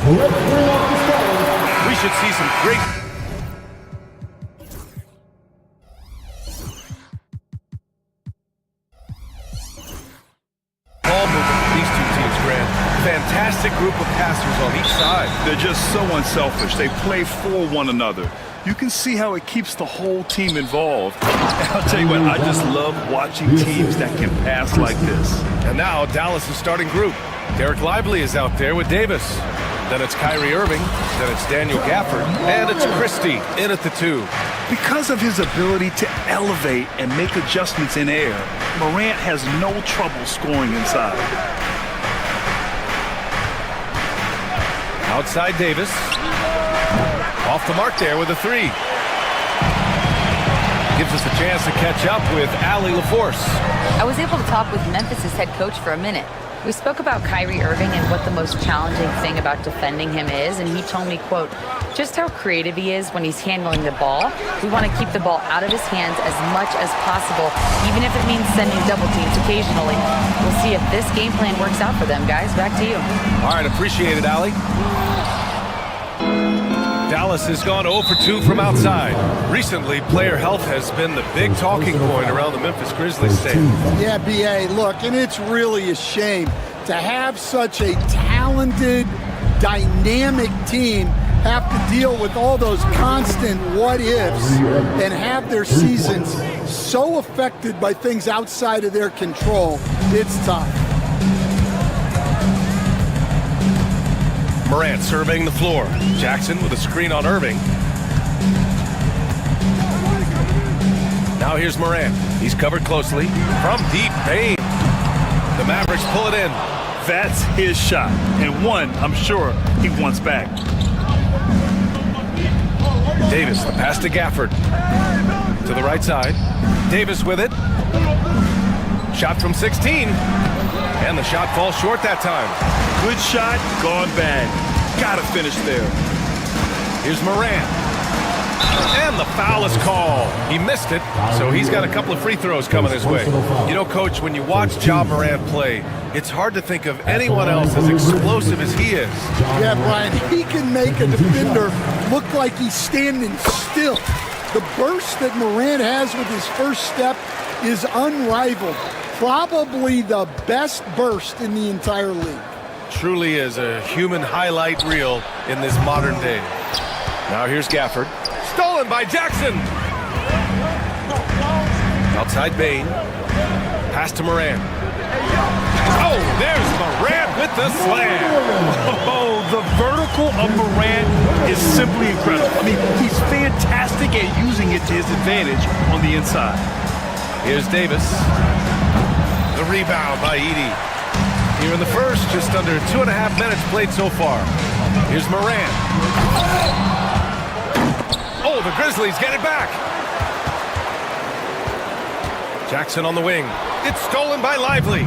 We should see some great ball movement from these two teams, Grant. Fantastic group of passers on each side. They're just so unselfish. They play for one another. You can see how it keeps the whole team involved. And I'll tell you what, I just love watching teams that can pass like this. And now Dallas' starting group. Derek Lively is out there with Davis. Then it's Kyrie Irving. Then it's Daniel Gafford. And it's Christie in at the 2. Because of his ability to elevate and make adjustments in air, Morant has no trouble scoring inside. Outside Davis. Off the mark there with a 3. Gives us a chance to catch up with Allie LaForce. I was able to talk with Memphis' head coach for a minute. We spoke about Kyrie Irving and what the most challenging thing about defending him is, and he told me, quote, just how creative he is when he's handling the ball. We want to keep the ball out of his hands as much as possible, even if it means sending double teams occasionally. We'll see if this game plan works out for them, guys. Back to you. All right, appreciate it, Allie. Dallas has gone 0 for 2 from outside. Recently, player health has been the big talking point around the Memphis Grizzlies stadium. Yeah, B.A., look, and it's really a shame to have such a talented, dynamic team have to deal with all those constant what-ifs and have their seasons so affected by things outside of their control. It's tough. Morant surveying the floor. Jackson with a screen on Irving. Now here's Morant. He's covered closely. From deep, Bane. The Mavericks pull it in. That's his shot, and one I'm sure he wants back. Davis, the pass to Gafford. To the right side. Davis with it. Shot from 16. And the shot falls short that time. Good shot, gone bad. Gotta finish there. Here's Morant. And the foul is called. He missed it, so he's got a couple of free throws coming his way. You know, Coach, when you watch Ja Morant play, it's hard to think of anyone else as explosive as he is. Yeah, Brian, he can make a defender look like he's standing still. The burst that Morant has with his first step is unrivaled. Probably the best burst in the entire league. Truly is a human highlight reel in this modern day. Now here's Gafford. Stolen by Jackson. Outside Bane. Pass to Morant. Oh, there's Morant with the slam. Oh, the vertical of Morant is simply incredible. I mean, he's fantastic at using it to his advantage on the inside. Here's Davis. The rebound by Edey. Here in the first, just under 2.5 minutes played so far. Here's Morant. Oh, the Grizzlies get it back. Jackson on the wing. It's stolen by Lively.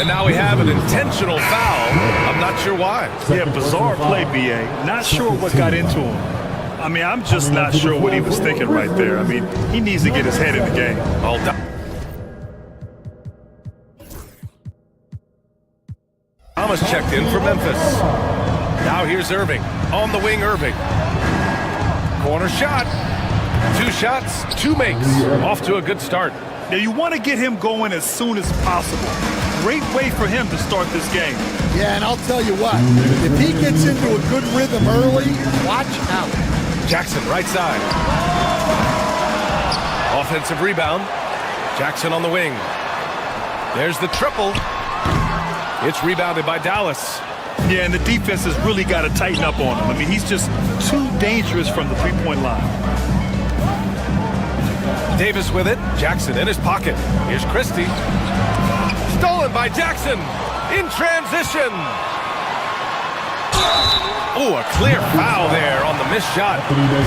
And now we have an intentional foul. I'm not sure why. Yeah, bizarre play, B.A. Not sure what got into him. I mean, I'm just not sure what he was thinking right there. I mean, he needs to get his head in the game. All done. Thomas checked in for Memphis. Now here's Irving. On the wing, Irving. Corner shot. 2 shots, 2 makes. Off to a good start. Now, you want to get him going as soon as possible. Great way for him to start this game. Yeah, and I'll tell you what, if he gets into a good rhythm early, watch out. Jackson, right side. Offensive rebound. Jackson on the wing. There's the triple. It's rebounded by Dallas. Yeah, and the defense has really got to tighten up on him. I mean, he's just too dangerous from the three-point line. Davis with it. Jackson in his pocket. Here's Christie. Stolen by Jackson. In transition. Oh, a clear foul there on the missed shot.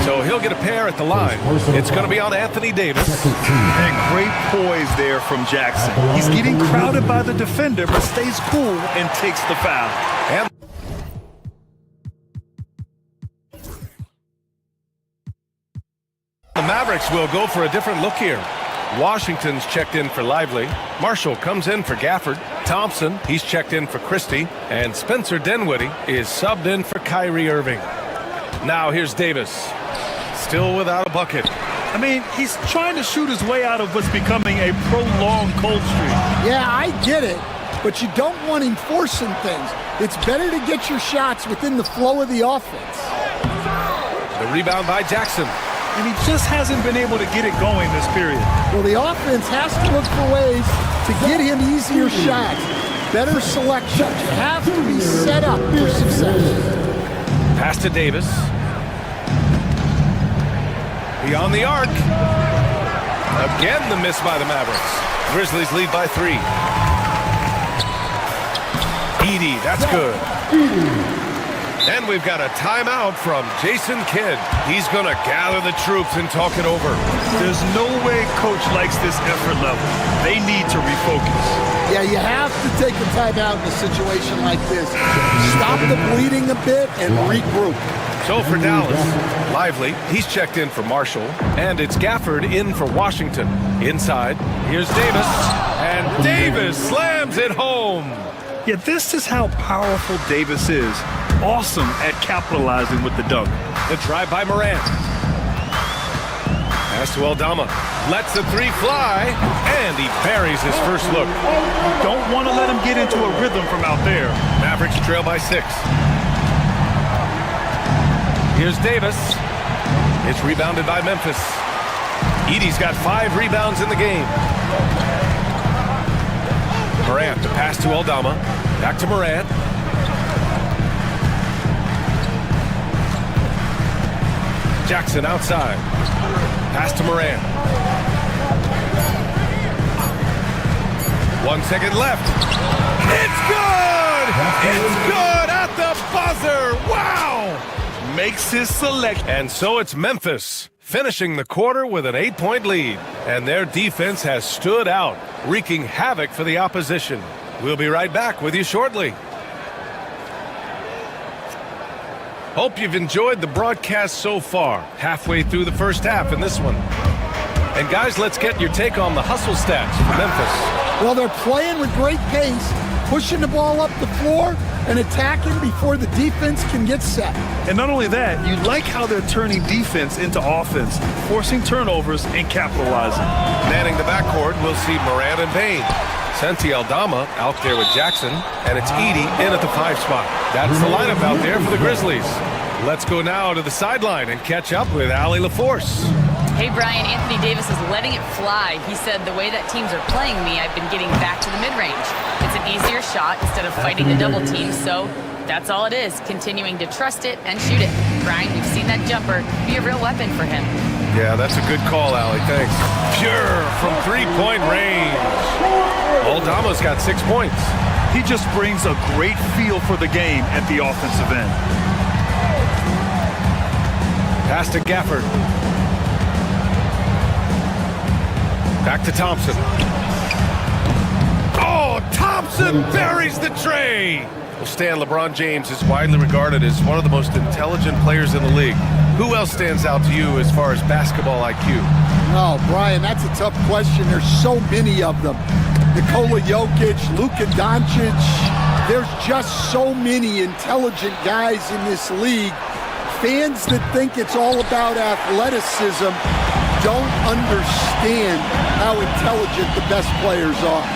So he'll get a pair at the line. It's going to be on Anthony Davis. And great poise there from Jackson. He's getting crowded by the defender, but stays cool and takes the foul. And the Mavericks will go for a different look here. Washington's checked in for Lively. Marshall comes in for Gafford. Thompson, he's checked in for Christie. And Spencer Dinwiddie is subbed in for Kyrie Irving. Now here's Davis. Still without a bucket. I mean, he's trying to shoot his way out of what's becoming a prolonged cold streak. Yeah, I get it, but you don't want him forcing things. It's better to get your shots within the flow of the offense. The rebound by Jackson. And he just hasn't been able to get it going this period. Well, the offense has to look for ways to get him easier shots, better selections. You have to be set up for success. Pass to Davis. Beyond the arc. Again, the miss by the Mavericks. Grizzlies lead by 3. Edey, that's good. And we've got a timeout from Jason Kidd. He's going to gather the troops and talk it over. There's no way coach likes this effort level. They need to refocus. Yeah, you have to take a timeout in a situation like this. Stop the bleeding a bit and regroup. So for Dallas, Lively, he's checked in for Marshall. And it's Gafford in for Washington. Inside, here's Davis. And Davis slams it home. Yeah, this is how powerful Davis is. Awesome at capitalizing with the dunk. The drive by Morant. Pass to Aldama. Lets the 3 fly. And he buries his first look. Don't want to let him get into a rhythm from out there. Mavericks trail by 6. Here's Davis. It's rebounded by Memphis. Edey's got 5 rebounds in the game. Morant to pass to Aldama. Back to Morant. Jackson outside. Pass to Morant. 1 second left. It's good! It's good at the buzzer! Wow! Makes his select. And so it's Memphis finishing the quarter with an 8-point lead. And their defense has stood out, wreaking havoc for the opposition. We'll be right back with you shortly. Hope you've enjoyed the broadcast so far. Halfway through the first half in this one. And guys, let's get your take on the hustle stats for Memphis. Well, they're playing with great pace, pushing the ball up the floor and attacking before the defense can get set. And not only that, you like how they're turning defense into offense, forcing turnovers and capitalizing. Manning the backcourt, we'll see Morant and Payne. Santi Aldama out there with Jackson, and it's Edey in at the 5 spot. That's the lineup out there for the Grizzlies. Let's go now to the sideline and catch up with Allie LaForce. Hey, Brian, Anthony Davis is letting it fly. He said, the way that teams are playing me, I've been getting back to the mid-range. It's an easier shot instead of fighting the double team, so that's all it is, continuing to trust it and shoot it. Brian, we've seen that jumper be a real weapon for him. Yeah, that's a good call, Allie. Thanks. Pure from 3-point range. Aldama's got 6 points. He just brings a great feel for the game at the offensive end. Pass to Gafford. Back to Thompson. Oh, Thompson buries the tray. Well, Stan, LeBron James is widely regarded as one of the most intelligent players in the league. Who else stands out to you as far as basketball IQ? Oh, Brian, that's a tough question. There's so many of them. Nikola Jokic, Luka Doncic. There's just so many intelligent guys in this league. Fans that think it's all about athleticism don't understand how intelligent the best players are.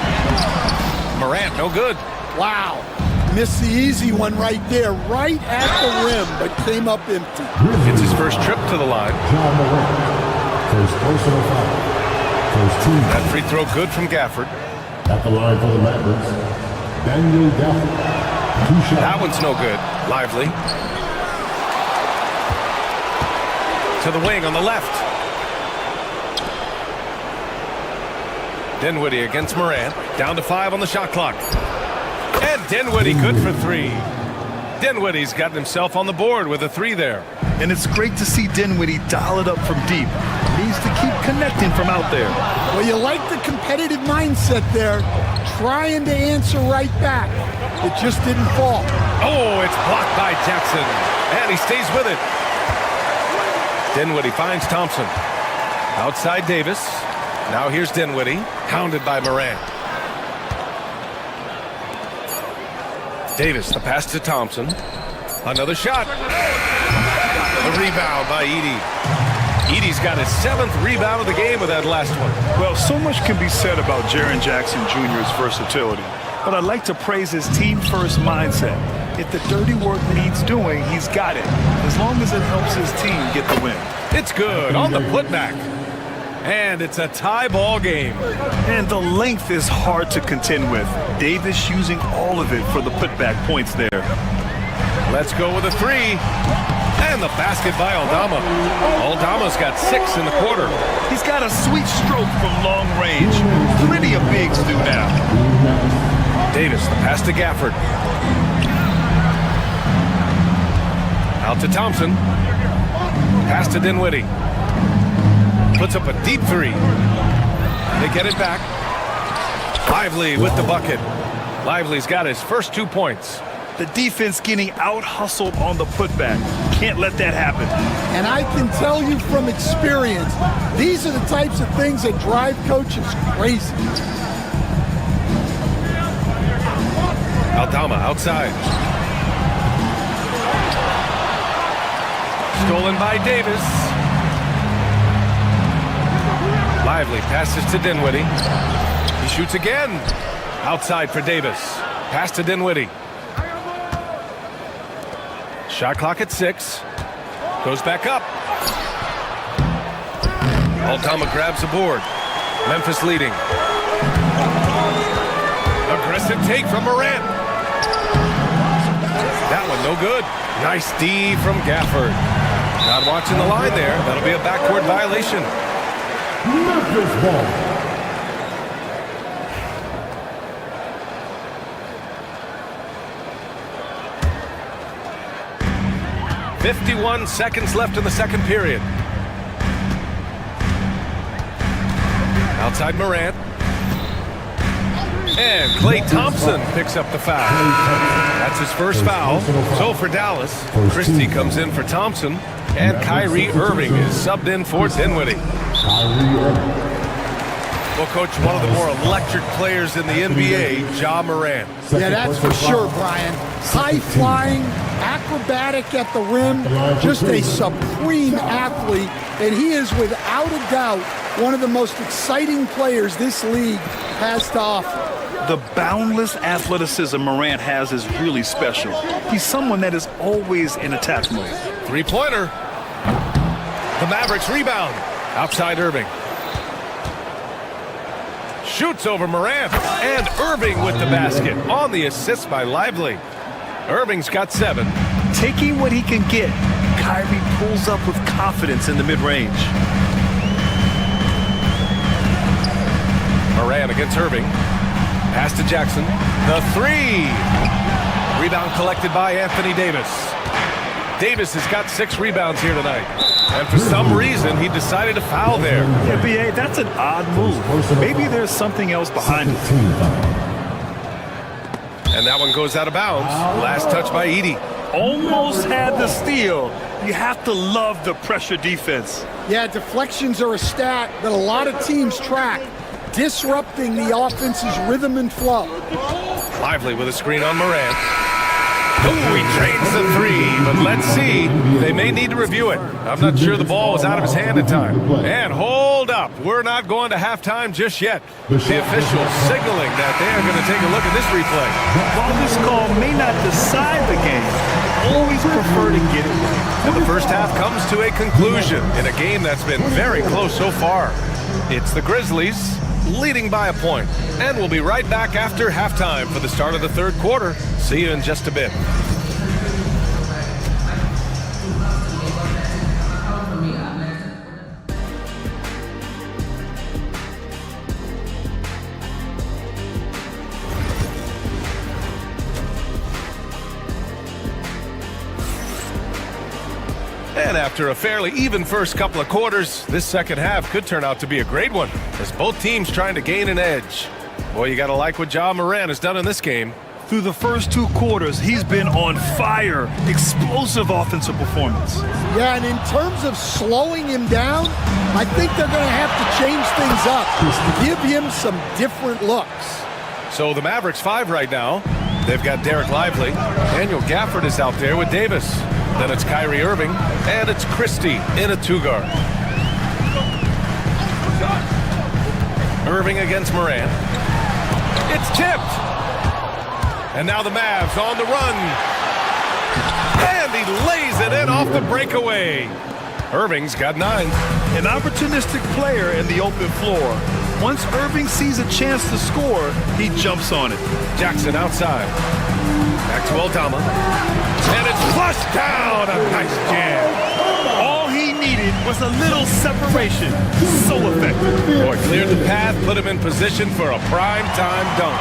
Morant, no good. Wow. Missed the easy one right there, right at the rim, but came up empty. It's his first trip to the line. John Morant, first personal foul. First team. That free throw good from Gafford. At the line for the Mavericks, Daniel Gafford. 2 shots. That one's no good. Lively. To the wing on the left. Dinwiddie against Morant. Down to 5 on the shot clock. And Dinwiddie good for 3. Dinwiddie's gotten himself on the board with a 3 there. And it's great to see Dinwiddie dial it up from deep. Needs to keep connecting from out there. Well, you like the competitive mindset there, trying to answer right back. It just didn't fall. Oh, it's blocked by Jackson. And he stays with it. Dinwiddie finds Thompson. Outside Davis. Now here's Dinwiddie, hounded by Morant. Davis, the pass to Thompson. Another shot. The rebound by Edey. Edey's got his 7th rebound of the game with that last one. Well, so much can be said about Jaren Jackson Jr.'s versatility, but I'd like to praise his team-first mindset. If the dirty work needs doing, he's got it, as long as it helps his team get the win. It's good on the putback. And it's a tie ball game. And the length is hard to contend with. Davis using all of it for the putback points there. Let's go with a 3. And the basket by Aldama. Aldama's got 6 in the quarter. He's got a sweet stroke from long range. Plenty of bigs do now. Davis, the pass to Gafford. Out to Thompson. Pass to Dinwiddie. Puts up a deep 3. They get it back. Lively with the bucket. Lively's got his first 2 points. The defense getting out-hustled on the putback. Can't let that happen. And I can tell you from experience, these are the types of things that drive coaches crazy. Aldama outside. Stolen by Davis. Lively passes to Dinwiddie. He shoots again. Outside for Davis. Pass to Dinwiddie. Shot clock at 6. Goes back up. Aldama grabs the board. Memphis leading. Aggressive take from Morant. That one no good. Nice D from Gafford. Not watching the line there. That'll be a backcourt violation. Memphis ball. 51 seconds left in the second period. Outside Morant. And Klay Thompson picks up the foul. That's his first foul. So for Dallas, Christie comes in for Thompson, and Kyrie Irving is subbed in for Dinwiddie. Well, Coach, one of the more electric players in the NBA, Ja Morant. Yeah, that's for sure, Brian. High-flying, acrobatic at the rim, just a supreme athlete, and he is without a doubt one of the most exciting players this league has to offer. The boundless athleticism Morant has is really special. He's someone that is always in attack mode. Three-pointer. The Mavericks rebound. Outside Irving. Shoots over Morant. And Irving with the basket on the assist by Lively. Irving's got 7. Taking what he can get, Kyrie pulls up with confidence in the mid-range. Morant against Irving. Pass to Jackson. The 3. Rebound collected by Anthony Davis. Davis has got 6 rebounds here tonight. And for some reason, he decided to foul there. Yeah, B.A., that's an odd move. Maybe there's something else behind it. And that one goes out of bounds. Last touch by Edey. Almost had the steal. You have to love the pressure defense. Yeah, deflections are a stat that a lot of teams track, disrupting the offense's rhythm and flow. Lively with a screen on Morant. Oh, he drains the 3, but let's see. They may need to review it. I'm not sure the ball was out of his hand in time. And hold up. We're not going to halftime just yet. The official signaling that they are going to take a look at this replay. While this call may not decide the game, always prefer to get it right. And the first half comes to a conclusion in a game that's been very close so far. It's the Grizzlies leading by a point. And we'll be right back after halftime for the start of the third quarter. See you in just a bit. And after a fairly even first couple of quarters, this second half could turn out to be a great one, as both teams trying to gain an edge. Boy, you got to like what Ja Morant has done in this game. Through the first 2 quarters, he's been on fire. Explosive offensive performance. Yeah, and in terms of slowing him down, I think they're going to have to change things up. Give him some different looks. So the Mavericks 5 right now. They've got Derek Lively. Daniel Gafford is out there with Davis. Then it's Kyrie Irving, and it's Christie in a 2-guard. Irving against Morant. It's tipped. And now the Mavs on the run. And he lays it in off the breakaway. Irving's got 9. An opportunistic player in the open floor. Once Irving sees a chance to score, he jumps on it. Jackson outside. Back to Aldama. And it's flushed down. A nice jam. All he needed was a little separation. So effective. Boy, cleared the path, put him in position for a prime-time dunk.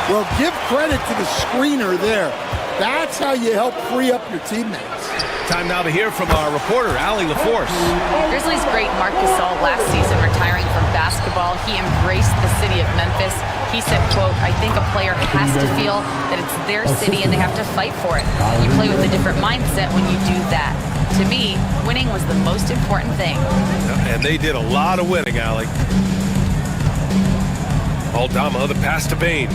Well, give credit to the screener there. That's how you help free up your teammates. Time now to hear from our reporter, Allie LaForce. Grizzlies great Marc Gasol last season retiring from basketball. He embraced the city of Memphis. He said, quote, I think a player has to feel that it's their city and they have to fight for it. You play with a different mindset when you do that. To me, winning was the most important thing. And they did a lot of winning, Allie. Aldama, the pass to Bane.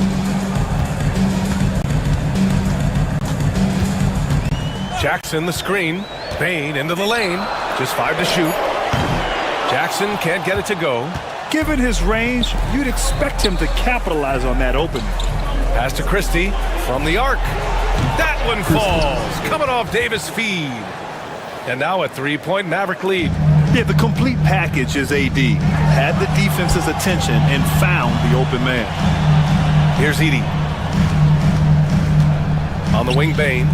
Jackson, the screen. Bane into the lane. Just 5 to shoot. Jackson can't get it to go. Given his range, you'd expect him to capitalize on that opening. Pass to Christie from the arc. That one falls. Coming off Davis' feed. And now a 3-point Maverick lead. Yeah, the complete package is AD. Had the defense's attention and found the open man. Here's Edey. On the wing, Bane.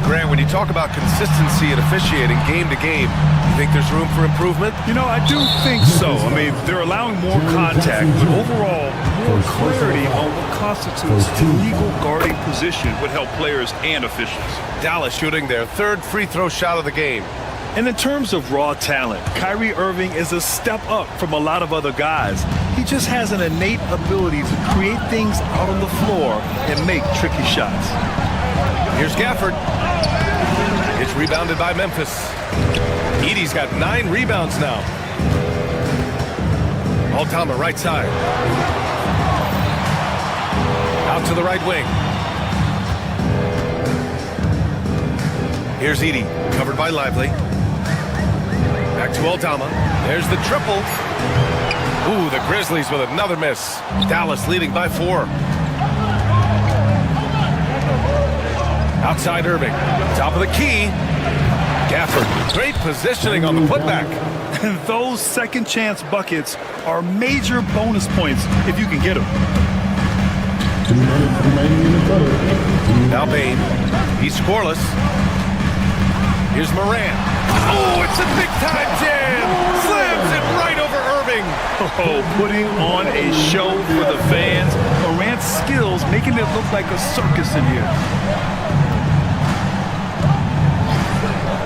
Grant, when you talk about consistency and officiating game to game, you think there's room for improvement? You know, I do think so. I mean, they're allowing more contact, but overall, more clarity on what constitutes a legal guarding position would help players and officials. Dallas shooting their 3rd free throw shot of the game. And in terms of raw talent, Kyrie Irving is a step up from a lot of other guys. He just has an innate ability to create things out on the floor and make tricky shots. Here's Gafford. It's rebounded by Memphis. Edey's got 9 rebounds now. Aldama right side. Out to the right wing. Here's Edey, covered by Lively. Back to Aldama. There's the triple. Ooh, the Grizzlies with another miss. Dallas leading by 4. Outside Irving. Top of the key. Gafford. Great positioning on the putback. And those second chance buckets are major bonus points if you can get them. 2 minutes remaining in the third. Now Bane. He's scoreless. Here's Morant. Oh, it's a big-time jam. Slams it right over Irving. Oh, putting on a show for the fans. Morant's skills making it look like a circus in here.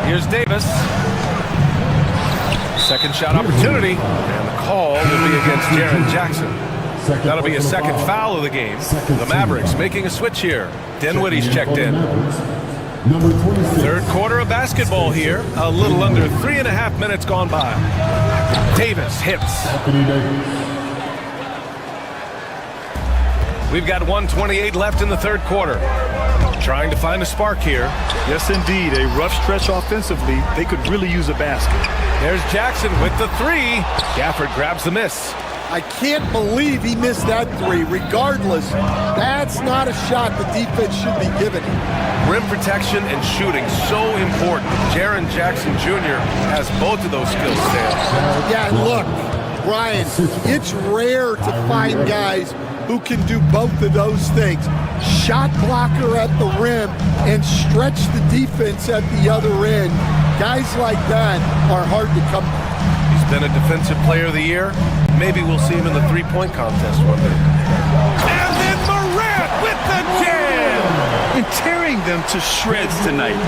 Here's Davis. Second shot opportunity. And the call will be against Jaren Jackson. That'll be a second foul of the game. The Mavericks making a switch here. Dinwiddie's checked in. Number 26. 3rd quarter of basketball here. A little under 3.5 minutes gone by. Davis hits. Anthony Davis. We've got 1:28 left in the 3rd quarter. Trying to find a spark here. Yes, indeed. A rough stretch offensively. They could really use a basket. There's Jackson with the 3. Gafford grabs the miss. I can't believe he missed that 3. Regardless, that's not a shot the defense should be giving him. Rim protection and shooting, so important. Jaren Jackson Jr. has both of those skills, Sam. Yeah, and look, Brian, it's rare to find guys who can do both of those things. Shot blocker at the rim and stretch the defense at the other end. Guys like that are hard to come by. He's been a defensive player of the year. Maybe we'll see him in the 3-point contest one day. And then Morant with the jam! And tearing them to shreds tonight.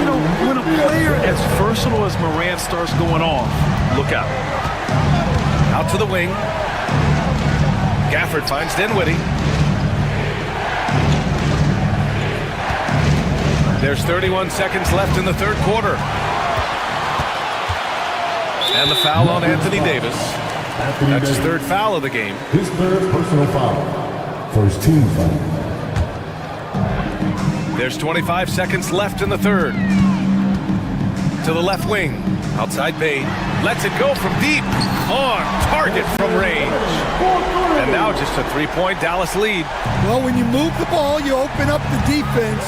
You know, when a player as versatile as Morant starts going off, look out. Out to the wing. Gafford finds Dinwiddie. There's 31 seconds left in the third quarter. And the foul on Anthony Davis. That's his third foul of the game. His third personal foul. First team foul. There's 25 seconds left in the third. To the left wing. Outside Bain. Lets it go from deep. On target from range. And now just a three-point Dallas lead. Well, when you move the ball, you open up the defense.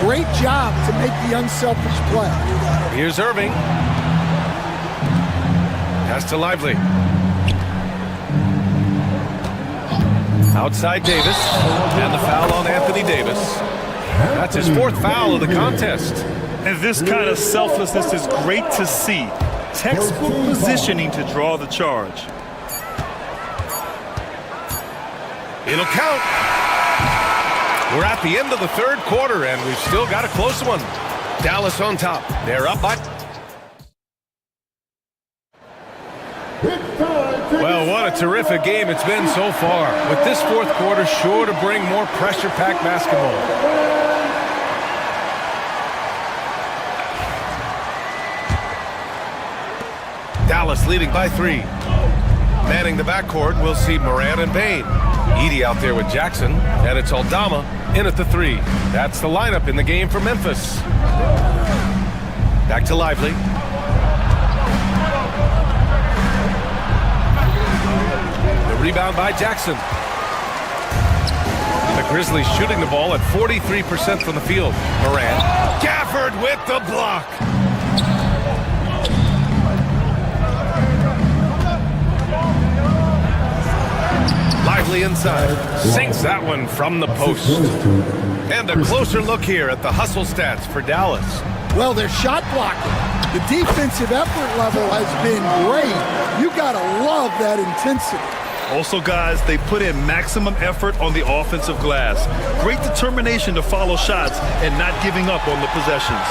Great job to make the unselfish play. Here's Irving. Pass to Lively. Outside Davis. And the foul on Anthony Davis. That's his fourth foul of the contest. And this kind of selflessness is great to see. Textbook positioning to draw the charge. It'll count. We're at the end of the third quarter, and we've still got a close one. Dallas on top. They're up by... Well, what a terrific game it's been so far. With this fourth quarter sure to bring more pressure-packed basketball. Dallas leading by 3. Manning the backcourt, we'll see Moran and Bain. Edey out there with Jackson, and it's Aldama in at the 3. That's the lineup in the game for Memphis. Back to Lively. The rebound by Jackson. The Grizzlies shooting the ball at 43% from the field. Moran. Gafford with the block. Lively inside. Sinks that one from the post. And a closer look here at the hustle stats for Dallas. Well, they're shot blocking. The defensive effort level has been great. You gotta love that intensity. Also, guys, they put in maximum effort on the offensive glass. Great determination to follow shots and not giving up on the possessions.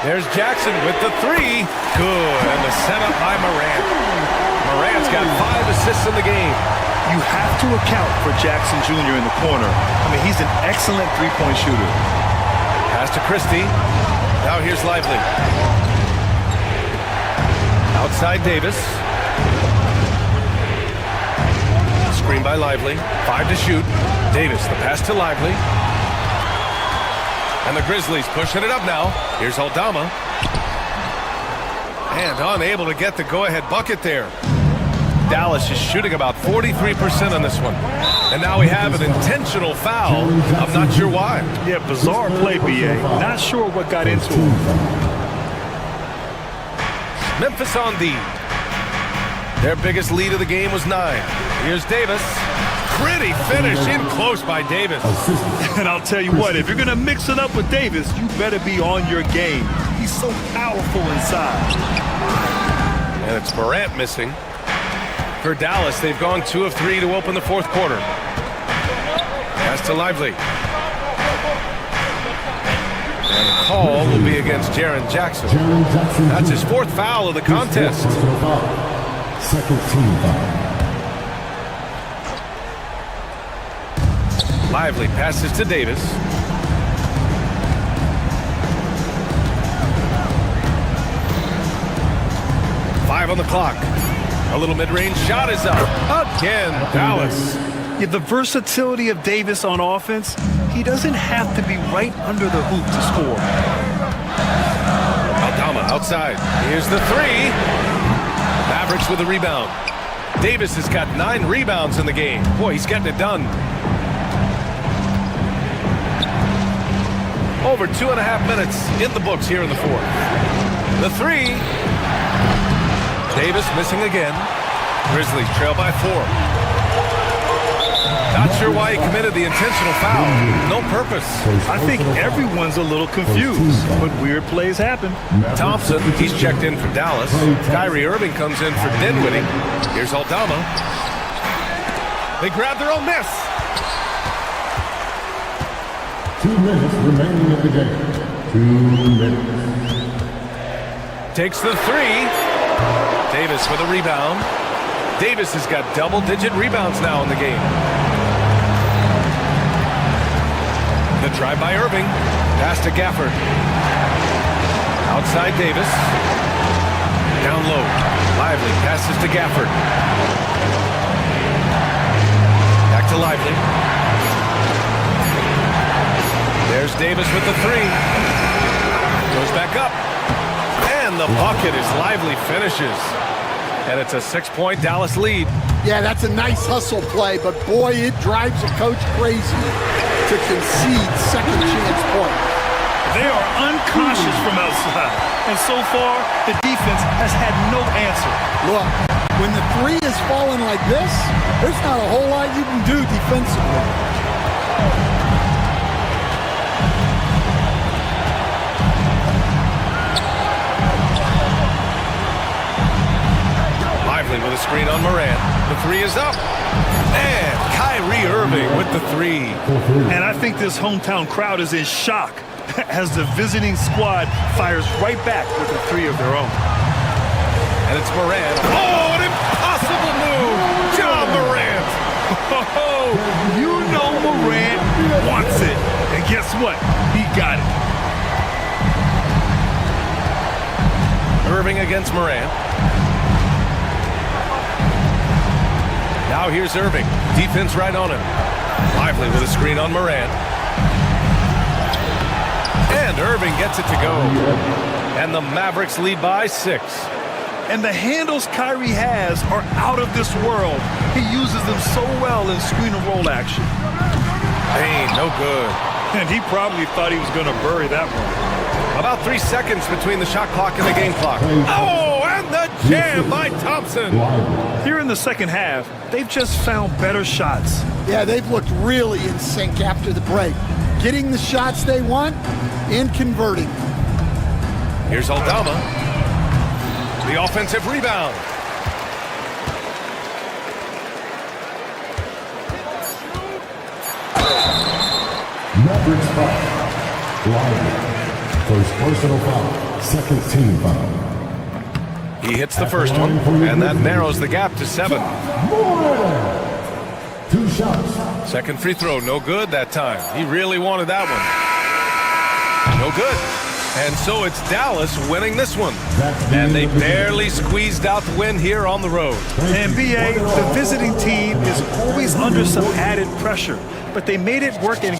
There's Jackson with the 3. Good. And the setup by Moran. Moran's got 5 assists in the game. You have to account for Jackson Jr. in the corner. I mean, he's an excellent three-point shooter. Pass to Christie. Now here's Lively. Outside Davis. Screen by Lively. 5 to shoot. Davis, the pass to Lively. And the Grizzlies pushing it up now. Here's Aldama. And unable to get the go-ahead bucket there. Dallas is shooting about 43% on this one. And now we have an intentional foul. I'm not sure why. Yeah, bizarre play, B.A. Not sure what got into him. Memphis on D. Their biggest lead of the game was 9. Here's Davis. Pretty finish in close by Davis. And I'll tell you what, if you're going to mix it up with Davis, you better be on your game. He's so powerful inside. And it's Morant missing. For Dallas, they've gone 2 of 3 to open the fourth quarter. Pass to Lively. And the call will be against Jaren Jackson. That's his 4th foul of the contest. Second team foul. Lively passes to Davis. Five on the clock. A little mid-range shot is up. Again, Dallas. Yeah, the versatility of Davis on offense, he doesn't have to be right under the hoop to score. Aldama outside. Here's the 3. Mavericks with a rebound. Davis has got 9 rebounds in the game. Boy, he's getting it done. Over 2.5 minutes in the books here in the fourth. The 3. Davis missing again. Grizzlies trail by 4. Not sure why he committed the intentional foul. No purpose. I think everyone's a little confused, but weird plays happen. Thompson, he's checked in for Dallas. Kyrie Irving comes in for Dinwiddie. Here's Aldama. They grab their own miss. 2 minutes remaining in the game. 2 minutes. Takes the 3. Davis with a rebound. Davis has got double-digit rebounds now in the game. The drive by Irving. Pass to Gafford. Outside Davis. Down low. Lively passes to Gafford. Back to Lively. There's Davis with the three. Goes back up. And the bucket is Lively finishes. And it's a 6-point Dallas lead. Yeah, that's a nice hustle play, but boy, it drives a coach crazy to concede second chance point. They are uncautious from outside, and so far, the defense has had no answer. Look, when the three is falling like this, there's not a whole lot you can do defensively. Lively with a screen on Moran. The three is up. And Kyrie Irving with the three. And I think this hometown crowd is in shock as the visiting squad fires right back with a three of their own. And it's Morant. Oh, an impossible move! John Morant! Oh, you know Morant wants it. And guess what? He got it. Irving against Morant. Now here's Irving. Defense right on him. Lively with a screen on Morant. And Irving gets it to go. And the Mavericks lead by 6. And the handles Kyrie has are out of this world. He uses them so well in screen and roll action. Payne, no good. And he probably thought he was going to bury that one. About 3 seconds between the shot clock and the game clock. Oh, and the jam by Thompson. Here in the second half, they've just found better shots. Yeah, they've looked really in sync after the break. Getting the shots they want and converting. Here's Aldama. The offensive rebound. Mavericks foul. Lively. First personal foul. Second team foul. He hits the first one, and that narrows the gap to 7. Moran. 2 shots. Second free throw, no good that time. He really wanted that one. No good. And so it's Dallas winning this one. And they barely squeezed out the win here on the road. And BA, the visiting team is always under some added pressure, but they made it work in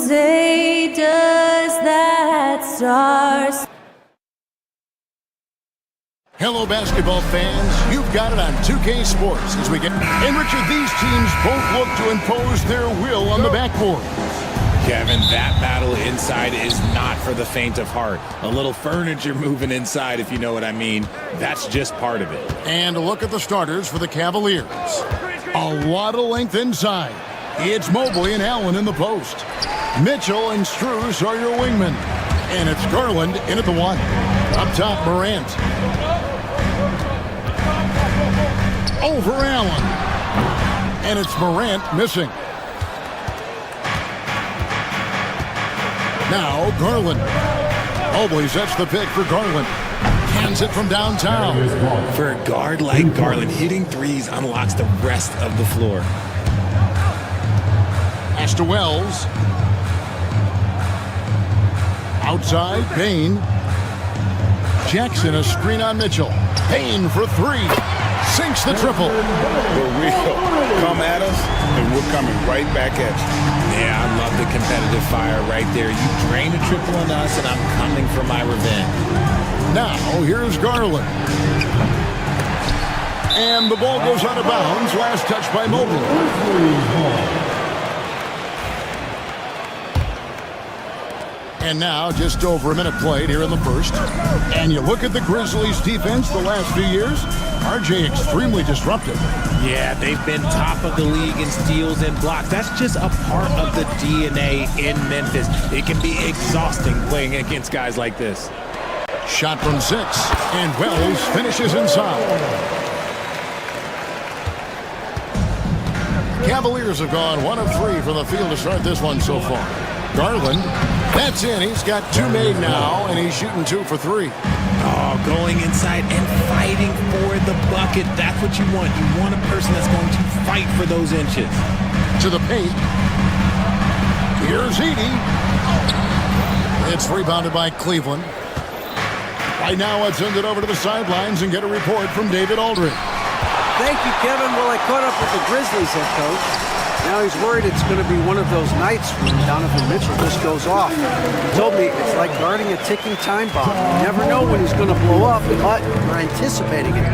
say, does that star... Hello, basketball fans. You've got it on 2K Sports as we get... And Richard, these teams both look to impose their will on the backboard. Kevin, that battle inside is not for the faint of heart. A little furniture moving inside, if you know what I mean. That's just part of it. And a look at the starters for the Cavaliers. A lot of length inside. It's Mobley and Allen in the post. Mitchell and Strus are your wingmen. And it's Garland in at the one. Up top, Morant. Over Allen. And it's Morant missing. Now Garland. Mobley sets the pick for Garland. Hands it from downtown. For a guard like Garland, hitting threes unlocks the rest of the floor. Pass to Wells. Outside, Payne. Jackson, a screen on Mitchell. Payne for three. Sinks the triple. For real. Come at us, and we're coming right back at you. Yeah, I love the competitive fire right there. You drain a triple on us, and I'm coming for my revenge. Now, here's Garland. And the ball goes out of bounds. Last touch by Mobley. And now, just over a minute played here in the first. And you look at the Grizzlies' defense the last few years. RJ extremely disruptive. Yeah, they've been top of the league in steals and blocks. That's just a part of the DNA in Memphis. It can be exhausting playing against guys like this. Shot from 6. And Wells finishes inside. Cavaliers have gone 1 of 3 from the field to start this one so far. Garland, that's in. He's got 2 made now, and he's shooting 2 for 3. Oh, going inside and fighting for the bucket. That's what you want. You want a person that's going to fight for those inches. To the paint. Here's Edey. It's rebounded by Cleveland. Right now, let's send it over to the sidelines and get a report from David Aldridge. Thank you, Kevin. Well, I caught up with the Grizzlies head coach. Now he's worried it's going to be one of those nights when Donovan Mitchell just goes off. He told me it's like guarding a ticking time bomb. You never know when he's going to blow up, but we're anticipating it.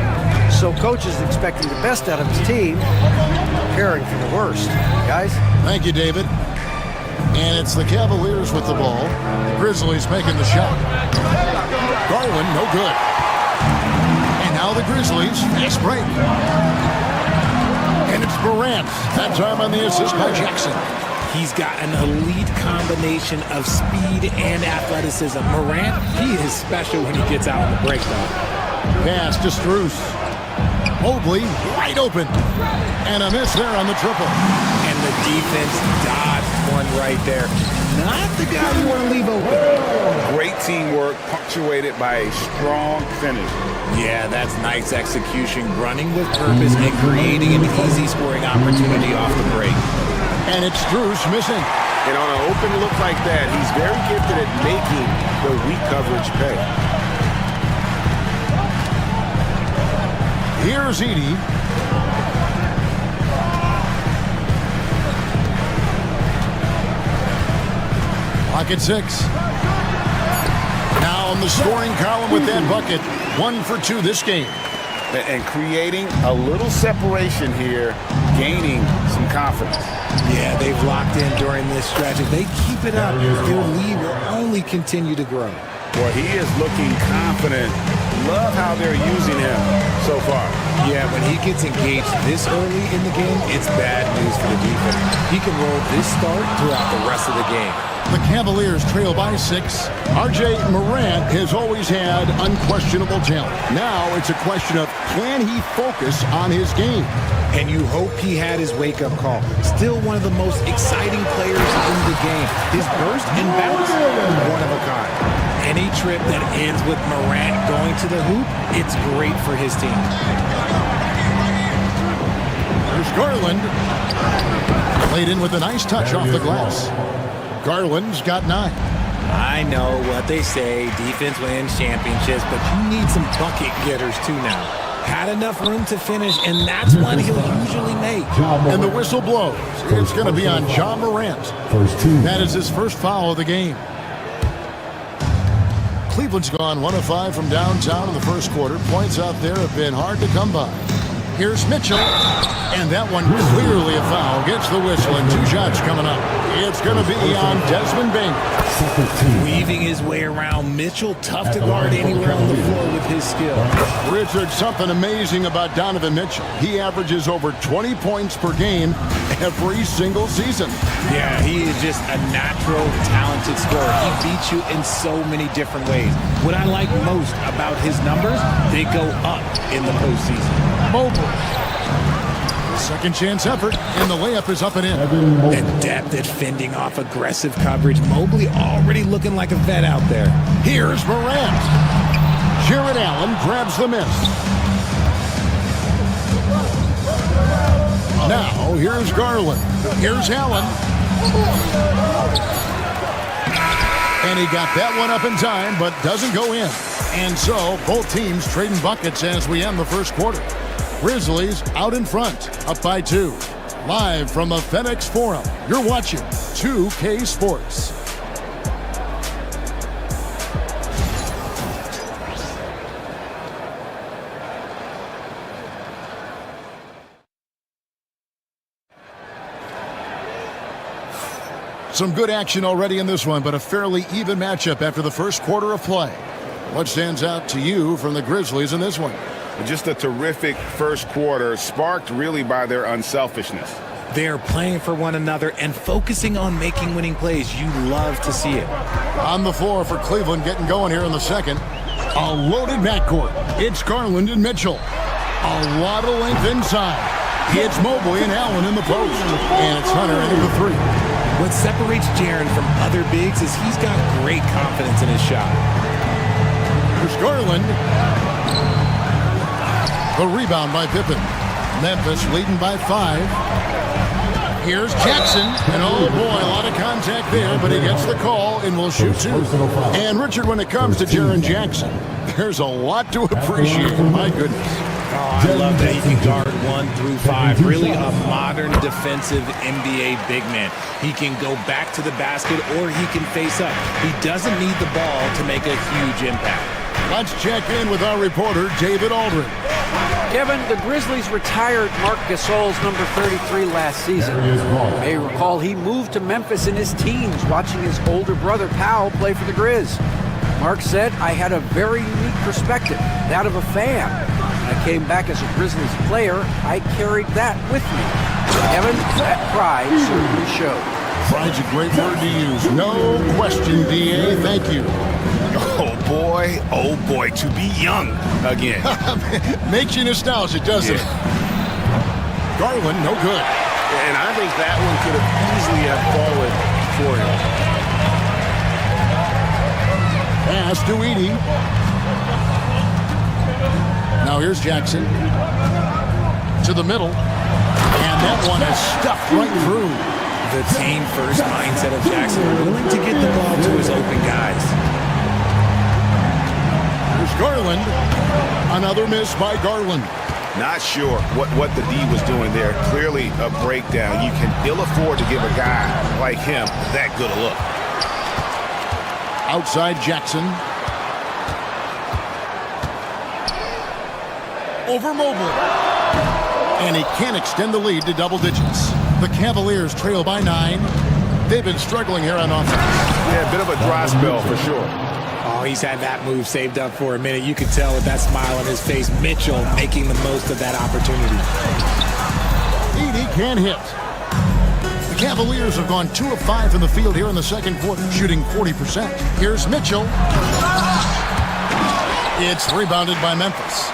So coach is expecting the best out of his team, preparing for the worst. Guys? Thank you, David. And it's the Cavaliers with the ball. The Grizzlies making the shot. Garland, no good. And now the Grizzlies, fast break. And it's Morant. That time on the assist by Jackson. He's got an elite combination of speed and athleticism. Morant, he is special when he gets out on the break, though. Pass to Strus. Mobley, wide open. And a miss there on the triple. And the defense dodged one right there. Not the guy you want to leave open. Great teamwork, punctuated by a strong finish. Yeah, that's nice execution, running with purpose and creating an easy scoring opportunity off the break. And it's Strus missing. And on an open look like that, he's very gifted at making the weak coverage pay. Here's Edey. Clock at 6. Now on the scoring column with that bucket. 1 for 2 this game. And creating a little separation here, gaining some confidence. Yeah, they've locked in during this stretch. If they keep it up, their lead will only continue to grow. Boy, he is looking confident. Love how they're using him so far. Yeah, when he gets engaged this early in the game, it's bad news for the defense. He can roll this start throughout the rest of the game. The Cavaliers trail by 6. RJ Morant has always had unquestionable talent. Now it's a question of, can he focus on his game? And you hope he had his wake-up call. Still one of the most exciting players in the game. His burst and bounce, one of a kind. Any trip that ends with Morant going to the hoop, it's great for his team. There's Garland. Played in with a nice touch off the glass. Garland's got 9. I know what they say, defense wins championships, but you need some bucket getters too now. Had enough room to finish, and that's one he'll usually make. And the whistle blows. It's going to be on Ja Morant. That is his first foul of the game. Cleveland's gone 1 of 5 from downtown in the first quarter. Points out there have been hard to come by. Here's Mitchell, and that one clearly a foul. Gets the whistle, and 2 shots coming up. It's going to be on Desmond Bain. Weaving his way around Mitchell, tough to guard anywhere on the floor with his skill. Richard, something amazing about Donovan Mitchell. He averages over 20 points per game every single season. Yeah, he is just a natural, talented scorer. He beats you in so many different ways. What I like most about his numbers, they go up in the postseason. Mobley. Second chance effort, and the layup is up and in. And depth at fending off aggressive coverage. Mobley already looking like a vet out there. Here's Morant. Jared Allen grabs the miss. Now, here's Garland. Here's Allen. And he got that one up in time, but doesn't go in. And so, both teams trading buckets as we end the first quarter. Grizzlies out in front, up by 2. Live from the FedEx Forum, you're watching 2K Sports. Some good action already in this one, but a fairly even matchup after the first quarter of play. What stands out to you from the Grizzlies in this one? Just a terrific first quarter, sparked really by their unselfishness. They're playing for one another and focusing on making winning plays. You love to see it. On the floor for Cleveland, getting going here in the second. A loaded backcourt. It's Garland and Mitchell. A lot of length inside. It's Mobley and Allen in the post. And it's Hunter into the 3. What separates Jaren from other bigs is he's got great confidence in his shot. Here's Garland. The rebound by Pippen. Memphis leading by 5. Here's Jackson. And oh boy, a lot of contact there, but he gets the call and will shoot 2. And Richard, when it comes to Jaren Jackson, there's a lot to appreciate. My goodness. Oh, I love that he can guard 1 through 5. Really a modern defensive NBA big man. He can go back to the basket or he can face up. He doesn't need the ball to make a huge impact. Let's check in with our reporter, David Aldrin. Kevin, the Grizzlies retired Marc Gasol's number 33 last season. You may recall he moved to Memphis in his teens, watching his older brother Powell play for the Grizz. Marc said, "I had a very unique perspective, that of a fan. When I came back as a Grizzlies player, I carried that with me." Kevin, that pride certainly showed. Pride's a great word to use. No question, D.A. Thank you. Oh boy, to be young again. Makes you nostalgic, doesn't it? Garland, no good. And I think that one could have easily have fallen for him. Pass to Edey. Now here's Jackson. To the middle. And that one is stuffed right through. The team-first mindset of Jackson, willing to get the ball to his open guys. Garland. Another miss by Garland. Not sure what the D was doing there. Clearly a breakdown. You can ill afford to give a guy like him that good a look. Outside Jackson. Over Mobley. And he can't extend the lead to double digits. The Cavaliers trail by 9. They've been struggling here on offense. Yeah, a bit of a dry spell for sure. Oh, he's had that move saved up for a minute. You can tell with that smile on his face. Mitchell making the most of that opportunity. Edey can't hit. The Cavaliers have gone 2 of 5 from the field here in the second quarter, shooting 40%. Here's Mitchell. It's rebounded by Memphis.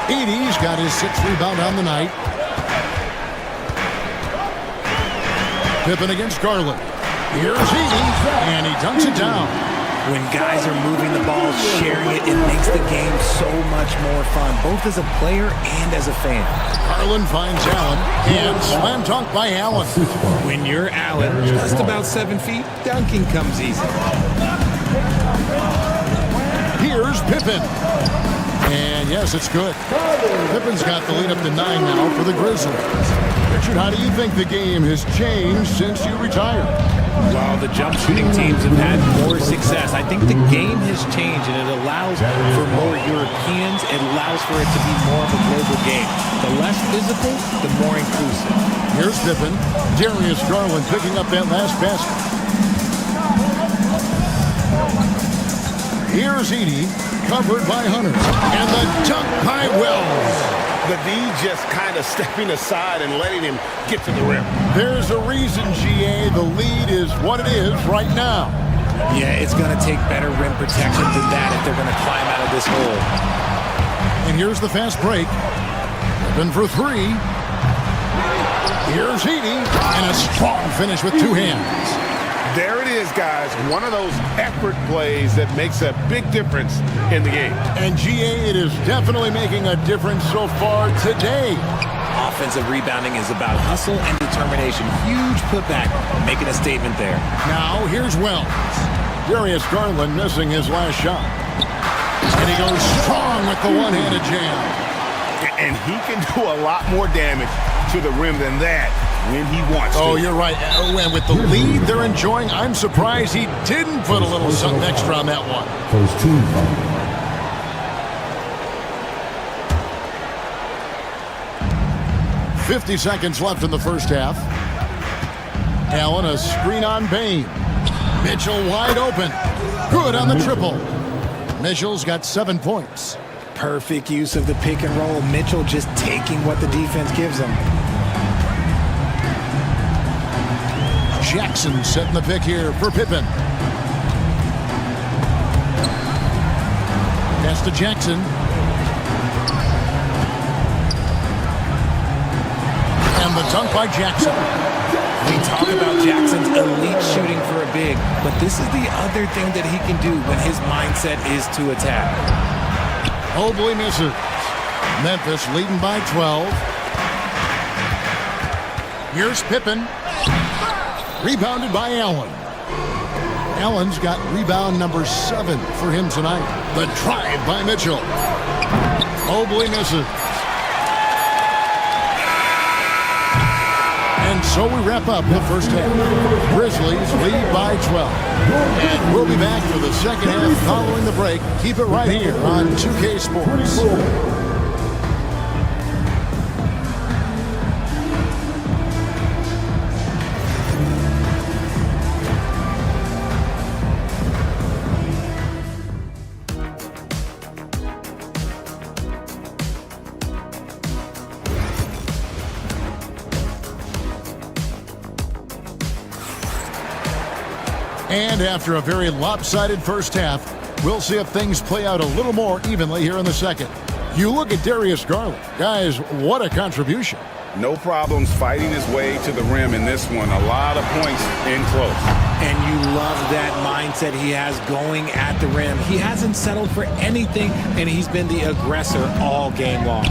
Edey's got his 6th rebound on the night. Pippen against Garland. Here's Edey, and he dunks it down. When guys are moving the ball, sharing it makes the game so much more fun, both as a player and as a fan. Garland finds Allen, and slam dunk by Allen. When you're Allen, just about 7 feet, dunking comes easy. Here's Pippen. And yes, it's good. Pippen's got the lead up to 9 now for the Grizzlies. Richard, how do you think the game has changed since you retired? Well, the jump shooting teams have had more success. I think the game has changed, and it allows for more Europeans. It allows for it to be more of a global game. The less physical, the more inclusive. Here's Pippen. Darius Garland picking up that last basket. Here's Edey, covered by Hunter. And the dunk by Wells. The D just kind of stepping aside and letting him get to the rim. There's a reason, GA, the lead is what it is right now. Yeah, it's going to take better rim protection than that if they're going to climb out of this hole. And here's the fast break. Pippen for 3. Here's Edey, and a strong finish with 2 hands. There it is, guys. One of those effort plays that makes a big difference in the game. And GA, it is definitely making a difference so far today. Offensive rebounding is about hustle and determination. Huge putback, making a statement there. Now, here's Wells. Darius Garland missing his last shot. And he goes strong with the one-handed jam. And he can do a lot more damage to the rim than that when he wants to. Oh, you're right. And with the lead they're enjoying, I'm surprised he didn't put a little something extra on that one. First team foul. 50 seconds left in the first half. Allen, a screen on Bain. Mitchell wide open. Good on the triple. Mitchell's got 7 points. Perfect use of the pick and roll. Mitchell just taking what the defense gives him. Jackson setting the pick here for Pippen. Pass to Jackson. And the dunk by Jackson. We talk about Jackson's elite shooting for a big, but this is the other thing that he can do when his mindset is to attack. Mobley misses. Memphis leading by 12. Here's Pippen. Rebounded by Allen. Allen's got rebound number 7 for him tonight. The drive by Mitchell. Mobley misses. And so we wrap up the first half. Grizzlies lead by 12. And we'll be back for the second half following the break. Keep it right here on 2K Sports. And after a very lopsided first half, we'll see if things play out a little more evenly here in the second. You look at Darius Garland. Guys, what a contribution. No problems fighting his way to the rim in this one. A lot of points in close. And you love that mindset he has going at the rim. He hasn't settled for anything, and he's been the aggressor all game long.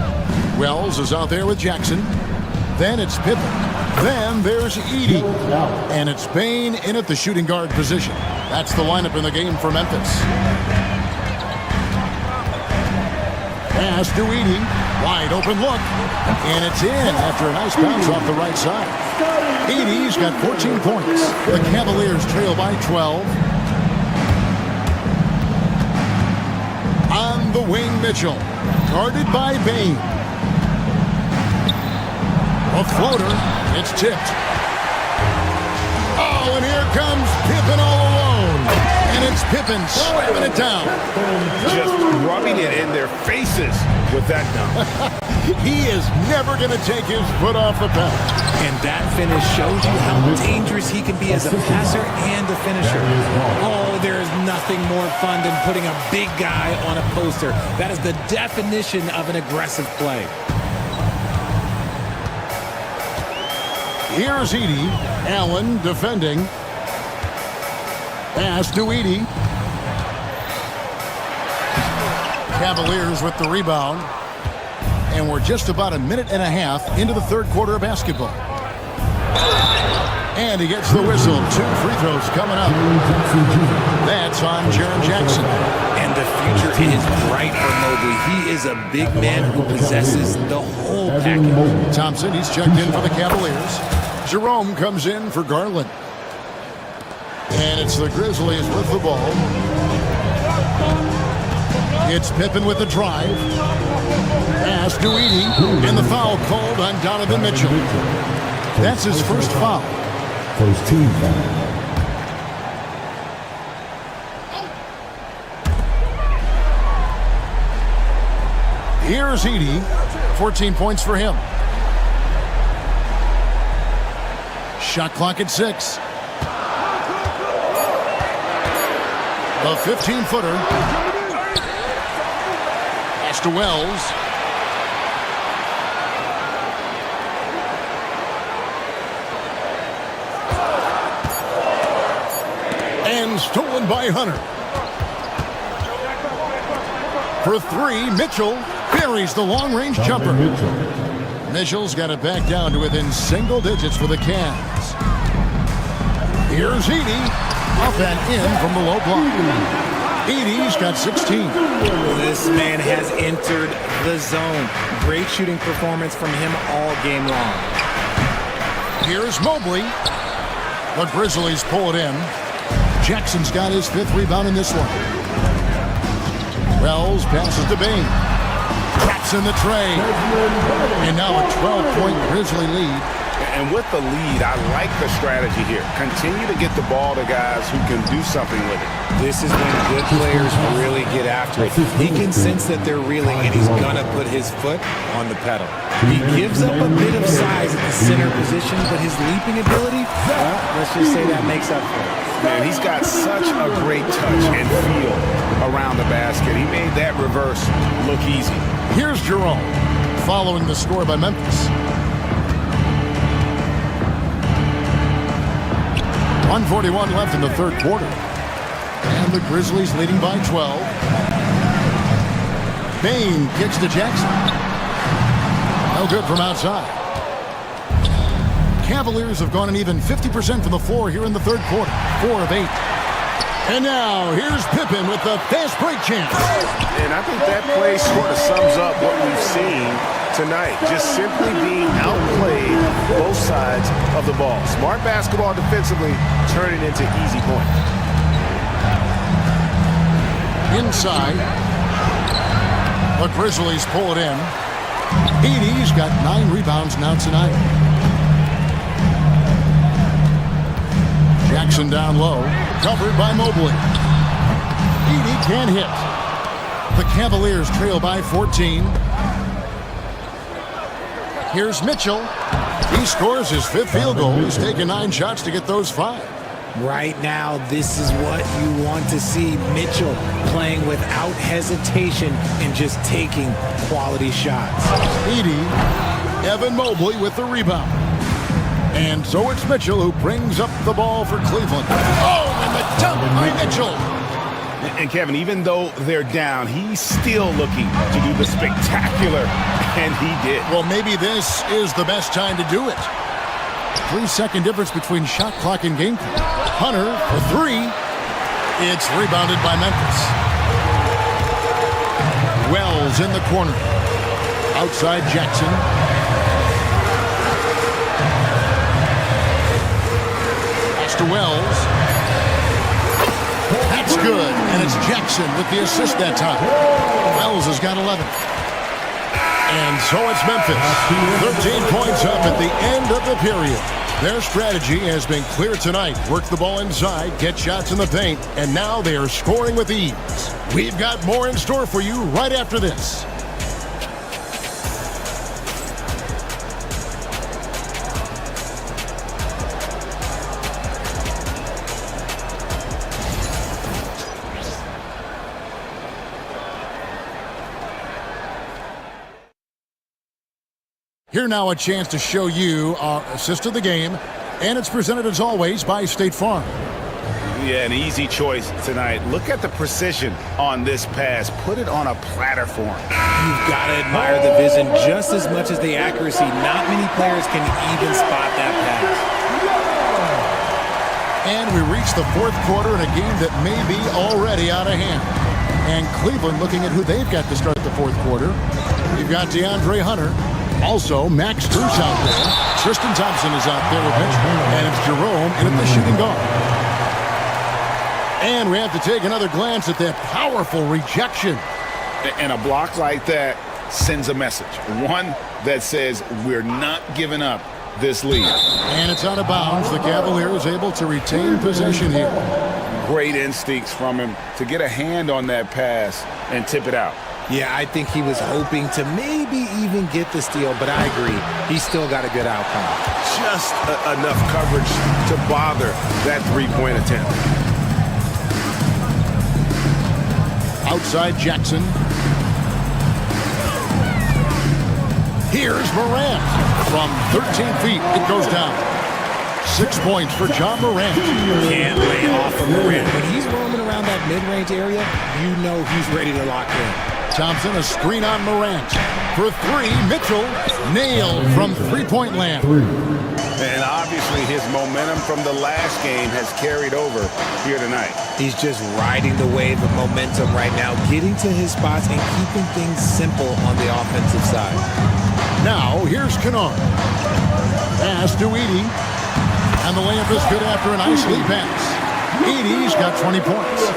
Wells is out there with Jackson. Then it's Pippen. Then there's Edey. And it's Bain in at the shooting guard position. That's the lineup in the game for Memphis. Pass to Edey. Wide open look. And it's in after a nice bounce off the right side. Edey's got 14 points. The Cavaliers trail by 12. On the wing, Mitchell. Guarded by Bain. A floater. It's tipped. Oh, and here comes Pippen all alone. And it's Pippen slamming it down. Just rubbing it in their faces with that dunk. He is never going to take his foot off the pedal. And that finish shows you how dangerous he can be as a passer and a finisher. Oh, there is nothing more fun than putting a big guy on a poster. That is the definition of an aggressive play. Here's Edey. Allen defending. Pass to Edey. Cavaliers with the rebound. And we're just about a minute and a half into the third quarter of basketball. And he gets the whistle. 2 free throws coming up. That's on Jaren Jackson. And the future is bright for Mobley. He is a big man who possesses the whole package. Thompson, he's checked in for the Cavaliers. Jerome comes in for Garland. And it's the Grizzlies with the ball. It's Pippen with the drive. Pass to Edey. And the foul called on Donovan Mitchell. That's his first foul. First team foul. Here's Edey. 14 points for him. Shot clock at 6. A 15-footer. Pass to Wells. And stolen by Hunter. For 3, Mitchell buries the long-range jumper. Mitchell's got it back down to within single digits for the Cavs. Here's Edey, up and in from the low block. Edey's got 16. This man has entered the zone. Great shooting performance from him all game long. Here's Mobley. The Grizzlies pull it in. Jackson's got his 5th rebound in this one. Wells passes to Bain. Taps in the tray. And now a 12-point Grizzly lead. And with the lead, I like the strategy here. Continue to get the ball to guys who can do something with it. This is when good players really get after it. He can sense that they're reeling, and he's going to put his foot on the pedal. He gives up a bit of size at the center position, but his leaping ability, well, let's just say that makes up for it. Man, he's got such a great touch and feel around the basket. He made that reverse look easy. Here's Jerome, following the score by Memphis. 1:41 left in the third quarter. And the Grizzlies leading by 12. Bain kicks to Jackson. No good from outside. Cavaliers have gone an even 50% from the floor here in the third quarter. 4 of 8. And now here's Pippen with the fast break chance. And I think that play sort of sums up what we've seen tonight. Just simply being outplayed both sides of the ball. Smart basketball defensively, turning into easy points. Inside. The Grizzlies pull it in. Edey's got 9 rebounds now tonight. Jackson down low, covered by Mobley. Edey can't hit. The Cavaliers trail by 14. Here's Mitchell. He scores his 5th field goal. He's taken 9 shots to get those 5. Right now, this is what you want to see. Mitchell playing without hesitation and just taking quality shots. Edey, Evan Mobley with the rebound. And so it's Mitchell who brings up the ball for Cleveland. Oh, and the dunk by Mitchell. And Kevin, even though they're down, he's still looking to do the spectacular, and he did. Well, maybe this is the best time to do it. 3-second difference between shot clock and game clock. Hunter for 3. It's rebounded by Memphis. Wells in the corner. Outside Jackson. Pass to Wells. That's good. And it's Jackson with the assist that time. Wells has got 11. And so it's Memphis. 13 points up at the end of the period. Their strategy has been clear tonight. Work the ball inside, get shots in the paint, and now they are scoring with ease. We've got more in store for you right after this. Here now a chance to show you our assist of the game, and it's presented as always by State Farm. Yeah, an easy choice tonight. Look at the precision on this pass. Put it on a platter for him. You've got to admire the vision just as much as the accuracy. Not many players can even spot that pass. And we reach the fourth quarter in a game that may be already out of hand. And Cleveland looking at who they've got to start the fourth quarter. You've got DeAndre Hunter. Also, Max Strus out there. Tristan Thompson is out there with Mitchell. And it's Jerome in at the shooting guard. And we have to take another glance at that powerful rejection. And a block like that sends a message. One that says we're not giving up this lead. And it's out of bounds. The Cavaliers able to retain possession here. Great instincts from him to get a hand on that pass and tip it out. Yeah, I think he was hoping to maybe even get the steal, but I agree. He's still got a good outcome. Just enough coverage to bother that three-point attempt. Outside Jackson. Here's Morant. From 13 feet, it goes down. 6 points for John Morant. Can't lay off of Morant. When he's roaming around that mid-range area, you know he's ready to lock in. Thompson, a screen on Morant. For three, Mitchell nailed from three-point land. And obviously his momentum from the last game has carried over here tonight. He's just riding the wave of momentum right now, getting to his spots and keeping things simple on the offensive side. Now, here's Kennard. Pass to Edey. And the layup is good after a nice lead pass. Edey's got 20 points.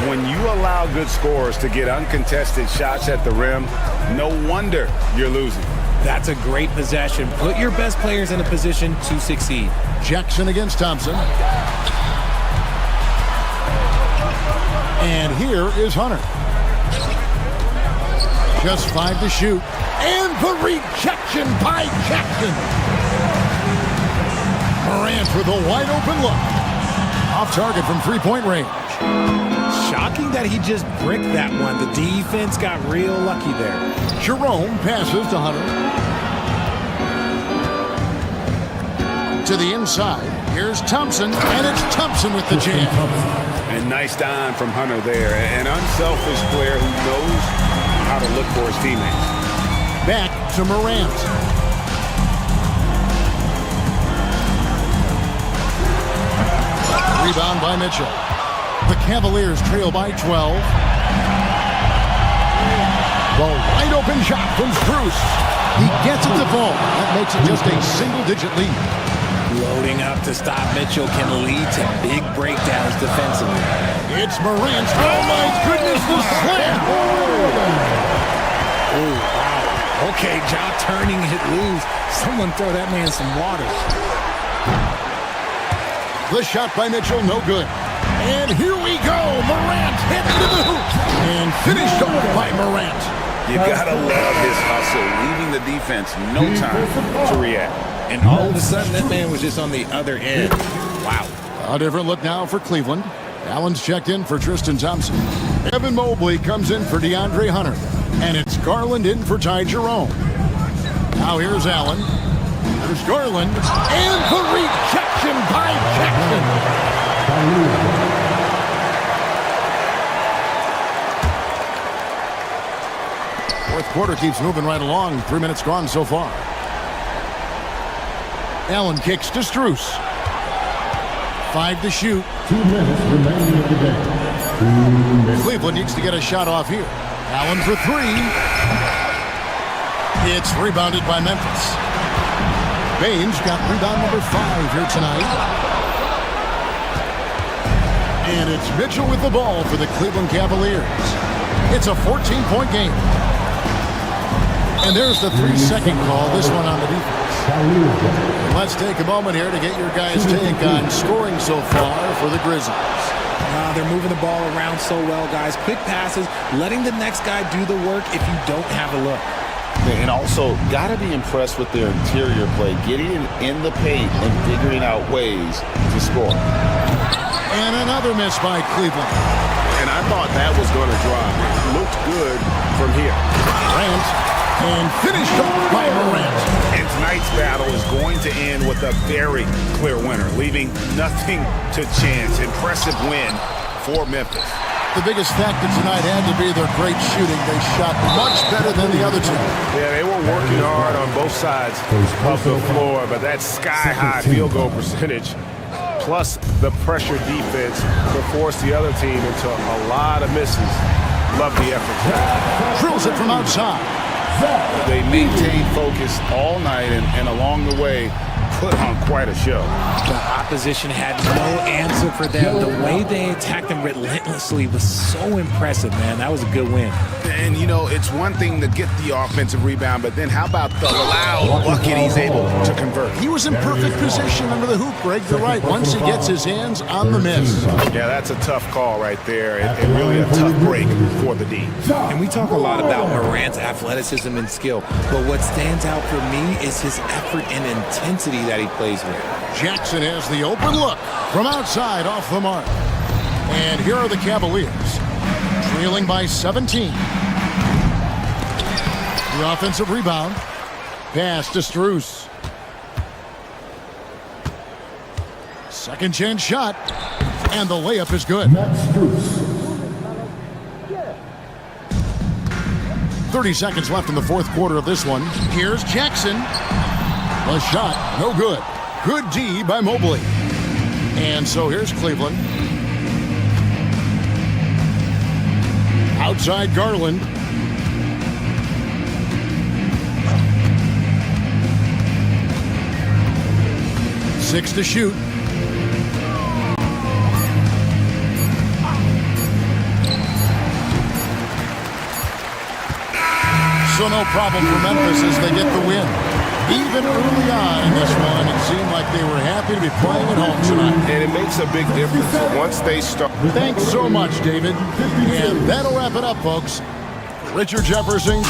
When you allow good scorers to get uncontested shots at the rim, no wonder you're losing. That's a great possession. Put your best players in a position to succeed. Jackson against Thompson. And here is Hunter. Just 5 to shoot. And the rejection by Jackson. Morant with a wide open look. Off target from three-point range. Shocking that he just bricked that one. The defense got real lucky there. Jerome passes to Hunter. To the inside. Here's Thompson, and it's Thompson with the jam. And nice dime from Hunter there. An unselfish player who knows how to look for his teammates. Back to Morant. Rebound by Mitchell. The Cavaliers trail by 12. The wide open shot from Strus. He gets it to fall. That makes it just a single-digit lead. Loading up to stop Mitchell can lead to big breakdowns defensively. It's Morant. Oh, my goodness, the slam. Oh, wow. Okay, Ja turning it loose. Someone throw that man some water. The shot by Mitchell, no good. And here we go. Morant hit into the hoop. And finished off by Morant. You gotta love his hustle, leaving the defense no time to react. And all of a sudden, that man was just on the other end. Wow. A different look now for Cleveland. Allen's checked in for Tristan Thompson. Evan Mobley comes in for DeAndre Hunter. And it's Garland in for Ty Jerome. Now here's Allen. There's Garland. And the rejection by Jackson. Fourth quarter keeps moving right along. 3 minutes gone so far. Allen kicks to Strus. 5 to shoot. 2 minutes remaining in the game. 2 minutes. Cleveland needs to get a shot off here. Allen for 3. It's rebounded by Memphis. Baines got rebound number 5 here tonight. And it's Mitchell with the ball for the Cleveland Cavaliers. It's a 14-point game. And there's the 3-second call, this one on the defense. Let's take a moment here to get your guys' take on scoring so far for the Grizzlies. They're moving the ball around so well, guys. Quick passes, letting the next guy do the work if you don't have a look. And also, got to be impressed with their interior play, getting in the paint and figuring out ways to score. And another miss by Cleveland. And I thought that was going to drop. It looked good from here. Morant, and finished off by Morant. And tonight's battle is going to end with a very clear winner, leaving nothing to chance. Impressive win for Memphis. The biggest factor tonight had to be their great shooting. They shot much better than the other two. Yeah, they were working hard on both sides of the floor, but that sky-high field goal percentage plus the pressure defense to force the other team into a lot of misses. Love the effort. Drills it from outside. They maintained focus all night and along the way put on quite a show. The opposition had no answer for them. The way they attacked them relentlessly was so impressive, man. That was a good win. And, you know, it's one thing to get the offensive rebound, but then how about the loud bucket he's able to convert? He was in perfect position under the hoop, Greg. You're right. Once he gets his hands on the miss. Yeah, that's a tough call right there, and really a tough break for the D. And we talk a lot about Morant's athleticism and skill, but what stands out for me is his effort and intensity that he plays with. Jackson has the open look from outside off the mark. And here are the Cavaliers, trailing by 17. The offensive rebound. Pass to Strus. Second chance shot. And the layup is good. 30 seconds left in the fourth quarter of this one. Here's Jackson. The shot, no good. Good D by Mobley. And so here's Cleveland. Outside Garland. Six to shoot. So no problem for Memphis as they get the win. Even early on in this one, it seemed like they were happy to be playing at home tonight. And it makes a big difference once they start. Thanks so much, David. And that'll wrap it up, folks. Richard Jefferson.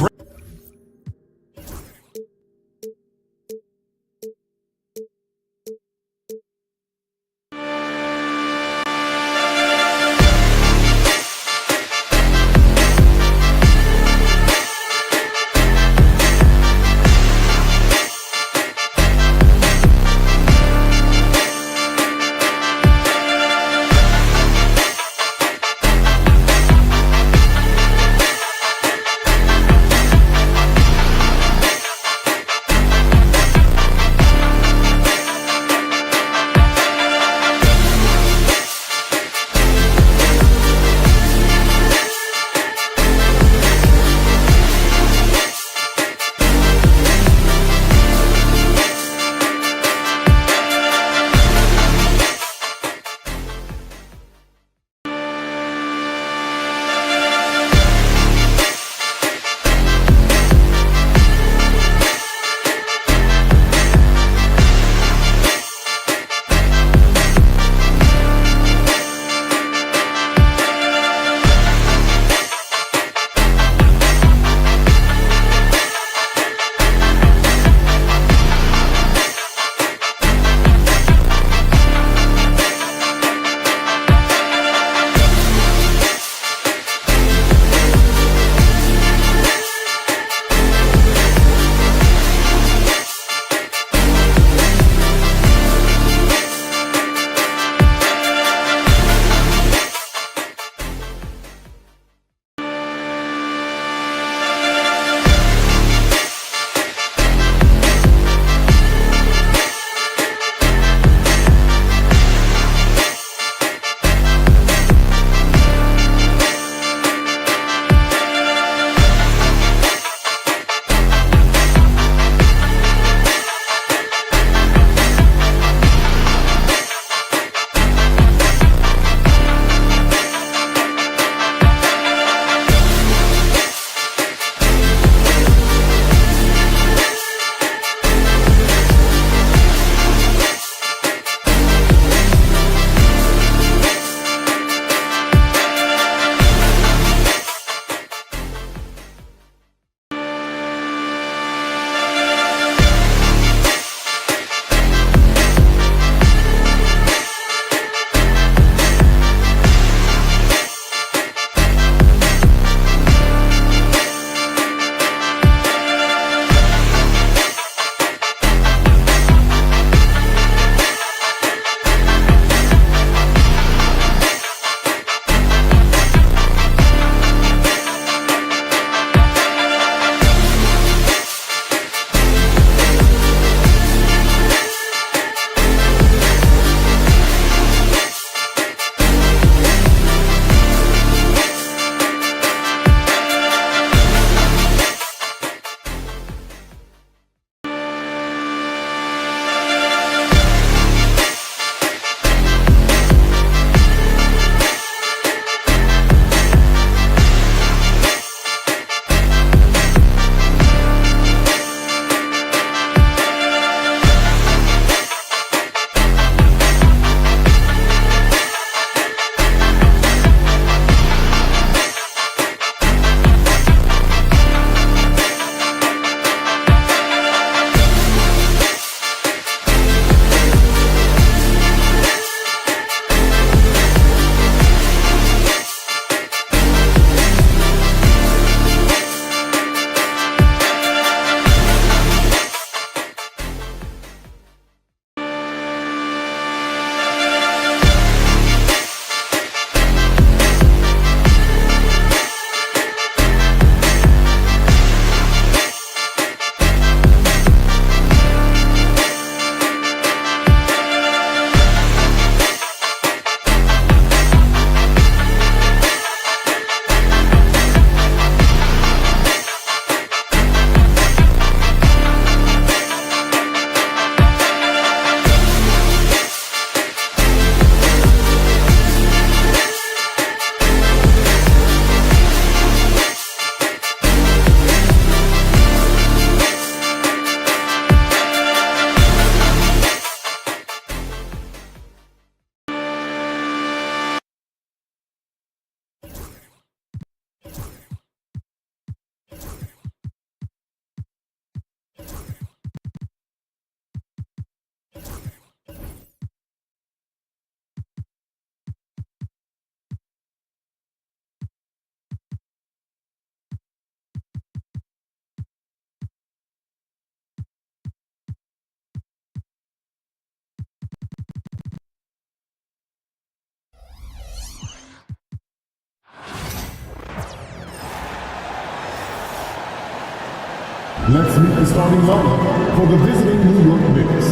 Let's meet the starting lineup for the visiting New York Knicks.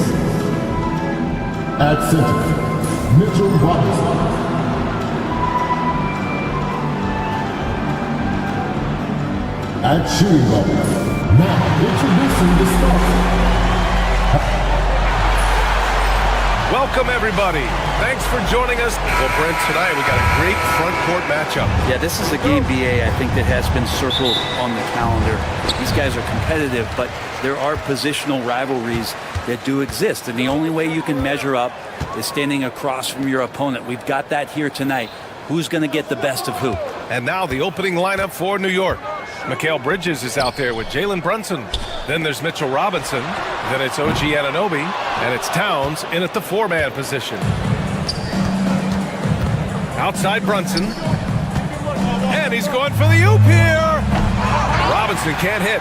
At center, Mitchell Robinson. At shooting guard, now introducing the starter. Welcome, everybody. Thanks for joining us. Well, Brent, tonight we got a great front court matchup. Yeah, this is a game, BA, I think that has been circled on the calendar. These guys are competitive, but there are positional rivalries that do exist, and the only way you can measure up is standing across from your opponent. We've got that here tonight. Who's going to get the best of who? And now the opening lineup for New York. Mikal Bridges is out there with Jalen Brunson. Then there's Mitchell Robinson. Then it's OG Anunoby. And it's Towns in at the four-man position. Outside Brunson. And he's going for the oop here. Robinson can't hit.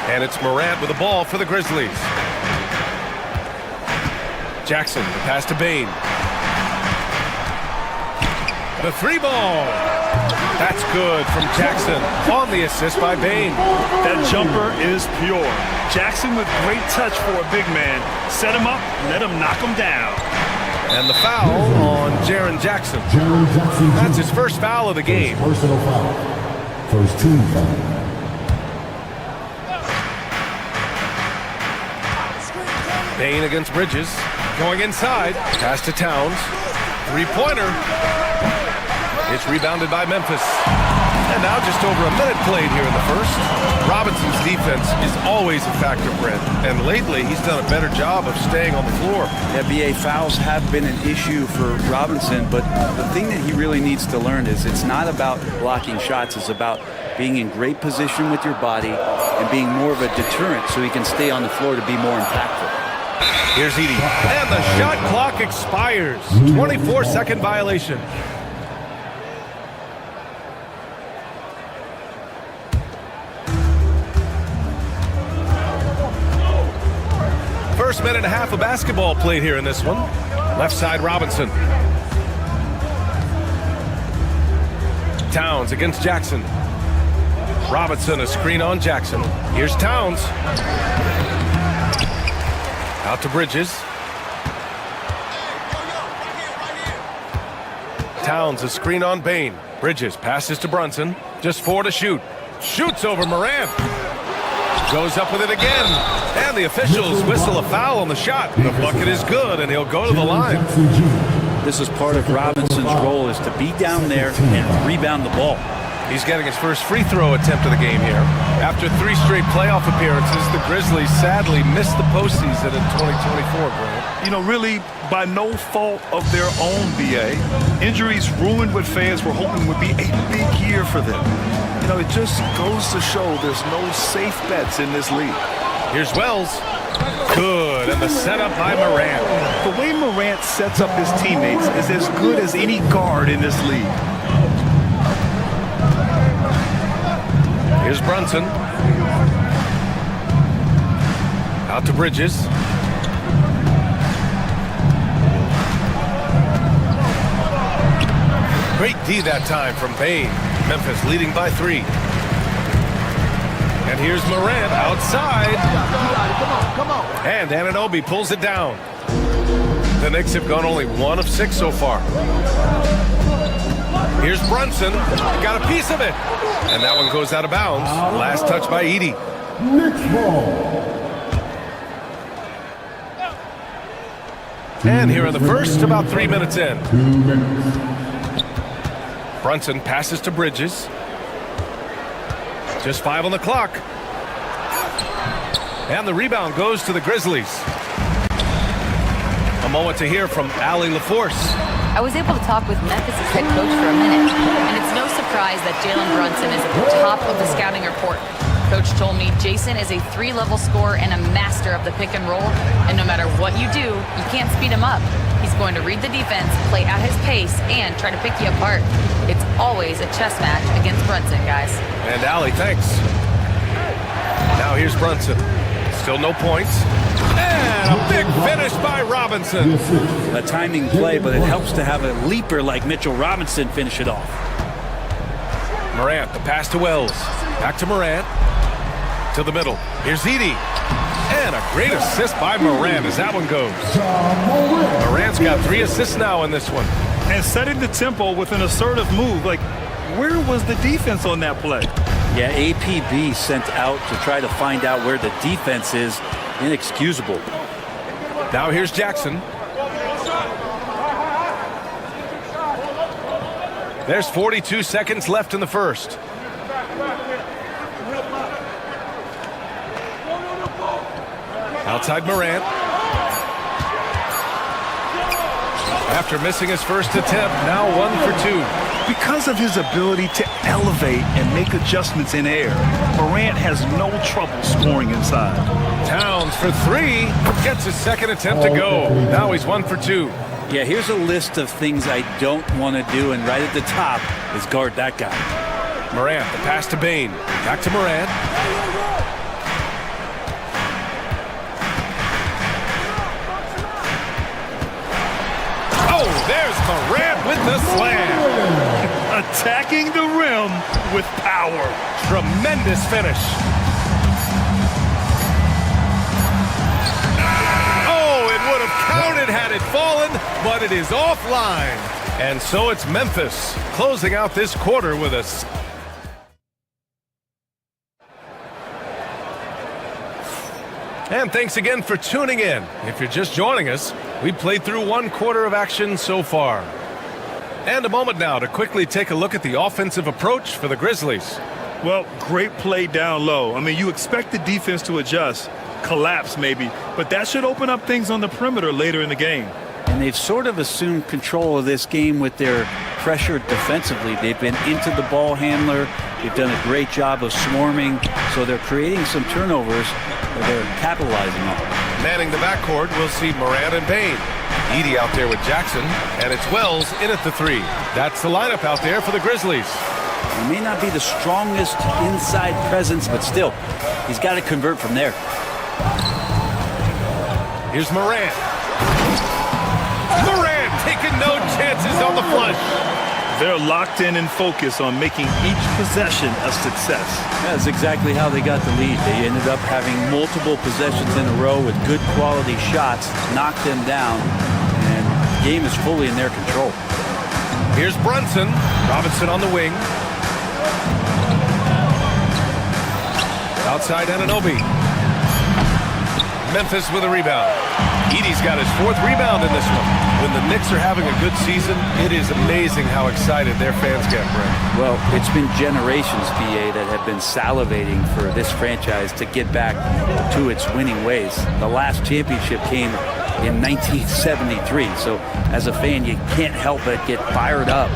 And it's Morant with the ball for the Grizzlies. Jackson, the pass to Bane. The three ball. That's good from Jackson on the assist by Bane. That jumper is pure. Jackson with great touch for a big man. Set him up, let him knock him down. And the foul on Jaren Jackson. That's his first foul of the game. Personal foul. First team foul. Bane against Bridges. Going inside. Pass to Towns. Three-pointer. It's rebounded by Memphis. And now just over a minute played here in the first. Robinson's defense is always a factor, Brent. And lately, he's done a better job of staying on the floor. Yeah, BA, fouls have been an issue for Robinson, but the thing that he really needs to learn is it's not about blocking shots. It's about being in great position with your body and being more of a deterrent so he can stay on the floor to be more impactful. Here's Edey. And the shot clock expires. 24-second violation. First minute and a half of basketball played here in this one. Left side Robinson. Towns against Jackson. Robinson, a screen on Jackson. Here's Towns. Out to Bridges. Towns, a screen on Bane. Bridges passes to Brunson. Just four to shoot. Shoots over Morant. Goes up with it again. And the officials whistle a foul on the shot. The bucket is good, and he'll go to the line. This is part of Robinson's role, is to be down there and rebound the ball. He's getting his first free throw attempt of the game here. After three straight playoff appearances, the Grizzlies sadly missed the postseason in 2024, Grant. You know, really by no fault of their own, BA. Injuries ruined what fans were hoping would be a big year for them. You know, it just goes to show there's no safe bets in this league. Here's Wells. Good, and the setup by Morant. The way Morant sets up his teammates is as good as any guard in this league. Here's Brunson. Out to Bridges. Great D that time from Bane. Memphis leading by 3. And here's Morant outside. And Anunoby pulls it down. The Knicks have gone only 1 of 6 so far. Here's Brunson. Got a piece of it. And that one goes out of bounds. Last touch by Edey. Knicks ball. And here in the first, about 3 minutes in. 2 minutes. Brunson passes to Bridges. Just 5 on the clock. And the rebound goes to the Grizzlies. A moment to hear from Allie LaForce. I was able to talk with Memphis' head coach for a minute, and it's no surprise that Jalen Brunson is at the top of the scouting report. Coach told me Jason is a 3-level scorer and a master of the pick and roll, and no matter what you do, you can't speed him up. He's going to read the defense, play at his pace, and try to pick you apart. It's always a chess match against Brunson, guys. And Allie, thanks. Now here's Brunson. Still no points. And a big finish by Robinson. A timing play, but it helps to have a leaper like Mitchell Robinson finish it off. Morant, the pass to Wells. Back to Morant. To the middle. Here's Edey. And a great assist by Morant as that one goes. Morant's got 3 assists now in this one. And setting the tempo with an assertive move. Like, where was the defense on that play? Yeah, APB sent out to try to find out where the defense is. Inexcusable. Now here's Jackson. There's 42 seconds left in the first. Outside Morant. After missing his first attempt, now 1 for 2. Because of his ability to elevate and make adjustments in air, Morant has no trouble scoring inside. Towns for 3. Gets his second attempt to go. Now he's 1 for 2. Yeah, here's a list of things I don't want to do, and right at the top is guard that guy. Morant, the pass to Bane. Back to Morant. Oh, there's Morant with the slam. Attacking the rim with power. Tremendous finish. Oh, it would have counted had it fallen, but it is offline. And so it's Memphis closing out this quarter with us. And thanks again for tuning in. If you're just joining us, we played through 1 quarter of action so far. And a moment now to quickly take a look at the offensive approach for the Grizzlies. Well, great play down low. I mean, you expect the defense to adjust, collapse maybe, but that should open up things on the perimeter later in the game. And they've sort of assumed control of this game with their pressure defensively. They've been into the ball handler. They've done a great job of swarming, so they're creating some turnovers that they're capitalizing on. Manning the backcourt, we'll see Morant and Bane. Edey out there with Jackson, and it's Wells in at the 3. That's the lineup out there for the Grizzlies. He may not be the strongest inside presence, but still, he's got to convert from there. Here's Morant. Morant taking no chances on the flush. They're locked in and focused on making each possession a success. That's exactly how they got the lead. They ended up having multiple possessions in a row with good quality shots, knocked them down, and the game is fully in their control. Here's Brunson. Robinson on the wing. Outside Anunoby. Memphis with a rebound. Edey's got his 4th rebound in this one. When the Knicks are having a good season, it is amazing how excited their fans get, Brent. Well, it's been generations, BA, that have been salivating for this franchise to get back to its winning ways. The last championship came in 1973, so as a fan, you can't help but get fired up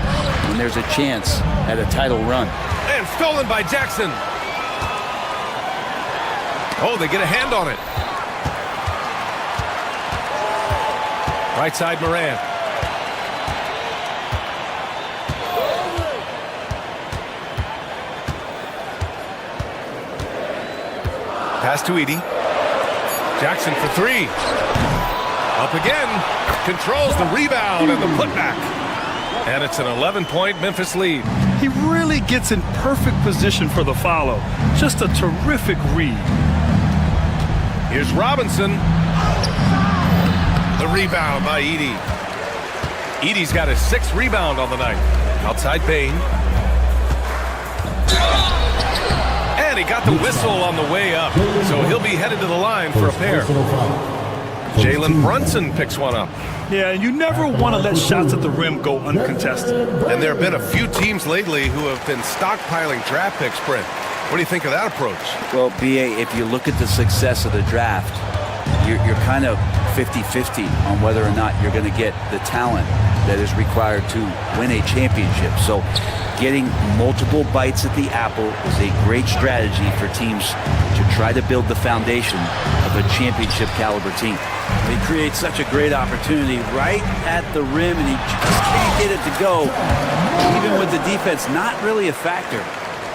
when there's a chance at a title run. And stolen by Jackson. Oh, they get a hand on it. Right side, Morant. Pass to Edey. Jackson for 3. Up again. Controls the rebound and the putback. And it's an 11-point Memphis lead. He really gets in perfect position for the follow. Just a terrific read. Here's Robinson. The rebound by Edey. Edey's got his 6th rebound on the night. Outside Bane. And he got the whistle on the way up. So he'll be headed to the line for a pair. Jalen Brunson picks one up. Yeah, and you never want to let shots at the rim go uncontested. And there have been a few teams lately who have been stockpiling draft picks, Brent. What do you think of that approach? Well, BA, if you look at the success of the draft, you're kind of 50-50 on whether or not you're going to get the talent that is required to win a championship. So getting multiple bites at the apple is a great strategy for teams to try to build the foundation of a championship caliber team. He creates such a great opportunity right at the rim, and he just can't get it to go. Even with the defense not really a factor.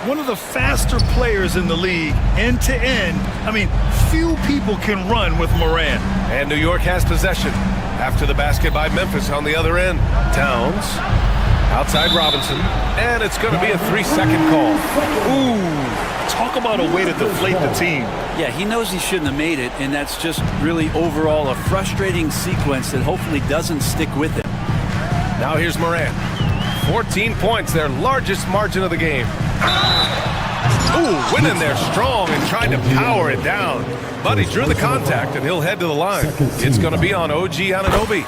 One of the faster players in the league, end to end. I mean, few people can run with Morant. And New York has possession. After the basket by Memphis on the other end. Towns. Outside Robinson, and it's going to be a 3-second call. Ooh, talk about a way to deflate the team. Yeah, he knows he shouldn't have made it, and that's just really overall a frustrating sequence that hopefully doesn't stick with him. Now here's Morant. 14 points, their largest margin of the game. Ooh, went in there strong and tried to power it down. But he drew the contact, and he'll head to the line. It's going to be on OG Anunoby.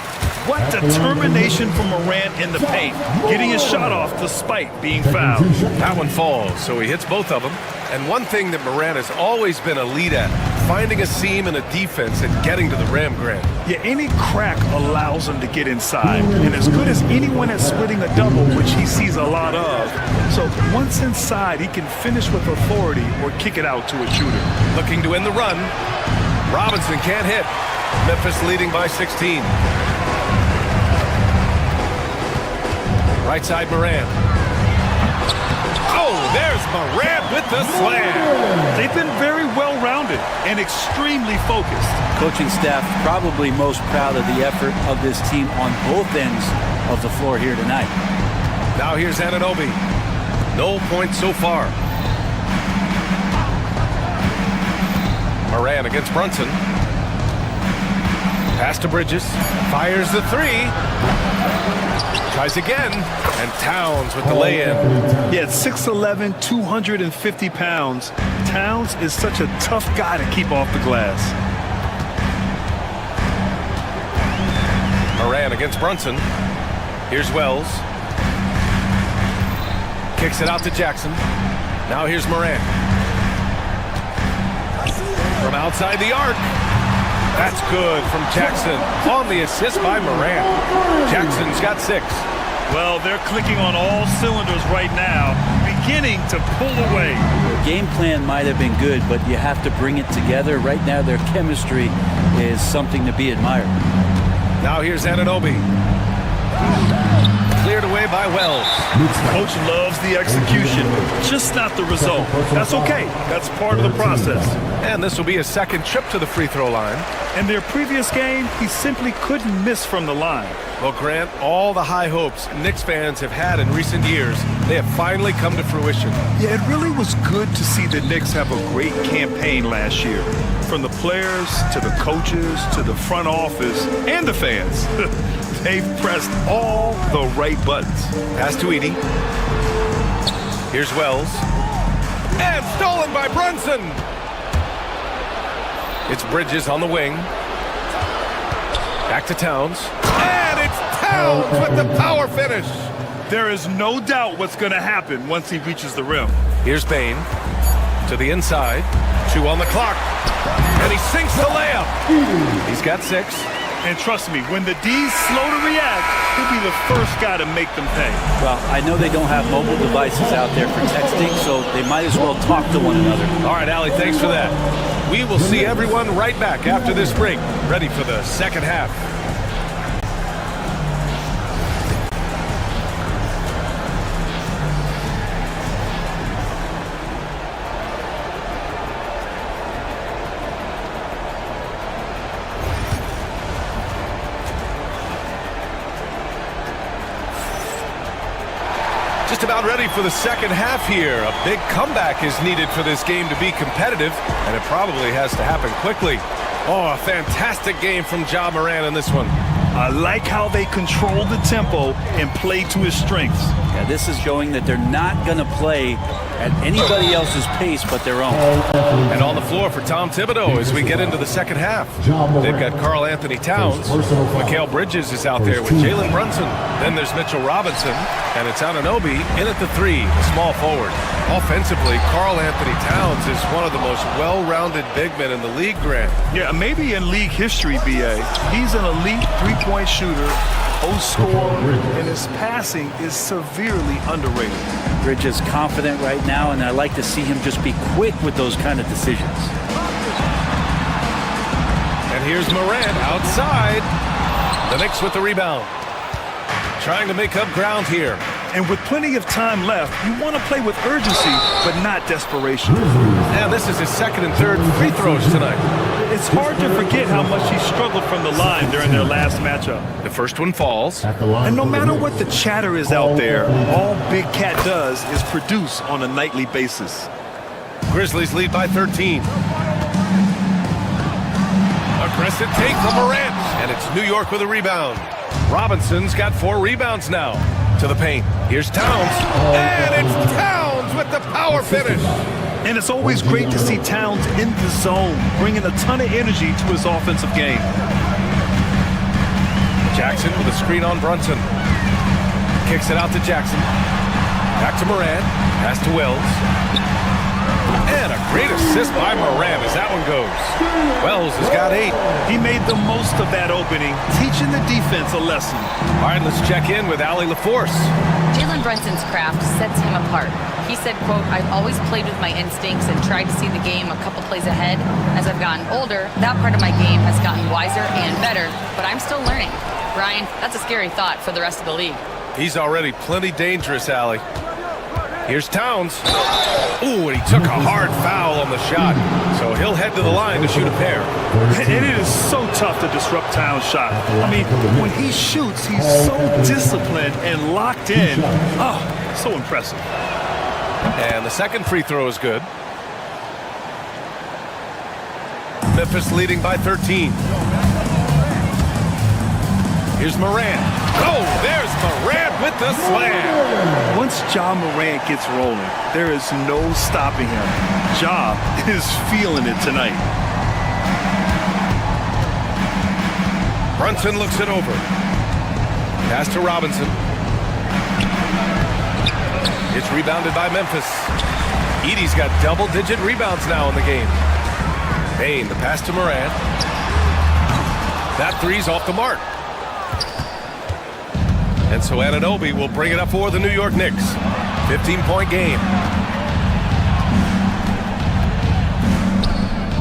What determination from Morant in the paint, getting his shot off despite being fouled. That one falls, so he hits both of them. And one thing that Morant has always been elite at, finding a seam in a defense and getting to the rim, Grant. Yeah, any crack allows him to get inside. And as good as anyone at splitting a double, which he sees a lot of. So once inside, he can finish with authority or kick it out to a shooter. Looking to win the run. Robinson can't hit. Memphis leading by 16. Right side Morant. Oh, there's Morant with the slam. They've been very well-rounded and extremely focused. Coaching staff probably most proud of the effort of this team on both ends of the floor here tonight. Now here's Anunoby. No points so far. Morant against Brunson. Pass to Bridges. Fires the three. Tries again, and Towns with the lay-in. Yeah, 6'11", 250 pounds. Towns is such a tough guy to keep off the glass. Morant against Brunson. Here's Wells. Kicks it out to Jackson. Now here's Morant. From outside the arc. That's good from Jackson on the assist by Morant. Jackson's got 6. Well, they're clicking on all cylinders right now, beginning to pull away. The game plan might have been good, but you have to bring it together. Right now, their chemistry is something to be admired. Now here's Anunoby. Cleared away by Wells. Coach loves the execution, just not the result. That's okay. That's part of the process. And this will be a second trip to the free throw line. In their previous game, he simply couldn't miss from the line. Well, Grant, all the high hopes Knicks fans have had in recent years, they have finally come to fruition. Yeah, it really was good to see the Knicks have a great campaign last year. From the players, to the coaches, to the front office, and the fans. They've pressed all the right buttons. Pass to Edey. Here's Wells. And stolen by Brunson. It's Bridges on the wing. Back to Towns. And it's Towns with the power finish. There is no doubt what's going to happen once he reaches the rim. Here's Bane. To the inside. 2 on the clock. And he sinks the layup. He's got 6. And trust me, when the D's slow to react, he'll be the first guy to make them pay. Well, I know they don't have mobile devices out there for texting, so they might as well talk to one another. All right, Allie, thanks for that. We will see everyone right back after this break, ready for the second half. Just about ready for the second half here. A big comeback is needed for this game to be competitive, and it probably has to happen quickly. Oh, a fantastic game from Ja Morant in this one. I like how they control the tempo and play to his strengths. Yeah, this is showing that they're not going to play at anybody else's pace but their own. And on the floor for Tom Thibodeau as we get into the second half. They've got Karl Anthony Towns. Mikal Bridges is out there with Jalen Brunson. Then there's Mitchell Robinson. And it's Anunoby in at the 3, the small forward. Offensively, Karl Anthony Towns is one of the most well-rounded big men in the league, Grant. Yeah, maybe in league history, B.A. He's an elite three-point shooter, post scorer, and his passing is severely underrated. Bridges confident right now, and I like to see him just be quick with those kind of decisions. And here's Morant outside. The Knicks with the rebound. Trying to make up ground here. And with plenty of time left, you want to play with urgency, but not desperation. And this is his second and third free throws tonight. It's hard to forget how much he struggled from the line during their last matchup. The first one falls. And no matter what the chatter is out there, all Big Cat does is produce on a nightly basis. Grizzlies lead by 13. Aggressive take from Morant, and it's New York with a rebound. Robinson's got 4 rebounds now. To the paint. Here's Towns. And it's Towns with the power finish. And it's always great to see Towns in the zone, bringing a ton of energy to his offensive game. Jackson with a screen on Brunson. Kicks it out to Jackson. Back to Morant. Pass to Wells. And a great assist by Morant as that one goes. Wells has got 8. He made the most of that opening, teaching the defense a lesson. All right, let's check in with Allie LaForce. Jalen Brunson's craft sets him apart. He said, quote, "I've always played with my instincts and tried to see the game a couple plays ahead. As I've gotten older, that part of my game has gotten wiser and better, but I'm still learning." Brian, that's a scary thought for the rest of the league. He's already plenty dangerous, Allie. Here's Towns. Ooh, and he took a hard foul on the shot. So he'll head to the line to shoot a pair. And it is so tough to disrupt Towns' shot. I mean, when he shoots, he's so disciplined and locked in. Oh, so impressive. And the second free throw is good. Memphis leading by 13. Here's Morant. Oh, there's Morant with the slam. Once Ja Morant gets rolling, there is no stopping him. Ja is feeling it tonight. Brunson looks it over. Pass to Robinson. It's rebounded by Memphis. Edey's got double-digit rebounds now in the game. Bane, the pass to Morant. That three's off the mark. And so Anunoby will bring it up for the New York Knicks. 15-point game.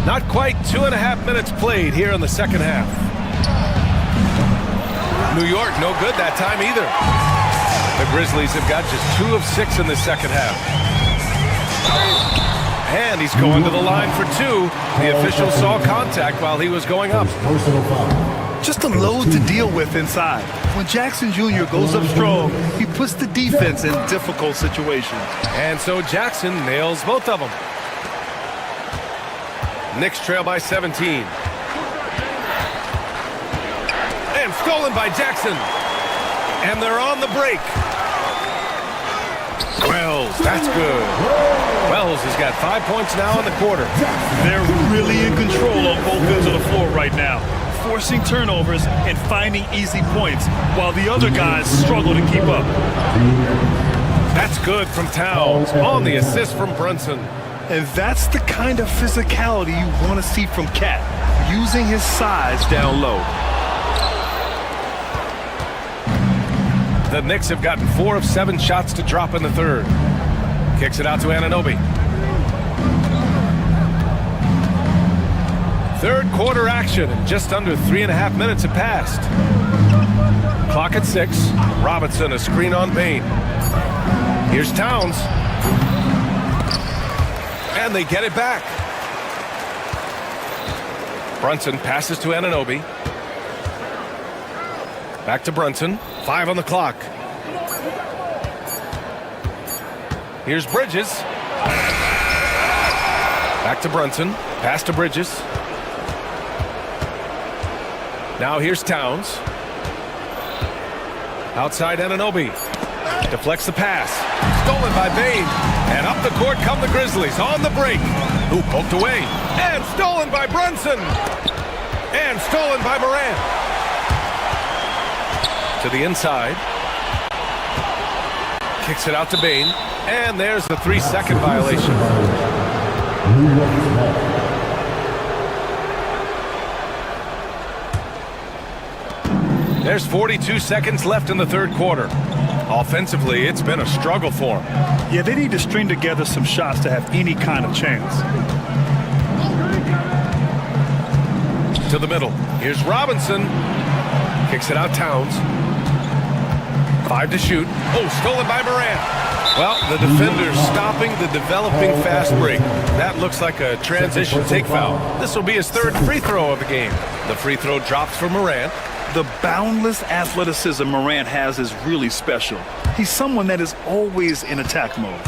Not quite 2.5 minutes played here in the second half. New York no good that time either. The Grizzlies have got just 2 of 6 in the second half. And he's going to the line for 2. The official saw contact while he was going up. Just a load to deal with inside. When Jackson Jr. goes up strong, he puts the defense in difficult situations. And so Jackson nails both of them. Knicks trail by 17. And stolen by Jackson. And they're on the break. Wells, that's good. Wells has got 5 points now in the quarter. They're really in control on both ends of the floor right now, forcing turnovers and finding easy points while the other guys struggle to keep up. That's good from Towns on the assist from Brunson. And that's the kind of physicality you want to see from Cat, using his size down low. The Knicks have gotten 4 of 7 shots to drop in the third. Kicks it out to Anunoby. Third quarter action, and just under 3.5 minutes have passed. Clock at 6. Robinson, a screen on Bane. Here's Towns. And they get it back. Brunson passes to Anunoby. Back to Brunson. 5 on the clock. Here's Bridges. Back to Brunson. Pass to Bridges. Now here's Towns. Outside Anunoby. Deflects the pass. Stolen by Bane. And up the court come the Grizzlies on the break. Ooh, poked away. And stolen by Brunson. And stolen by Morant. To the inside. Kicks it out to Bane. And there's the 3-second violation. There's 42 seconds left in the third quarter. Offensively, it's been a struggle for them. Yeah, they need to string together some shots to have any kind of chance. To the middle. Here's Robinson. Kicks it out Towns. 5 to shoot. Oh, stolen by Morant. Well, the defender's stopping the developing fast break. That looks like a transition take foul. This will be his 3rd free throw of the game. The free throw drops for Morant. The boundless athleticism Morant has is really special. He's someone that is always in attack mode.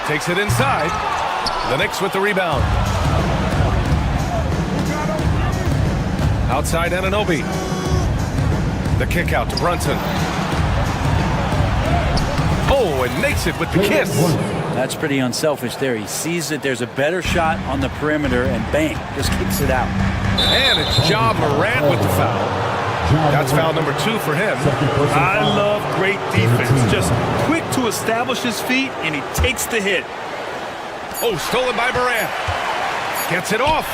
Takes it inside. The Knicks with the rebound. Outside Anunoby. The kick out to Brunson. Oh, and makes it with the kiss. That's pretty unselfish there. He sees that there's a better shot on the perimeter and bang, just kicks it out. And it's Ja Morant with the foul. That's foul number 2 for him. I love great defense. Just quick to establish his feet, and he takes the hit. Oh, stolen by Morant. Gets it off.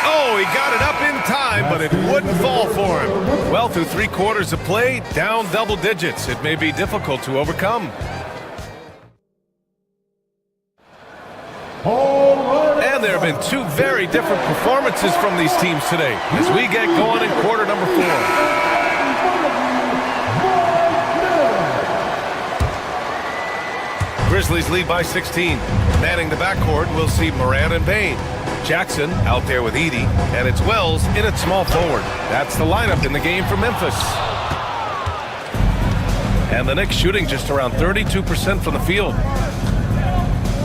Oh, he got it up in time, but it wouldn't fall for him. Well, through 3 quarters of play, down double digits. It may be difficult to overcome. And there have been 2 very different performances from these teams today as we get going in quarter number 4. Grizzlies lead by 16. Manning the backcourt, we'll see Morant and Bane. Jackson out there with Edey, and it's Wells in at small forward. That's the lineup in the game for Memphis. And the Knicks shooting just around 32% from the field.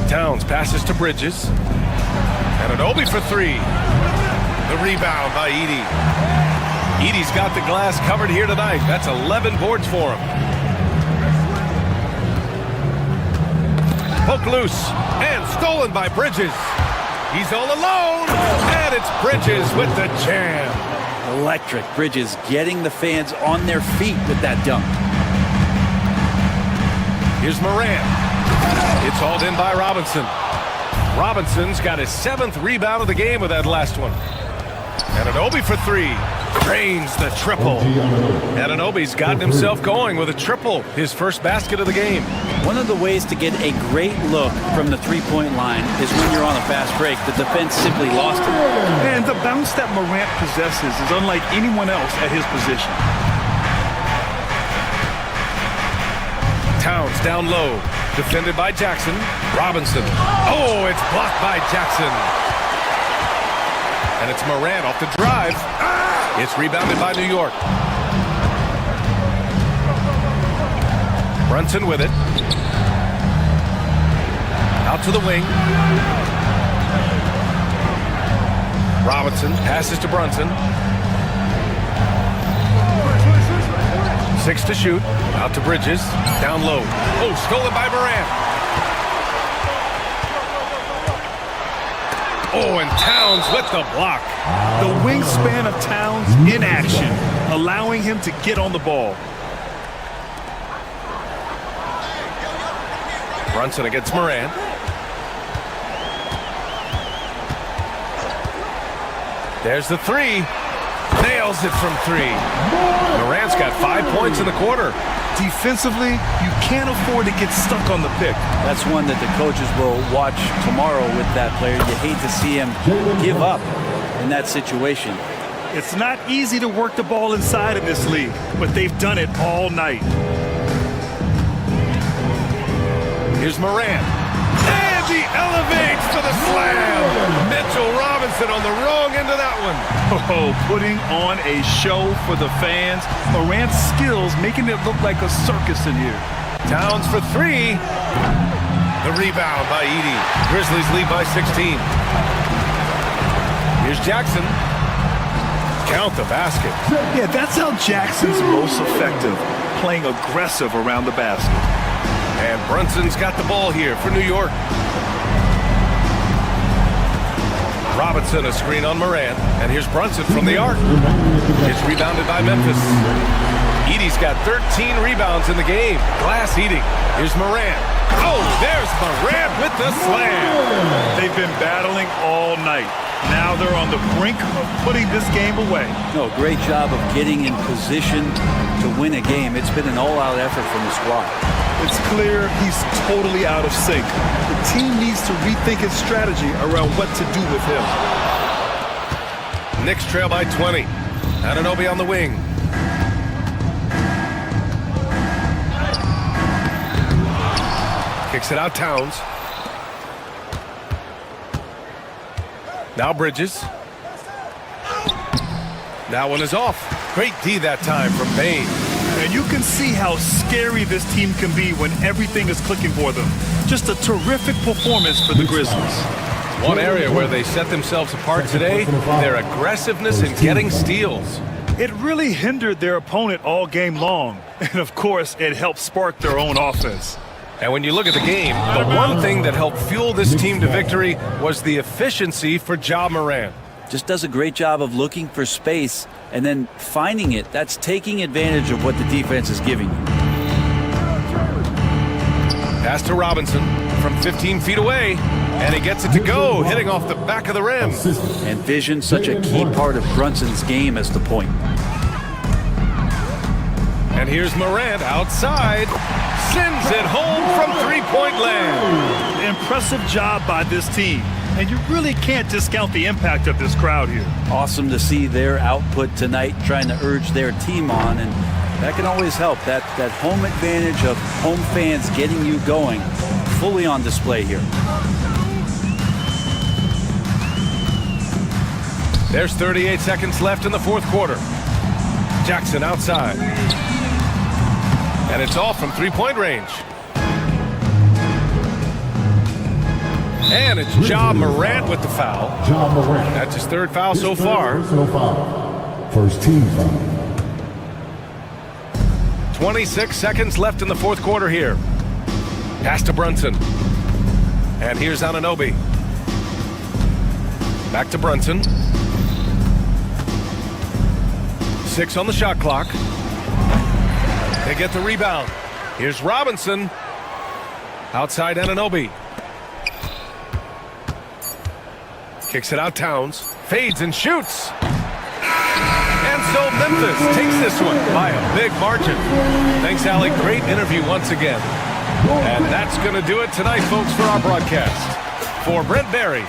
Towns passes to Bridges. And Anunoby for 3. The rebound by Edey. Edey's got the glass covered here tonight. That's 11 boards for him. Poke loose and stolen by Bridges. He's all alone, and it's Bridges with the jam. Electric. Bridges getting the fans on their feet with that dunk. Here's Morant. It's hauled in by Robinson. Robinson's got his 7th rebound of the game with that last one. Anunoby for 3. Drains the triple. Anunoby's gotten himself going with a triple. His first basket of the game. One of the ways to get a great look from the three-point line is when you're on a fast break. The defense simply lost it. And the bounce that Morant possesses is unlike anyone else at his position. Towns down low. Defended by Jackson. Robinson. Oh, it's blocked by Jackson. And it's Morant off the drive. It's rebounded by New York. Brunson with it. Out to the wing. Robinson passes to Brunson. 6 to shoot. Out to Bridges. Down low. Oh, stolen by Morant. Oh, and Towns with the block. The wingspan of Towns in action, allowing him to get on the ball. Brunson against Morant. There's the 3. Nails it from 3. Morant's got 5 points in the quarter. Defensively, you can't afford to get stuck on the pick. That's one that the coaches will watch tomorrow with that player. You hate to see him give up in that situation. It's not easy to work the ball inside in this league, but they've done it all night. Here's Morant. And he elevates for the slam. Mitchell Robinson on the wrong end of that one. Oh, putting on a show for the fans. Morant's skills making it look like a circus in here. Towns for 3. The rebound by Edey. Grizzlies lead by 16. Here's Jackson. Count the basket. Yeah, that's how Jackson's most effective, playing aggressive around the basket. And Brunson's got the ball here for New York. Robinson, a screen on Morant. And here's Brunson from the arc. It's rebounded by Memphis. Edey's got 13 rebounds in the game. Glass eating. Here's Morant. Oh, there's Morant with the slam. They've been battling all night. Now they're on the brink of putting this game away. No, great job of getting in position to win a game. It's been an all-out effort from the squad. It's clear he's totally out of sync. The team needs to rethink its strategy around what to do with him. Knicks trail by 20. Anunoby on the wing. Kicks it out, Towns. Now Bridges. That one is off. Great D that time from Bain. And you can see how scary this team can be when everything is clicking for them. Just a terrific performance for the Grizzlies. One area where they set themselves apart today, their aggressiveness in getting steals. It really hindered their opponent all game long. And of course, it helped spark their own offense. And when you look at the game, the one thing that helped fuel this team to victory was the efficiency for Ja Morant. Just does a great job of looking for space and then finding it. That's taking advantage of what the defense is giving you. Pass to Robinson from 15 feet away, and he gets it to go, hitting off the back of the rim. And vision, such a key part of Brunson's game as the point. And here's Morant outside. Sends it home from three-point land. Impressive job by this team. And you really can't discount the impact of this crowd here. Awesome to see their output tonight, trying to urge their team on, and that can always help. That home advantage of home fans getting you going, fully on display here. There's 38 seconds left in the fourth quarter. Jackson outside. And it's off from three-point range. And it's Ja Morant with the foul. Ja Morant. That's his third foul so far. Personal foul. First team foul. 26 seconds left in the fourth quarter here. Pass to Brunson. And here's Anunoby. Back to Brunson. 6 on the shot clock. They get the rebound. Here's Robinson. Outside Anunoby. Kicks it out, Towns. Fades and shoots. And so Memphis takes this one by a big margin. Thanks, Allie. Great interview once again. And that's going to do it tonight, folks, for our broadcast. For Brent Barry.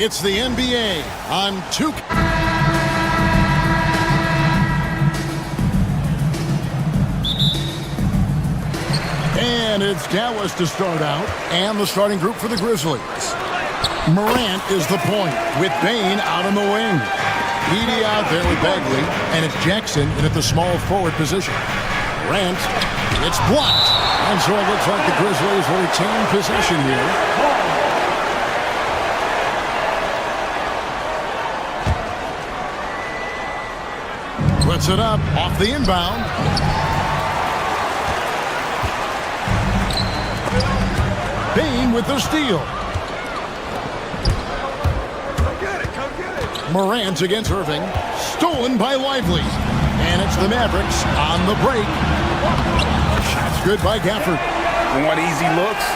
It's the NBA on 2. And it's Dallas to start out, and the starting group for the Grizzlies. Morant is the point, with Bane out on the wing. Edey out there with Bagley, and it's Jackson in at the small forward position. Morant, it's blocked. And so it looks like the Grizzlies will retain possession here. Puts it up off the inbound. Bane with the steal. Morant against Irving. Stolen by Lively. And it's the Mavericks on the break. Shot's good by Gafford. Want easy looks?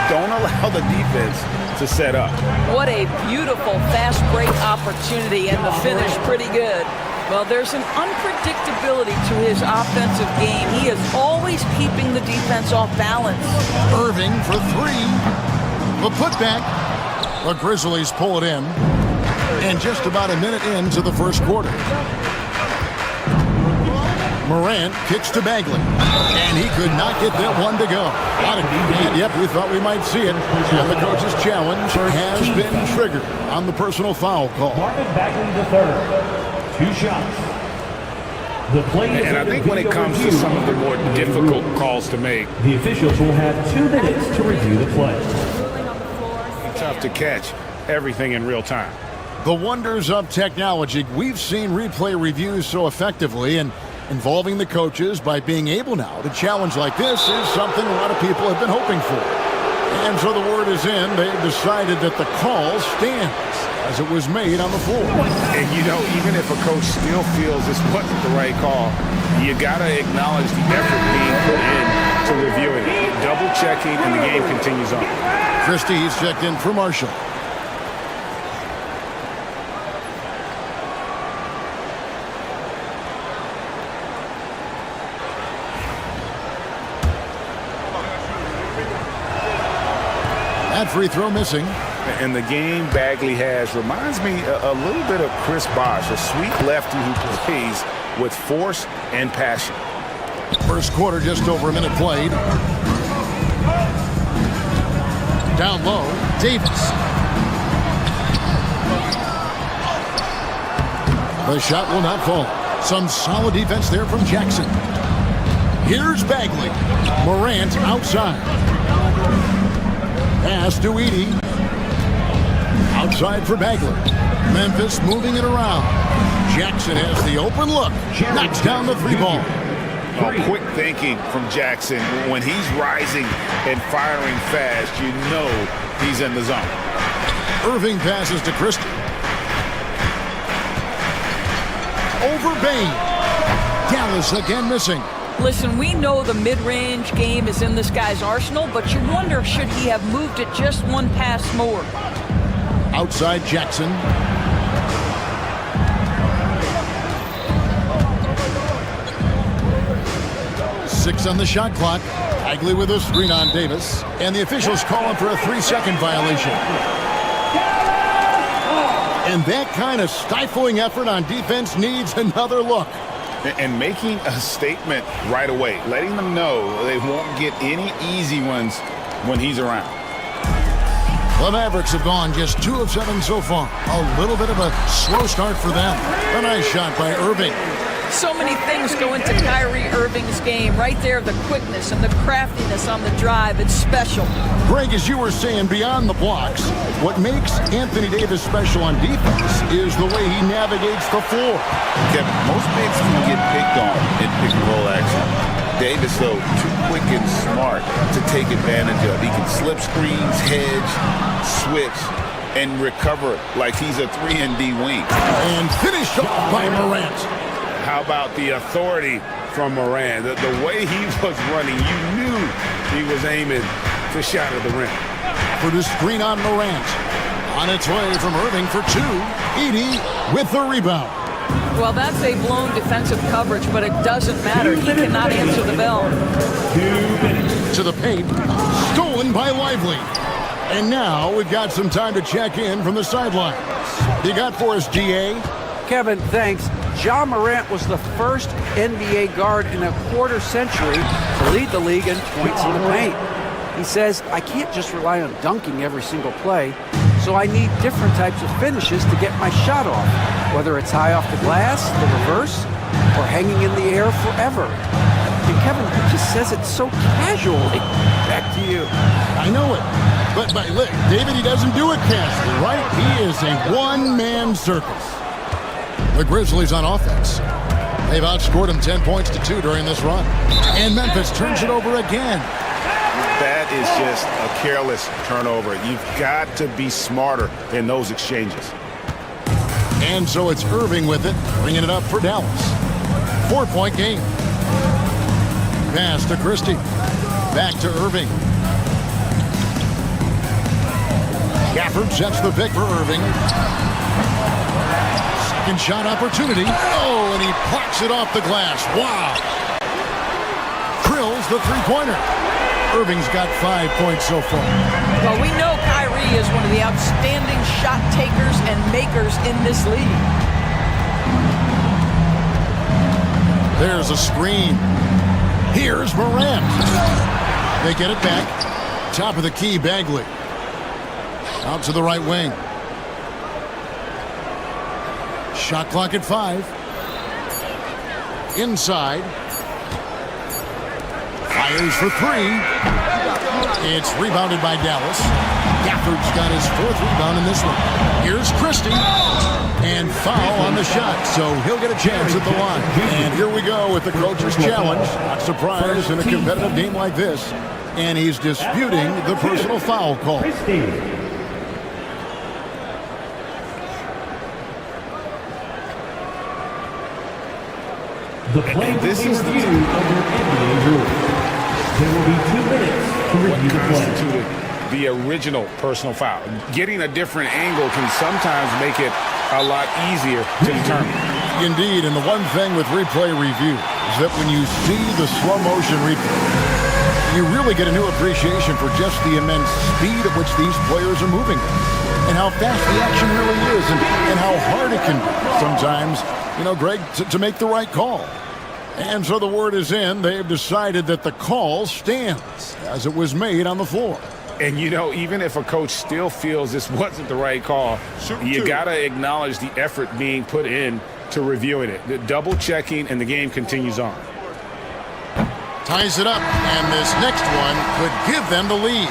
Don't allow the defense to set up. What a beautiful fast break opportunity, and the finish pretty good. Well, there's an unpredictability to his offensive game. He is always keeping the defense off balance. Irving for 3. The putback. The Grizzlies pull it in. And just about a minute into the first quarter. Morant kicks to Bagley. And he could not get that one to go. And yep, we thought we might see it. And the coach's challenge has been triggered on the personal foul call. Marvin Bagley III. 2 shots. And I think when it comes to some of the more difficult calls to make, the officials will have 2 minutes to review the play. Tough to catch everything in real time. The wonders of technology. We've seen replay reviews so effectively, and involving the coaches by being able now to challenge like this is something a lot of people have been hoping for. And so the word is in. They've decided that the call stands as it was made on the floor. And you know, even if a coach still feels this wasn't the right call, you got to acknowledge the effort being put in to reviewing it. Double checking, and the game continues on. Christie's checked in for Marshall. That free throw missing. And the game Bagley has reminds me a little bit of Chris Bosh, a sweet lefty who plays with force and passion. First quarter, just over a minute played. Down low, Davis. The shot will not fall. Some solid defense there from Jackson. Here's Bagley. Morant outside. Pass to Edey. Outside for Bagley. Memphis moving it around. Jackson has the open look. Knocks down the 3-ball. Quick thinking from Jackson. When he's rising and firing fast, you know he's in the zone. Irving passes to Christie. Over Bane. Dallas again missing. Listen, we know the mid-range game is in this guy's arsenal, but you wonder, should he have moved it just one pass more? Outside Jackson. Six on the shot clock. Bagley with a screen on Davis. And the officials calling for a 3-second violation. And that kind of stifling effort on defense needs another look. And making a statement right away, letting them know they won't get any easy ones when he's around. The Mavericks have gone just 2 of 7 so far. A little bit of a slow start for them. A nice shot by Irving. So many things go into Kyrie Irving's game. Right there, the quickness and the craftiness on the drive. It's special. Greg, as you were saying, beyond the blocks, what makes Anthony Davis special on defense is the way he navigates the floor. Kevin, most bigs can get picked on in pick-and-roll action. Davis, though, too quick and smart to take advantage of. He can slip screens, hedge, switch, and recover like he's a 3-and-D wing. And finished off by Morant. How about the authority from Morant? The way he was running, you knew he was aiming the shot of the rim. For the screen on Morant. On its way from Irving for 2. Edey with the rebound. Well, that's a blown defensive coverage, but it doesn't matter. He cannot answer the bell. 2 minutes. To the paint. Stolen by Lively. And now we've got some time to check in from the sidelines. You got for us, GA? Kevin, thanks. Ja Morant was the first NBA guard in a quarter century to lead the league in points in the paint. He says, I can't just rely on dunking every single play, so I need different types of finishes to get my shot off, whether it's high off the glass, the reverse, or hanging in the air forever. And Kevin, he just says it so casually. Back to you. I know it. But look, David, he doesn't do it casually, right? He is a one-man circus. The Grizzlies on offense. They've outscored them 10 points to 2 during this run. And Memphis turns it over again. That is just a careless turnover. You've got to be smarter in those exchanges. And so it's Irving with it, bringing it up for Dallas. 4-point game. Pass to Christie. Back to Irving. Gafford sets the pick for Irving. Second shot opportunity. Oh, and he plucks it off the glass. Wow. Drills the three-pointer. Irving's got 5 points so far. Well, we know Kyrie is one of the outstanding shot takers and makers in this league. There's a screen. Here's Morant. They get it back. Top of the key, Bagley. Out to the right wing. Shot clock at 5. Inside. Fires for 3. It's rebounded by Dallas. Gafford's got his 4th rebound in this one. Here's Christie. And foul on the shot, so he'll get a chance at the line. And here we go with the coach's challenge. Not surprised in a competitive game like this. And he's disputing the personal foul call. The play will be reviewed under NBA rules. There will be 2 minutes to review the play. Constituted the original personal foul. Getting a different angle can sometimes make it a lot easier to determine. Indeed, and the one thing with replay review is that when you see the slow motion replay, you really get a new appreciation for just the immense speed at which these players are moving and how fast the action really is and how hard it can be sometimes, you know, Greg, to make the right call. And so the word is in. They've decided that the call stands as it was made on the floor. And, you know, even if a coach still feels this wasn't the right call, you got to acknowledge the effort being put in to reviewing it. The double checking, and the game continues on. Ties it up, and this next one could give them the lead.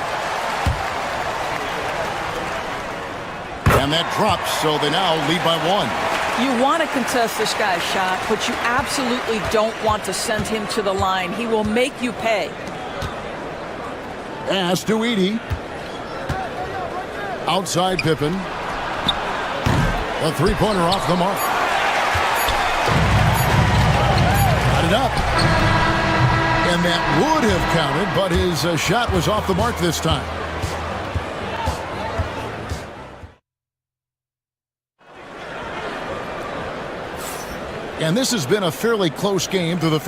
And that drops, so they now lead by 1. You want to contest this guy's shot, but you absolutely don't want to send him to the line. He will make you pay. Pass to Edey. Outside Pippen. A three-pointer off the mark. Got it up. And that would have counted, but his shot was off the mark this time. And this has been a fairly close game through the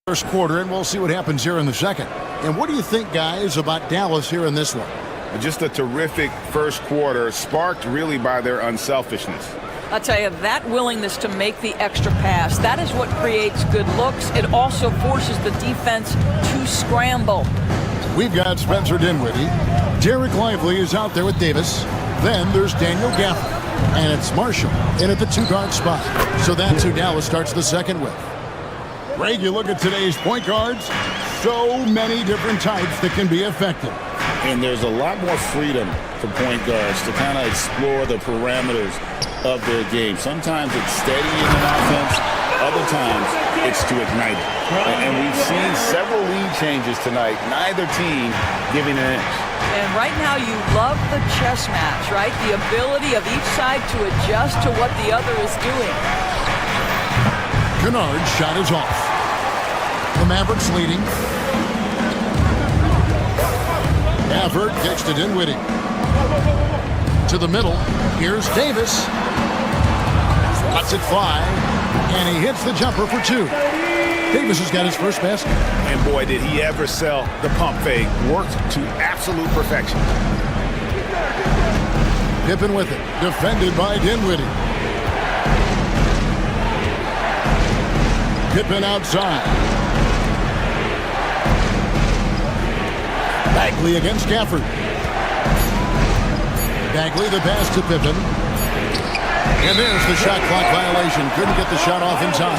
first quarter, and we'll see what happens here in the second. And what do you think, guys, about Dallas here in this one? Just a terrific first quarter, sparked really by their unselfishness. I'll tell you, that willingness to make the extra pass, that is what creates good looks. It also forces the defense to scramble. We've got Spencer Dinwiddie. Derek Lively is out there with Davis. Then there's Daniel Gafford. And it's Marshall in at the 2-guard spot. So that's who Dallas starts the second with. Greg, you look at today's point guards, so many different types that can be effective. And there's a lot more freedom for point guards to kind of explore the parameters of their game. Sometimes it's steadying an offense. Other times it's to ignite it. And we've seen several lead changes tonight. Neither team giving an inch. And right now you love the chess match, right? The ability of each side to adjust to what the other is doing. Kennard's shot is off. The Mavericks leading. Gafford kicks to Dinwiddie. To the middle. Here's Davis. Spots at 5. And he hits the jumper for 2. Davis has got his first basket. And boy, did he ever sell the pump fake. Worked to absolute perfection. Pippen with it. Defended by Dinwiddie. Pippen outside. Bagley against Gafford. Bagley the pass to Pippen. And there's the shot clock violation. Couldn't get the shot off in time.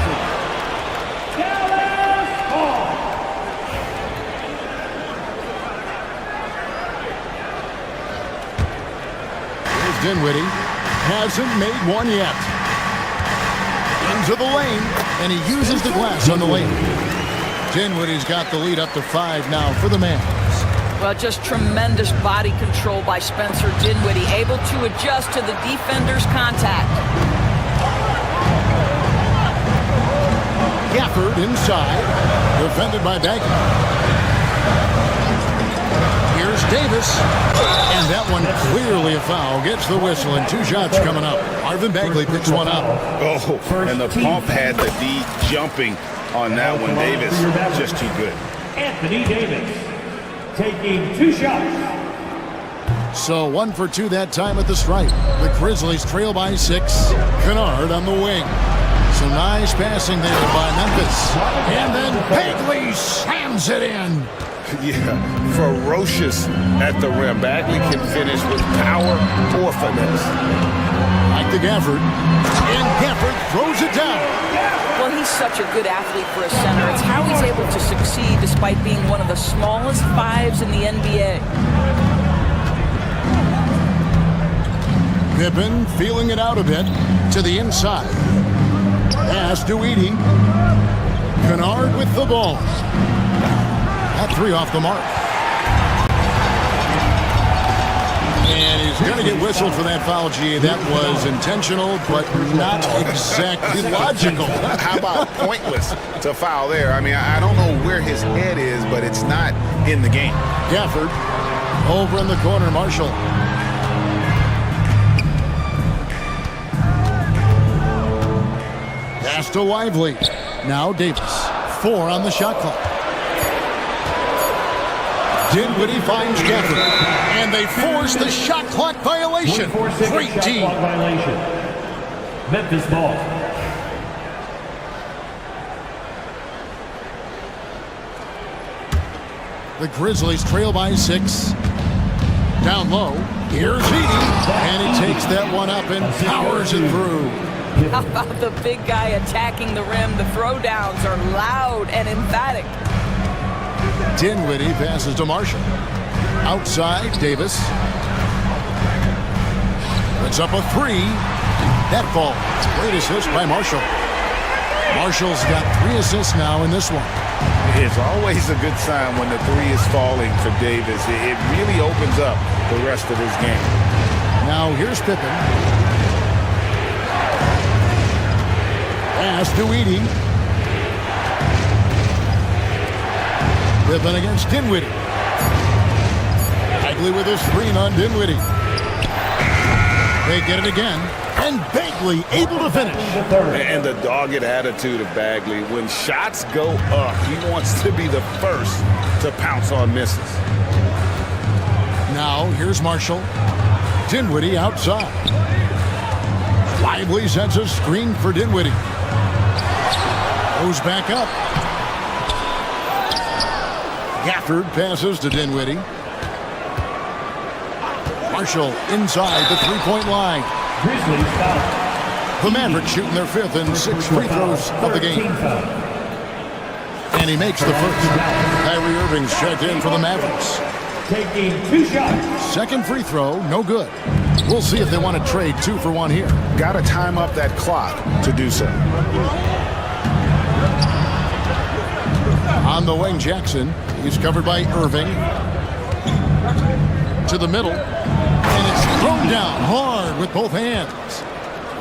Here's Dinwiddie. Hasn't made one yet. Into the lane. And he uses the glass on the lane. Dinwiddie's got the lead up to 5 now for the Mavs. Well, just tremendous body control by Spencer Dinwiddie, able to adjust to the defender's contact. Gafford inside, defended by Bagley. Here's Davis, and that one clearly a foul. Gets the whistle, and 2 shots coming up. Marvin Bagley picks one up. Oh, and the pump had the D jumping on that one. Davis just too good. Anthony Davis taking 2 shots. So 1 for 2 that time at the stripe. The Grizzlies trail by 6. Kennard on the wing. Some nice passing there by Memphis. And then Bagley slams it in. Yeah, ferocious at the rim. Bagley can finish with power or finesse. Like the Gafford. And Gafford throws it down. Well, he's such a good athlete for a center. It's how he's able to succeed despite being one of the smallest 5s in the NBA. Pippen feeling it out a bit to the inside. Pass to Edey. Kennard with the ball. That 3 off the mark. And he's going to get whistled for that foul, G. That was intentional, but not exactly logical. How about pointless to foul there? I mean, I don't know where his head is, but it's not in the game. Gafford over in the corner, Marshall. Pass to Lively. Now Davis. 4 on the shot clock. Dinwiddie finds Gafford. And they force the shot clock violation. Great team. Violation. Memphis ball. The Grizzlies trail by 6. Down low. Here's Edey. And he takes that one up and powers it through. How about the big guy attacking the rim? The throwdowns are loud and emphatic. Dinwiddie passes to Marshall. Outside, Davis. Puts up a 3. That falls. Great assist by Marshall. Marshall's got 3 assists now in this one. It's always a good sign when the 3 is falling for Davis. It really opens up the rest of his game. Now here's Pippen. Pass to Edey. Pippen against Dinwiddie. Bagley with a screen on Dinwiddie. They get it again. And Bagley able to finish. And the dogged attitude of Bagley. When shots go up, he wants to be the first to pounce on misses. Now here's Marshall. Dinwiddie outside. Lively sets a screen for Dinwiddie. Goes back up. Gafford passes to Dinwiddie. Marshall inside the 3-point line. Grizzlies foul. The Mavericks shooting their 5th and 6th free throws of the game. And he makes the first. Kyrie Irving's checked in for the Mavericks. Taking 2 shots. Second free throw, no good. We'll see if they want to trade 2 for 1 here. Got to time up that clock to do so. On the wing, Jackson. He's covered by Irving. To the middle. And it's thrown down hard with both hands.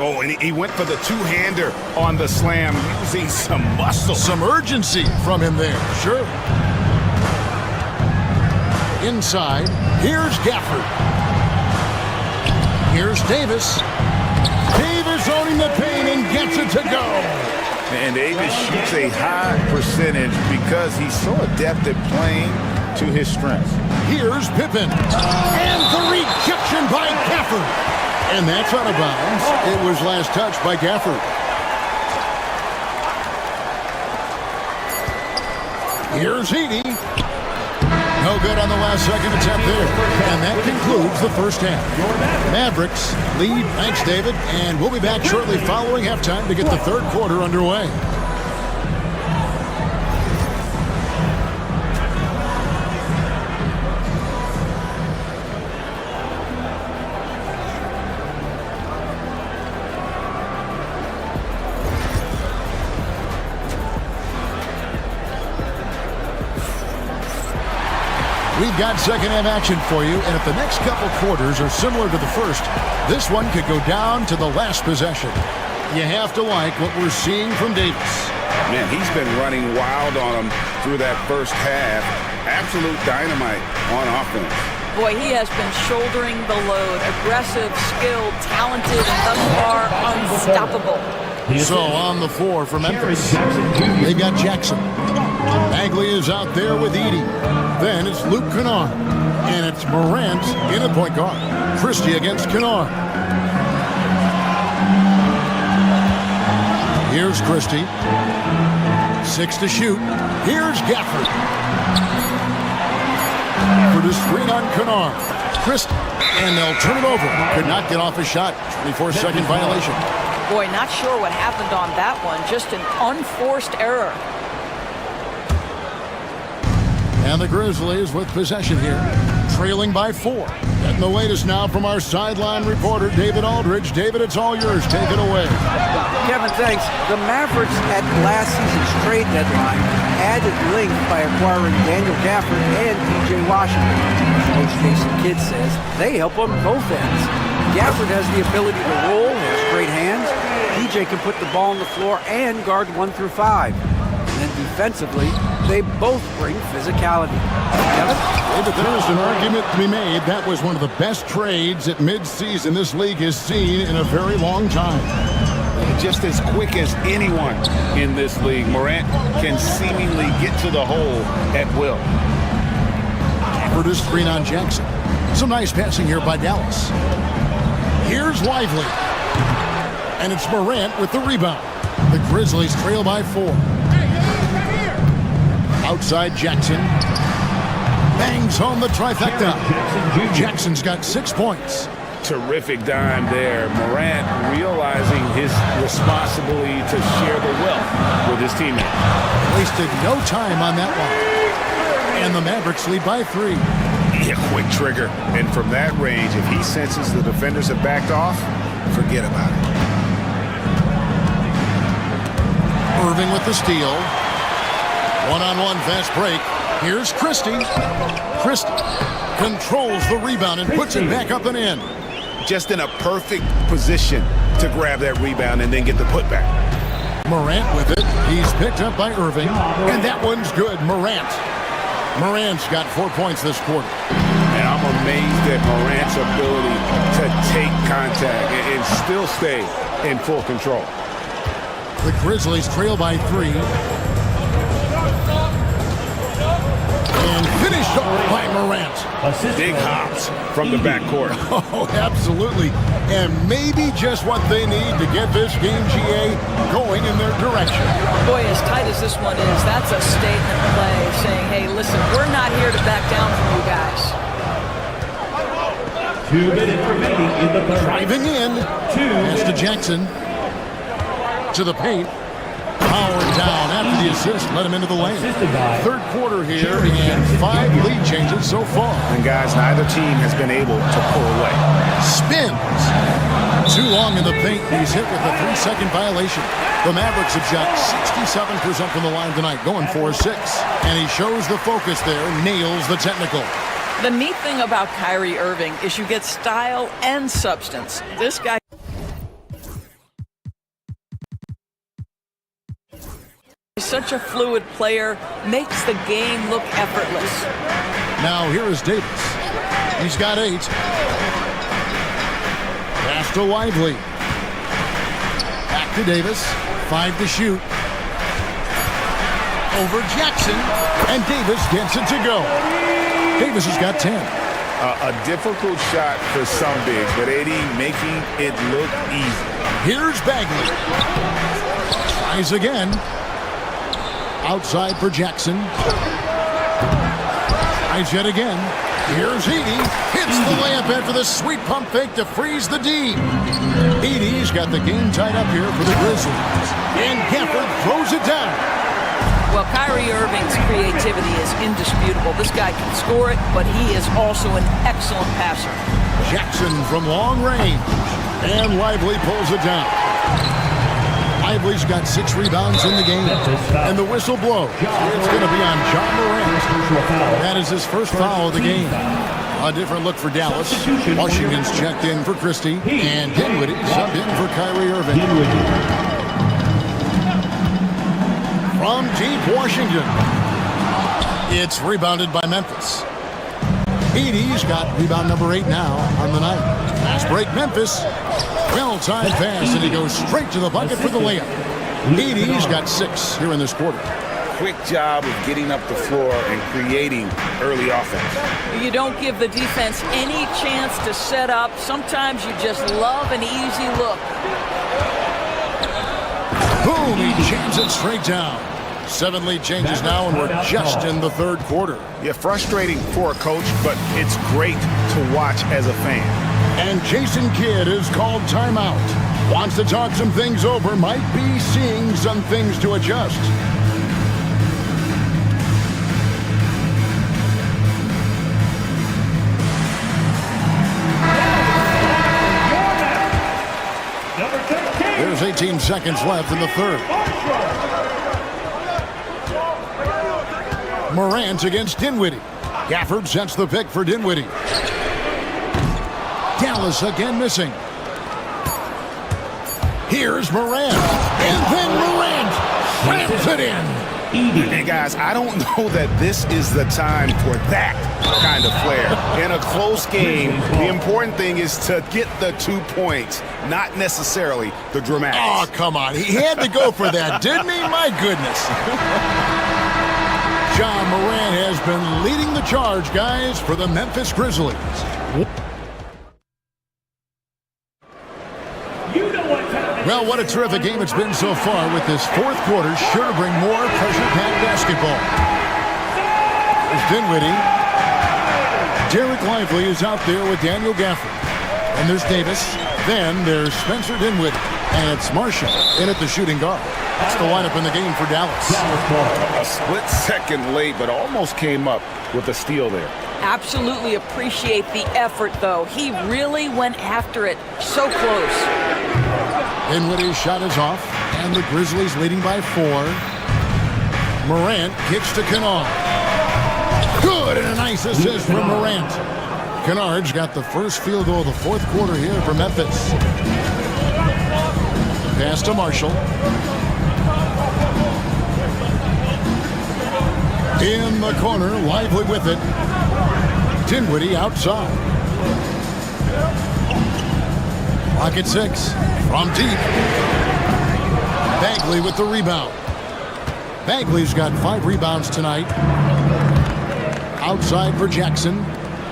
Oh, and he went for the 2-hander on the slam, using some muscle. Some urgency from him there, sure. Inside, here's Gafford. Here's Davis. Davis owning the paint and gets it to go. And Davis shoots a high percentage because he's so adept at playing to his strengths. Here's Pippen. And the rejection by Gafford. And that's out of bounds. It was last touched by Gafford. Here's Edey. No good on the last second attempt there. And that concludes the first half. Mavericks lead. Thanks, David. And we'll be back shortly following halftime to get the third quarter underway. We've got second half action for you, and if the next couple quarters are similar to the first, this one could go down to the last possession. You have to like what we're seeing from Davis. Man, he's been running wild on him through that first half. Absolute dynamite on offense. Boy, he has been shouldering the load. Aggressive, skilled, talented, and thus far unstoppable. So on the floor for Memphis, they've got Jackson. Bagley is out there with Edey. Then it's Luke Kennard. And it's Morant in at point guard. Christie against Kennard. Here's Christie. 6 to shoot. Here's Gafford. For the screen on Kennard. Christie. And they'll turn it over. Could not get off a shot. 24-second violation. Boy, not sure what happened on that one. Just an unforced error. And the Grizzlies with possession here, trailing by 4. Getting the latest now from our sideline reporter, David Aldridge. David, it's all yours. Take it away. Kevin, thanks. The Mavericks at last season's trade deadline added length by acquiring Daniel Gafford and P.J. Washington. Coach Jason Kidd says they help on both ends. Gafford has the ability to roll, has great hands. P.J. can put the ball on the floor and guard 1 through 5. And then defensively, they both bring physicality. Kevin? But there's an argument to be made. That was one of the best trades at midseason this league has seen in a very long time. Just as quick as anyone in this league, Morant can seemingly get to the hole at will. For this screen on Jackson. Some nice passing here by Dallas. Here's Lively. And it's Morant with the rebound. The Grizzlies trail by 4. Outside Jackson. Bangs home the trifecta. Jackson's got 6 points. Terrific dime there. Morant realizing his responsibility to share the wealth with his teammates. Wasted no time on that one. And the Mavericks lead by 3. Yeah, quick trigger. And from that range, if he senses the defenders have backed off, forget about it. Irving with the steal. One-on-one fast break. Here's Christie. Christie controls the rebound and puts it back up and in. Just in a perfect position to grab that rebound and then get the putback. Morant with it. He's picked up by Irving. And that one's good. Morant's got 4 points this quarter. And I'm amazed at Morant's ability to take contact and still stay in full control. The Grizzlies trail by 3. And finished up by Morant. Big hops from the backcourt. Oh, absolutely. And maybe just what they need to get this game, GA, going in their direction. Boy, as tight as this one is, that's a statement play saying, hey, listen, we're not here to back down from you guys. 2 minutes remaining in the third. Driving in. Pass to Jackson. To the paint. Power down after the assist. Let him into the lane. Third quarter here and 5 lead changes so far. And guys, neither team has been able to pull away. Spins. Too long in the paint. He's hit with a 3-second violation. The Mavericks have shot 67% from the line tonight, going 4-6. And he shows the focus there, nails the technical. The neat thing about Kyrie Irving is you get style and substance. This guy is such a fluid player, makes the game look effortless. Now here is Davis. He's got 8. Pass to Lively. Back to Davis. 5 to shoot. over Jackson, and Davis gets it to go. Davis has got 10. A difficult shot for some bigs, but AD making it look easy. Here's Bagley. Tries again. Outside for Jackson. Tries yet again. Here's Edey. Hits the layup after the sweet pump fake to freeze the D. Edey's got the game tied up here for the Grizzlies. And Gafford throws it down. Well, Kyrie Irving's creativity is indisputable. This guy can score it, but he is also an excellent passer. Jackson from long range. And Lively pulls it down. Lively's got 6 rebounds in the game. And the whistle blows. It's going to be on John Morant. That is his first foul of the game. A different look for Dallas. Washington's checked in for Christie. And Dinwiddie subbed in for Kyrie Irving. From deep Washington. It's rebounded by Memphis. Edey's got rebound number 8 now on the night. Fast break Memphis. Well-timed pass, and he goes straight to the bucket for the layup. Edey's got 6 here in this quarter. Quick job of getting up the floor and creating early offense. You don't give the defense any chance to set up. Sometimes you just love an easy look. Boom, he jams it straight down. 7 lead changes now, and we're just in the third quarter. Yeah, frustrating for a coach, but it's great to watch as a fan. And Jason Kidd is called timeout. Wants to talk some things over, might be seeing some things to adjust. There's 18 seconds left in the third. Morant against Dinwiddie. Gafford sets the pick for Dinwiddie. Dallas again missing. Here's Morant. And then Morant slams it in. Hey, guys, I don't know that this is the time for that kind of flair. In a close game, the important thing is to get the 2 points, not necessarily the dramatics. Oh, come on. He had to go for that, didn't he? My goodness. John Morant has been leading the charge, guys, for the Memphis Grizzlies. Well, what a terrific game it's been so far, with this fourth quarter sure to bring more pressure-packed basketball. There's Dinwiddie. Derek Lively is out there with Daniel Gafford. And there's Davis. Then there's Spencer Dinwiddie. And it's Marshall in at the shooting guard. That's the lineup in the game for Dallas. A split second late, but almost came up with a steal there. Absolutely appreciate the effort, though. He really went after it. So close. Dinwiddie's shot is off, and the Grizzlies leading by 4. Morant kicks to Kennard. Good, and a nice assist from Morant. Kennard's got the first field goal of the fourth quarter here for Memphis. Pass to Marshall. In the corner, Lively with it. Dinwiddie outside. Pocket 6 from deep. Bagley with the rebound. Bagley's got 5 rebounds tonight. Outside for Jackson.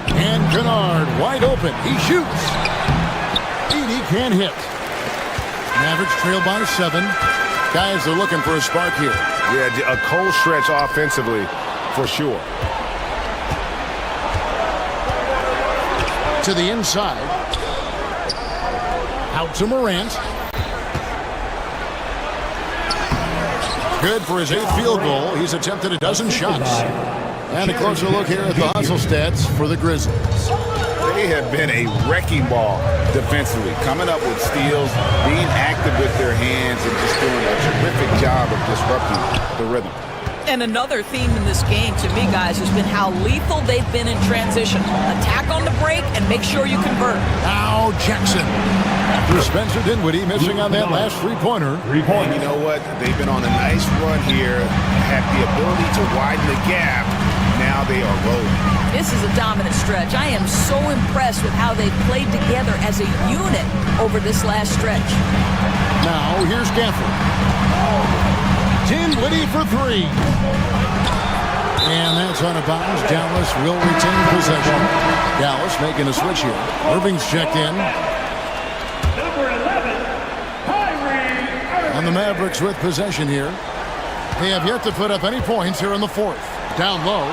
And Kennard wide open. He shoots. Edey can't hit. Mavericks trail by 7. Guys, they're looking for a spark here. Yeah, a cold stretch offensively for sure. To the inside. Out to Morant. Good for his 8th field goal. He's attempted a dozen shots. And a closer look here at the hustle stats for the Grizzlies. They have been a wrecking ball defensively, coming up with steals, being active with their hands, and just doing a terrific job of disrupting the rhythm. And another theme in this game, to me, guys, has been how lethal they've been in transition. Attack on the break and make sure you convert. Now Jackson. After Spencer Dinwiddie missing on that last three-pointer. And you know what? They've been on a nice run here, have the ability to widen the gap. Now they are rolling. This is a dominant stretch. I am so impressed with how they've played together as a unit over this last stretch. Now here's Gafford. Dinwiddie for three. And that's out of bounds. Dallas will retain possession. Dallas making a switch here. Irving's checked in. Number 11, Kyrie Irving. And the Mavericks with possession here. They have yet to put up any points here in the fourth. Down low.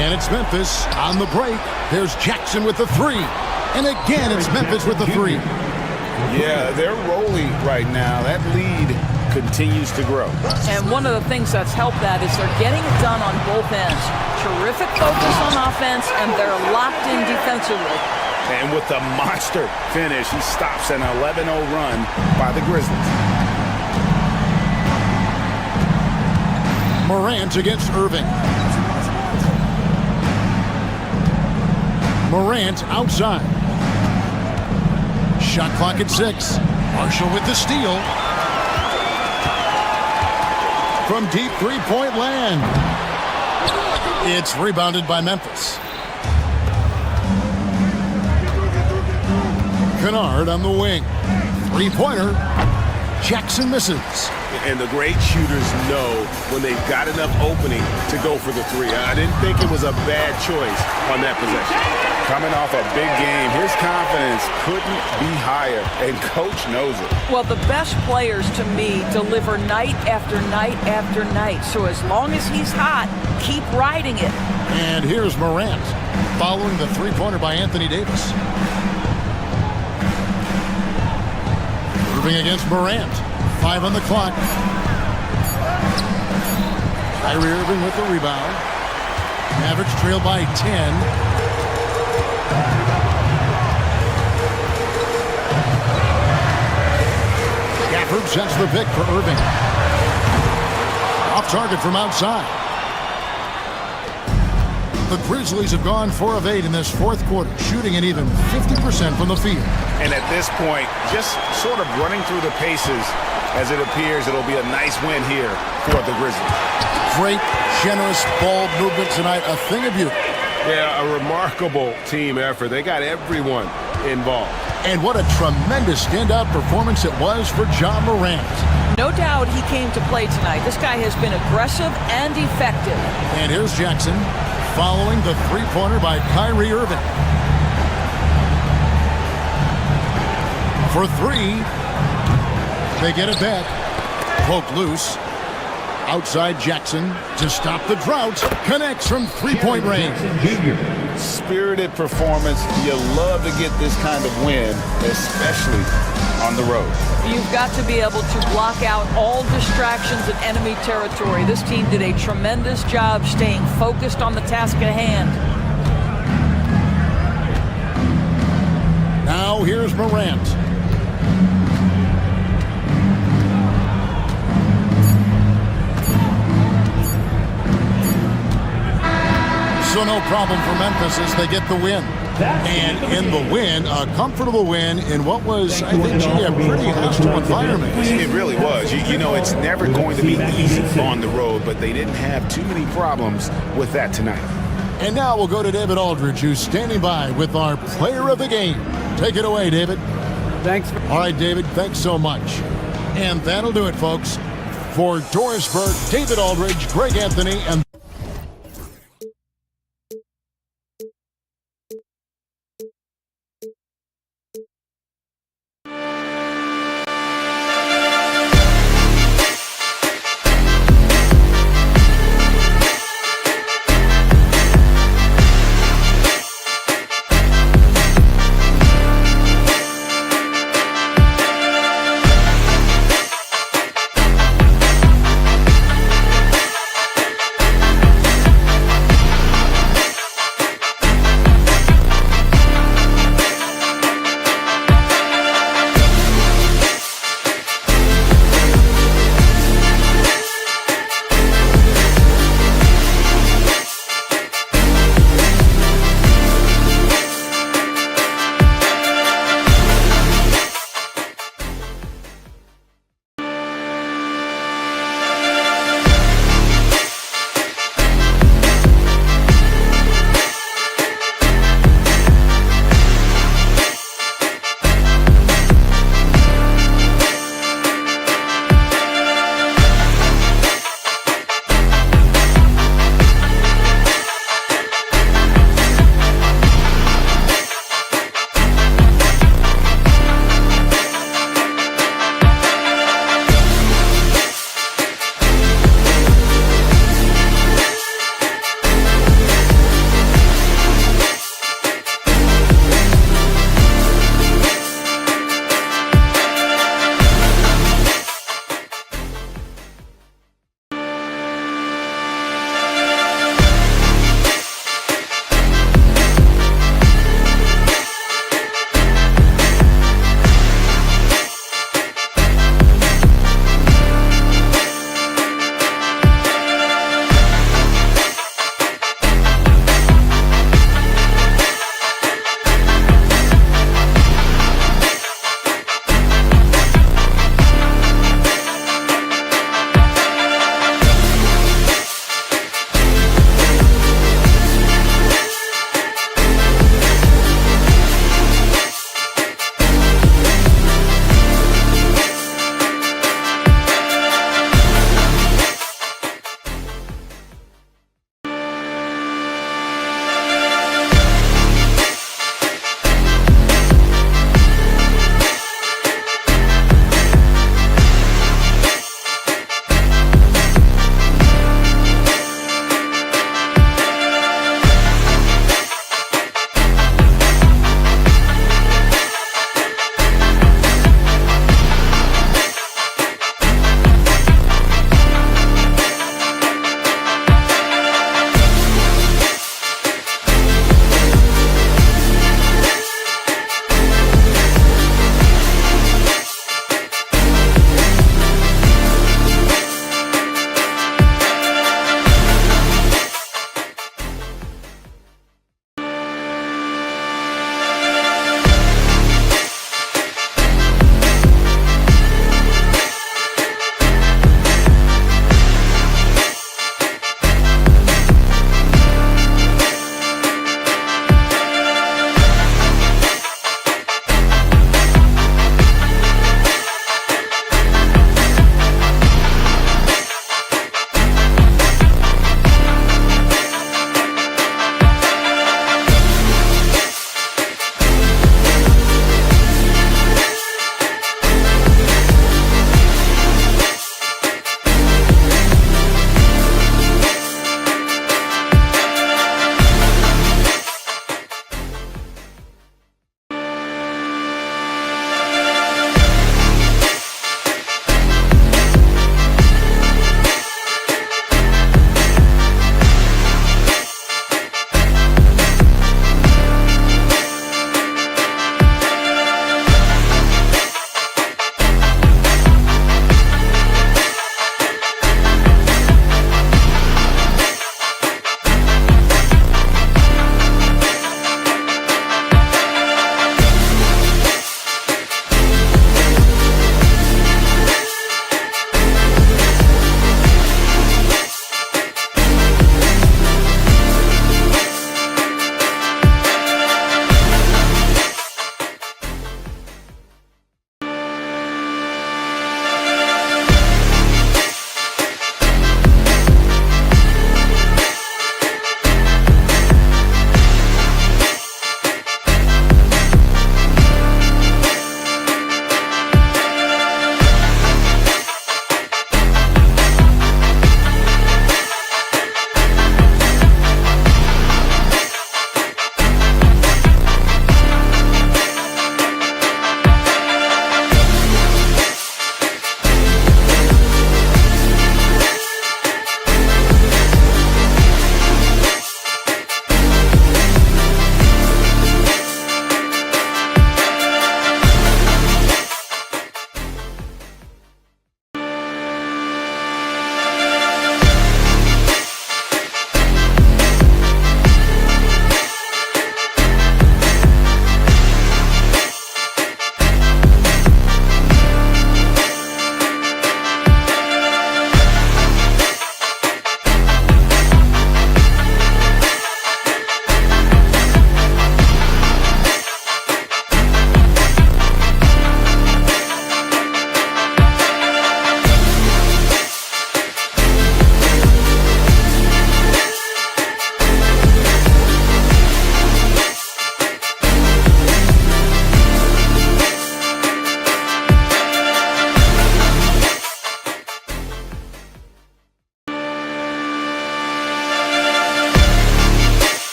And it's Memphis on the break. There's Jackson with the three. And again, it's Memphis with the three. Yeah, they're rolling right now. That lead continues to grow. And one of the things that's helped that is they're getting it done on both ends. Terrific focus on offense, and they're locked in defensively. And with the monster finish, he stops an 11-0 run by the Grizzlies. Morant against Irving. Morant outside. Shot clock at 6. Marshall with the steal. From deep three-point land. It's rebounded by Memphis. Kennard on the wing. Three-pointer. Jackson misses. And the great shooters know when they've got enough opening to go for the three. I didn't think it was a bad choice on that possession. Coming off a big game, his confidence couldn't be higher, and coach knows it. Well, the best players, to me, deliver night after night after night. So as long as he's hot, keep riding it. And here's Morant, following the three-pointer by Anthony Davis. Irving against Morant. 5 on the clock. Kyrie Irving with the rebound. Mavericks trail by 10. Gafford sets the pick for Irving. Off target from outside. The Grizzlies have gone 4 of 8 in this fourth quarter, shooting an even 50% from the field. And at this point, just sort of running through the paces, as it appears it'll be a nice win here for the Grizzlies. Great, generous ball movement tonight, a thing of beauty. Yeah, a remarkable team effort. They got everyone involved. And what a tremendous standout performance it was for Ja Morant. No doubt he came to play tonight. This guy has been aggressive and effective. And here's Jackson, following the three-pointer by Kyrie Irving. For 3, they get it back. Poke loose. Outside Jackson to stop the drought. Connects from three-point range. Spirited performance. You love to get this kind of win, especially on the road. You've got to be able to block out all distractions in enemy territory. This team did a tremendous job staying focused on the task at hand. Now here's Morant. So no problem for Memphis as they get the win. And in the win, a comfortable win in what was, I think, a pretty hostile environment. It really was. You know, it's never going to be easy on the road, but they didn't have too many problems with that tonight. And now we'll go to David Aldridge, who's standing by with our player of the game. Take it away, David. Thanks. All right, David, thanks so much. And that'll do it, folks. For Doris Burke, David Aldridge, Greg Anthony, and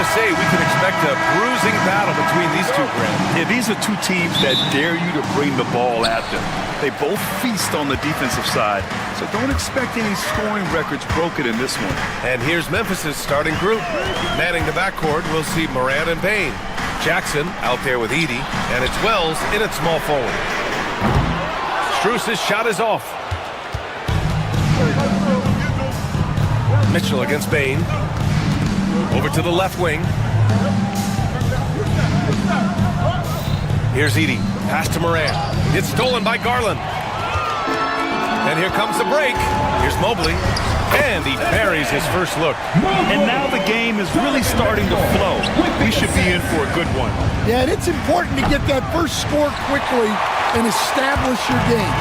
to say we can expect a bruising battle between these two, Grant. Yeah, these are two teams that dare you to bring the ball at them. They both feast on the defensive side, so don't expect any scoring records broken in this one. And here's Memphis's starting group. Manning the backcourt, we'll see Morant and Bain. Jackson out there with Edey, and it's Wells in at small forward. Strus's shot is off. Mitchell against Bain. Over to the left wing. Here's Edey. Pass to Morant. It's stolen by Garland. And here comes the break. Here's Mobley. And he buries his first look. And now the game is really starting to flow. We should be in for a good one. Yeah, and it's important to get that first score quickly and establish your game.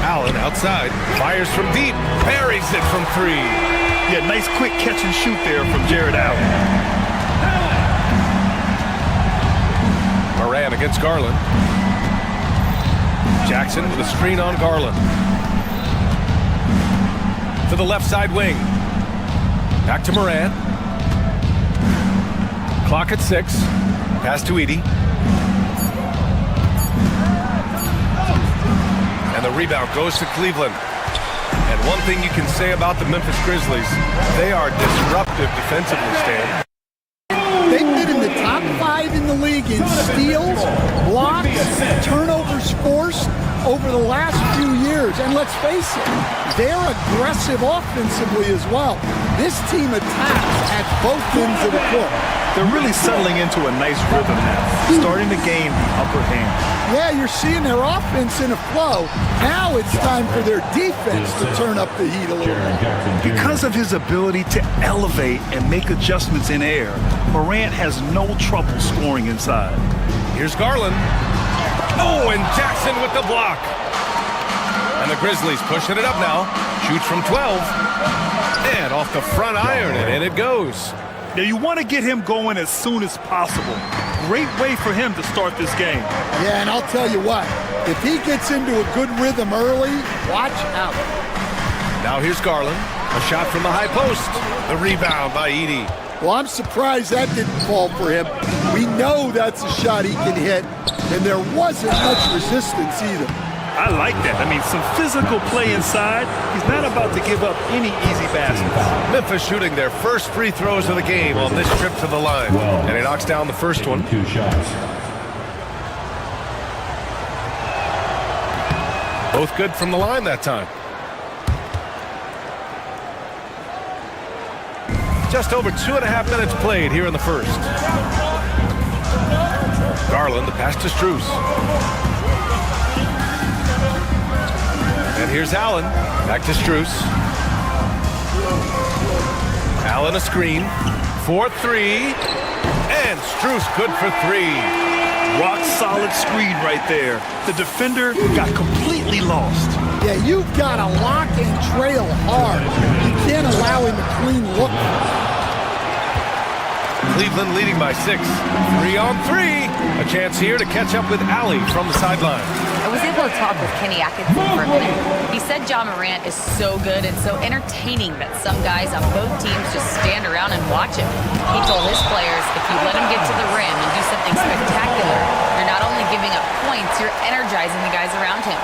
Allen outside. Fires from deep. Buries it from three. Yeah, nice quick catch and shoot there from Jared Allen. Morant against Garland. Jackson with a screen on Garland. To the left side wing. Back to Morant. Clock at 6. Pass to Edey. And the rebound goes to Cleveland. And one thing you can say about the Memphis Grizzlies, they are disruptive defensively, Stan. They've been in the top 5 in the league in steals, blocks, turnovers forced over the last few years. And let's face it, they're aggressive offensively as well. This team attacks at both ends of the court. They're really settling into a nice rhythm now, starting to gain the upper hand. Yeah, you're seeing their offense in a flow. Now it's time for their defense to turn up the heat a little bit. Because of his ability to elevate and make adjustments in air, Morant has no trouble scoring inside. Here's Garland. Oh, and Jackson with the block. And the Grizzlies pushing it up now. Shoots from 12. And off the front iron, and in it goes. Now, you want to get him going as soon as possible. Great way for him to start this game. Yeah, and I'll tell you what, if he gets into a good rhythm early, watch out. Now here's Garland. A shot from the high post. The rebound by Edey. Well, I'm surprised that didn't fall for him. We know that's a shot he can hit, and there wasn't much resistance either. I like that. I mean, some physical play inside. He's not about to give up any easy baskets. Memphis shooting their first free throws of the game on this trip to the line. And he knocks down the first one. 2 shots. Both good from the line that time. Just over 2.5 minutes played here in the first. Garland, the pass to Strus. And here's Allen. Back to Strus. Allen a screen. 4-3. And Strus good for 3. Rock solid screen right there. The defender got completely lost. Yeah, you've got to lock and trail hard. You can't allow him a clean look. Cleveland leading by 6. 3-on-3. A chance here to catch up with Allie from the sideline. I was able to talk with Kenny Atkinson for a minute. He said Ja Morant is so good and so entertaining that some guys on both teams just stand around and watch him. He told his players, if you let him get to the rim and do something spectacular, you're not only giving up points, you're energizing the guys around him.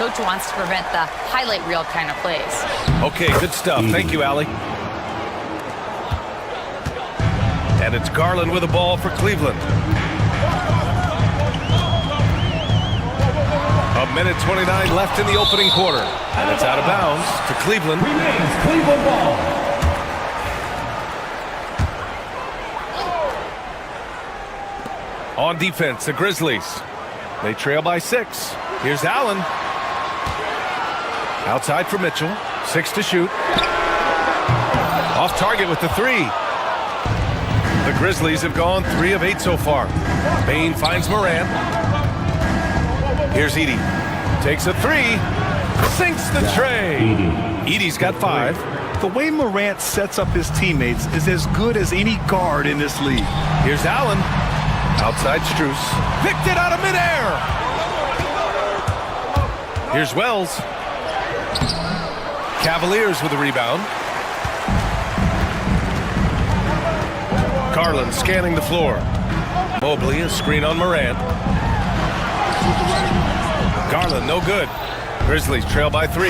Coach wants to prevent the highlight reel kind of plays. Okay, good stuff. Thank you, Allie. And it's Garland with the ball for Cleveland. A minute 29 left in the opening quarter. And it's out of bounds to Cleveland. Remains Cleveland ball. On defense, the Grizzlies. They trail by 6. Here's Allen. Outside for Mitchell. 6 to shoot. Off target with the 3. The Grizzlies have gone 3 of 8 so far. Bain finds Morant. Here's Edey. Takes a 3. Sinks the tray. Edey's got 5. The way Morant sets up his teammates is as good as any guard in this league. Here's Allen. Outside Strus. Picked it out of midair. Here's Wells. Cavaliers with a rebound. Garland scanning the floor. Mobley, a screen on Morant. Garland, no good. Grizzlies trail by 3.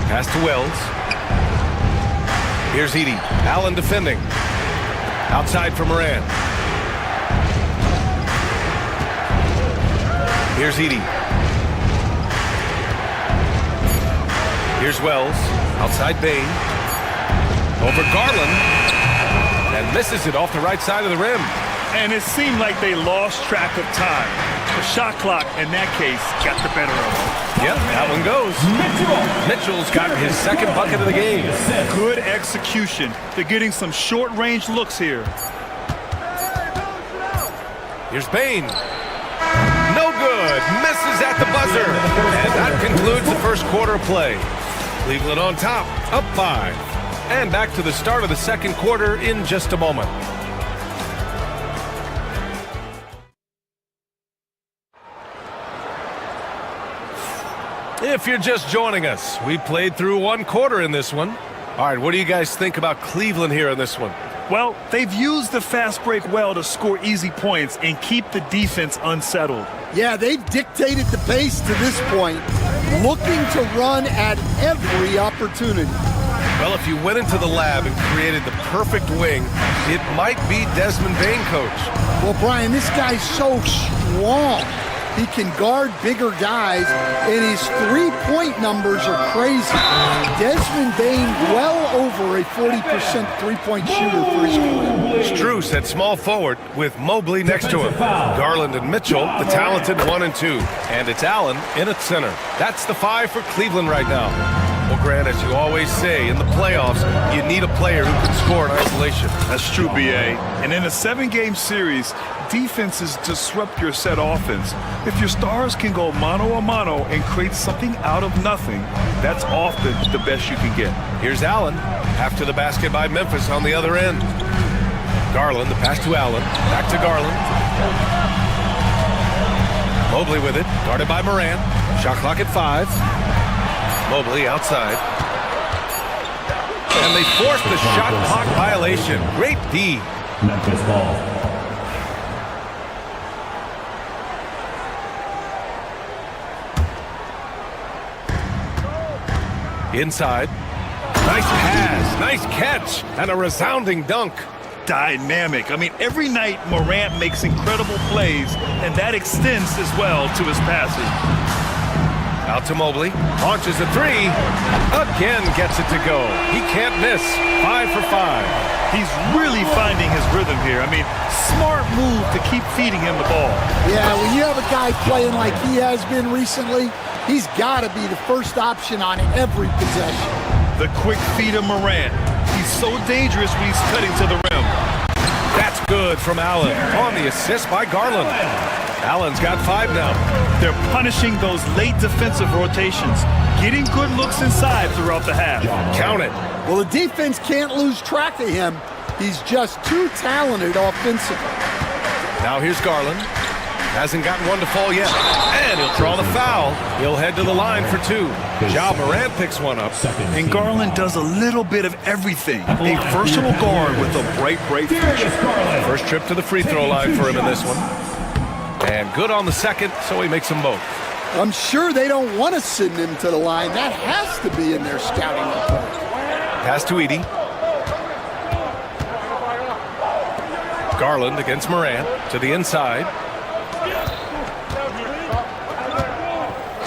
Pass to Wells. Here's Edey. Allen defending. Outside for Morant. Here's Edey. Here's Wells. Outside Bain. Over Garland. And misses it off the right side of the rim. And it seemed like they lost track of time. The shot clock, in that case, got the better of them. Yep, that one goes. Mitchell's got his second bucket of the game. Good execution. They're getting some short-range looks here. Here's Bain. No good. Misses at the buzzer. And that concludes the first quarter of play. Cleveland on top, up 5. And back to the start of the second quarter in just a moment. If you're just joining us, we played through one quarter in this one. All right, what do you guys think about Cleveland here in this one? Well, they've used the fast break well to score easy points and keep the defense unsettled. Yeah, they've dictated the pace to this point, looking to run at every opportunity. Well, if you went into the lab and created the perfect wing, it might be Desmond Bain, Coach. Well, Brian, this guy's so strong. He can guard bigger guys, and his three-point numbers are crazy. Desmond Bain well over a 40% three-point shooter for his career. Strus at small forward with Mobley next to him. Garland and Mitchell, the talented 1 and 2. And it's Allen in at center. That's the 5 for Cleveland right now. Well, Grant, as you always say, in the playoffs, you need a player who can score in isolation. That's true, B.A. And in a 7-game series, defenses disrupt your set offense. If your stars can go mano-a-mano and create something out of nothing, that's often the best you can get. Here's Allen. After the basket by Memphis on the other end. Garland, the pass to Allen. Back to Garland. Mobley with it. Guarded by Morant. Shot clock at 5. Mobley outside. And they forced the shot clock violation. Great D. Memphis ball. Inside. Nice pass. Nice catch. And a resounding dunk. Dynamic. I mean, every night Morant makes incredible plays, and that extends as well to his passing. Out to Mobley. Launches a 3. Again gets it to go. He can't miss. 5 for 5. He's really finding his rhythm here. I mean, smart move to keep feeding him the ball. Yeah, when you have a guy playing like he has been recently, he's got to be the first option on every possession. The quick feed of Morant. He's so dangerous when he's cutting to the rim. That's good from Allen. On the assist by Garland. Allen's got 5 now. They're punishing those late defensive rotations, getting good looks inside throughout the half. Count it. Well, the defense can't lose track of him. He's just too talented offensively. Now here's Garland. Hasn't gotten one to fall yet. And he'll draw the foul. He'll head to the line for 2. Ja Morant picks one up. And Garland does a little bit of everything. A versatile guard with a bright future. First trip to the free throw line for him in this one. And good on the second, so he makes them both. I'm sure they don't want to send him to the line. That has to be in their scouting report. Pass to Edey. Garland against Morant to the inside.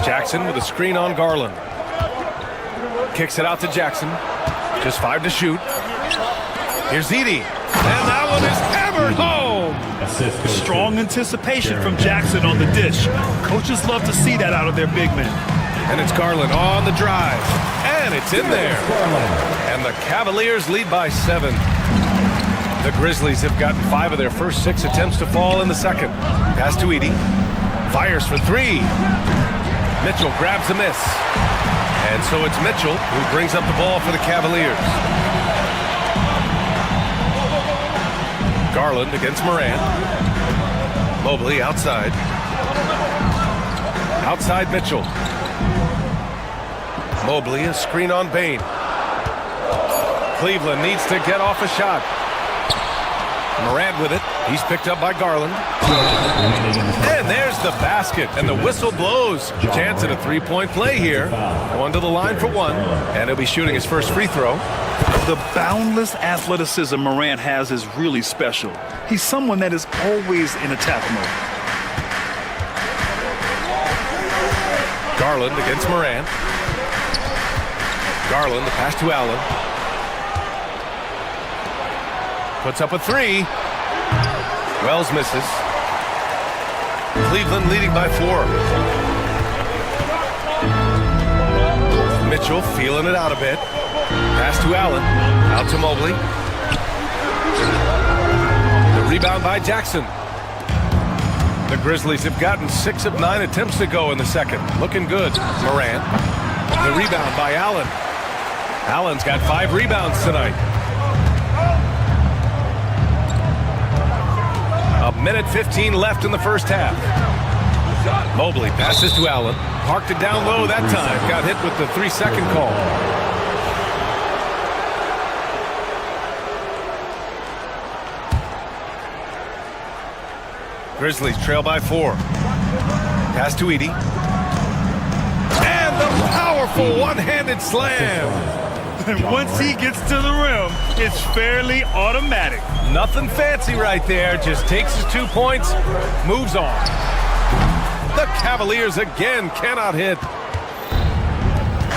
Jackson with a screen on Garland. Kicks it out to Jackson. Just 5 to shoot. Here's Edey. And that one is hammered home. Strong anticipation from Jackson on the dish. Coaches love to see that out of their big men. And it's Garland on the drive. And it's in there. And the Cavaliers lead by 7. The Grizzlies have gotten 5 of their first 6 attempts to fall in the second. Pass to Edey. Fires for 3. Mitchell grabs a miss. And so it's Mitchell who brings up the ball for the Cavaliers. Garland against Morant. Mobley outside. Outside Mitchell. Mobley, a screen on Bain. Cleveland needs to get off a shot. Morant with it. He's picked up by Garland. And there's the basket, and the whistle blows. Chance at a three-point play here. Going to the line for one, and he'll be shooting his first free throw. The boundless athleticism Morant has is really special. He's someone that is always in attack mode. Garland against Morant. Garland, the pass to Allen. Puts up a three. Wells misses. Cleveland leading by 4. Mitchell feeling it out a bit. Pass to Allen. Out to Mobley. The rebound by Jackson. The Grizzlies have gotten 6 of 9 attempts to go in the second. Looking good. Morant. The rebound by Allen. Allen's got 5 rebounds tonight. A minute 15 left in the first half. Mobley passes to Allen. Parked it down low that time. Got hit with the 3-second call. Grizzlies trail by 4. Pass to Edey. And the powerful one-handed slam. And once he gets to the rim, it's fairly automatic. Nothing fancy right there. Just takes his 2 points, moves on. The Cavaliers again cannot hit.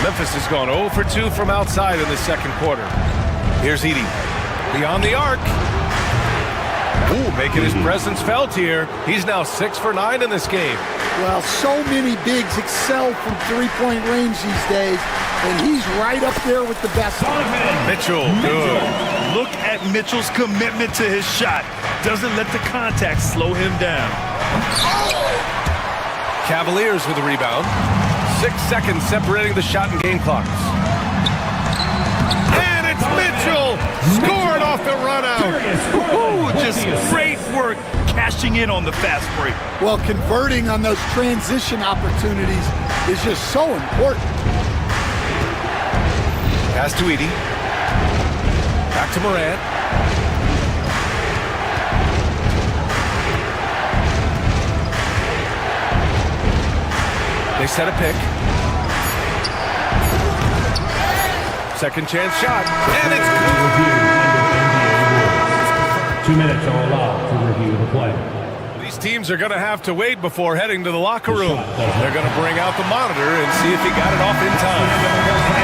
Memphis has gone 0 for 2 from outside in the second quarter. Here's Edey. Beyond the arc. Ooh, making his presence felt here. He's now 6 for 9 in this game. Well, so many bigs excel from three-point range these days, and he's right up there with the best. Mitchell, good. Look at Mitchell's commitment to his shot. Doesn't let the contact slow him down. Cavaliers with the rebound. 6 seconds separating the shot and game clocks. And it's Mitchell scored off the run out. Ooh, just great work cashing in on the fast break. Well, converting on those transition opportunities is just so important. Pass to Edey. Back to Morant. They set a pick. Second chance shot. And it's good. 2 minutes are allowed to review the play. These teams are going to have to wait before heading to the locker room. They're going to bring out the monitor and see if he got it off in time.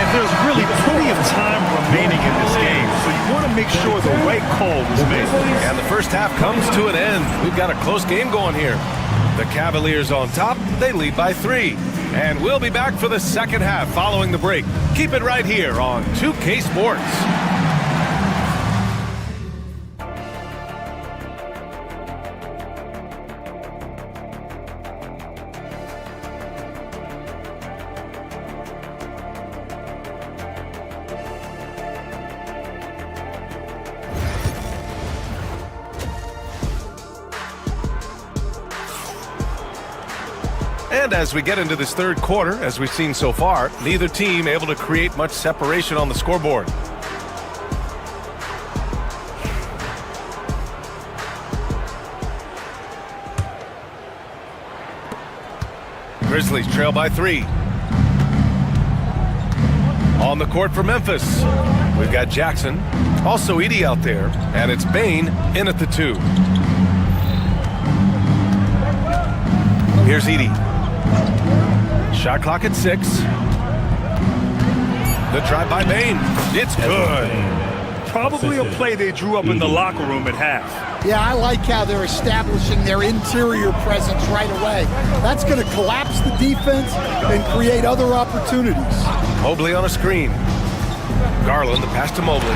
And there's really plenty of time remaining in this game, so you want to make sure the right call was made. And the first half comes to an end. We've got a close game going here. The Cavaliers on top. They lead by 3. And we'll be back for the second half following the break. Keep it right here on 2K Sports. And as we get into this third quarter, as we've seen so far, neither team able to create much separation on the scoreboard. Grizzlies trail by 3. On the court for Memphis, we've got Jackson, also Edey out there, and it's Bane in at the 2. Here's Edey. Shot clock at 6. The drive by Bane. It's good. Probably a play they drew up in the locker room at half. Yeah, I like how they're establishing their interior presence right away. That's going to collapse the defense and create other opportunities. Mobley on a screen. Garland, the pass to Mobley.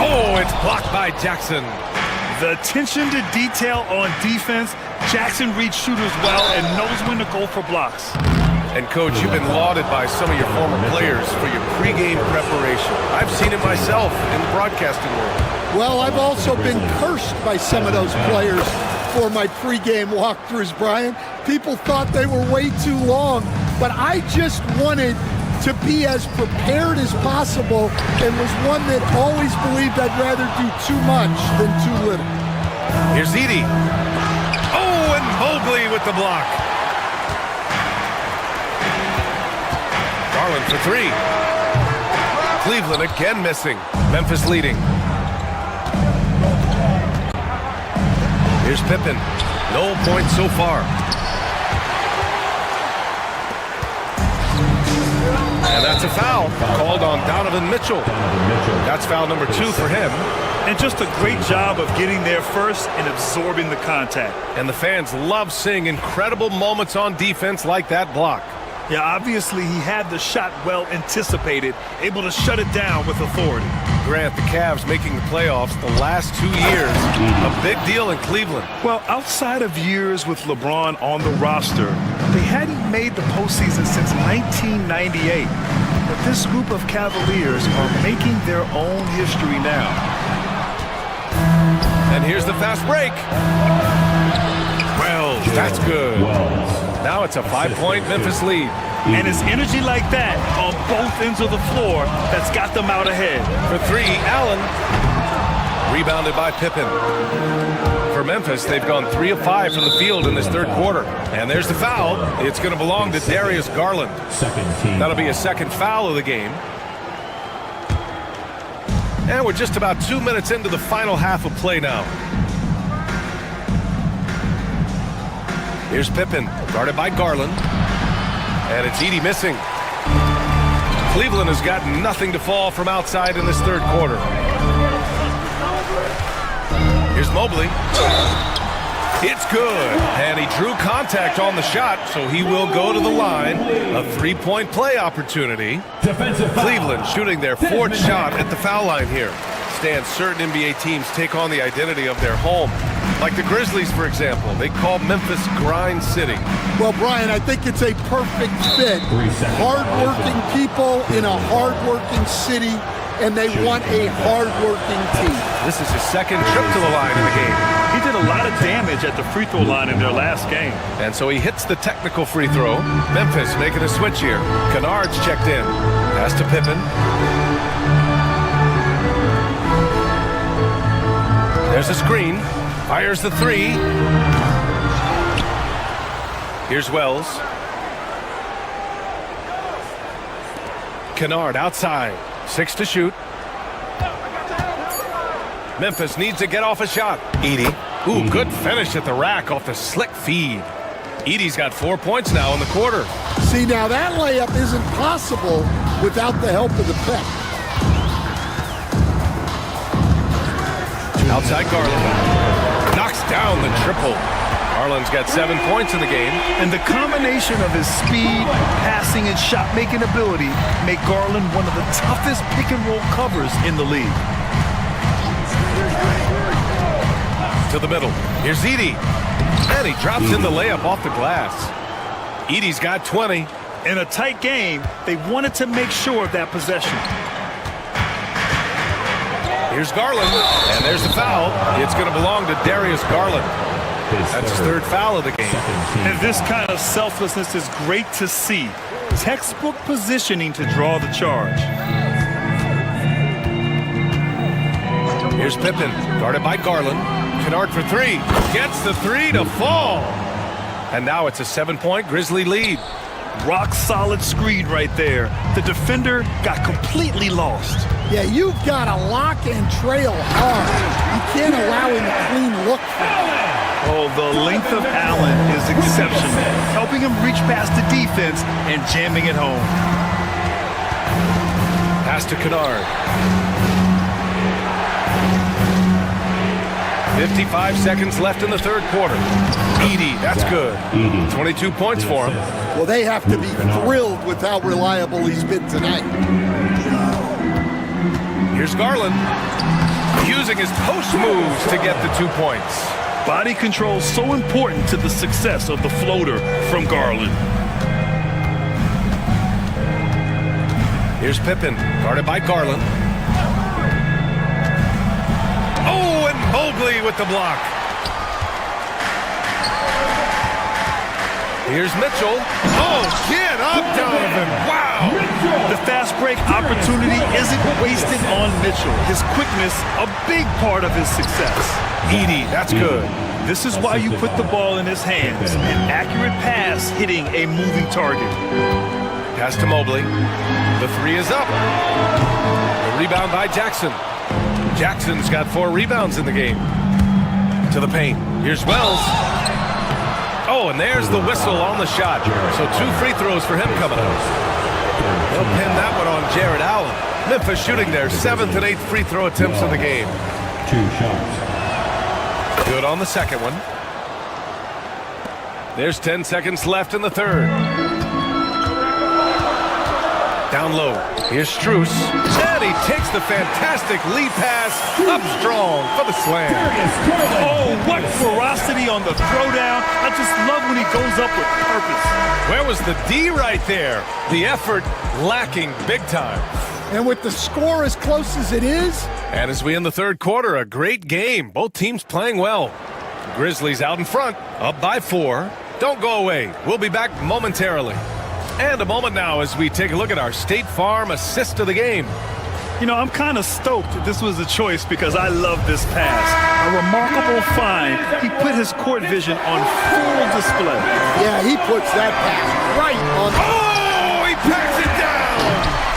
Oh, it's blocked by Jackson. The attention to detail on defense. Jackson reads shooters well and knows when to go for blocks. And, Coach, you've been lauded by some of your former players for your pregame preparation. I've seen it myself in the broadcasting world. Well, I've also been cursed by some of those players for my pregame walkthroughs, Brian. People thought they were way too long, but I just wanted to be as prepared as possible and was one that always believed I'd rather do too much than too little. Here's Edie. Oh, and Mobley with the block. Garland for three. Cleveland again missing. Memphis leading. Here's Pippen. No points so far. And that's a foul called on Donovan Mitchell. That's foul number 2 for him. And just a great job of getting there first and absorbing the contact. And the fans love seeing incredible moments on defense like that block. Yeah, obviously he had the shot well anticipated, able to shut it down with authority. Grant, the Cavs making the playoffs the last 2 years, a big deal in Cleveland. Well, outside of years with LeBron on the roster, they hadn't made the postseason since 1998. But this group of Cavaliers are making their own history now. And here's the fast break. Wells, that's good. Now it's a 5-point Memphis lead. And it's energy like that on both ends of the floor that's got them out ahead. For three, Allen. Rebounded by Pippen. For Memphis, they've gone 3 of 5 from the field in this third quarter. And there's the foul. It's going to belong to Darius Garland. That'll be a second foul of the game. And we're just about 2 minutes into the final half of play now. Here's Pippen, guarded by Garland. And it's Edie missing. Cleveland has got nothing to fall from outside in this third quarter. Here's Mobley. It's good. And he drew contact on the shot, so he will go to the line. A 3-point play opportunity. Cleveland shooting their 4th shot at the foul line here. Stan, certain NBA teams take on the identity of their home. Like the Grizzlies, for example. They call Memphis Grind City. Well, Brian, I think it's a perfect fit. Hard-working people in a hard-working city, and they want a hard-working team. This is his second trip to the line in the game. He did a lot of damage at the free throw line in their last game. And so he hits the technical free throw. Memphis making a switch here. Kennard's checked in. Pass to Pippen. There's a screen. Fires the 3. Here's Wells. Kennard outside. 6 to shoot. Memphis needs to get off a shot. Edie. Ooh, good finish at the rack off the slick feed. Edie's got 4 points now in the quarter. See, now that layup isn't possible without the help of the pick. Outside Garland. Knocks down the triple. Garland's got 7 points in the game. And the combination of his speed, passing, and shot-making ability make Garland one of the toughest pick-and-roll covers in the league. To the middle. Here's Edie. And he drops in the layup off the glass. Edie's got 20. In a tight game, they wanted to make sure of that possession. Here's Garland, and there's the foul. It's going to belong to Darius Garland. That's his 3rd foul of the game. And this kind of selflessness is great to see. Textbook positioning to draw the charge. Here's Pippen, guarded by Garland. Kennard for 3. Gets the 3 to fall. And now it's a 7-point Grizzly lead. Rock solid screen right there. The defender got completely lost. Yeah, you've got to lock and trail hard. You can't allow him a clean look. Oh, the length of Allen is exceptional, helping him reach past the defense and jamming it home. Pass to Kennard. 55 seconds left in the third quarter. Edie, that's good. 22 points for him. Well, they have to be thrilled with how reliable he's been tonight. Here's Garland, using his post moves to get the 2 points. Body control so important to the success of the floater from Garland. Here's Pippen, guarded by Garland. Oh, and Mobley with the block. Here's Mitchell. Oh, get up, Donovan. Wow. The fast break opportunity isn't wasted on Mitchell. His quickness, a big part of his success. Edie, that's good. This is why you put the ball in his hands. An accurate pass hitting a moving target. Pass to Mobley. The three is up. The rebound by Jackson. Jackson's got 4 rebounds in the game. To the paint. Here's Wells. Oh, and there's the whistle on the shot. So 2 free throws for him coming up. They'll pin that one on Jared Allen. Memphis shooting their 7th and 8th free throw attempts in the game. 2 shots. Good on the second one. There's 10 seconds left in the third. Down low. Here's Strus. And he takes the fantastic lead pass up strong for the slam. Oh, what ferocity on the throwdown. I just love when he goes up with purpose. Where was the D right there? The effort lacking big time. And with the score as close as it is. And as we end the third quarter, a great game. Both teams playing well. Grizzlies out in front, up by 4. Don't go away. We'll be back momentarily. And a moment now as we take a look at our State Farm assist of the game. You know, I'm kind of stoked this was a choice because I love this pass. A remarkable find. He put his court vision on full display. Yeah, he puts that pass right on. Oh, he packs it down.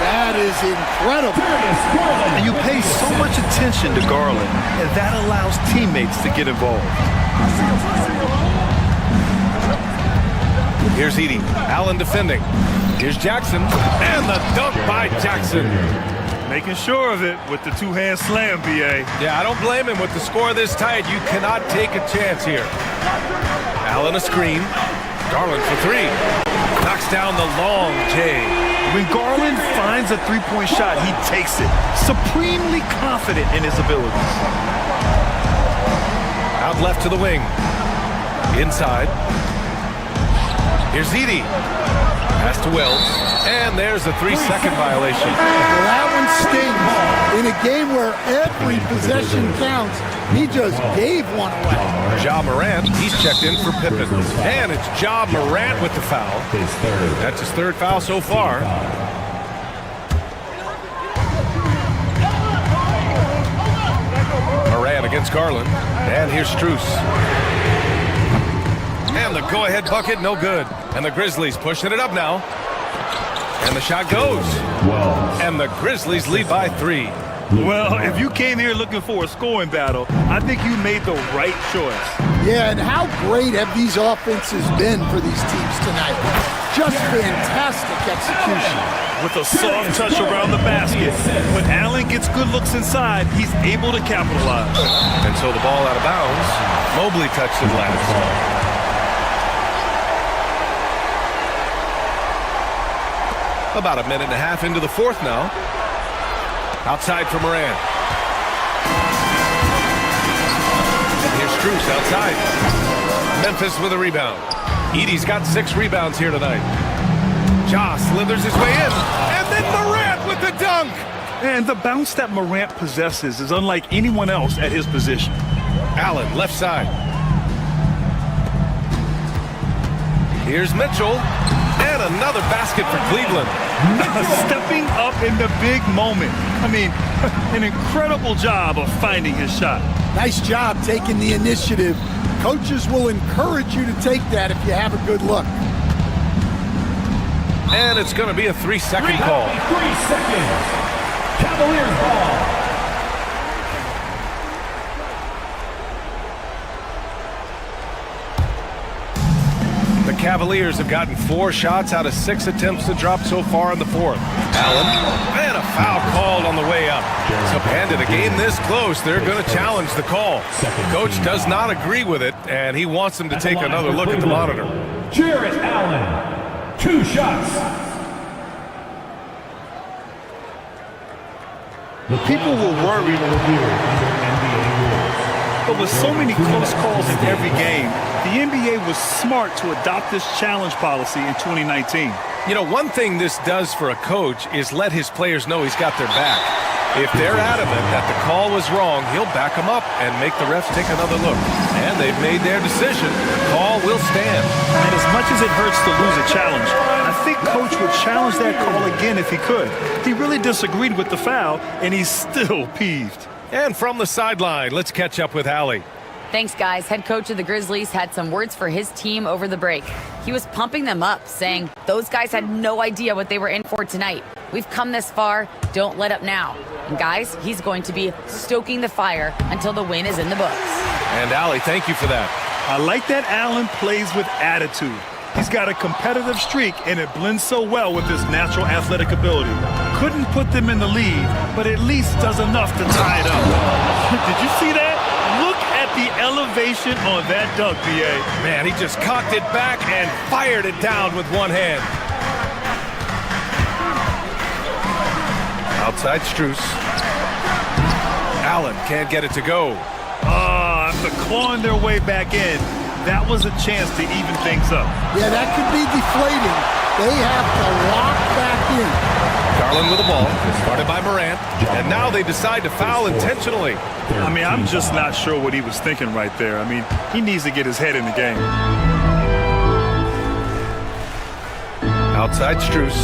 That is incredible. And you pay so much attention to Garland, and that allows teammates to get involved. Here's Edie. Allen defending. Here's Jackson. And the dunk by Jackson. Making sure of it with the 2-hand slam, B.A. Yeah, I don't blame him. With the score this tight, you cannot take a chance here. Allen a screen. Garland for 3. Knocks down the long J. When Garland finds a three-point shot, he takes it. Supremely confident in his abilities. Out left to the wing. Inside. Here's Edie. Pass to Wells. And there's a 3-second violation. Well, that one stings. In a game where every possession counts, he just gave one away. Ja Morant, he's checked in for Pippen. And it's Ja Morant with the foul. That's his 3rd foul so far. Morant against Garland. And here's Strus. And the go-ahead bucket, no good. And the Grizzlies pushing it up now. And the shot goes. And the Grizzlies lead by 3. Well, if you came here looking for a scoring battle, I think you made the right choice. Yeah, and how great have these offenses been for these teams tonight? Just fantastic execution. With a soft touch around the basket. When Allen gets good looks inside, he's able to capitalize. And so the ball out of bounds. Mobley touched it last. About a minute and a half into the fourth now. Outside for Morant. And here's Strus outside. Memphis with a rebound. Edie's got 6 rebounds here tonight. Ja slithers his way in. And then Morant with the dunk. And the bounce that Morant possesses is unlike anyone else at his position. Allen, left side. Here's Mitchell. And another basket for Cleveland. Stepping up in the big moment. I mean, an incredible job of finding his shot. Nice job taking the initiative. Coaches will encourage you to take that if you have a good look. And it's going to be a 3-second call. 3 seconds. Cavaliers ball. The Cavaliers have gotten 4 shots out of 6 attempts to drop so far in the fourth. Allen, and a foul called on the way up. So, and in a game this close, they're going to challenge the call. Coach does not agree with it, and he wants them to take another look at the monitor. Jared Allen, 2 shots. People were worried. But with so many close calls in every game, the NBA was smart to adopt this challenge policy in 2019. You know, one thing this does for a coach is let his players know he's got their back. If they're adamant that the call was wrong, he'll back them up and make the refs take another look. And they've made their decision. The call will stand. And as much as it hurts to lose a challenge, I think Coach would challenge that call again if he could. He really disagreed with the foul, and he's still peeved. And from the sideline, let's catch up with Allie. Thanks, guys. Head coach of the Grizzlies had some words for his team over the break. He was pumping them up, saying those guys had no idea what they were in for tonight. We've come this far. Don't let up now. And guys, he's going to be stoking the fire until the win is in the books. And Allie, thank you for that. I like that Allen plays with attitude. He's got a competitive streak, and it blends so well with his natural athletic ability. Couldn't put them in the lead, but at least does enough to tie it up. Did you see that? Look at the elevation on that dunk, B.A. Man, he just cocked it back and fired it down with one hand. Outside Strus. Allen can't get it to go. After clawing their way back in, that was a chance to even things up. Yeah, that could be deflating. They have to lock back in. Garland with the ball, started by Morant, and now they decide to foul intentionally. I mean, I'm just not sure what he was thinking right there. I mean, he needs to get his head in the game. Outside Strus.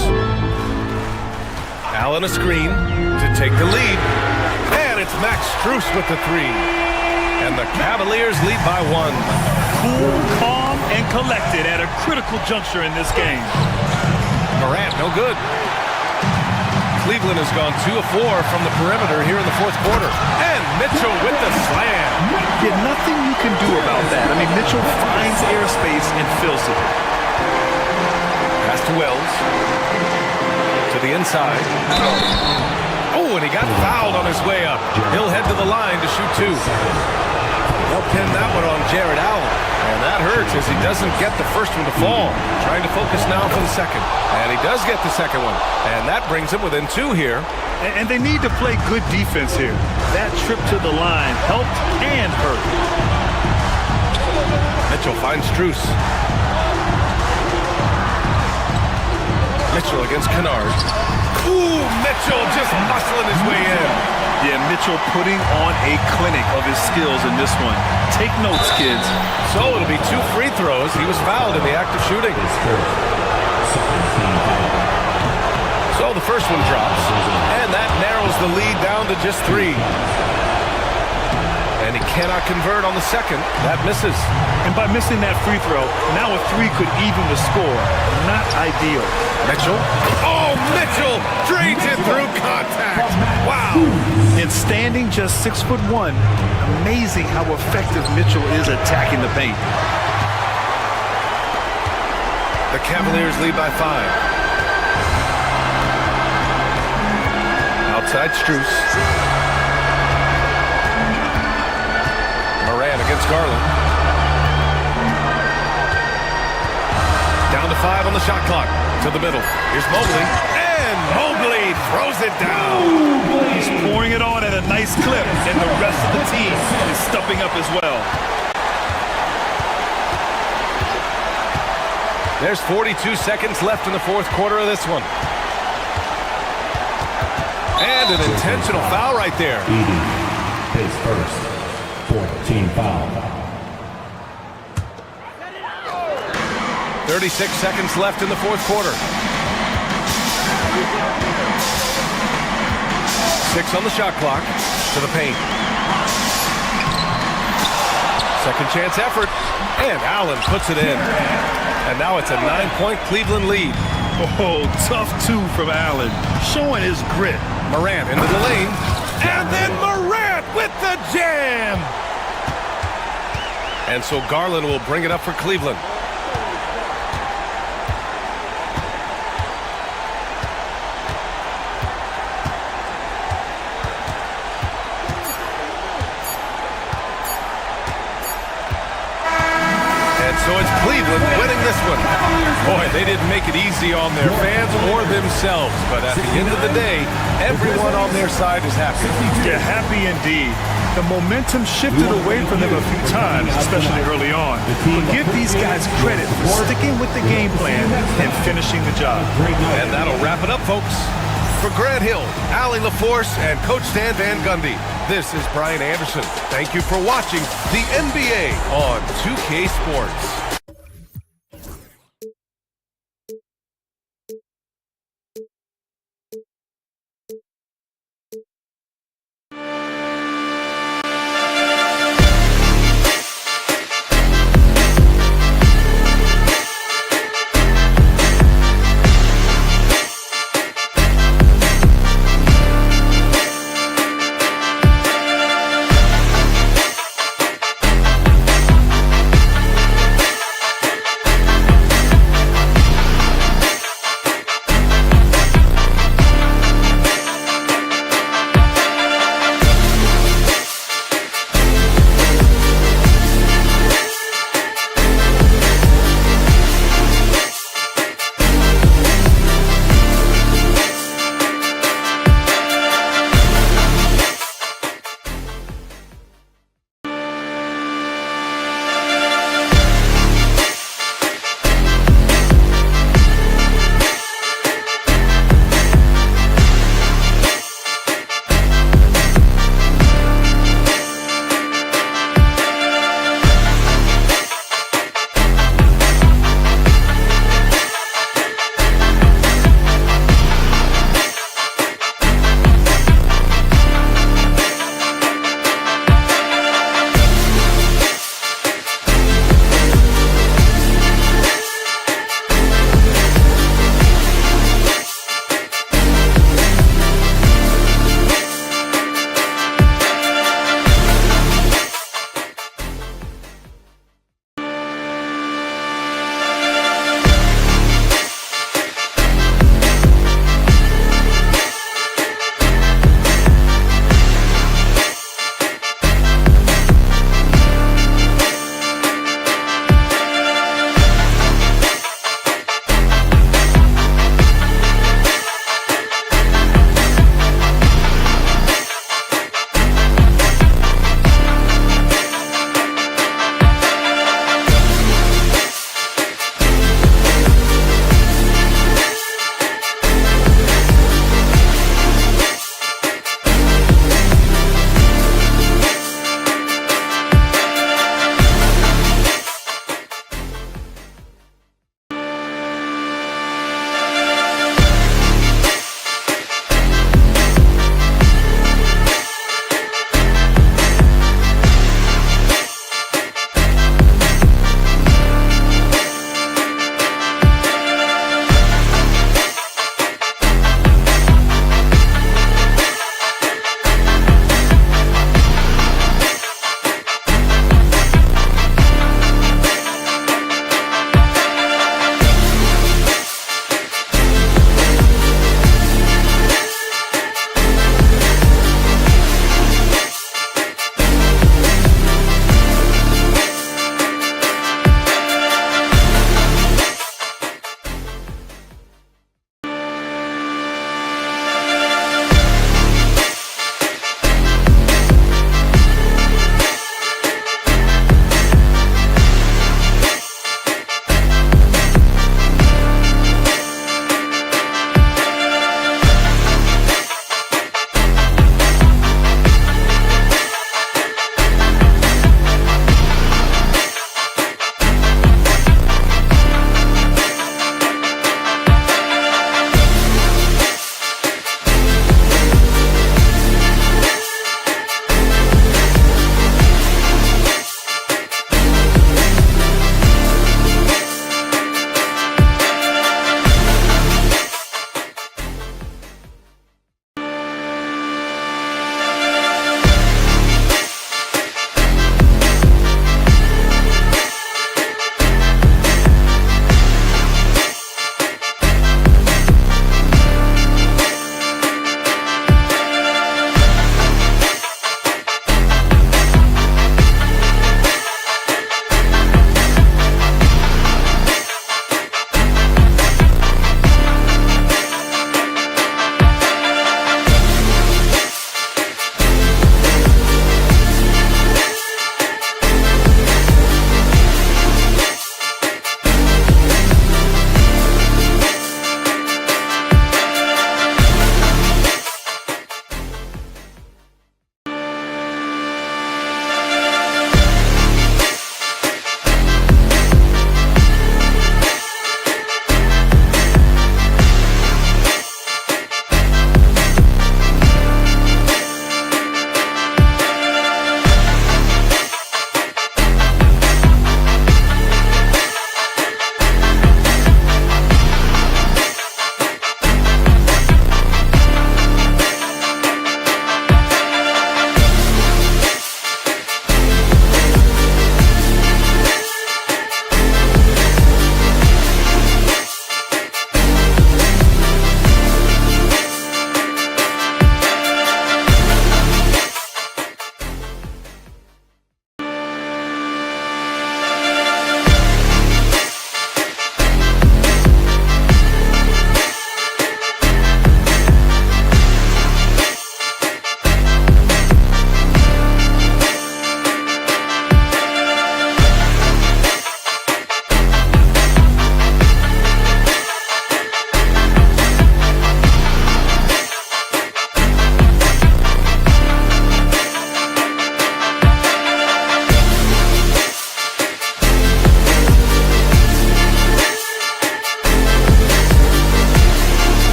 Allen a screen to take the lead. And it's Max Strus with the three. And the Cavaliers lead by one. Cool, calm, and collected at a critical juncture in this game. Morant, no good. Cleveland has gone 2 of 4 from the perimeter here in the fourth quarter. And Mitchell with the slam. Yeah, nothing you can do about that. I mean, Mitchell finds airspace and fills it. Pass to Wells. To the inside. Oh, and he got fouled on his way up. He'll head to the line to shoot 2. They'll pin that one on Jared Allen. And that hurts as he doesn't get the first one to fall. Trying to focus now for the second. And he does get the second one. And that brings him within 2 here. And they need to play good defense here. That trip to the line helped and hurt. Mitchell finds Strus. Mitchell against Kennard. Ooh, Mitchell just muscling his way in. Yeah, Mitchell putting on a clinic of his skills in this one. Take notes, kids. So it'll be 2 free throws. He was fouled in the act of shooting. So the first one drops, and that narrows the lead down to just 3. And he cannot convert on the second. That misses. And by missing that free throw, now a 3 could even the score. Not ideal. Mitchell. Oh, Mitchell drains it through contact. Wow. And standing just 6'1", amazing how effective Mitchell is attacking the paint. The Cavaliers lead by 5. Outside Strus. Morant against Garland. Down to 5 on the shot clock. To the middle. Here's Mobley. And Mobley throws it down. He's pouring it on at a nice clip, and the rest of the team is stepping up as well. There's 42 seconds left in the fourth quarter of this one. And an intentional foul right there. His first 14 foul. 36 seconds left in the fourth quarter. 6 on the shot clock. To the paint. Second chance effort. And Allen puts it in. And now it's a 9-point Cleveland lead. Oh, tough 2 from Allen. Showing his grit. Morant into the lane. And then Morant with the jam. And so Garland will bring it up for Cleveland. So it's Cleveland winning this one. Boy, they didn't make it easy on their fans or themselves. But at the end of the day, everyone on their side is happy. Yeah, happy indeed. The momentum shifted away from them a few times, especially early on. But give these guys credit for sticking with the game plan and finishing the job. And that'll wrap it up, folks. For Grant Hill, Allie LaForce, and Coach Dan Van Gundy, this is Brian Anderson. Thank you for watching the NBA on 2K Sports.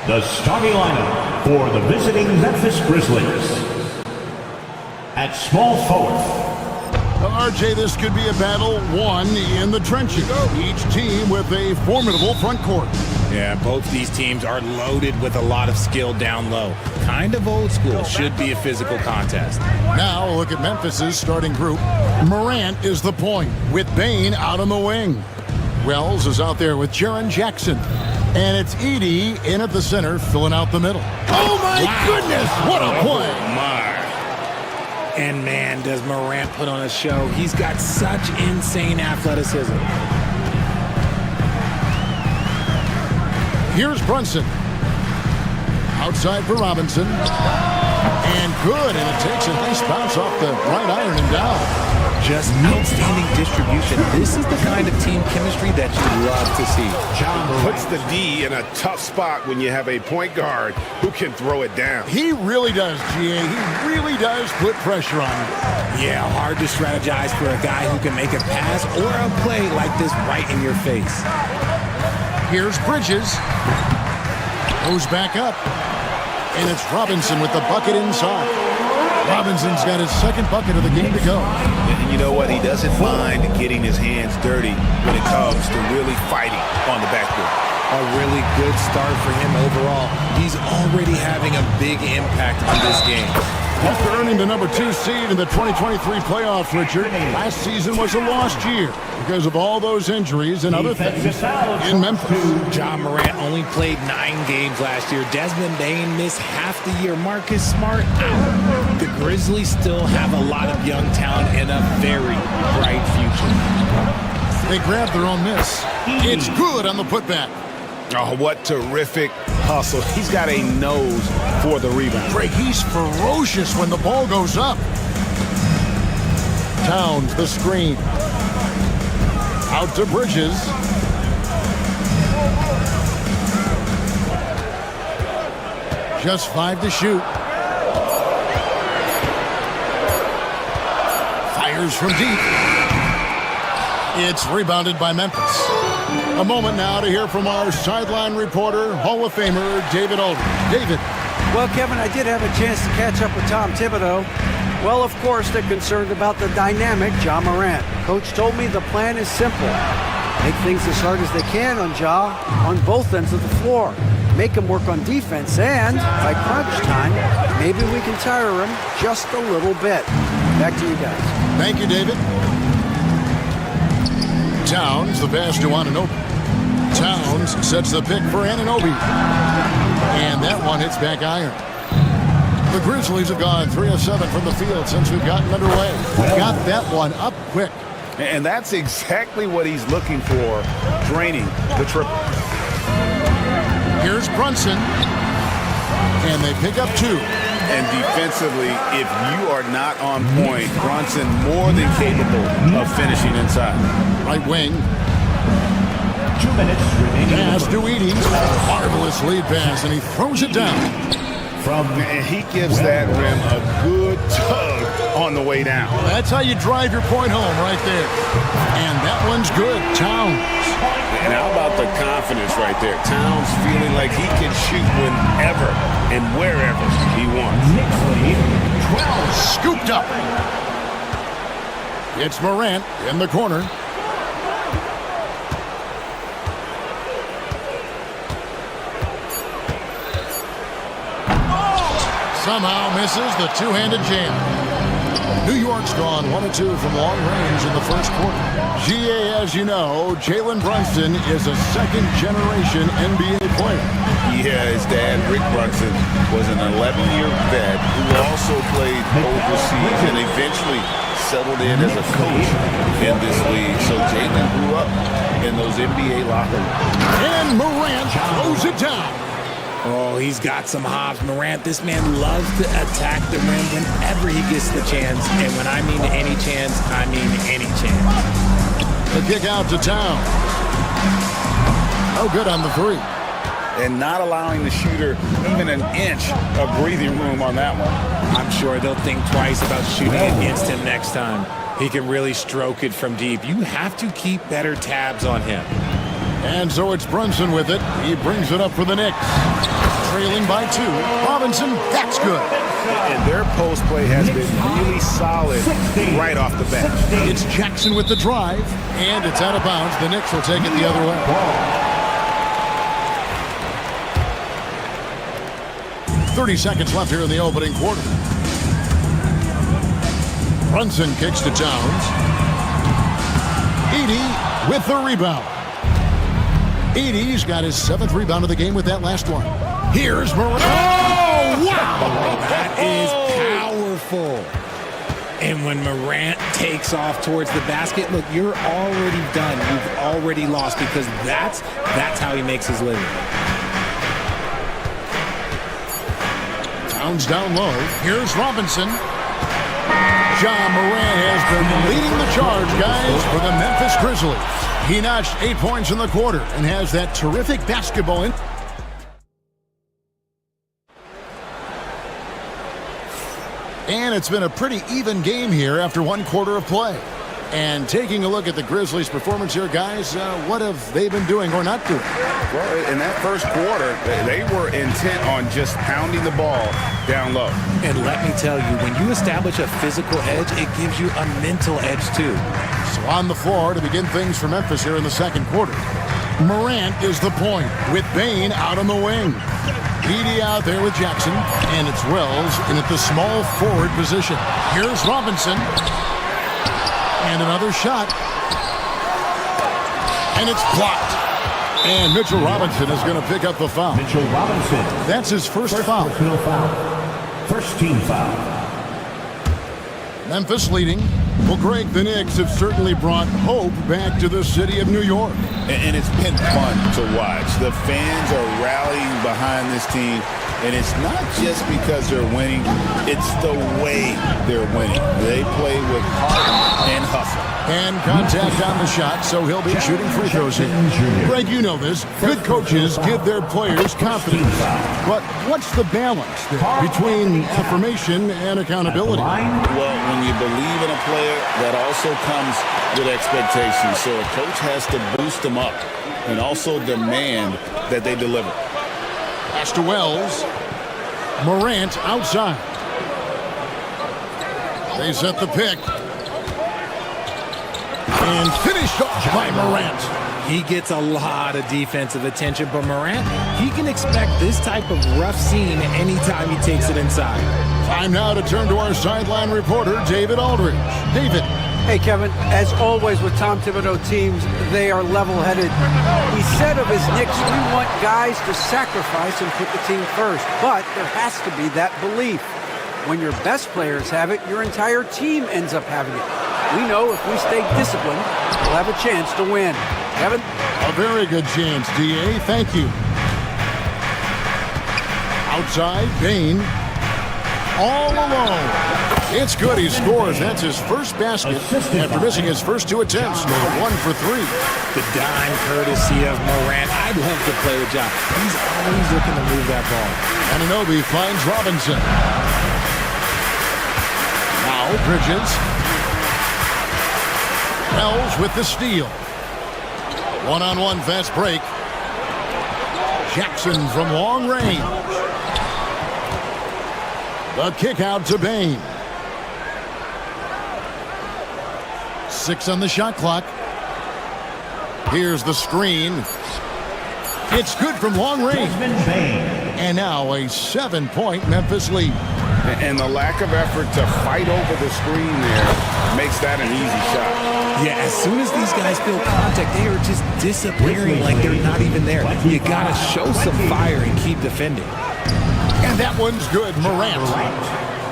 The starting lineup for the visiting Memphis Grizzlies. At small forward. Well, RJ, this could be a battle won in the trenches. Each team with a formidable front court. Yeah, both these teams are loaded with a lot of skill down low. Kind of old school. Should be a physical contest. Now look at Memphis's starting group. Morant is the point, with Bain out on the wing. Wells is out there with Jaren Jackson. And it's Edey in at the center, filling out the middle. Oh, my goodness! What a play! And man, does Morant put on a show. He's got such insane athleticism. Here's Brunson. Outside for Robinson. And good, and it takes a nice bounce off the right iron and down. Just outstanding distribution. This is the kind of team chemistry that you love to see. Puts the D in a tough spot when you have a point guard who can throw it down. He really does, GA. He really does put pressure on you. Yeah, hard to strategize for a guy who can make a pass or a play like this right in your face. Here's Bridges. Goes back up. And it's Robinson with the bucket inside. Robinson's got his second bucket of the game to go. And you know what? He doesn't mind getting his hands dirty when it comes to really fighting on the backboard. A really good start for him overall. He's already having a big impact on this game. After earning the number 2 seed in the 2023 playoffs, Richard, last season was a lost year because of all those injuries and other things in Memphis. Ja Morant only played 9 games last year. Desmond Bain missed half the year. Marcus Smart out. The Grizzlies still have a lot of young talent and a very bright future. They grabbed their own miss. It's good on the putback. Oh, what terrific hustle. He's got a nose for the rebound. Drake, he's ferocious when the ball goes up. Towns, the screen. Out to Bridges. Just 5 to shoot. Fires from deep. It's rebounded by Memphis. A moment now to hear from our sideline reporter, Hall of Famer David Aldridge. David. Well, Kevin, I did have a chance to catch up with Tom Thibodeau. Well, of course, they're concerned about the dynamic Ja Morant. Coach told me the plan is simple. Make things as hard as they can on Ja on both ends of the floor. Make him work on defense, and by crunch time, maybe we can tire him just a little bit. Back to you guys. Thank you, David. Towns, the pass to Anunoby. Towns sets the pick for Anunoby. And that one hits back iron. The Grizzlies have gone 3 of 7 from the field since we've gotten underway. Got that one up quick. And that's exactly what he's looking for, draining the triple. Here's Brunson. And they pick up 2. And defensively, if you are not on point, Brunson more than capable of finishing inside. Right wing. 2 minutes remaining. Pass to Edey. Marvelous lead pass, and he throws it down. And he gives that rim a good tug on the way down. That's how you drive your point home right there. And that one's good. Towns. And how about the confidence right there? Towns feeling like he can shoot whenever and wherever he wants. 12 scooped up. It's Morant in the corner. Somehow misses the two-handed jam. New York's gone 1-2 from long range in the first quarter. GA, as you know, Jalen Brunson is a second-generation NBA player. Yeah, his dad, Rick Brunson, was an 11-year vet who also played overseas and eventually settled in as a coach in this league. So Jalen grew up in those NBA locker rooms. And Morant throws it down. Oh, he's got some hops. Morant, this man loves to attack the rim whenever he gets the chance. And when I mean any chance, I mean any chance. The kick out to Town. Oh, good on the 3. And not allowing the shooter even an inch of breathing room on that one. I'm sure they'll think twice about shooting against him next time. He can really stroke it from deep. You have to keep better tabs on him. And so it's Brunson with it. He brings it up for the Knicks. trailing by 2. Robinson, that's good. And their post play has been really solid right off the bat. It's Jackson with the drive, and it's out of bounds. The Knicks will take it the other way. 30 seconds left here in the opening quarter. Brunson kicks to Towns. Edey with the rebound. Edey's got his 7th rebound of the game with that last one. Here's Morant. Oh, wow! That is powerful. And when Morant takes off towards the basket, look, you're already done. You've already lost because that's how he makes his living. Towns down low. Here's Robinson. Ja Morant has been leading the charge, guys, for the Memphis Grizzlies. He notched 8 points in the quarter and has that terrific basketball in. And it's been a pretty even game here after 1 quarter of play. And taking a look at the Grizzlies' performance here, guys, what have they been doing or not doing? Well, in that first quarter, they were intent on just pounding the ball down low. And let me tell you, when you establish a physical edge, it gives you a mental edge too. So on the floor to begin things for Memphis here in the second quarter. Morant is the point with Bane out on the wing. Edey out there with Jackson, and it's Wells in at the small forward position. Here's Robinson. And another shot. And it's blocked. And Mitchell Robinson is going to pick up the foul. Mitchell Robinson. That's his first foul. Personal foul. First team foul. Memphis leading. Well, Greg, the Knicks have certainly brought hope back to the city of New York. And it's been fun to watch. The fans are rallying behind this team. And it's not just because they're winning, it's the way they're winning. They play with heart and hustle. And contact on the shot, so he'll be shooting free throws here. Greg, you know this. Good coaches give their players confidence. But what's the balance between affirmation and accountability? Well, when you believe in a player, that also comes with expectations. So a coach has to boost them up and also demand that they deliver. Pass to Wells. Morant outside. They set the pick. And finished off by Morant. He gets a lot of defensive attention, but Morant, he can expect this type of rough scene anytime he takes it inside. Time now to turn to our sideline reporter, David Aldridge. David. Hey, Kevin, as always with Tom Thibodeau teams, they are level-headed. He said of his Knicks, we want guys to sacrifice and put the team first, but there has to be that belief. When your best players have it, your entire team ends up having it. We know if we stay disciplined, we'll have a chance to win. Kevin? A very good chance, D.A. Thank you. Outside, Bane. All alone. It's good. He scores. That's his first basket after missing his first 2 attempts. 1 for 3. The dime courtesy of Morant. I'd love to play with Ja. He's always looking to move that ball. Anunoby finds Robinson. Now Bridges. Wells with the steal. One-on-one fast break. Jackson from long range. The kick out to Bane. 6 on the shot clock. Here's the screen. It's good from long range. And now a 7-point Memphis lead. And the lack of effort to fight over the screen there makes that an easy shot. Yeah, as soon as these guys feel contact, they are just disappearing like they're not even there. You got to show some fire and keep defending. And that one's good.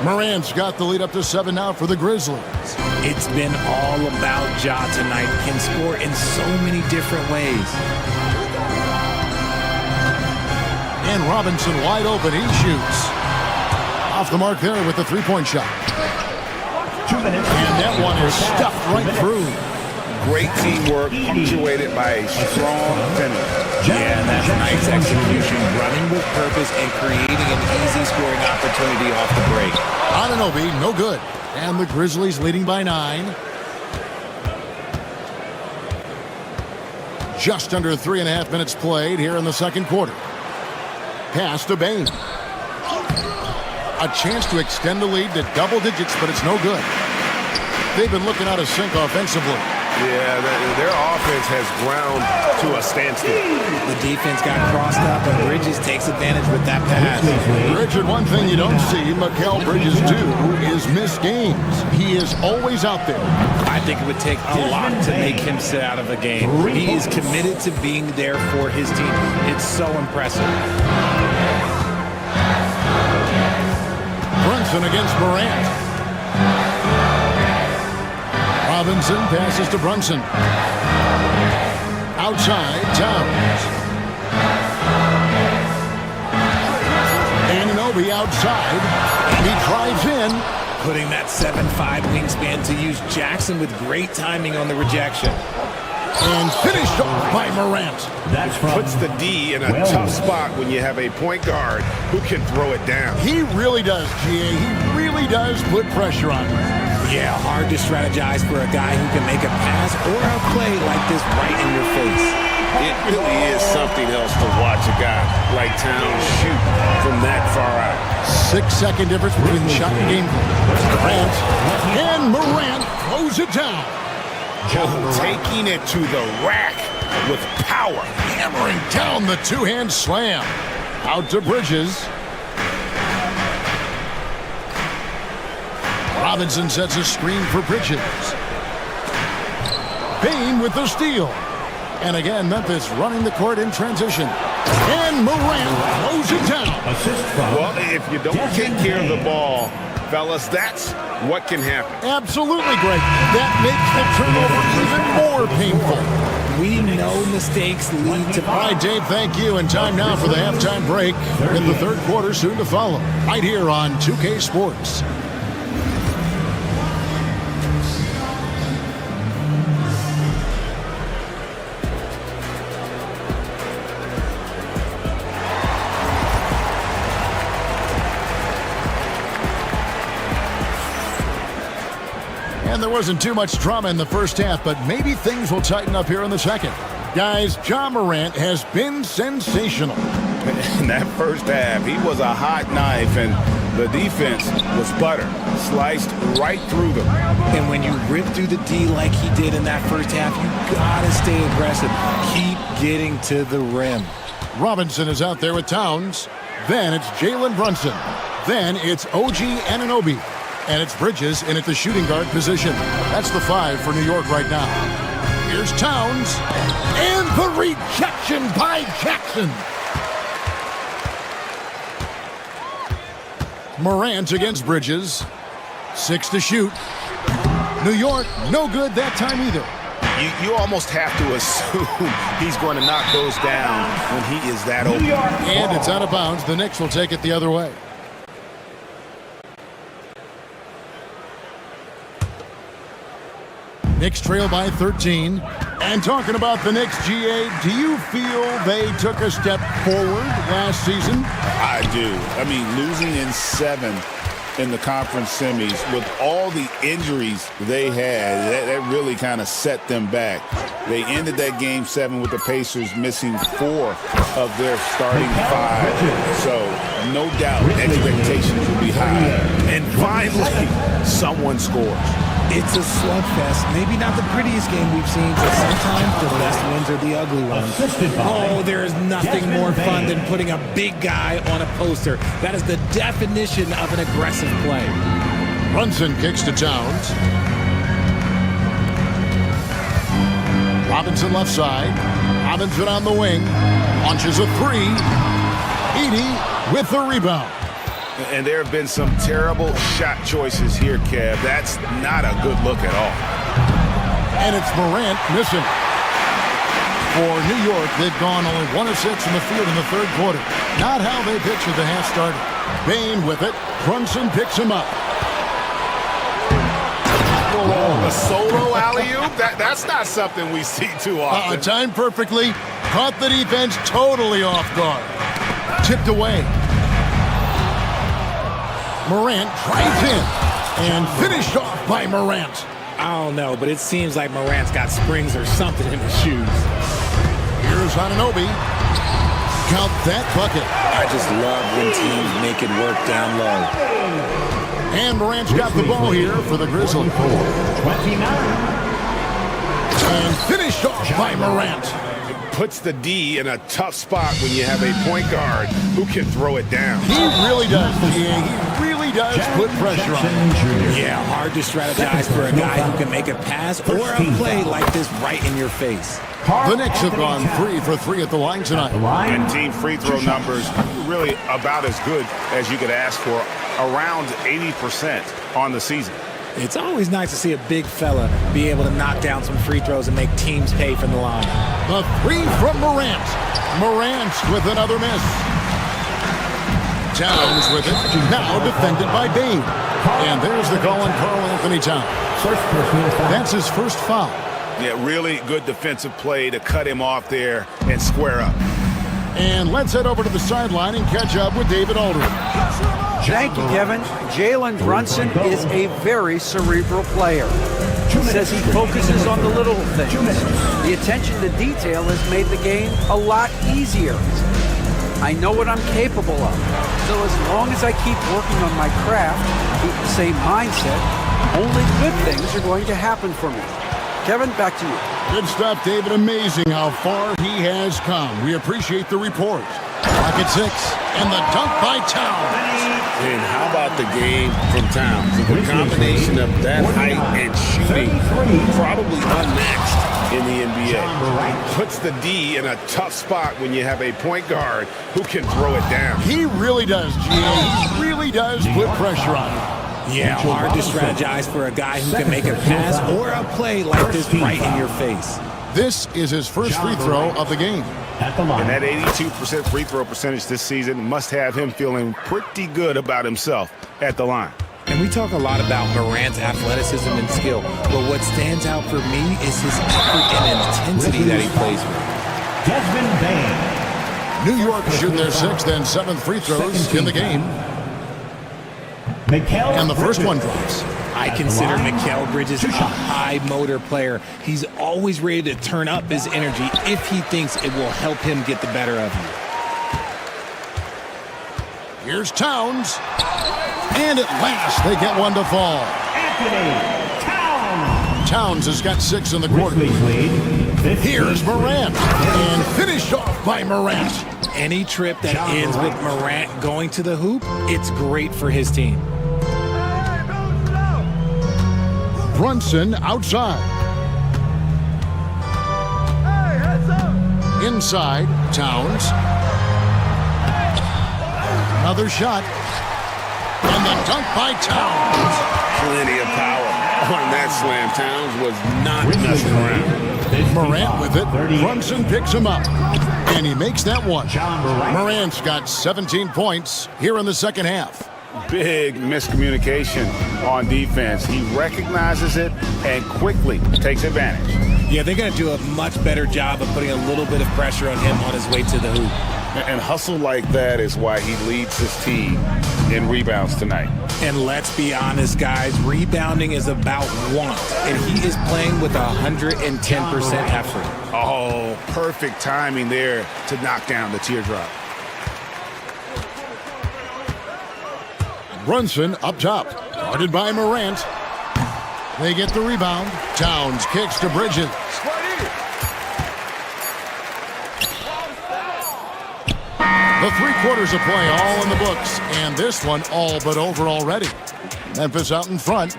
Morant's got the lead up to 7 now for the Grizzlies. It's been all about Ja tonight. Can score in so many different ways. And Robinson wide open. He shoots. Off the mark there with the 3-point shot. 2 minutes. And that one is stuffed right through. Great teamwork punctuated by a strong finish. Yeah, and that's nice execution, running with purpose and creating an easy scoring opportunity off the break. Anunoby, no good. And the Grizzlies leading by 9. Just under 3.5 minutes played here in the second quarter. pass to Bain. A chance to extend the lead to double digits, but it's no good. They've been looking out of sync offensively. Yeah, their offense has ground to a standstill. The defense got crossed up, and Bridges takes advantage with that pass. Richard, one thing you don't see Mikal Bridges do is miss games. He is always out there. I think it would take a lot to make him sit out of a game. He is committed to being there for his team. It's so impressive. Brunson against Morant. Robinson passes to Brunson. Outside, Towns. Anunoby outside, and he drives in. Putting that 7'5" wingspan to use Jackson with great timing on the rejection. And finished off by Morant. That puts the D in a tough spot when you have a point guard who can throw it down. He really does, GA. He really does put pressure on him. Yeah, hard to strategize for a guy who can make a pass or a play like this right in your face. It really is something else to watch a guy like Towns shoot from that far out. 6-second difference between the shot and game. Morant, and Morant throws it down. Taking it to the rack with power. Hammering down the two-hand slam. Out to Bridges. Robinson sets a screen for Bridges. Bain with the steal. And again, Memphis running the court in transition. And Morant throws it down. Well, if you don't take care of the ball, fellas, that's what can happen. Absolutely, Greg. That makes the turnover even more painful. We know mistakes lead to... All right, Dave, thank you. And time now for the halftime break. In the third quarter soon to follow. Right here on 2K Sports. And there wasn't too much drama in the first half, but maybe things will tighten up here in the second. Guys, Ja Morant has been sensational. In that first half, he was a hot knife, and the defense was butter. Sliced right through them. And when you rip through the D like he did in that first half, you gotta stay aggressive. Keep getting to the rim. Robinson is out there with Towns. Then it's Jalen Brunson. Then it's OG Anunoby. And it's Bridges in at the shooting guard position. That's the 5 for New York right now. Here's Towns. And the rejection by Jackson. Morant against Bridges. 6 to shoot. New York, no good that time either. You almost have to assume he's going to knock those down when he is that open. And it's out of bounds. The Knicks will take it the other way. Knicks trail by 13. And talking about the Knicks, GA, do you feel they took a step forward last season? I do. I mean, losing in 7 in the conference semis with all the injuries they had, that really kind of set them back. They ended that game 7 with the Pacers missing 4 of their starting 5. So, no doubt, expectations will be high. And finally, someone scores. It's a slugfest. Maybe not the prettiest game we've seen, but sometimes the best ones are the ugly ones. Oh, there is nothing more fun than putting a big guy on a poster. That is the definition of an aggressive play. Brunson kicks to Towns. Robinson left side. Robinson on the wing. Launches a 3. Edey with the rebound. And there have been some terrible shot choices here, Kev. That's not a good look at all. And it's Morant missing. For New York, they've gone only 1 of 6 in the field in the third quarter. Not how they pictured the half started. Bain with it. Brunson picks him up. A solo alley-oop? That's not something we see too often. Timed perfectly. Caught the defense totally off guard. Tipped away. Morant drives in and finished off by Morant. I don't know, but it seems like Morant's got springs or something in his shoes. Here's Anunoby. Count that bucket. I just love when teams make it work down low. And Morant's got the ball here for the Grizzlies. 29. And finished off by Morant. Puts the D in a tough spot when you have a point guard who can throw it down. He really does. Yeah, he really does put pressure on him. Yeah, hard to strategize for a guy who can make a pass or a play like this right in your face. The Knicks have gone 3 for 3 at the line tonight. And team free throw numbers really about as good as you could ask for, around 80% on the season. It's always nice to see a big fella be able to knock down some free throws and make teams pay from the line. The 3 from Morant. Morant with another miss. Towns with it. Now defended by Bain. And there's the call on Karl Anthony Towns. That's his first foul. Yeah, really good defensive play to cut him off there and square up. And let's head over to the sideline and catch up with David Aldridge. Thank you, Kevin. Jalen Brunson is a very cerebral player. He says he focuses on the little things. The attention to detail has made the game a lot easier. I know what I'm capable of. So as long as I keep working on my craft, keep the same mindset, only good things are going to happen for me. Kevin, back to you. Good stuff, David. Amazing how far he has come. We appreciate the report. Clock at 6, and the dunk by Towns. And how about the game from Towns? The combination of that height and shooting, probably unmatched in the NBA. Puts the D in a tough spot when you have a point guard who can throw it down. He really does, G.A. He really does put pressure on him. Yeah, hard to strategize for a guy who can make a pass or a play like this right in your face. This is his first free throw of the game. And that 82% free throw percentage this season must have him feeling pretty good about himself at the line. And we talk a lot about Morant's athleticism and skill, but what stands out for me is his effort and intensity that he plays with. Desmond Bain. New York shoot their 6th and 7th free throws in the game. And the first one drops. I consider Mikal Bridges a high motor player. He's always ready to turn up his energy if he thinks it will help him get the better of you. Here's Towns. And at last, they get one to fall. Towns has got 6 in the quarter. Here's Morant. And finished off by Morant. Any trip that ends with Morant going to the hoop, it's great for his team. Brunson outside. Inside, Towns. Another shot. And the dunk by Towns. Plenty of power on that slam. Towns was not messing around. Morant with it. Brunson picks him up. And he makes that one. Morant's got 17 points here in the second half. Big miscommunication on defense. He recognizes it and quickly takes advantage. Yeah, they're going to do a much better job of putting a little bit of pressure on him on his way to the hoop. And hustle like that is why he leads his team in rebounds tonight. And let's be honest, guys, rebounding is about want, and he is playing with 110% effort. Oh, perfect timing there to knock down the teardrop. Brunson up top, guarded by Morant. They get the rebound. Towns kicks to Bridges. The 3 quarters of play all in the books, and this one all but over already. Memphis out in front.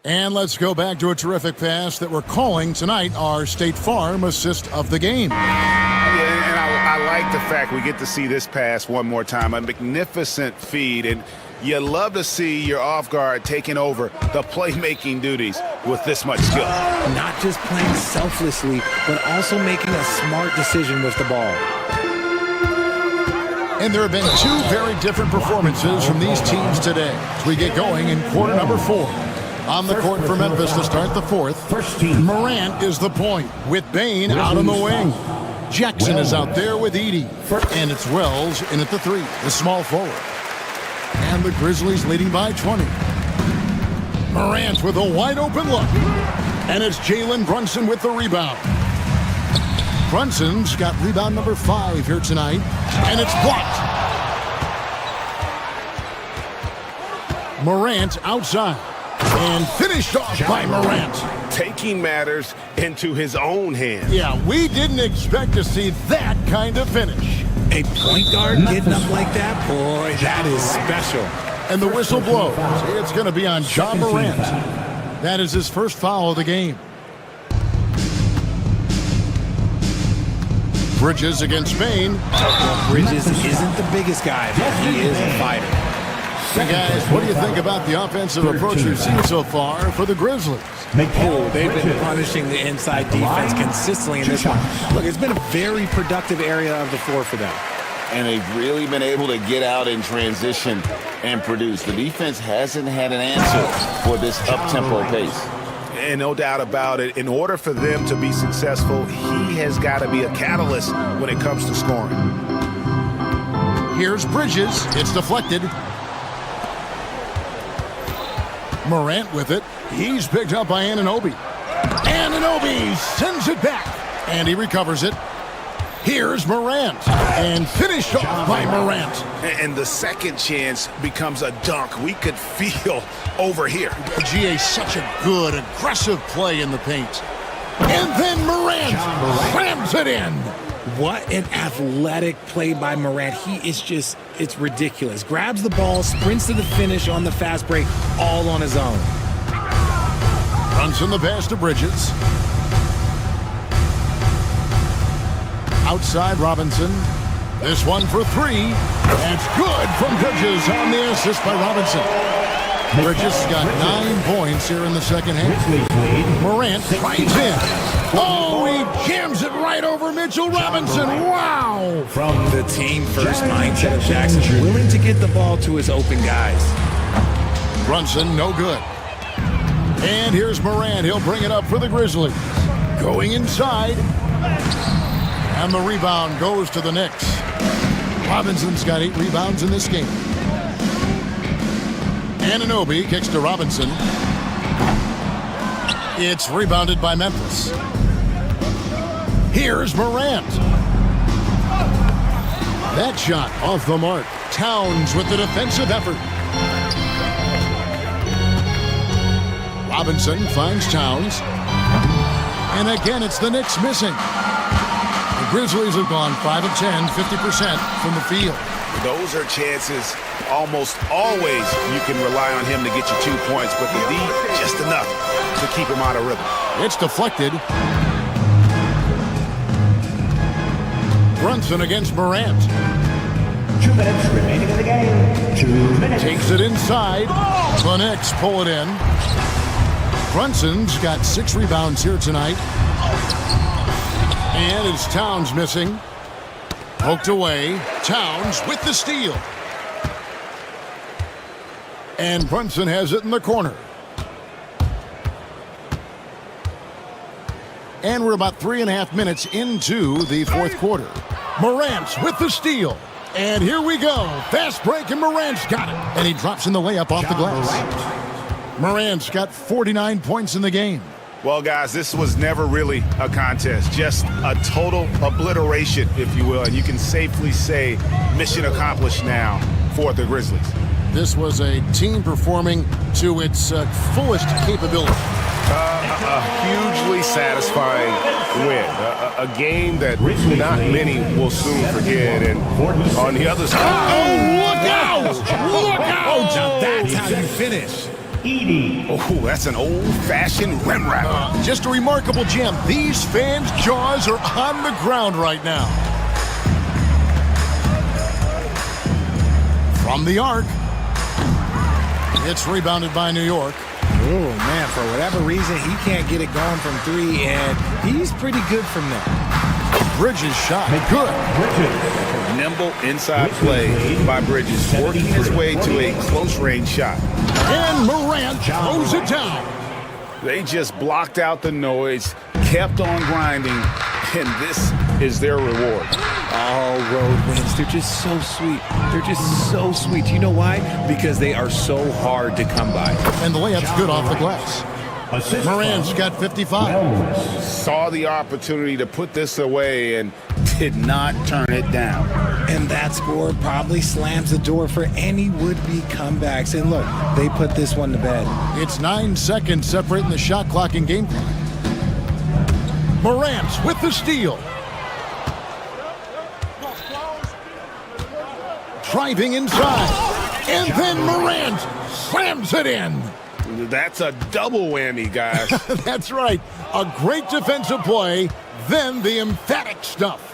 And let's go back to a terrific pass that we're calling tonight our State Farm assist of the game. Yeah, and I like the fact we get to see this pass one more time. A magnificent feed, and you love to see your off guard taking over the playmaking duties with this much skill. Not just playing selflessly, but also making a smart decision with the ball. And there have been 2 very different performances from these teams today as we get going in quarter number 4. On the court for Memphis to start the 4th. Morant is the point with Bain out on the wing. Jackson is out there with Edey. And it's Wells in at the 3, the small forward. And the Grizzlies leading by 20. Morant with a wide open look. And it's Jalen Brunson with the rebound. Brunson's got rebound number 5 here tonight, and it's blocked. Morant outside, and finished off by Morant. Taking matters into his own hands. Yeah, we didn't expect to see that kind of finish. A point guard getting up like that, boy, that is special. And the whistle blows. It's going to be on Ja Morant. That is his first foul of the game. Bridges against Spain. Well, Bridges isn't the biggest guy, but he is a fighter. Hey guys, what do you think about the offensive approach we've seen so far for the Grizzlies? Oh, they've been punishing the inside defense consistently in this one. Look, it's been a very productive area of the floor for them. And they've really been able to get out in transition and produce. The defense hasn't had an answer for this up-tempo pace. And no doubt about it, in order for them to be successful, he has got to be a catalyst when it comes to scoring. Here's Bridges. It's deflected. Morant with it. He's picked up by Anunoby. Anunoby sends it back, and he recovers it. Here's Morant, and finished off by Morant. And the second chance becomes a dunk. We could feel over here. GA, such a good, aggressive play in the paint. And then Morant slams it in. What an athletic play by Morant. He is just, it's ridiculous. Grabs the ball, sprints to the finish on the fast break, all on his own. Brunson the pass to Bridges. Outside Robinson. This one for 3. That's good from Bridges on the assist by Robinson. Bridges got 9 points here in the second half. Morant finds in. Oh, he jams it right over Mitchell Robinson. Wow! From the team first mindset of Jackson, willing to get the ball to his open guys. Brunson, no good. And here's Morant. He'll bring it up for the Grizzlies. Going inside. And the rebound goes to the Knicks. Robinson's got 8 rebounds in this game. Anunoby kicks to Robinson. It's rebounded by Memphis. Here's Morant. That shot off the mark. Towns with the defensive effort. Robinson finds Towns. And again, it's the Knicks missing. The Grizzlies have gone 5 of 10, 50% from the field. Those are chances almost always you can rely on him to get you 2 points, but the D, just enough to keep him out of rhythm. It's deflected. Brunson against Morant. 2 minutes remaining in the game. 2 minutes. Takes it inside. The Knicks pull it in. Brunson's got 6 rebounds here tonight. And it's Towns missing. Poked away. Towns with the steal. And Brunson has it in the corner. And we're about 3.5 minutes into the fourth quarter. Morant's with the steal. And here we go. Fast break, and Morant's got it. And he drops in the layup off the glass. Morant's got 49 points in the game. Well, guys, this was never really a contest. Just a total obliteration, if you will. And you can safely say mission accomplished now for the Grizzlies. This was a team performing to its fullest capability. A hugely satisfying win. A game that not many will soon forget. And on the other side... Oh, look out! Look out! Now that's how you finish. Oh, that's an old-fashioned rim wrap. Just a remarkable gem. These fans' jaws are on the ground right now. From the arc. It's rebounded by New York. Oh, man, for whatever reason, he can't get it going from 3, and he's pretty good from there. Bridges shot. Good. Nimble inside play by Bridges, working his way to a close-range shot. And Morant throws it down. They just blocked out the noise, kept on grinding, and this is their reward. All road wins. They're just so sweet. They're just so sweet. You know why? Because they are so hard to come by. And the layup's good off the glass. Assist Moran's got 55. Saw the opportunity to put this away and did not turn it down. And that score probably slams the door for any would-be comebacks. And look, they put this one to bed. It's 9 seconds separating the shot clock and game clock. Morant with the steal. Driving inside. And then Morant slams it in. That's a double whammy, guys. That's right. A great defensive play, then the emphatic stuff.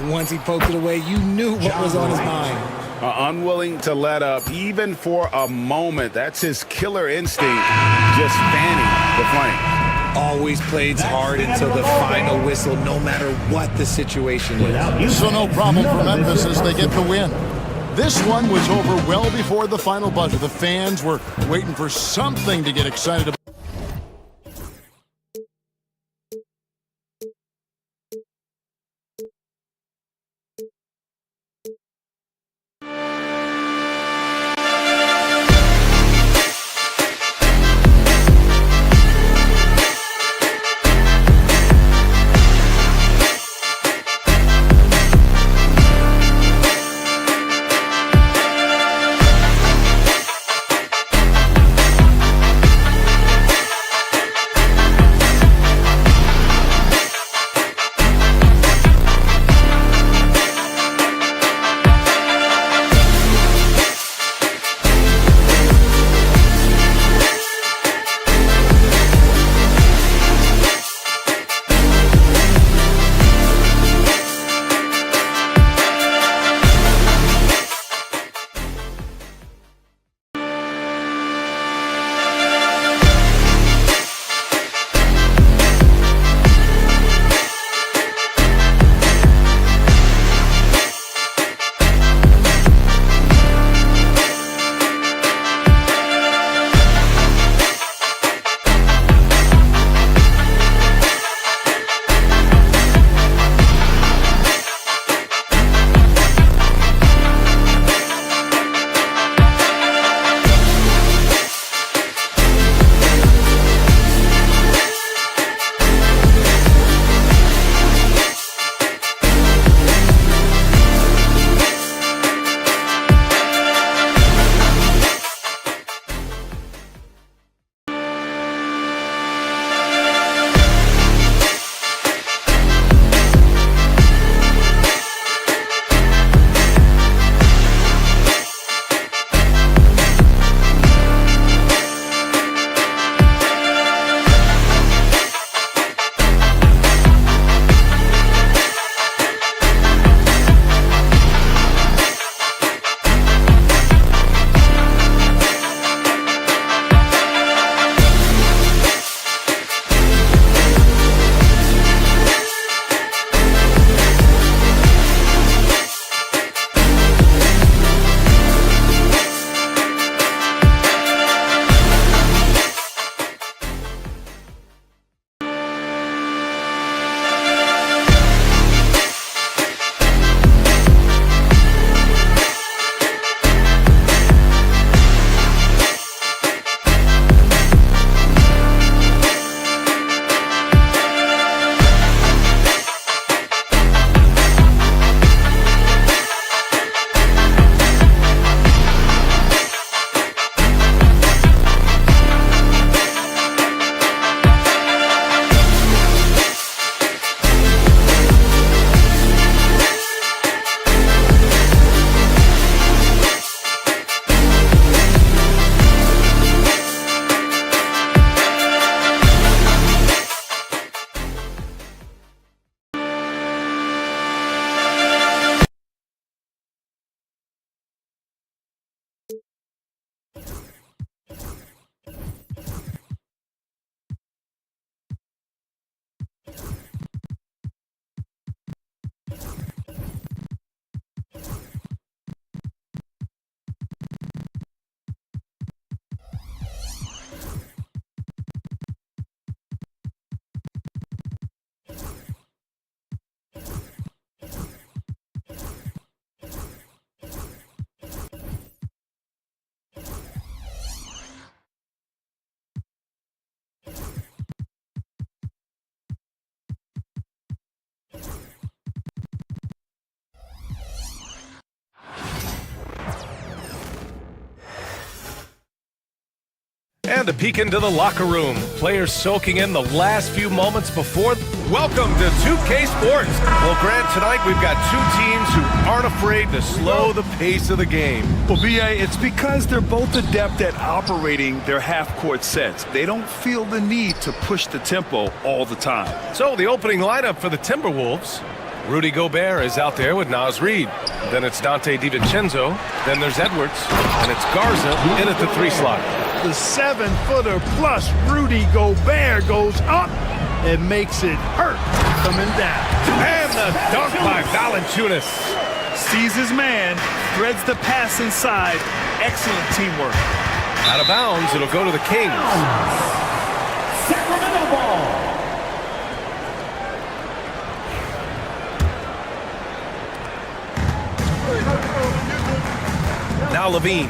Once he poked it away, you knew what was on his mind. Unwilling to let up, even for a moment. That's his killer instinct, just fanning the flames. Always plays hard until the final whistle, no matter what the situation is. So no problem for Memphis as they get the win. This one was over well before the final buzzer. The fans were waiting for something to get excited about. And a peek into the locker room. Players soaking in the last few moments before. Welcome to 2K Sports. Well, Grant, tonight we've got two teams who aren't afraid to slow the pace of the game. Well, B.A., it's because they're both adept at operating their half-court sets. They don't feel the need to push the tempo all the time. So the opening lineup for the Timberwolves. Rudy Gobert is out there with Naz Reid. Then it's Dante DiVincenzo. Then there's Edwards. And it's Garza in at the 3 slot. The 7-footer plus Rudy Gobert goes up and makes it hurt coming down. And the dunk by Valanciunas. Sees his man, threads the pass inside. Excellent teamwork. Out of bounds, it'll go to the Kings. Sacramento ball. Now Levine.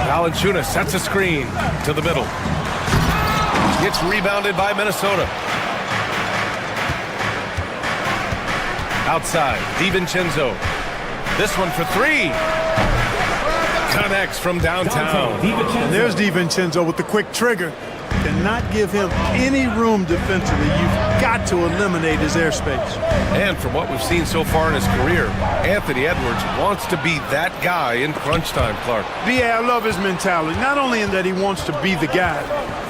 Valanciunas sets a screen to the middle. It's rebounded by Minnesota. Outside, DiVincenzo. This one for 3. Connects from downtown. And there's DiVincenzo with the quick trigger. Cannot give him any room defensively. You've got to eliminate his airspace. And from what we've seen so far in his career, Anthony Edwards wants to be that guy in crunch time, Clark. Yeah, I love his mentality. Not only in that he wants to be the guy,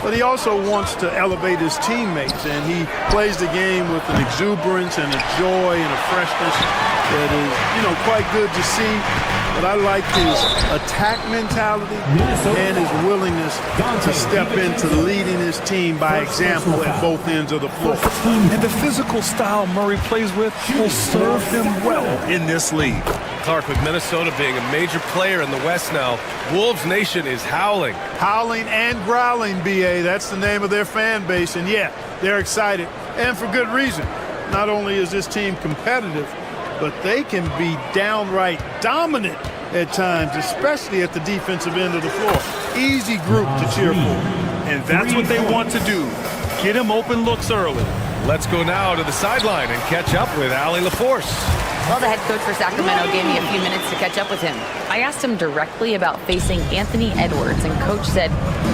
but he also wants to elevate his teammates. And he plays the game with an exuberance and a joy and a freshness that is, quite good to see. But I like his attack mentality and his willingness to step into leading his team by example at both ends of the floor. And the physical style Murray plays with will serve him well in this league. Clark, with Minnesota being a major player in the West now, Wolves Nation is howling. Howling and growling, B.A. That's the name of their fan base. And yeah, they're excited. And for good reason. Not only is this team competitive, but they can be downright dominant at times, especially at the defensive end of the floor. Easy group to cheer for. And that's what they want to do. Get him open looks early. Let's go now to the sideline and catch up with Allie LaForce. Well, the head coach for Sacramento gave me a few minutes to catch up with him. I asked him directly about facing Anthony Edwards, and coach said,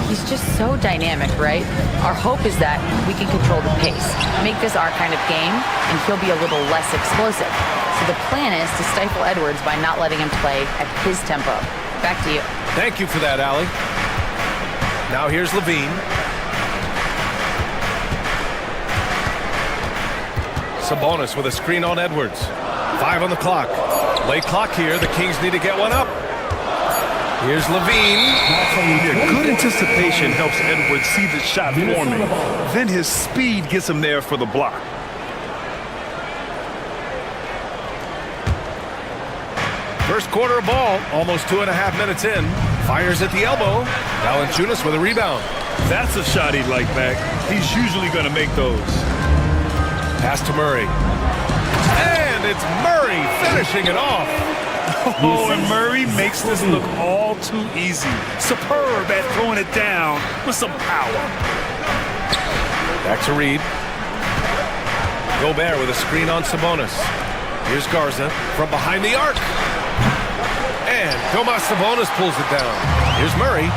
he's just so dynamic, right? Our hope is that we can control the pace, make this our kind of game, and he'll be a little less explosive. So the plan is to stifle Edwards by not letting him play at his tempo. Back to you. Thank you for that, Allie. Now here's Levine. Sabonis with a screen on Edwards. 5 on the clock. Late clock here. The Kings need to get one up. Here's Levine. Yeah, good anticipation helps Edwards see the shot forming. Then his speed gets him there for the block. First quarter of ball, almost 2.5 minutes in. Fires at the elbow. Valanciunas with a rebound. That's a shot he'd like back. He's usually going to make those. Pass to Murray. And it's Murray finishing it off. Oh, and Murray makes this look all too easy. Superb at throwing it down with some power. Back to Reid. Gobert with a screen on Sabonis. Here's Garza from behind the arc. And Domas Sabonis pulls it down. Here's Murray.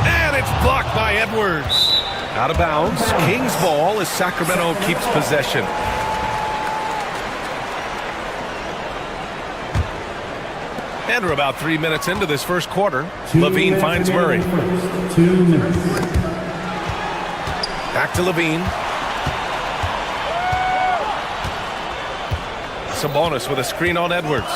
And it's blocked by Edwards. Out of bounds. Kings ball as Sacramento keeps possession. And we're about 3 minutes into this first quarter. Levine finds Murray. 2 minutes. Back to Levine. Sabonis with a screen on Edwards.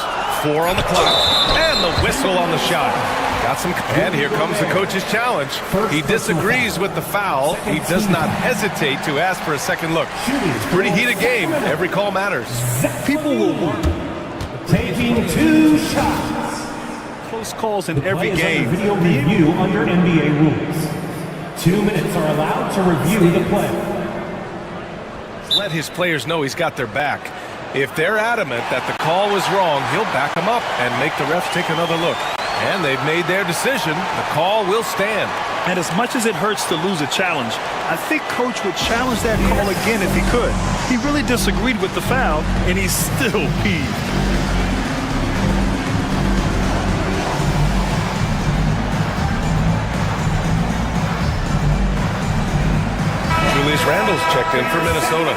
4 on the clock. And the whistle on the shot. Got some. And here comes the coach's challenge. He disagrees with the foul. He does not hesitate to ask for a second look. It's a pretty heated game. Every call matters. People will taking 2 shots. Close calls in every game. Video review under NBA rules. 2 minutes are allowed to review the play. Let his players know he's got their back. If they're adamant that the call was wrong, he'll back them up and make the refs take another look. And they've made their decision. The call will stand. And as much as it hurts to lose a challenge, I think Coach would challenge that call again if he could. He really disagreed with the foul, and he's still peeved. Julius Randle's checked in for Minnesota.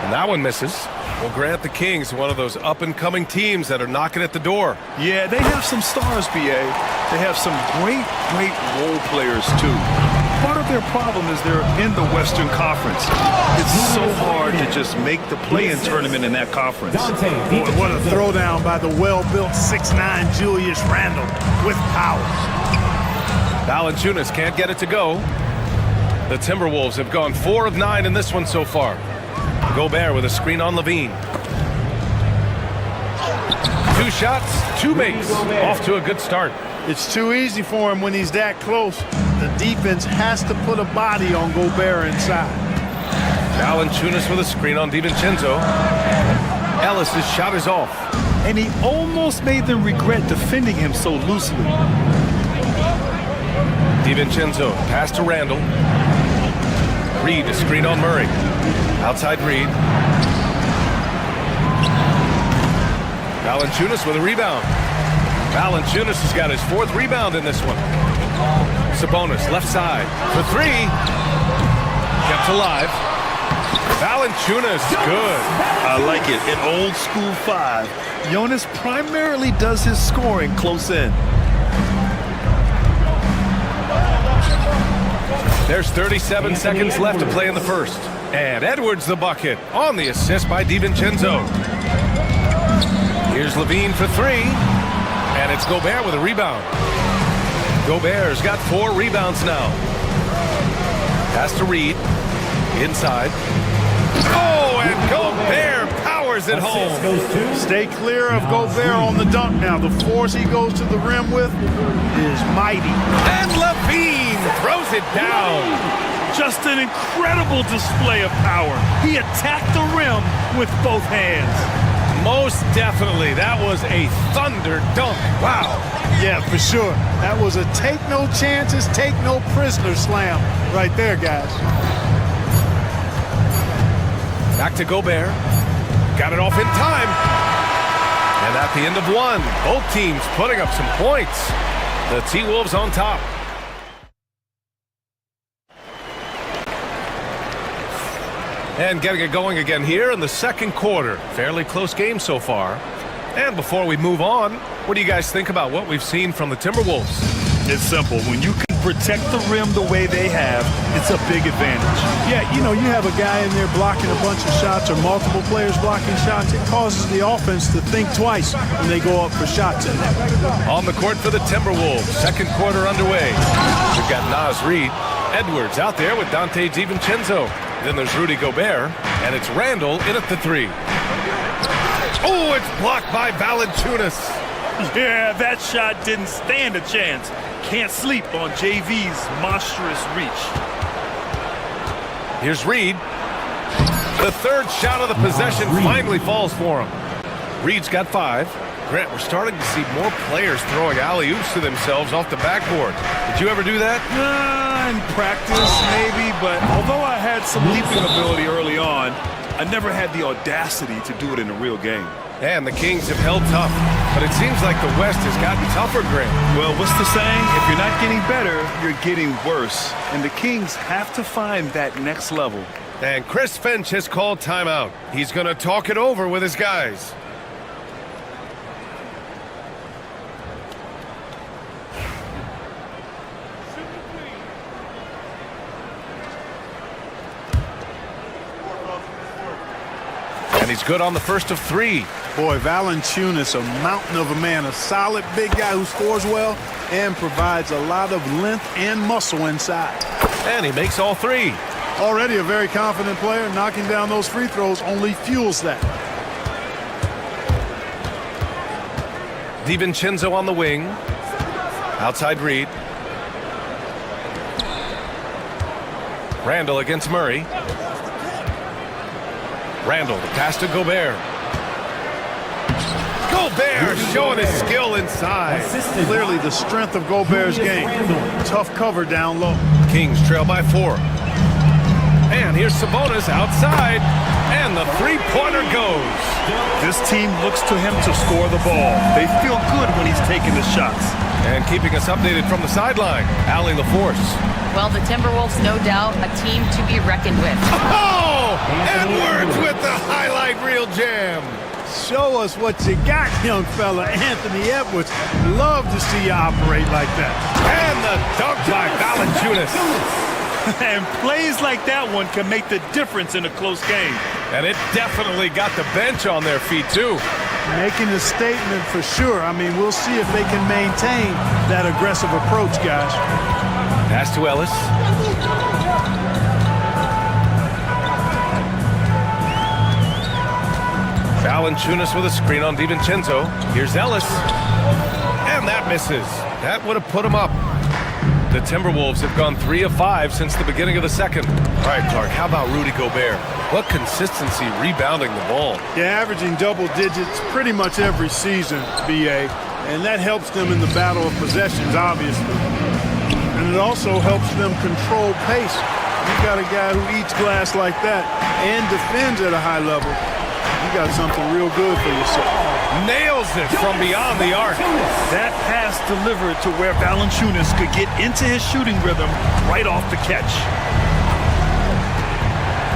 And that one misses. We'll grant the Kings one of those up-and-coming teams that are knocking at the door. Yeah, they have some stars, BA. They have some great role players, too. Part of their problem is they're in the Western Conference. It's so hard to just make the play-in tournament in that conference. Boy, what a throwdown by the well-built 6'9" Julius Randle with power. Valanciunas can't get it to go. The Timberwolves have gone 4 of 9 in this one so far. Gobert with a screen on Levine. 2 shots, 2 makes. Off to a good start. It's too easy for him when he's that close. The defense has to put a body on Gobert inside. Valanciunas with a screen on DiVincenzo. Ellis's shot is off. And he almost made them regret defending him so loosely. DiVincenzo, pass to Randle. Reed, a screen on Murray. Outside Reed. Valanciunas with a rebound. Valanciunas has got his 4th rebound in this one. Sabonis, left side for 3. Kept alive. Valanciunas, good. I like it. In old school 5, Jonas primarily does his scoring close in. There's 37 seconds left to play in the first. And Edwards the bucket on the assist by DiVincenzo. Here's Levine for 3. And it's Gobert with a rebound. Gobert's got 4 rebounds now. Pass to Reed. Inside. Oh, and Gobert powers it home. Stay clear of Gobert on the dunk now. The force he goes to the rim with is mighty. And Levine throws it down. Just an incredible display of power. He attacked the rim with both hands. Most definitely. That was a thunder dunk. Wow. Yeah, for sure. That was a take no chances, take no prisoner slam right there, guys. Back to Gobert. Got it off in time. And at the end of 1, both teams putting up some points. The T-Wolves on top. And getting it going again here in the second quarter. Fairly close game so far. And before we move on, what do you guys think about what we've seen from the Timberwolves? It's simple. When you can protect the rim the way they have, it's a big advantage. Yeah, you know, you have a guy in there blocking a bunch of shots or multiple players blocking shots. It causes the offense to think twice when they go up for shots in there. On the court for the Timberwolves. Second quarter underway. We've got Naz Reid. Edwards out there with Dante DiVincenzo. Then there's Rudy Gobert, and it's Randle in at the 3. Oh, it's blocked by Valanciunas. Yeah, that shot didn't stand a chance. Can't sleep on JV's monstrous reach. Here's Reed. The 3rd shot of the possession finally falls for him. Reed's got 5. Grant, we're starting to see more players throwing alley-oops to themselves off the backboard. Did you ever do that? In practice, maybe, but although I had some leaping ability early on, I never had the audacity to do it in a real game. And the Kings have held tough, but it seems like the West has gotten tougher, Grant. Well, what's the saying? If you're not getting better, you're getting worse. And the Kings have to find that next level. And Chris Finch has called timeout. He's going to talk it over with his guys. And he's good on the first of 3. Boy, Valanciunas, a mountain of a man, a solid big guy who scores well and provides a lot of length and muscle inside. And he makes all 3. Already a very confident player. Knocking down those free throws only fuels that. DiVincenzo on the wing. Outside Reed. Randle against Murray. Randle, the pass to Gobert. Gobert showing his skill inside. Clearly the strength of Gobert's game. Tough cover down low. Kings trail by 4. And here's Sabonis outside. And the three-pointer goes. This team looks to him to score the ball. They feel good when he's taking the shots. And keeping us updated from the sideline, Allie LaForce. Well, the Timberwolves, no doubt, a team to be reckoned with. Oh! Edwards with the highlight reel jam. Show us what you got, young fella. Anthony Edwards. Love to see you operate like that. And the dunk by Valanciunas. And plays like that one can make the difference in a close game. And it definitely got the bench on their feet, too. Making a statement for sure. I mean, we'll see if they can maintain that aggressive approach, guys. Pass to Ellis. Valanciunas with a screen on DiVincenzo. Here's Ellis. And that misses. That would have put him up. The Timberwolves have gone 3 of 5 since the beginning of the second. All right, Clark, how about Rudy Gobert? What consistency rebounding the ball. Yeah, averaging double digits pretty much every season, BA. And that helps them in the battle of possessions, obviously. And it also helps them control pace. You got a guy who eats glass like that and defends at a high level. You got something real good for yourself. Nails it from beyond the arc. That pass delivered to where Valanciunas could get into his shooting rhythm right off the catch.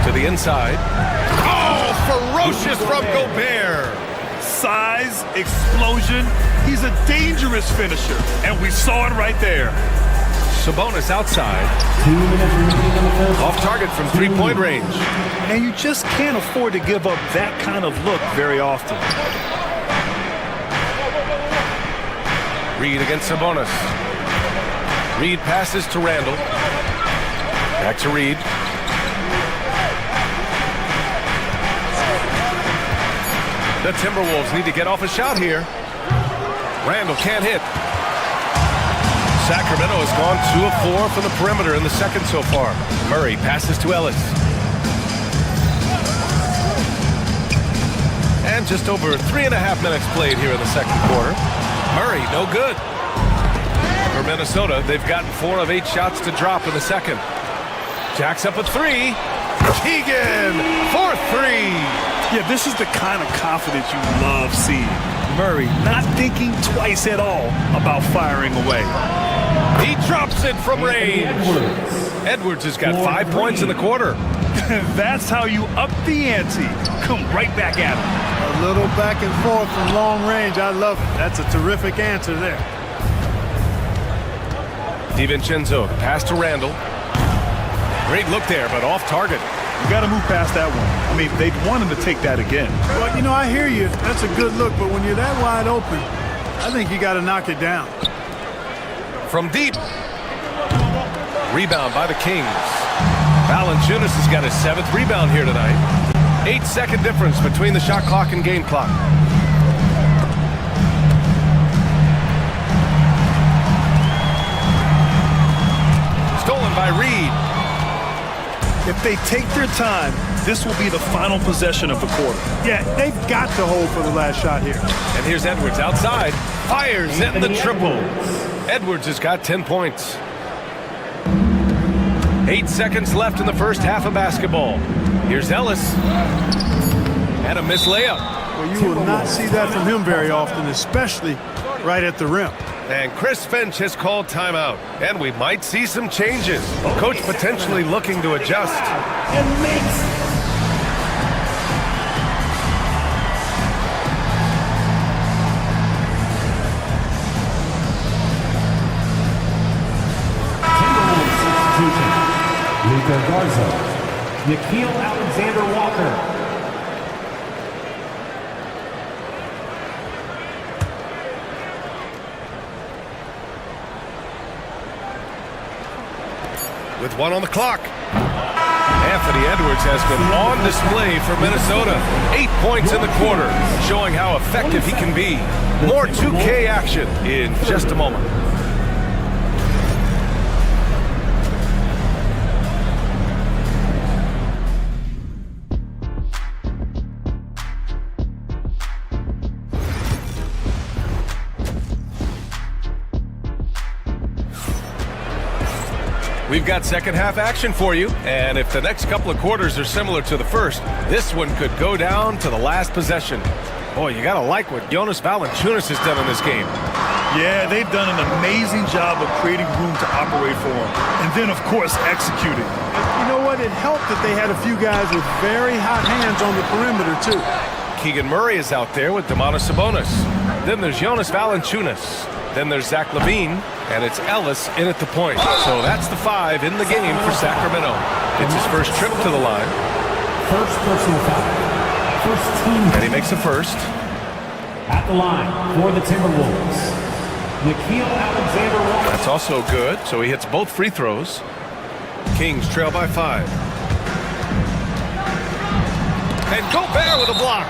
To the inside. Oh, ferocious from Gobert. Size, explosion. He's a dangerous finisher, and we saw it right there. Sabonis outside. Off target from three-point range. And you just can't afford to give up that kind of look very often. Reed against Sabonis. Reed passes to Randall. Back to Reed. The Timberwolves need to get off a shot here. Randall can't hit. Sacramento has gone 2 of 4 from the perimeter in the second so far. Murray passes to Ellis. And just over 3.5 minutes played here in the second quarter. Murray, no good. For Minnesota, they've gotten 4 of 8 shots to drop in the second. Jacks up a 3. Keegan for 3. Yeah, this is the kind of confidence you love seeing. Murray not thinking twice at all about firing away. He drops it from range. Edwards has got 5 points in the quarter. That's how you up the ante. Come right back at him. A little back and forth from long range. I love it. That's a terrific answer there. DiVincenzo, pass to Randall. Great look there, but off target. You got to move past that one. I mean, they'd want him to take that again. Well, you know, I hear you. That's a good look, but when you're that wide open, I think you got to knock it down. From deep. Rebound by the Kings. Valanciunas has got his 7th rebound here tonight. 8-second difference between the shot clock and game clock. Stolen by Reed. If they take their time, this will be the final possession of the quarter. Yeah, they've got to hold for the last shot here. And here's Edwards outside. Fires in the triple. Edwards has got 10 points. 8 seconds left in the first half of basketball. Here's Ellis. And a missed layup. Well, you will not see that from him very often, especially right at the rim. And Chris Finch has called timeout. And we might see some changes. Coach potentially looking to adjust. Luka Garza, Nickeil Alexander-Walker. With 1 on the clock. Anthony Edwards has been on display for Minnesota. 8 points in the quarter, showing how effective he can be. More 2K action in just a moment. We've got second half action for you, and if the next couple of quarters are similar to the first, this one could go down to the last possession. Boy, you gotta like what Jonas Valanciunas has done in this game. Yeah, they've done an amazing job of creating room to operate for him. And then, of course, executing. You know what? It helped that they had a few guys with very hot hands on the perimeter, too. Keegan Murray is out there with Domantas Sabonis. Then there's Jonas Valanciunas. Then there's Zach LaVine, and it's Ellis in at the point. So that's the 5 in the game for Sacramento. It's his first trip to the line. First personal foul. First team. And he makes a first. At the line for the Timberwolves, Nickeil Alexander-Walker. That's also good, so he hits both free throws. Kings trail by 5. And Gobert with a block.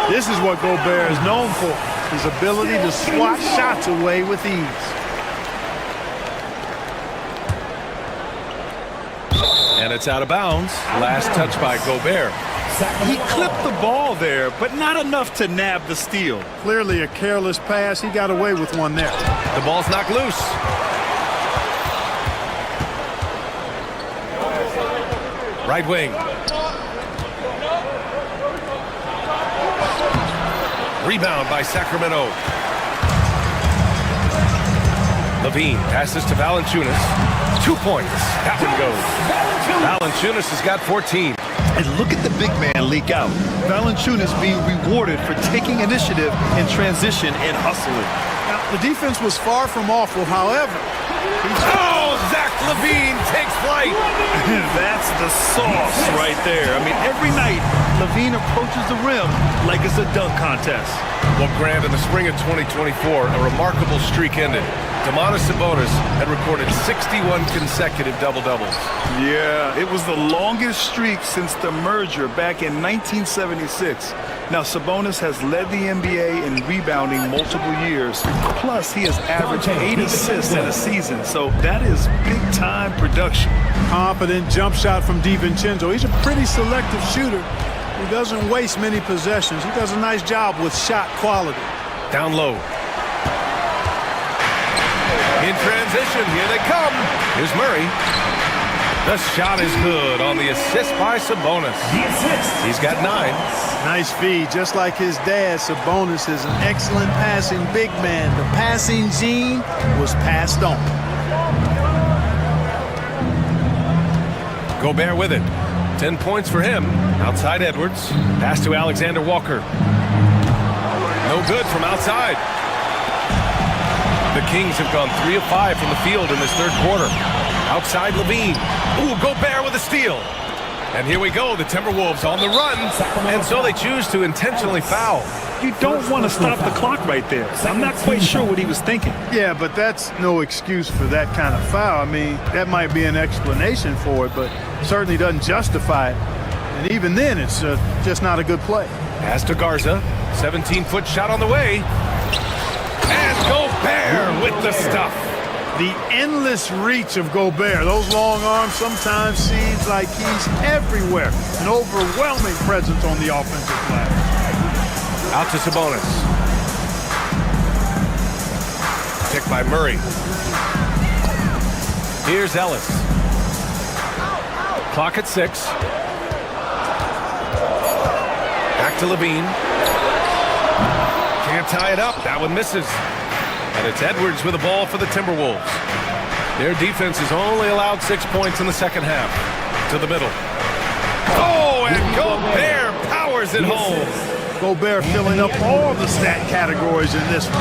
This is what Gobert is known for, his ability to swat shots away with ease. And it's out of bounds. Last touch by Gobert. He clipped the ball there, but not enough to nab the steal. Clearly a careless pass. He got away with one there. The ball's knocked loose. Right wing. Rebound by Sacramento. LaVine passes to Valanciunas. 2 points. That one goes. Valanciunas has got 14. And look at the big man leak out. Valanciunas being rewarded for taking initiative in transition and hustling. Now, the defense was far from awful, however. Zach LaVine takes flight. That's the sauce right there. I mean, every night, LaVine approaches the rim like it's a dunk contest. Well, Grant, in the spring of 2024, a remarkable streak ended. Domantas Sabonis had recorded 61 consecutive double-doubles. Yeah, it was the longest streak since the merger back in 1976. Now, Sabonis has led the NBA in rebounding multiple years. Plus, he has averaged 8 assists in a season, so that is big-time production. Confident jump shot from DiVincenzo. He's a pretty selective shooter. He doesn't waste many possessions. He does a nice job with shot quality. Down low. In transition, here they come. Here's Murray. The shot is good on the assist by Sabonis. He's got 9. Nice feed. Just like his dad, Sabonis is an excellent passing big man. The passing gene was passed on. Gobert with it. 10 points for him. Outside Edwards. Pass to Alexander Walker. No good from outside. The Kings have gone 3 of 5 from the field in this third quarter. Outside LaVine. Ooh, Gobert with a steal. And here we go, the Timberwolves on the run. And so they choose to intentionally foul. You don't want to stop the clock right there. I'm not quite sure what he was thinking. Yeah, but that's no excuse for that kind of foul. I mean, that might be an explanation for it, but certainly doesn't justify it. And even then, it's just not a good play. Pass to Garza. 17-foot shot on the way. And Gobert with the stuff. The endless reach of Gobert. Those long arms sometimes seems like he's everywhere. An overwhelming presence on the offensive glass. Out to Sabonis. Picked by Murray. Here's Ellis. Clock at 6. Back to LaVine. Can't tie it up. That one misses. And it's Edwards with the ball for the Timberwolves. Their defense has only allowed 6 points in the second half. To the middle. Oh, and Gobert powers it home. Gobert filling up all the stat categories in this one.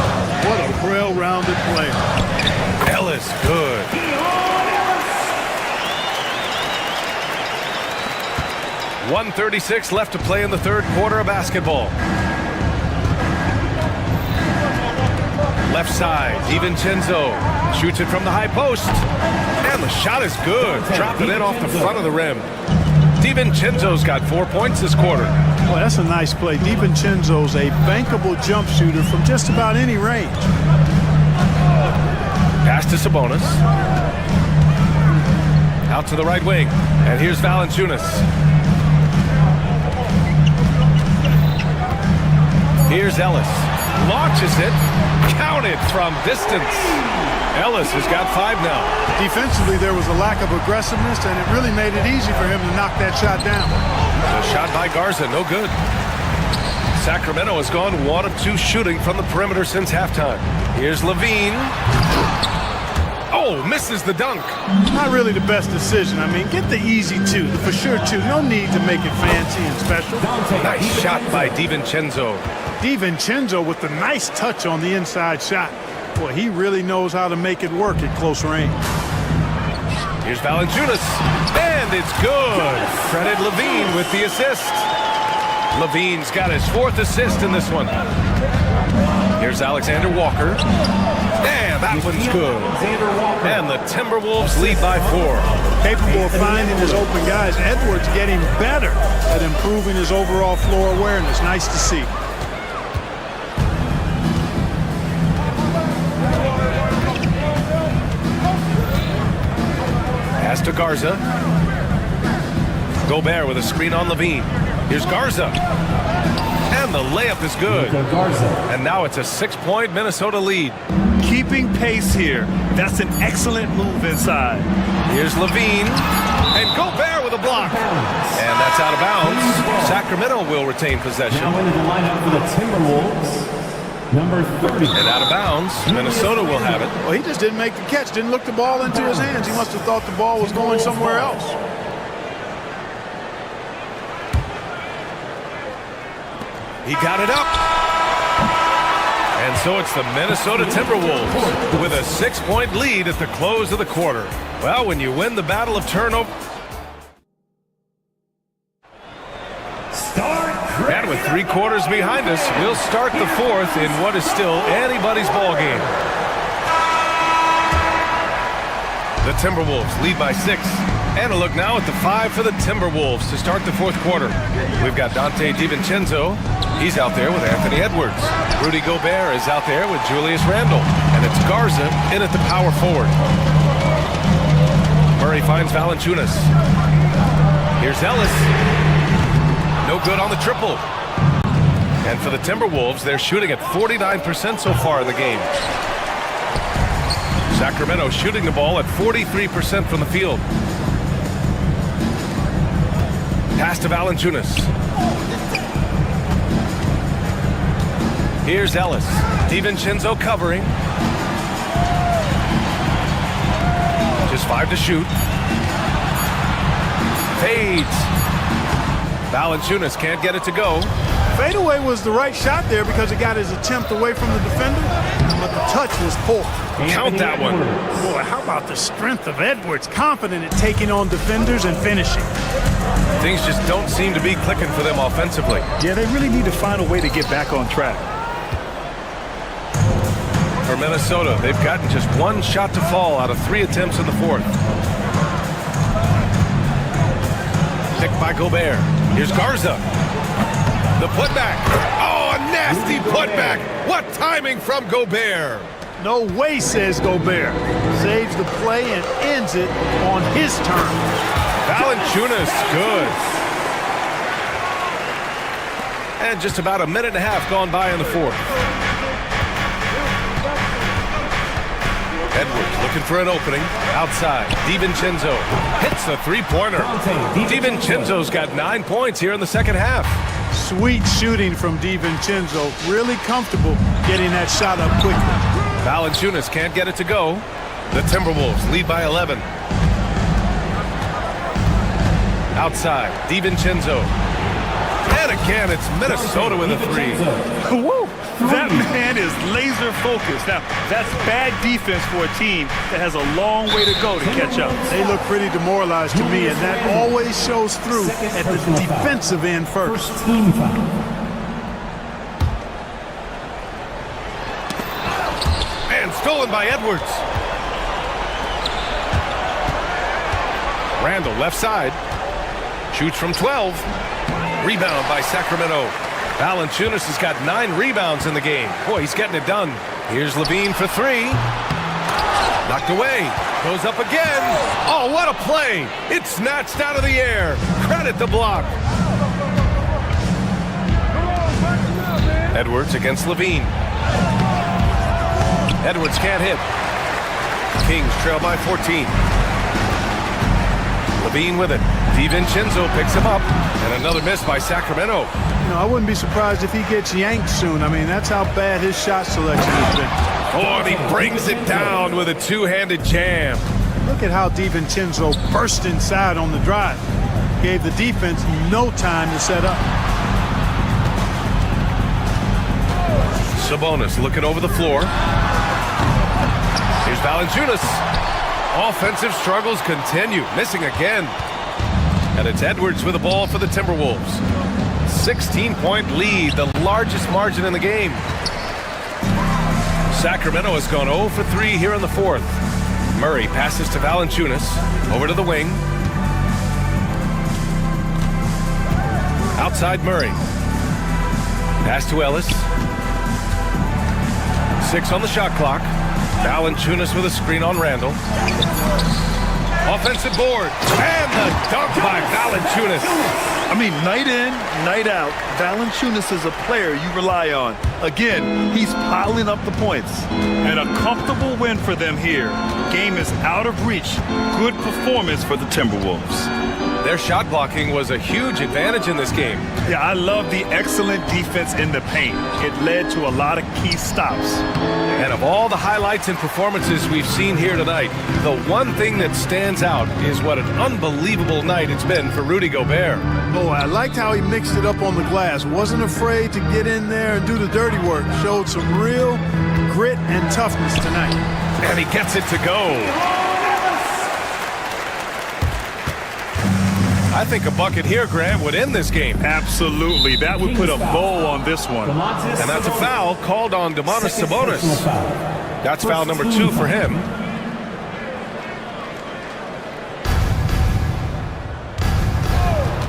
What a well-rounded player. Ellis, good. .136 left to play in the third quarter of basketball. Left side, DiVincenzo shoots it from the high post. And the shot is good. Dropping it off the front of the rim. DiVincenzo's got 4 points this quarter. Boy, that's a nice play. DiVincenzo's a bankable jump shooter from just about any range. Pass to Sabonis. Out to the right wing. And here's Valanciunas. Here's Ellis. Launches it. Counted from distance. Ellis has got 5 now. Defensively, there was a lack of aggressiveness, and it really made it easy for him to knock that shot down. The shot by Garza, no good. Sacramento has gone 1 of 2 shooting from the perimeter since halftime. Here's Levine. Oh, misses the dunk. Not really the best decision. I mean, get the easy 2, the for sure 2. No need to make it fancy and special. Nice shot by DiVincenzo. DiVincenzo with the nice touch on the inside shot. Boy, he really knows how to make it work at close range. Here's Valanciunas, and it's good. Credit Levine with the assist. Levine's got his 4th assist in this one. Here's Alexander Walker. And that one's good. And the Timberwolves lead by 4. Capable of finding his open guys. Edwards getting better at improving his overall floor awareness. Nice to see. Pass to Garza. Gobert with a screen on Levine. Here's Garza. And the layup is good. And now it's a 6-point Minnesota lead. Keeping pace here. That's an excellent move inside. Here's Levine. And Gobert with a block. And that's out of bounds. Sacramento will retain possession. Now into the lineup for the Timberwolves. Number 30. And out of bounds, Minnesota will have it. Well, he just didn't make the catch, didn't look the ball into his hands. He must have thought the ball was going somewhere else. He got it up. And so it's the Minnesota Timberwolves with a 6-point lead at the close of the quarter. Well, when you win the battle of turnover. And with 3 quarters behind us, we'll start the 4th in what is still anybody's ball game. The Timberwolves lead by 6. And a look now at the 5 for the Timberwolves to start the 4th quarter. We've got Dante DiVincenzo. He's out there with Anthony Edwards. Rudy Gobert is out there with Julius Randle. And it's Garza in at the power forward. Murray finds Valanciunas. Here's Ellis. No good on the triple. And for the Timberwolves, they're shooting at 49% so far in the game. Sacramento shooting the ball at 43% from the field. Pass to Valanciunas. Here's Ellis. DiVincenzo covering. Just 5 to shoot. Fades. Valanciunas can't get it to go. Fadeaway was the right shot there because it got his attempt away from the defender, but the touch was poor. Count that one. Boy, how about the strength of Edwards? Confident at taking on defenders and finishing. Things just don't seem to be clicking for them offensively. Yeah, they really need to find a way to get back on track. For Minnesota, they've gotten just 1 shot to fall out of 3 attempts in the 4th. Picked by Gobert. Here's Garza. The putback. Oh, a nasty putback. What timing from Gobert. No way, says Gobert. Saves the play and ends it on his terms. Valanciunas, good. And just about a minute and a half gone by in the 4th. Edwards looking for an opening. Outside, DiVincenzo hits the 3-pointer. DiVincenzo's got 9 points here in the second half. Sweet shooting from DiVincenzo. Really comfortable getting that shot up quickly. Valanciunas can't get it to go. The Timberwolves lead by 11. Outside, DiVincenzo. And again, it's Minnesota with a 3. Woo! That man is laser focused. Now, that's bad defense for a team that has a long way to go to catch up. They look pretty demoralized to me, and that always shows through at the defensive end first. Team foul. And stolen by Edwards. Randle left side. Shoots from 12. Rebound by Sacramento. Valanciunas has got 9 rebounds in the game. Boy, he's getting it done. Here's Levine for 3. Knocked away. Goes up again. Oh, what a play. It's snatched out of the air. Credit the block. Edwards against Levine. Edwards can't hit. Kings trail by 14. Levine with it. DiVincenzo picks him up. And another miss by Sacramento. I wouldn't be surprised if he gets yanked soon. I mean, that's how bad his shot selection has been. Oh, and he brings it down with a two-handed jam. Look at how DiVincenzo burst inside on the drive. Gave the defense no time to set up. Sabonis looking over the floor. Here's Valanciunas. Offensive struggles continue. Missing again. And it's Edwards with the ball for the Timberwolves. 16-point lead, the largest margin in the game. Sacramento has gone 0 for 3 here in the fourth. Murray passes to Valanciunas. Over to the wing. Outside Murray. Pass to Ellis. 6 on the shot clock. Valanciunas with a screen on Randall. Offensive board. And the dunk by Valanciunas. I mean, night in, night out, Valanciunas is a player you rely on. Again, he's piling up the points. And a comfortable win for them here. Game is out of reach. Good performance for the Timberwolves. Their shot blocking was a huge advantage in this game. Yeah, I love the excellent defense in the paint. It led to a lot of key stops. And of all the highlights and performances we've seen here tonight, the one thing that stands out is what an unbelievable night it's been for Rudy Gobert. Oh, I liked how he mixed it up on the glass. Wasn't afraid to get in there and do the dirty work. Showed some real grit and toughness tonight. And he gets it to go. I think a bucket here, Grant, would end this game. Absolutely. That would put a bow on this one. And that's a foul called on Domantas Sabonis. That's foul number 2 for him.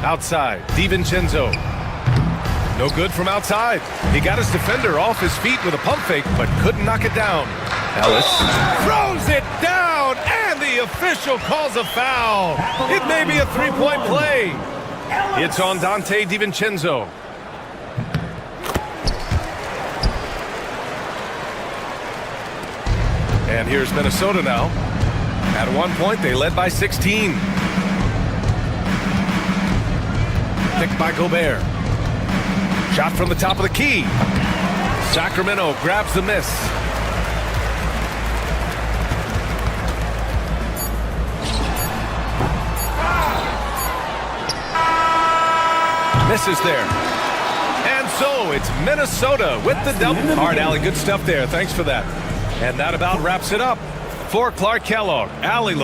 Outside, DiVincenzo. No good from outside. He got his defender off his feet with a pump fake, but couldn't knock it down. Ellis throws it down, and the official calls a foul. It may be a three-point play. It's on Dante DiVincenzo. And here's Minnesota now. At one point, they led by 16. Picked by Gobert. Shot from the top of the key. Sacramento grabs the miss. Misses there. And so it's Minnesota with the double. All right, Allie, good stuff there. Thanks for that. And that about wraps it up. For Clark Kellogg, Allie.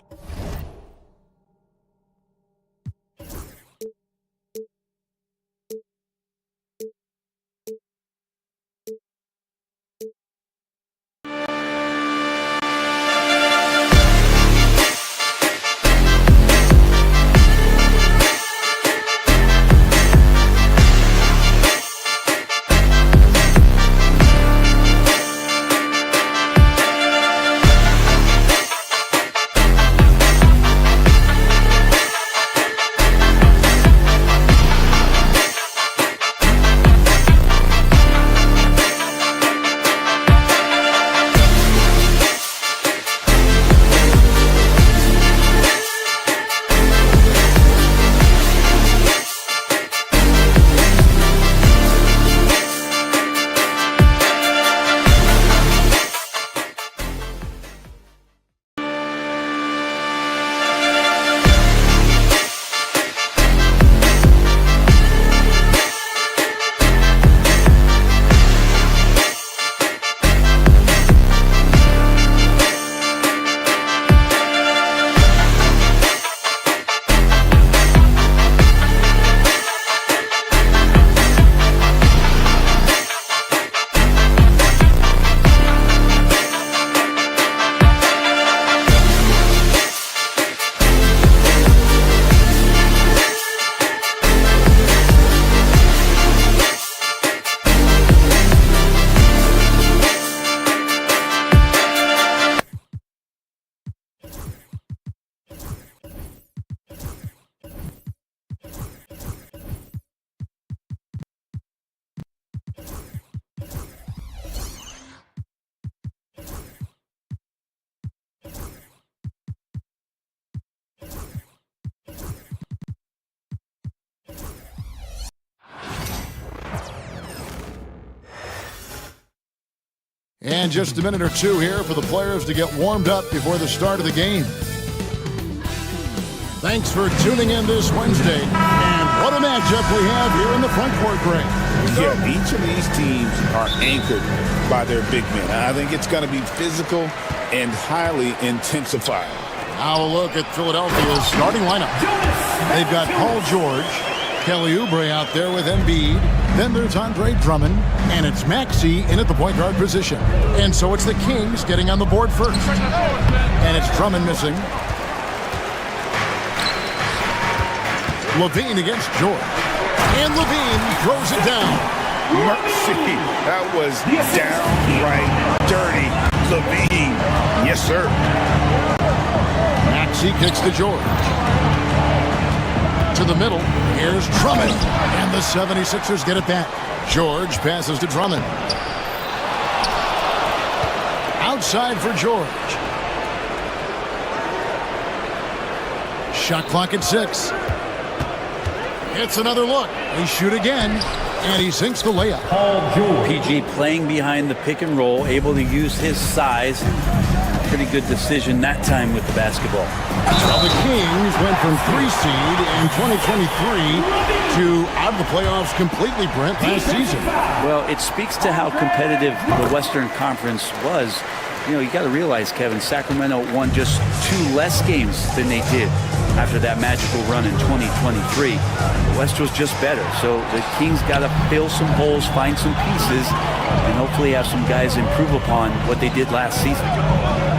And just a minute or two here for the players to get warmed up before the start of the game. Thanks for tuning in this Wednesday. And what a matchup we have here in the front court, Greg. Yeah, each of these teams are anchored by their big men. I think it's going to be physical and highly intensified. Now a look at Philadelphia's starting lineup. They've got Paul George, Kelly Oubre out there with Embiid. Then there's Andre Drummond, and it's Maxey in at the point guard position. And so it's the Kings getting on the board first. And it's Drummond missing. Levine against George. And Levine throws it down. Mercy, that was downright dirty. Levine, yes sir. Maxey kicks to George. To the middle, here's Drummond. And the 76ers get it back. George passes to Drummond. Outside for George. Shot clock at 6. It's another look. They shoot again, and he sinks the layup. PG playing behind the pick and roll, able to use his size. Pretty good decision that time with the basketball. Well, the Kings went from 3 seed in 2023 to out of the playoffs completely, Brent, last season. Well, it speaks to how competitive the Western Conference was. You know, you got to realize, Kevin, Sacramento won just 2 less games than they did after that magical run in 2023. The West was just better. So the Kings got to fill some holes, find some pieces, and hopefully have some guys improve upon what they did last season.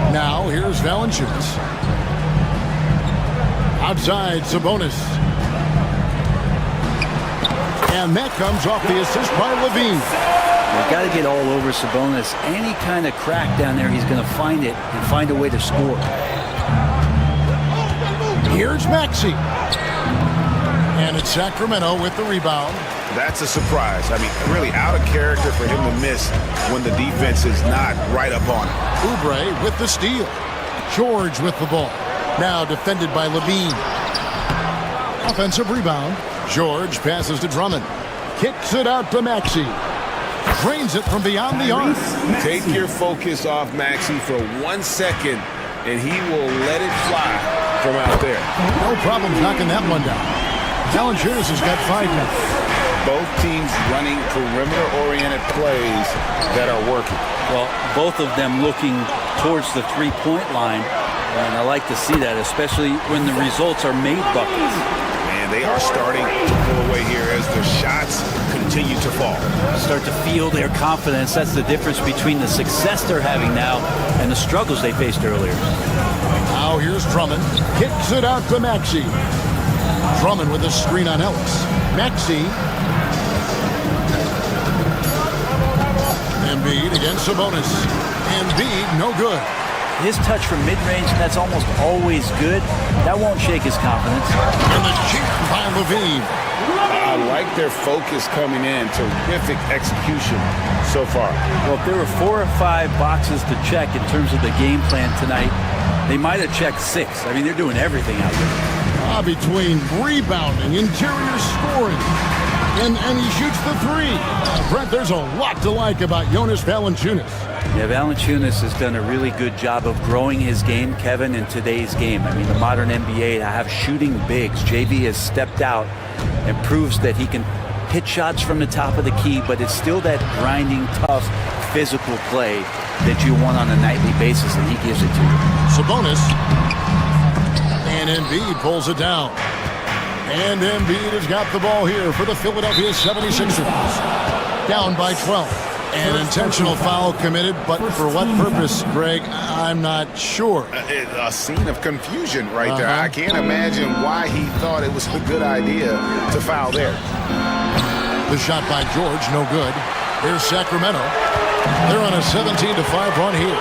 Now, here's Valanciunas. Outside, Sabonis. And that comes off the assist by Levine. They've got to get all over Sabonis. Any kind of crack down there, he's going to find it and find a way to score. Here's Maxey. And it's Sacramento with the rebound. That's a surprise. I mean, really out of character for him to miss when the defense is not right up on him. Oubre with the steal. George with the ball. Now defended by Levine. Offensive rebound. George passes to Drummond. Kicks it out to Maxey. Drains it from beyond the arc. Take your focus off Maxey for 1 second, and he will let it fly from out there. No problem knocking that one down. Valanciunas has got 5 now. Both teams running perimeter-oriented plays that are working. Well, both of them looking towards the three-point line, and I like to see that, especially when the results are made buckets. Man, they are starting to pull away here as their shots continue to fall. Start to feel their confidence. That's the difference between the success they're having now and the struggles they faced earlier. Now here's Drummond. Kicks it out to Maxey. Drummond with a screen on Ellis. Maxey. Embiid against Sabonis. Embiid, no good. His touch from mid-range, that's almost always good. That won't shake his confidence. And the cheat by Levine. I like their focus coming in. Terrific execution so far. Well, if there were 4 or 5 boxes to check in terms of the game plan tonight, they might have checked 6. I mean, they're doing everything out there. Between rebounding, interior scoring, and he shoots the 3. Brent, there's a lot to like about Jonas Valanciunas. Yeah, Valanciunas has done a really good job of growing his game, Kevin, in today's game. I mean, the modern NBA, to have shooting bigs. JV has stepped out and proves that he can hit shots from the top of the key, but it's still that grinding, tough, physical play that you want on a nightly basis, and he gives it to you. Sabonis. And Embiid pulls it down. And Embiid has got the ball here for the Philadelphia 76ers. Down by 12. An intentional foul committed, but for what purpose, Greg, I'm not sure. A scene of confusion right there. I can't imagine why he thought it was a good idea to foul there. The shot by George, no good. Here's Sacramento. They're on a 17-5 run here.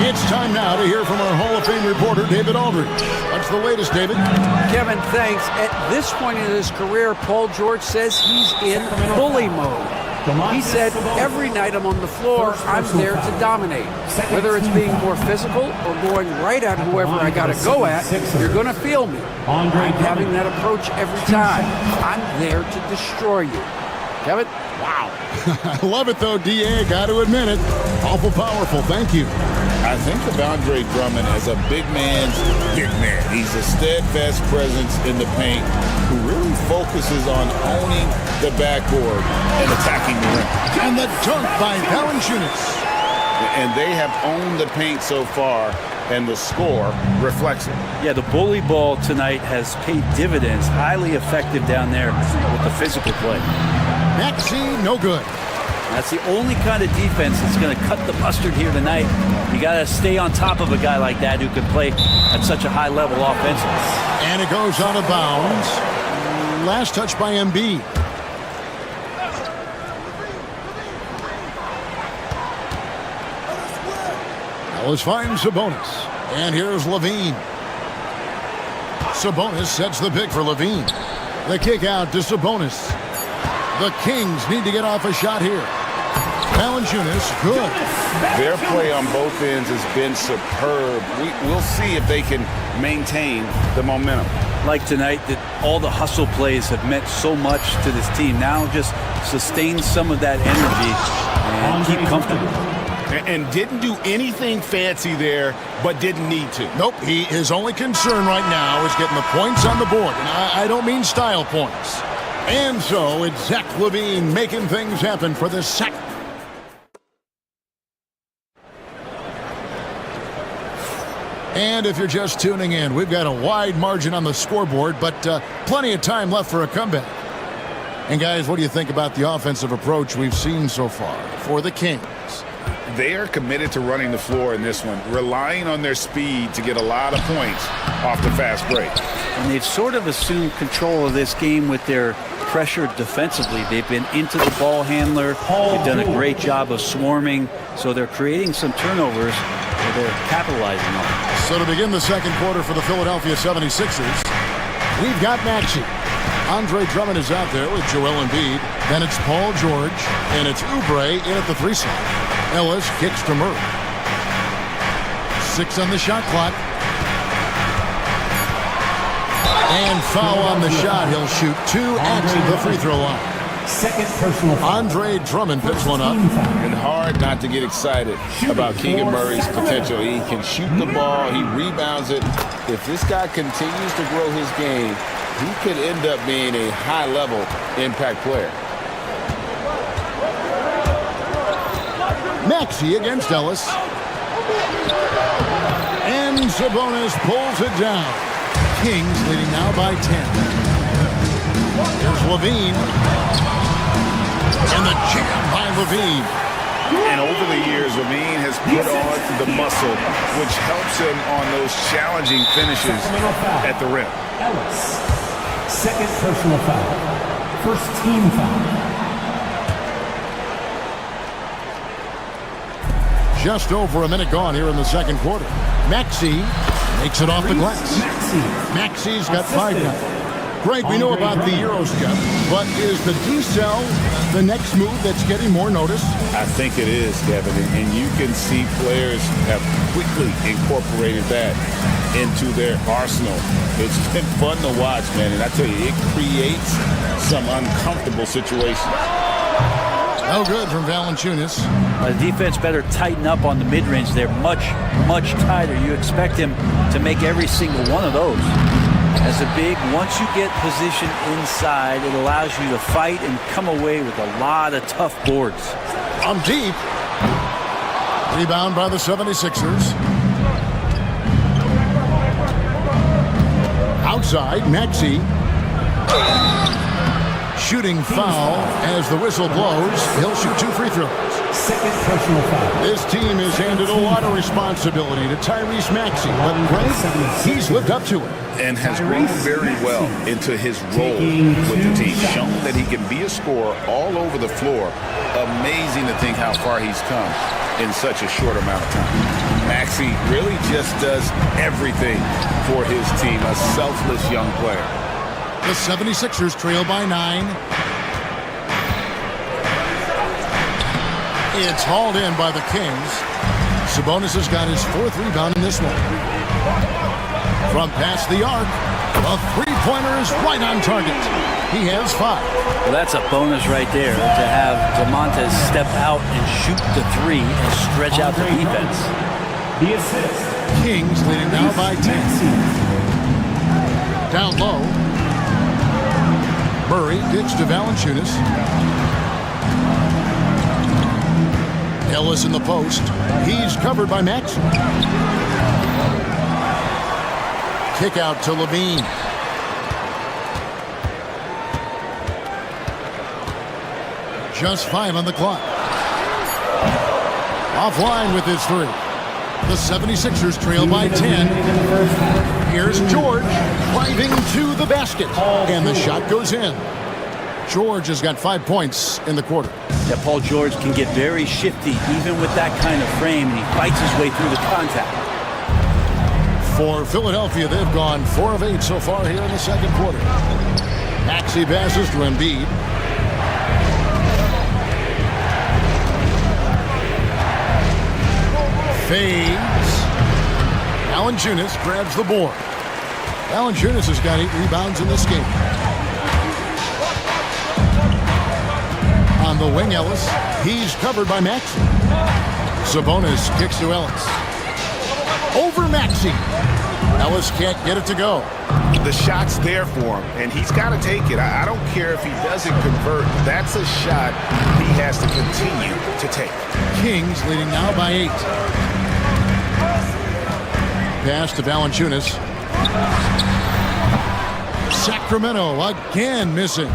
It's time now to hear from our Hall of Fame reporter, David Aldridge. What's the latest, David? Kevin, thanks. At this point in his career, Paul George says he's in bully mode. He said, every night I'm on the floor, I'm there to dominate. Whether it's being more physical or going right at whoever I got to go at, you're going to feel me. I'm having that approach every time. I'm there to destroy you. Kevin? Wow. I love it, though, D.A. Got to admit it. Awful powerful. Thank you. I think of Andre Drummond as a big man's big man. He's a steadfast presence in the paint who really focuses on owning the backboard and attacking the rim. And the dunk by Valanciunas. And they have owned the paint so far, and the score reflects it. Yeah, the bully ball tonight has paid dividends. Highly effective down there with the physical play. Maxey, no good. That's the only kind of defense that's going to cut the mustard here tonight. You got to stay on top of a guy like that who can play at such a high level offensively. And it goes out of bounds. Last touch by Embiid. Ellis finds Sabonis. And here's Levine. Sabonis sets the pick for Levine. The kick out to Sabonis. The Kings need to get off a shot here. Valanciunas, good. Their play on both ends has been superb. We'll see if they can maintain the momentum. Like tonight, that all the hustle plays have meant so much to this team. Now just sustain some of that energy and keep comfortable. And didn't do anything fancy there, but didn't need to. Nope, his only concern right now is getting the points on the board. And I don't mean style points. And so it's Zach LaVine making things happen for the second. And if you're just tuning in, we've got a wide margin on the scoreboard, but plenty of time left for a comeback. And guys, what do you think about the offensive approach we've seen so far for the Kings? They are committed to running the floor in this one, relying on their speed to get a lot of points off the fast break. And they've sort of assumed control of this game with their pressure defensively. They've been into the ball handler. They've done a great job of swarming, so they're creating some turnovers that they're capitalizing on. So to begin the second quarter for the Philadelphia 76ers, we've got Maxey. Andre Drummond is out there with Joel Embiid. Then it's Paul George, and it's Oubre in at the 3 slot. Ellis kicks to Murray. 6 on the shot clock. And foul on the shot. He'll shoot 2 at the free throw line. Second personal foul. Andre Drummond picks one up. And hard not to get excited about Keegan Murray's potential. He can shoot the ball. He rebounds it. If this guy continues to grow his game, he could end up being a high-level impact player. Maxey against Ellis. And Sabonis pulls it down. Kings leading now by 10. Here's Levine. And the jam by Levine. And over the years, Levine has put on the muscle, which helps him on those challenging finishes at the rim. Ellis, second personal foul. First team foul. Just over a minute gone here in the second quarter. Maxey makes it off the glass. Maxey's got 5 now. Greg, we know about the Euro step, but is the decel the next move that's getting more notice? I think it is, Kevin, and you can see players have quickly incorporated that into their arsenal. It's been fun to watch, man, and I tell you, it creates some uncomfortable situations. No good from Valanciunas. The defense better tighten up on the mid-range. They're much, much tighter. You expect him to make every single one of those. As a big, once you get position inside, it allows you to fight and come away with a lot of tough boards. From deep. Rebound by the 76ers. Outside, Maxey. Shooting foul as the whistle blows. He'll shoot 2 free throws. Second personal foul. This team has handed a lot of responsibility to Tyrese Maxey, but Greg, he's lived up to it. And has grown very well into his role with the team. Shown that he can be a scorer all over the floor. Amazing to think how far he's come in such a short amount of time. Maxey really just does everything for his team. A selfless young player. The 76ers trail by 9. It's hauled in by the Kings. Sabonis has got his 4th rebound in this one. From past the arc, the 3-pointer is right on target. He has 5. Well, that's a bonus right there to have Zamontes step out and shoot the 3 and stretch out the defense. The assist. Kings leading now by 10. Down low. Murray digs to Valanciunas. Ellis in the post. He's covered by Maxey. Kick out to Levine. Just 5 on the clock. Offline with his 3. The 76ers trail by 10. Here's George driving to the basket. And the shot goes in. George has got 5 points in the quarter. Yeah, Paul George can get very shifty even with that kind of frame, and he fights his way through the contact. For Philadelphia, they've gone 4 of 8 so far here in the second quarter. Maxey passes to Embiid. Fades. Valanciunas grabs the board. Valanciunas has got 8 rebounds in this game. On the wing, Ellis. He's covered by Maxey. Sabonis kicks to Ellis. Over Maxey. Ellis can't get it to go. The shot's there for him, and he's got to take it. I don't care if he doesn't convert. That's a shot he has to continue to take. Kings leading now by 8. Pass to Valanciunas. Sacramento again missing.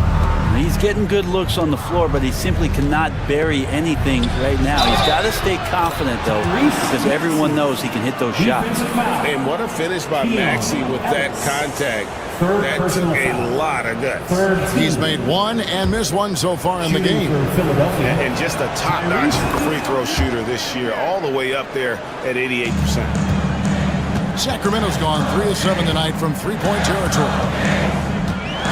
He's getting good looks on the floor, but he simply cannot bury anything right now. He's got to stay confident, though, because everyone knows he can hit those shots. And what a finish by Maxey with that contact. That took a lot of guts. He's made 1 and missed 1 so far in the game. And just a top-notch free throw shooter this year, all the way up there at 88%. Sacramento's gone 3 of 7 tonight from 3-point territory.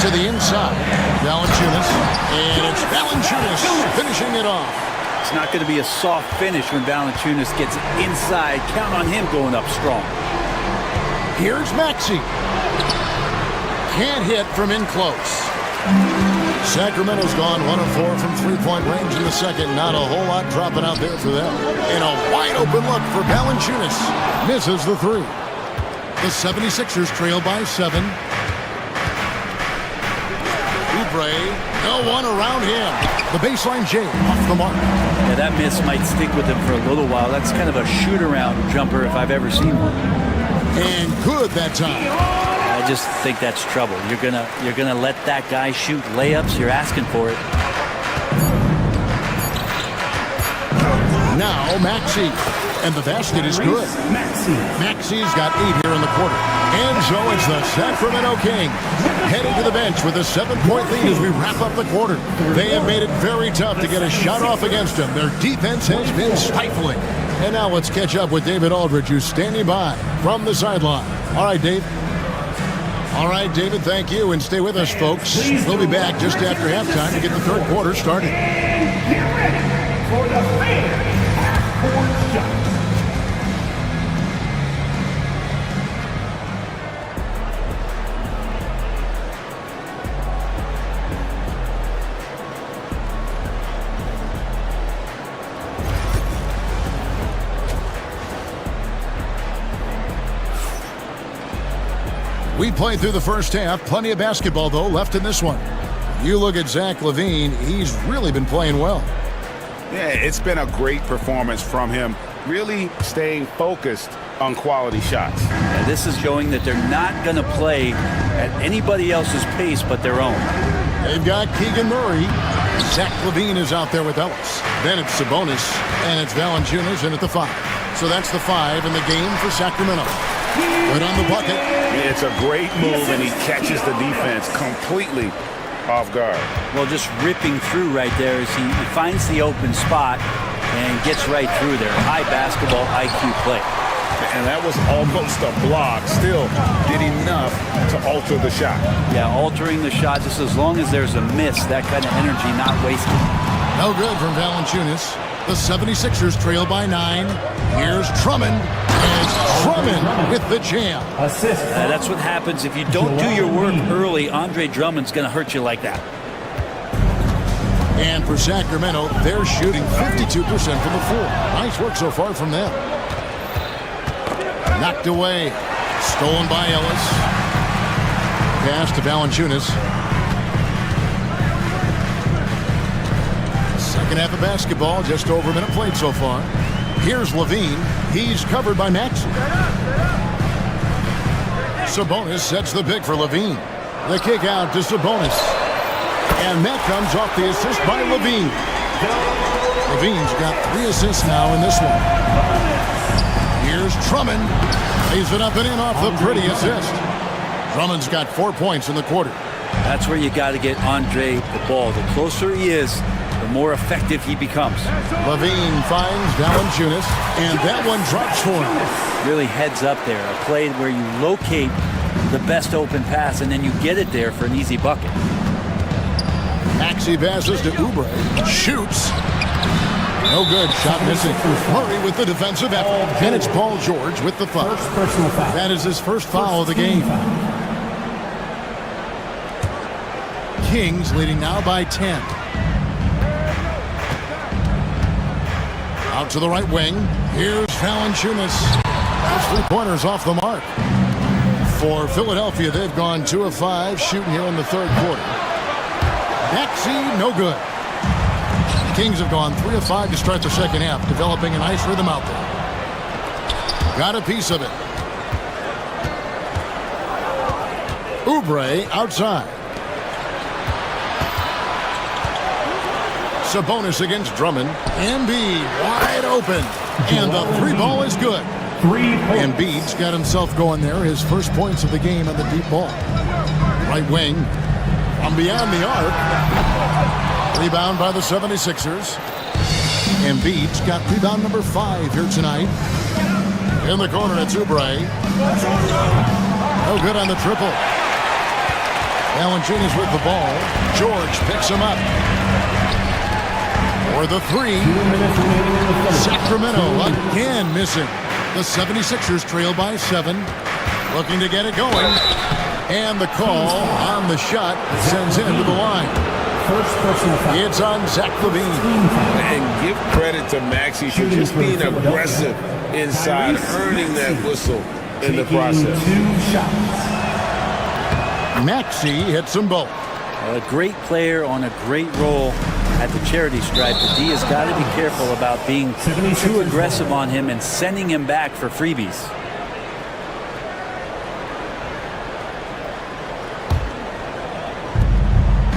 To the inside, Valanciunas, and it's Valanciunas finishing it off. It's not going to be a soft finish when Valanciunas gets inside. Count on him going up strong. Here's Maxey. Can't hit from in close. Sacramento's gone 1 of 4 from 3-point range in the second. Not a whole lot dropping out there for them. And a wide open look for Valanciunas. Misses the 3. The 76ers trail by 7. Oubre, no one around him. The baseline J off the mark. Yeah, that miss might stick with him for a little while. That's kind of a shoot-around jumper if I've ever seen one. And good that time. I just think that's trouble. You're gonna let that guy shoot layups. You're asking for it. Now Maxey. And the basket is good. Maxey's got 8 here in the quarter. And so it's the Sacramento Kings heading to the bench with a 7-point lead as we wrap up the quarter. They have made it very tough to get a shot off against them. Their defense has been stifling. And now let's catch up with David Aldridge, who's standing by from the sideline. All right, Dave. All right, David, thank you. And stay with us, folks. We'll be back just after halftime to get the third quarter started. Get ready for the fan half-court shot. We played through the first half. Plenty of basketball, though, left in this one. You look at Zach LaVine. He's really been playing well. Yeah, it's been a great performance from him. Really staying focused on quality shots. And this is showing that they're not going to play at anybody else's pace but their own. They've got Keegan Murray. Zach LaVine is out there with Ellis. Then it's Sabonis, and it's Valanciunas in at the 5. So that's the 5 in the game for Sacramento. Right on the bucket. It's a great move, and he catches the defense completely off guard. Well, just ripping through right there as he finds the open spot and gets right through there. High basketball IQ play. And that was almost a block. Still did enough to alter the shot. Yeah, altering the shot just as long as there's a miss. That kind of energy not wasted. No good from Valanciunas. The 76ers trail by 9. Here's Drummond. And Drummond with the jam. That's what happens if you don't do your work early. Andre Drummond's going to hurt you like that. And for Sacramento, they're shooting 52% from the floor. Nice work so far from them. Knocked away. Stolen by Ellis. Pass to Valanciunas. Second half of basketball, just over a minute played so far. Here's Levine. He's covered by Maxey. Sabonis sets the pick for Levine. The kick out to Sabonis. And that comes off the assist by Levine. Levine's got 3 assists now in this one. Here's Drummond. Lays it up and in off the pretty assist. Drummond's got 4 points in the quarter. That's where you got to get Andre the ball. The closer he is, the more effective he becomes. Levine finds Valanciunas, and that one drops for him. Really heads up there. A play where you locate the best open pass, and then you get it there for an easy bucket. Maxey passes to Oubre. Shoots. No good. Shot missing. Murray with the defensive effort. And it's Paul George with the foul. That is his first foul of the game. Kings leading now by 10. Out to the right wing. Here's Valanciunas. Those 3-pointers off the mark. For Philadelphia, they've gone 2 of 5 shooting here in the third quarter. Maxey, no good. The Kings have gone 3 of 5 to start the second half, developing a nice rhythm out there. Got a piece of it. Oubre outside. Sabonis against Drummond. Embiid wide open. And the 3-ball is good. Embiid's got himself going there. His first points of the game on the deep ball. Right wing. From beyond the arc. Rebound by the 76ers. Embiid's got rebound number 5 here tonight. In the corner, it's Oubre. No good on the triple. Valanciunas with the ball. George picks him up. For the 3. Sacramento again missing. The 76ers trail by 7. Looking to get it going. And the call on the shot sends him to the line. It's on Zach LaVine. And give credit to Maxey for just being aggressive inside, earning that whistle in the process. Maxey hits them both. A great player on a great role at the charity stripe, but D has got to be careful about being too aggressive on him and sending him back for freebies.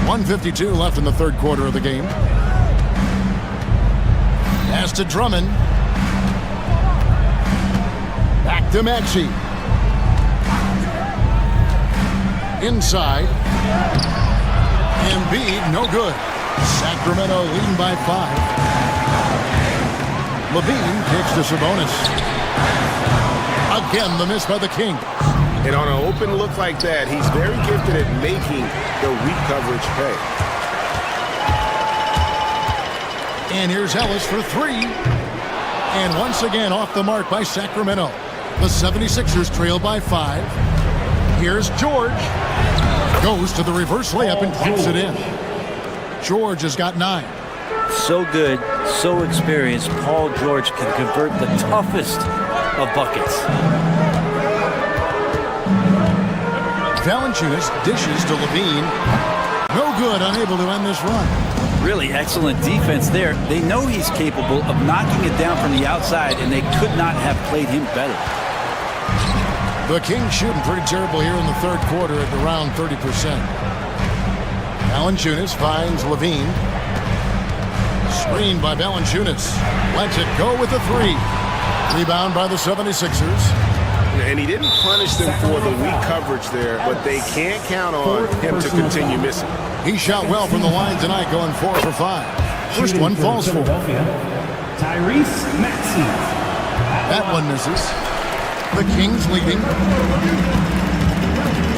.152 left in the third quarter of the game. Pass to Drummond. Back to Maxey. Inside. Embiid, no good. Sacramento leading by 5. LaVine kicks to Sabonis. Again, the miss by the Kings. And on an open look like that, he's very gifted at making the weak coverage pay. And here's Ellis for 3. And once again off the mark by Sacramento. The 76ers trail by 5. Here's George. Goes to the reverse layup and drops it in. George has got 9. So good, so experienced. Paul George can convert the toughest of buckets. Valanciunas dishes to LaVine. No good, unable to end this run. Really excellent defense there. They know he's capable of knocking it down from the outside, and they could not have played him better. The Kings shooting pretty terrible here in the third quarter at around 30%. Valanciunas finds LaVine. Screened by Valanciunas. Lets it go with the 3. Rebound by the 76ers. And he didn't punish them for the weak coverage there, but they can't count on him to continue missing. He shot well from the line tonight, going 4 for 5. First one falls for Tyrese Maxey. That one misses. The Kings leading.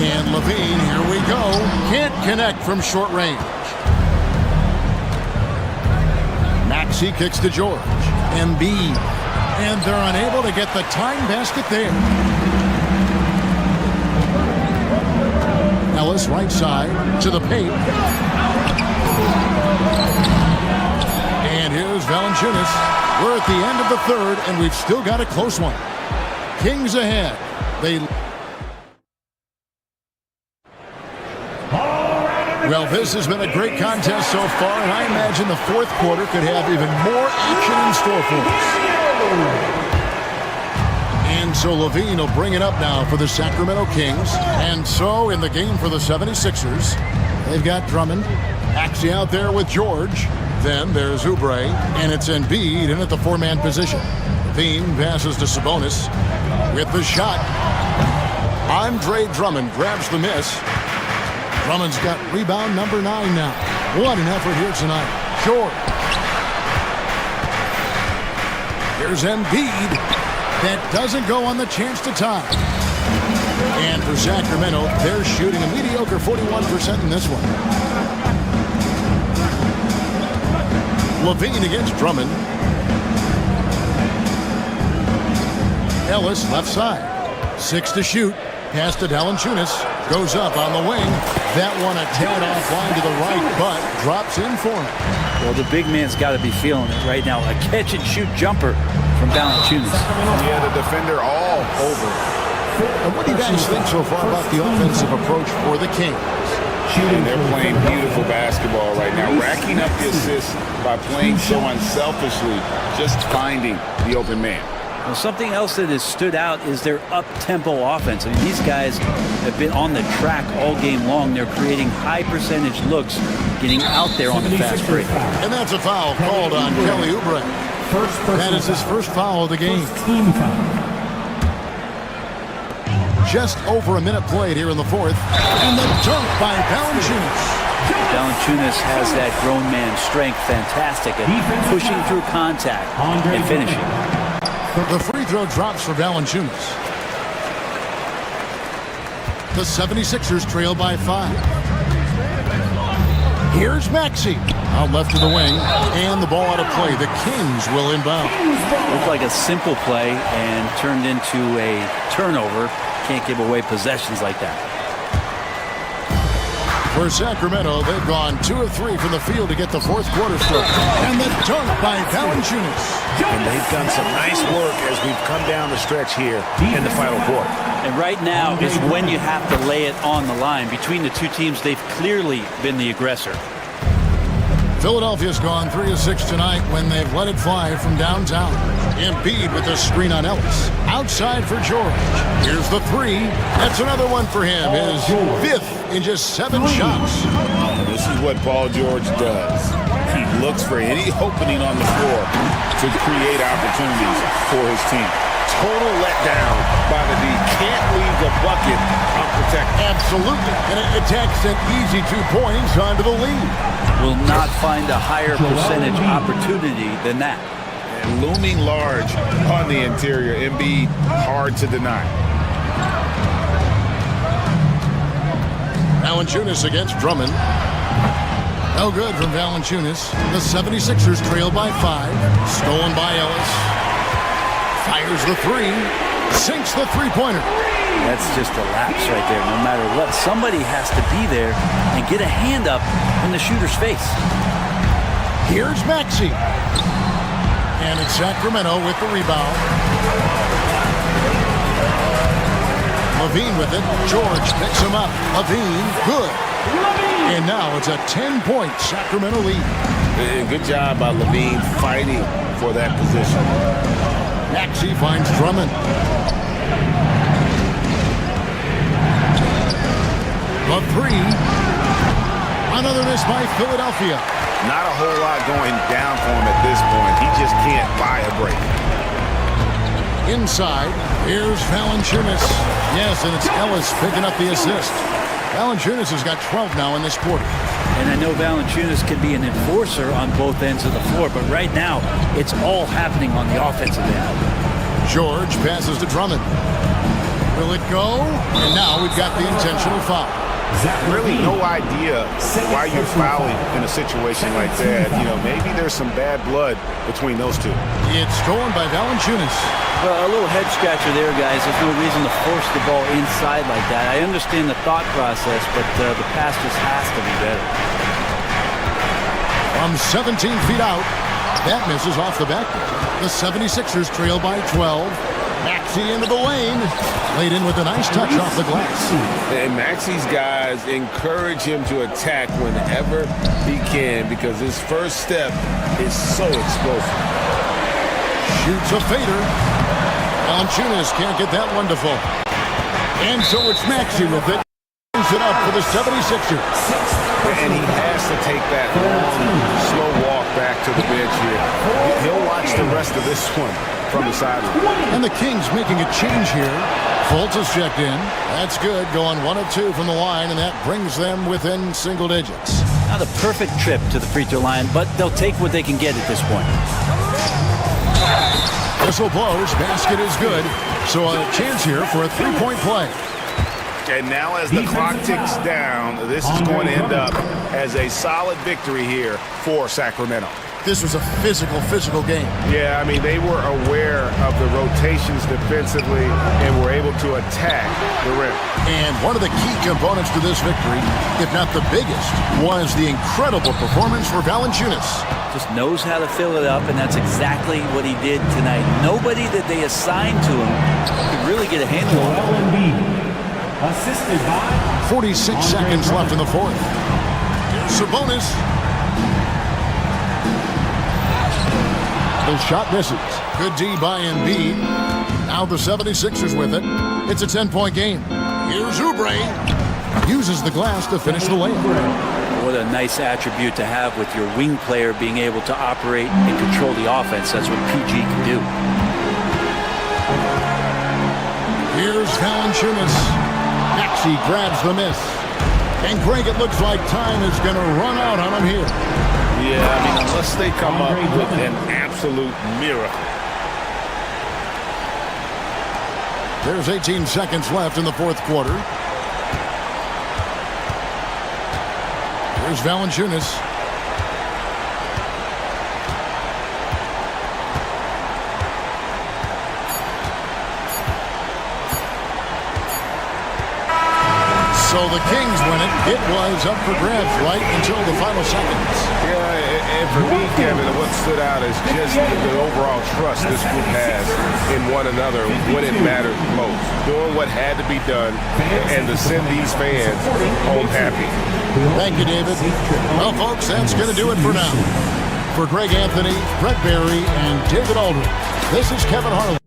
And LaVine, here we go. Can't connect from short range. Maxey kicks to George. Embiid. And they're unable to get the time basket there. Ellis right side to the paint. And here's Valanciunas. We're at the end of the third, and we've still got a close one. Kings ahead. Well, this has been a great contest so far, and I imagine the fourth quarter could have even more action in store for us. And so Levine will bring it up now for the Sacramento Kings. And so in the game for the 76ers, they've got Drummond. Maxey out there with George. Then there's Oubre, and it's Embiid in at the four-man position. Levine passes to Sabonis with the shot. Andre Drummond grabs the miss. Drummond's got rebound number 9 now. What an effort here tonight. George. Here's Embiid. That doesn't go on the chance to tie. And for Sacramento, they're shooting a mediocre 41% in this one. Levine against Drummond. Ellis left side. 6 to shoot. Pass to Valanciunas. Goes up on the wing. That one a tad offline to the right, but drops in for him. Well, the big man's got to be feeling it right now. A catch-and-shoot jumper from Valanciunas. Yeah, the defender all over. And what do you guys think so far about the offensive approach for the Kings? And they're playing beautiful basketball right now, racking up the assists by playing so unselfishly, just finding the open man. Well, something else that has stood out is their up-tempo offense. I mean, these guys have been on the track all game long. They're creating high-percentage looks, getting out there on the fast break. And that's a foul called on Kelly Oubre. That is his first foul of the game. Just over a minute played here in the fourth. And the dunk by Valanciunas. Valanciunas has that grown man strength, fantastic at pushing through contact and finishing. The free throw drops for Valanciunas. The 76ers trail by 5. Here's Maxey. Out left to the wing, and the ball out of play. The Kings will inbound. Looked like a simple play and turned into a turnover. Can't give away possessions like that. For Sacramento, they've gone 2 of 3 from the field to get the fourth quarter start. And the dunk by Valanciunas. And they've done some nice work as we've come down the stretch here in the final quarter. And right now is when you have to lay it on the line. Between the two teams, they've clearly been the aggressor. Philadelphia's gone 3 of 6 tonight when they've let it fly from downtown. Embiid with the screen on Ellis. Outside for George. Here's the 3. That's another one for him. His 5th in just 7 shots. This is what Paul George does. He looks for any opening on the floor to create opportunities for his team. Total letdown by the D. Can't leave the bucket unprotected. Absolutely. And it attacks an easy 2 points onto the lead. Will not find a higher percentage opportunity than that. And looming large on the interior. Embiid, hard to deny. Valanciunas against Drummond. No good from Valanciunas. The 76ers trail by 5. Stolen by Ellis. Fires the 3. Sinks the three-pointer. That's just a lapse right there. No matter what, somebody has to be there and get a hand up in the shooter's face. Here's Maxey. And it's Sacramento with the rebound. Levine with it. George picks him up. Levine, good. And now it's a 10-point Sacramento lead. Good job by Levine fighting for that position. Maxey finds Drummond. The 3. Another miss by Philadelphia. Not a whole lot going down for him at this point. He just can't buy a break. Inside, here's Valanciunas. Yes, and it's Ellis picking up the assist. Valanciunas has got 12 now in this quarter. And I know Valanciunas can be an enforcer on both ends of the floor, but right now, it's all happening on the offensive end. George passes to Drummond. Will it go? And now we've got the intentional foul. really no idea why you're fouling in a situation like that. You know, maybe there's some bad blood between those two. It's stolen by Valanciunas. Well, a little head scratcher there, guys. There's no reason to force the ball inside like that. I understand the thought process, but the pass just has to be better. From 17 feet out, that misses off the backboard. The 76ers trail by 12. Maxey into the lane. Laid in with a nice touch off the glass. And Maxey's guys encourage him to attack whenever he can because his first step is so explosive. Shoots a fader. Valanciunas can't get that one to fall. And so it's Maxey with it. Brings it up for the 76ers. And he has to take that long, slow walk back to the bench here. He'll watch the rest of this one from the sideline. And the Kings making a change here. Fultz is checked in. That's good. Going 1 of 2 from the line, and that brings them within single digits. Not a perfect trip to the free throw line, but they'll take what they can get at this point. Whistle blows. Basket is good. So a chance here for a three-point play. And now as the clock ticks down, this is going to end up as a solid victory here for Sacramento. This was a physical game. Yeah, I mean, they were aware of the rotations defensively and were able to attack the rim. And one of the key components to this victory, if not the biggest, was the incredible performance for Valanciunas. Just knows how to fill it up, and that's exactly what he did tonight. Nobody that they assigned to him could really get a handle on him. Assisted by 46 seconds left in the fourth. Here's Sabonis. The shot misses. Good D by Embiid. Now the 76ers with it. It's a 10-point game. Here's Oubre. Uses the glass to finish the layup. What a nice attribute to have with your wing player being able to operate and control the offense. That's what PG can do. Here's Valanciunas. Maxey grabs the miss. And Greg, it looks like time is going to run out on him here. Yeah, I mean, unless they come up with an absolute miracle. There's 18 seconds left in the fourth quarter. Here's Valanciunas. So the Kings win it. It was up for grabs right until the final seconds. Yeah, and for me, Kevin, what stood out is just the overall trust this group has in one another when it mattered most. Doing what had to be done and to send these fans home happy. Thank you, David. Well, folks, that's going to do it for now. For Greg Anthony, Brett Barry, and David Aldridge, this is Kevin Harlan.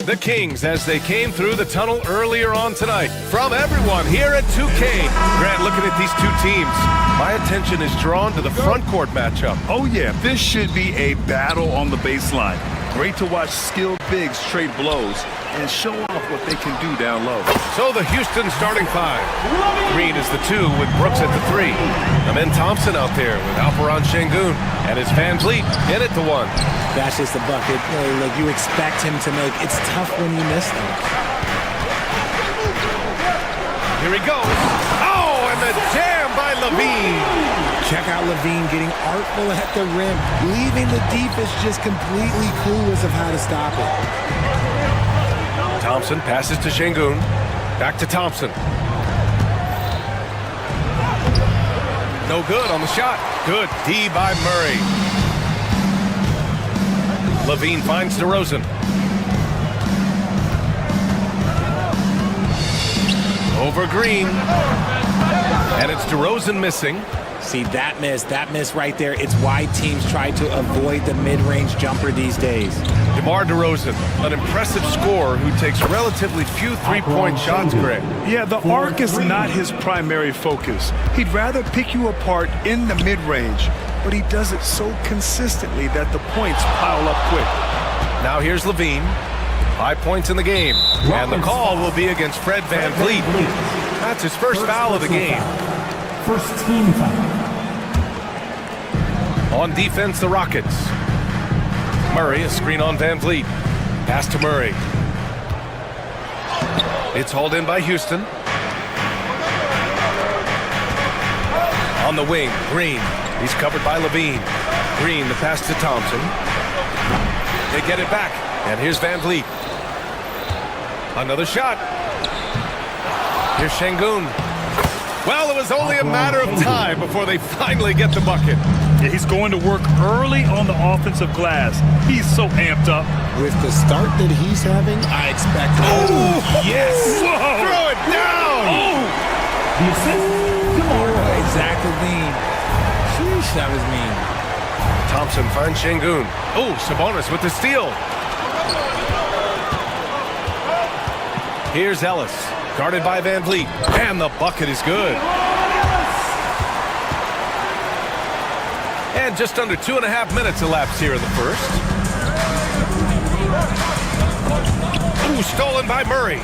The Kings as they came through the tunnel earlier on tonight. From everyone here at 2K. Grant, looking at these two teams, my attention is drawn to the front court matchup. Oh yeah, this should be a battle on the baseline. Great to watch skilled bigs trade blows and show off what they can do down low. So the Houston starting five. Green is the 2 with Brooks at the 3. Amen Thompson out there with Alperon Şengün. And it's Van Vliet in at the 1. That's just a bucket. Look, you expect him to make. It's tough when you miss them. Here he goes. Oh, and the jam by Levine. Check out Levine getting artful at the rim, leaving the defense just completely clueless of how to stop it. Thompson passes to Şengün. Back to Thompson. No good on the shot. Good D by Murray. Levine finds DeRozan. Over Green. And it's DeRozan missing. See, that miss right there, it's why teams try to avoid the mid-range jumper these days. DeMar DeRozan, an impressive scorer who takes relatively few three-point shots, Greg. Yeah, the arc is not his primary focus. He'd rather pick you apart in the mid-range, but he does it so consistently that the points pile up quick. Now here's Levine. 5 points in the game. And the call will be against Fred Van Vliet. That's his first foul of the game. First team foul. On defense, the Rockets. Murray, a screen on Van Vliet. Pass to Murray. It's hauled in by Houston. On the wing, Green. He's covered by Levine. Green, the pass to Thompson. They get it back. And here's Van Vliet. Another shot. Here's Şengün. Well, it was only a matter of time before they finally get the bucket. Yeah, he's going to work early on the offensive glass. He's so amped up. With the start that he's having, I expect... Oh, yes! Whoa. Throw it down! Oh! The assist. Come on. Exactly mean. Sheesh, that was mean. Thompson finds Şengün. Oh, Sabonis with the steal. Here's Ellis. Guarded by Van Vliet. And the bucket is good. And just under 2.5 minutes elapsed here in the first. Ooh, stolen by Murray.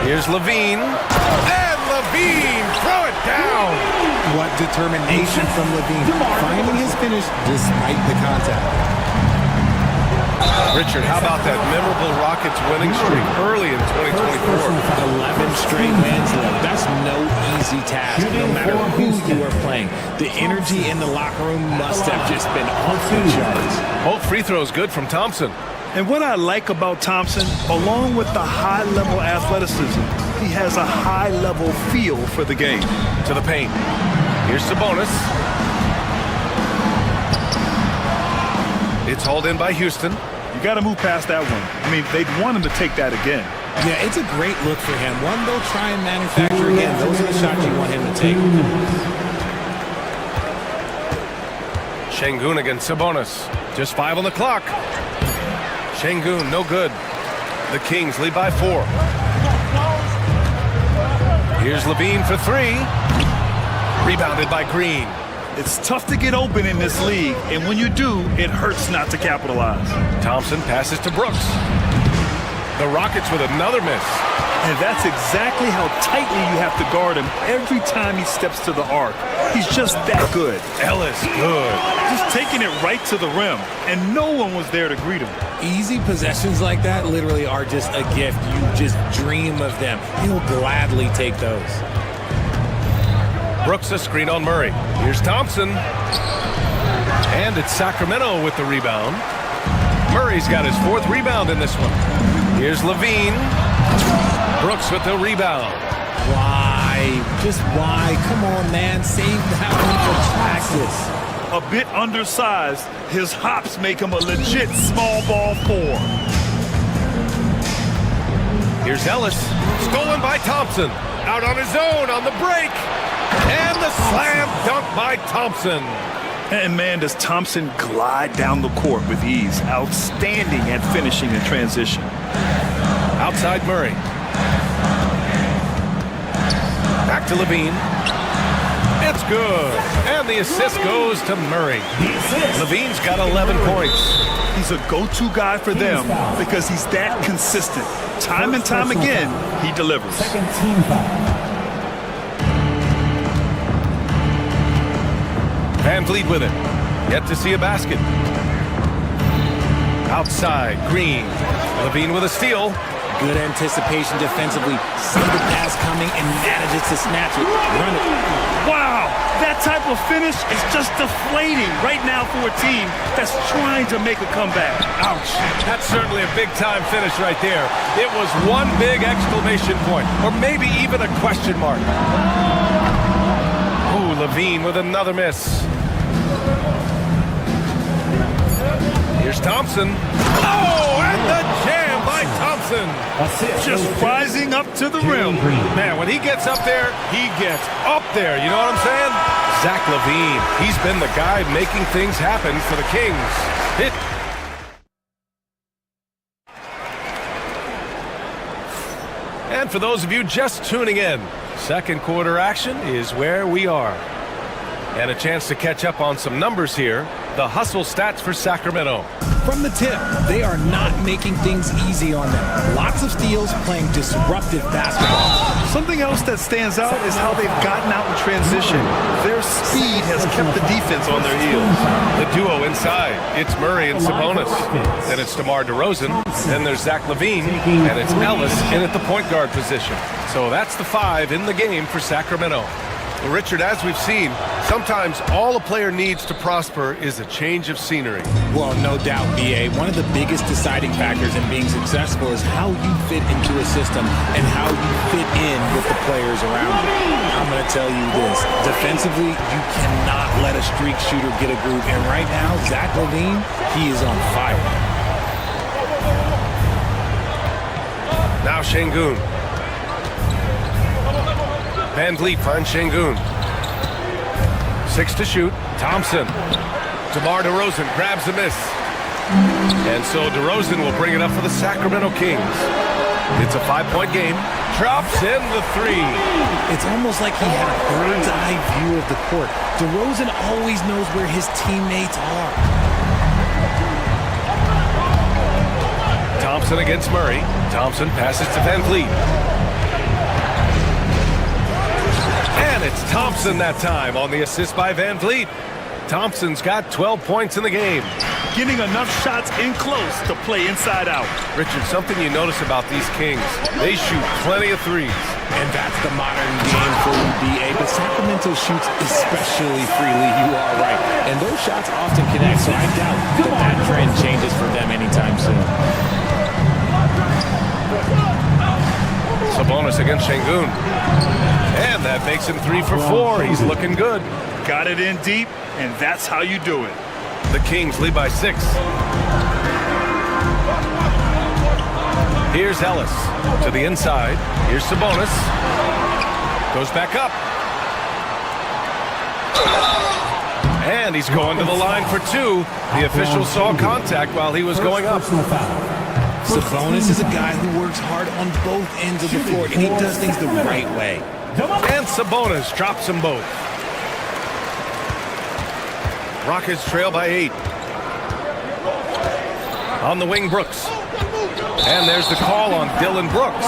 Here's Levine. And Levine, throw it down. What determination from Levine. Finding his finish despite the contact. Richard, how about that memorable Rockets winning streak early in 2024? 11 straight wins, though. That's no easy task, no matter who you are playing. The energy in the locker room must have just been off the charts. Both free throws good from Thompson. And what I like about Thompson, along with the high-level athleticism, he has a high-level feel for the game. To the paint. Here's Sabonis. It's hauled in by Houston. You got to move past that one. I mean, they'd want him to take that again. Yeah, it's a great look for him. One they'll try and manufacture again. Those are the shots you want him to take. Şengün against Sabonis. Just 5 on the clock. Şengün, no good. The Kings lead by 4. Here's Levine for 3. Rebounded by Green. It's tough to get open in this league, and when you do, it hurts not to capitalize. Thompson passes to Brooks. The Rockets with another miss. And that's exactly how tightly you have to guard him every time he steps to the arc. He's just that good. Ellis, good. Just taking it right to the rim, and no one was there to greet him. Easy possessions like that literally are just a gift. You just dream of them. He'll gladly take those. Brooks a screen on Murray. Here's Thompson. And it's Sacramento with the rebound. Murray's got his 4th rebound in this one. Here's Levine. Brooks with the rebound. Why? Just why? Come on, man. Save that one for practice. A bit undersized, his hops make him a legit small ball 4. Here's Ellis. Stolen by Thompson. Out on his own on the break. And the slam dunk by Thompson. And man, does Thompson glide down the court with ease. Outstanding at finishing in transition. Outside Murray. Back to Levine. It's good. And the assist goes to Murray. Levine's got 11 points. He's a go-to guy for them because he's that consistent. Time and time again, he delivers. Second team foul. Van Vliet with it. Yet to see a basket. Outside, Green. Levine with a steal. Good anticipation defensively. See the pass coming and manages to snatch it. Run it. Wow, that type of finish is just deflating right now for a team that's trying to make a comeback. Ouch. That's certainly a big-time finish right there. It was one big exclamation point, or maybe even a question mark. Ooh, Levine with another miss. Here's Thompson. Oh, and the jam by Thompson. Just rising up to the rim. Man, when he gets up there, he gets up there. You know what I'm saying? Zach Levine, he's been the guy making things happen for the Kings. And for those of you just tuning in, second quarter action is where we are. And a chance to catch up on some numbers here. The hustle stats for Sacramento. From the tip, they are not making things easy on them. Lots of steals, playing disruptive basketball. Something else that stands out is how they've gotten out in transition. Their speed has kept the defense on their heels. The duo inside, it's Murray and Sabonis. Then it's DeMar DeRozan. Then there's Zach Levine. And it's Ellis in at the point guard position. So that's the 5 in the game for Sacramento. Well, Richard, as we've seen, sometimes all a player needs to prosper is a change of scenery. Well, no doubt, B.A. One of the biggest deciding factors in being successful is how you fit into a system and how you fit in with the players around you. I'm going to tell you this. Defensively, you cannot let a streak shooter get a groove. And right now, Zach Levine, he is on fire. Now Şengün. Van Vliet finds Şengün. 6 to shoot. Thompson. DeMar DeRozan grabs the miss. And so DeRozan will bring it up for the Sacramento Kings. It's a 5-point game. Drops in the 3. It's almost like he had a bird's eye view of the court. DeRozan always knows where his teammates are. Thompson against Murray. Thompson passes to Van Vliet. And it's Thompson that time on the assist by Van Vliet. Thompson's got 12 points in the game. Getting enough shots in close to play inside out. Richard, something you notice about these Kings, they shoot plenty of threes. And that's the modern game for NBA, but Sacramento shoots especially freely, you are right. And those shots often connect, so I doubt that trend changes for them anytime soon. Sabonis against Şengün. And that makes him 3 for 4. He's looking good. Got it in deep, and that's how you do it. The Kings lead by 6. Here's Ellis to the inside. Here's Sabonis. Goes back up. And he's going to the line for 2. The official saw contact while he was going up. Sabonis is a guy who works hard on both ends of the floor, and he does things the right way. And Sabonis drops them both. Rockets trail by 8. On the wing, Brooks. And there's the call on Dylan Brooks.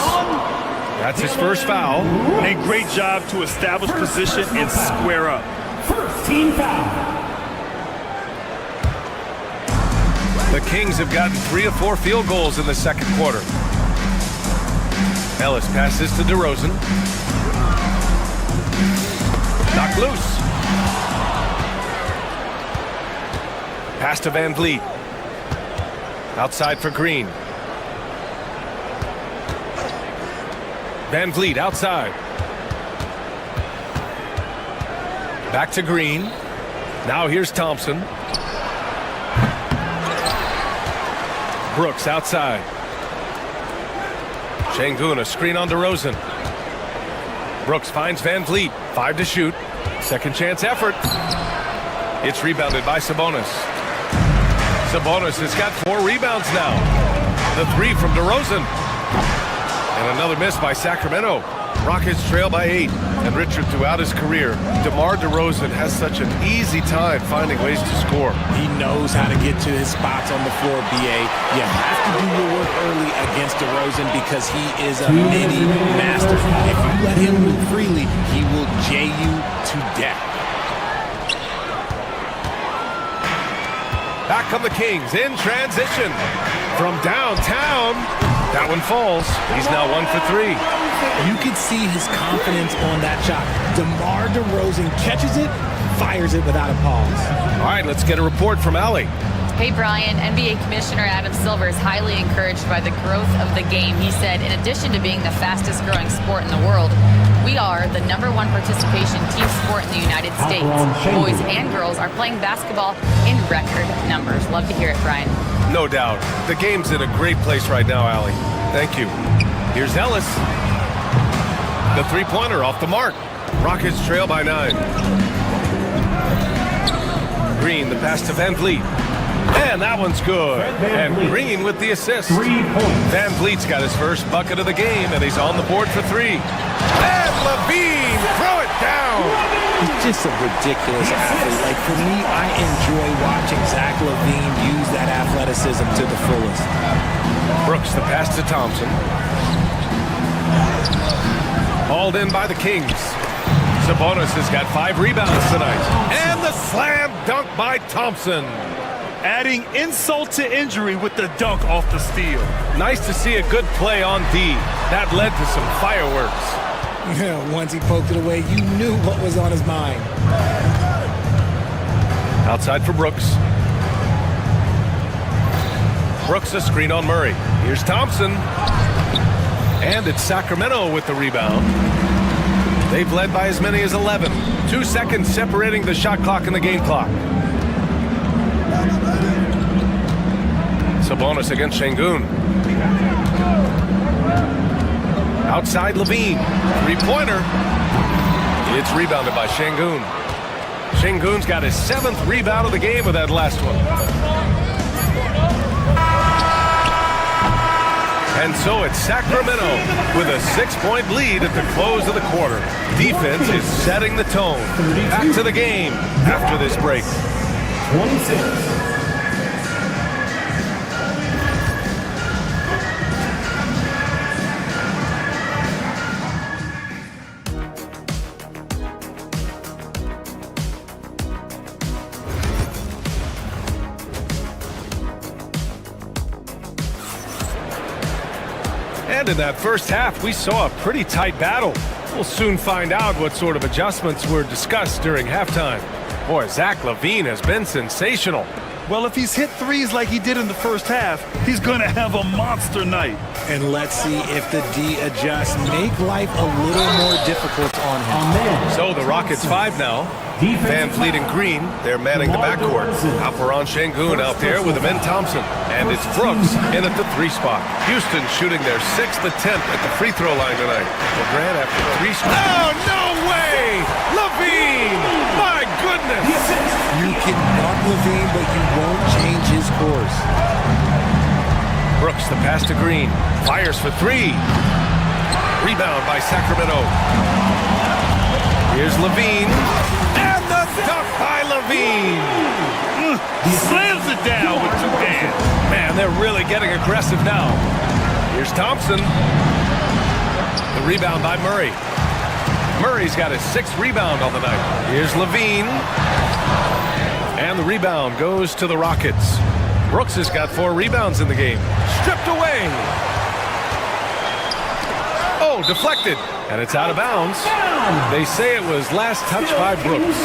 That's his first foul. A great job to establish position and square up. First team foul. The Kings have gotten 3 of 4 field goals in the second quarter. Ellis passes to DeRozan. Knocked loose. Pass to Van Vliet. Outside for Green. Van Vliet outside. Back to Green. Now here's Thompson. Brooks outside. Şengün, a screen on DeRozan. Brooks finds Van Vliet. 5 to shoot. Second chance effort. It's rebounded by Sabonis. Sabonis has got 4 rebounds now. The 3 from DeRozan. And another miss by Sacramento. Rockets trail by 8. And Richard, throughout his career, DeMar DeRozan has such an easy time finding ways to score. He knows how to get to his spots on the floor, BA. You have to do your work early against DeRozan because he is a mini master. If you let him move freely, he will J you to death. Back come the Kings in transition from downtown. That one falls. He's now 1 for 3. You can see his confidence on that shot. DeMar DeRozan catches it, fires it without a pause. All right, let's get a report from Allie. Hey, Brian, NBA Commissioner Adam Silver is highly encouraged by the growth of the game. He said, in addition to being the fastest growing sport in the world, we are the #1 participation team sport in the United States. Boys and girls are playing basketball in record numbers. Love to hear it, Brian. No doubt. The game's in a great place right now, Allie. Thank you. Here's Ellis. The three-pointer off the mark. Rockets trail by 9. Green, the pass to Van Vliet. And that one's good. And Green with the assist. 3 points. Van Vliet's got his first bucket of the game, and he's on the board for 3. And Levine, throw it down. He's just a ridiculous athlete. Like, for me, I enjoy watching Zach LaVine use that athleticism to the fullest. Brooks, the pass to Thompson. Hauled in by the Kings. Sabonis has got 5 rebounds tonight. And the slam dunk by Thompson. Adding insult to injury with the dunk off the steal. Nice to see a good play on D. That led to some fireworks. Once he poked it away, you knew what was on his mind. Outside for Brooks. Brooks a screen on Murray. Here's Thompson. And it's Sacramento with the rebound. They've led by as many as 11. 2 seconds separating the shot clock and the game clock. Sabonis against Şengün. Outside Levine. 3-pointer. It's rebounded by Şengün. Şengün's got his 7th rebound of the game with that last one. And so it's Sacramento with a 6-point lead at the close of the quarter. Defense is setting the tone. Back to the game after this break. 26. And in that first half, we saw a pretty tight battle. We'll soon find out what sort of adjustments were discussed during halftime. Boy, Zach LaVine has been sensational. Well, if he's hit threes like he did in the first half, he's going to have a monster night. And let's see if the D adjusts. Make life a little more difficult on him. So the Rockets 5 now. Van Vliet and Green, they're manning the backcourt. Alperon Şengün out there with Amen Thompson. And it's Brooks in at the 3 spot. Houston shooting their 6th attempt at the free throw line tonight. LeGrand after 3 straight. Oh, no way! LaVine! My goodness! You can knock LaVine, but you won't change his course. Brooks, the pass to Green. Fires for 3. Rebound by Sacramento. Here's Levine. And the dunk by Levine. Slams it down with 2 hands. Man, they're really getting aggressive now. Here's Thompson. The rebound by Murray. Murray's got his 6th rebound on the night. Here's Levine. And the rebound goes to the Rockets. Brooks has got 4 rebounds in the game. Stripped away. Oh, deflected. And it's out of bounds. They say it was last touched by Brooks.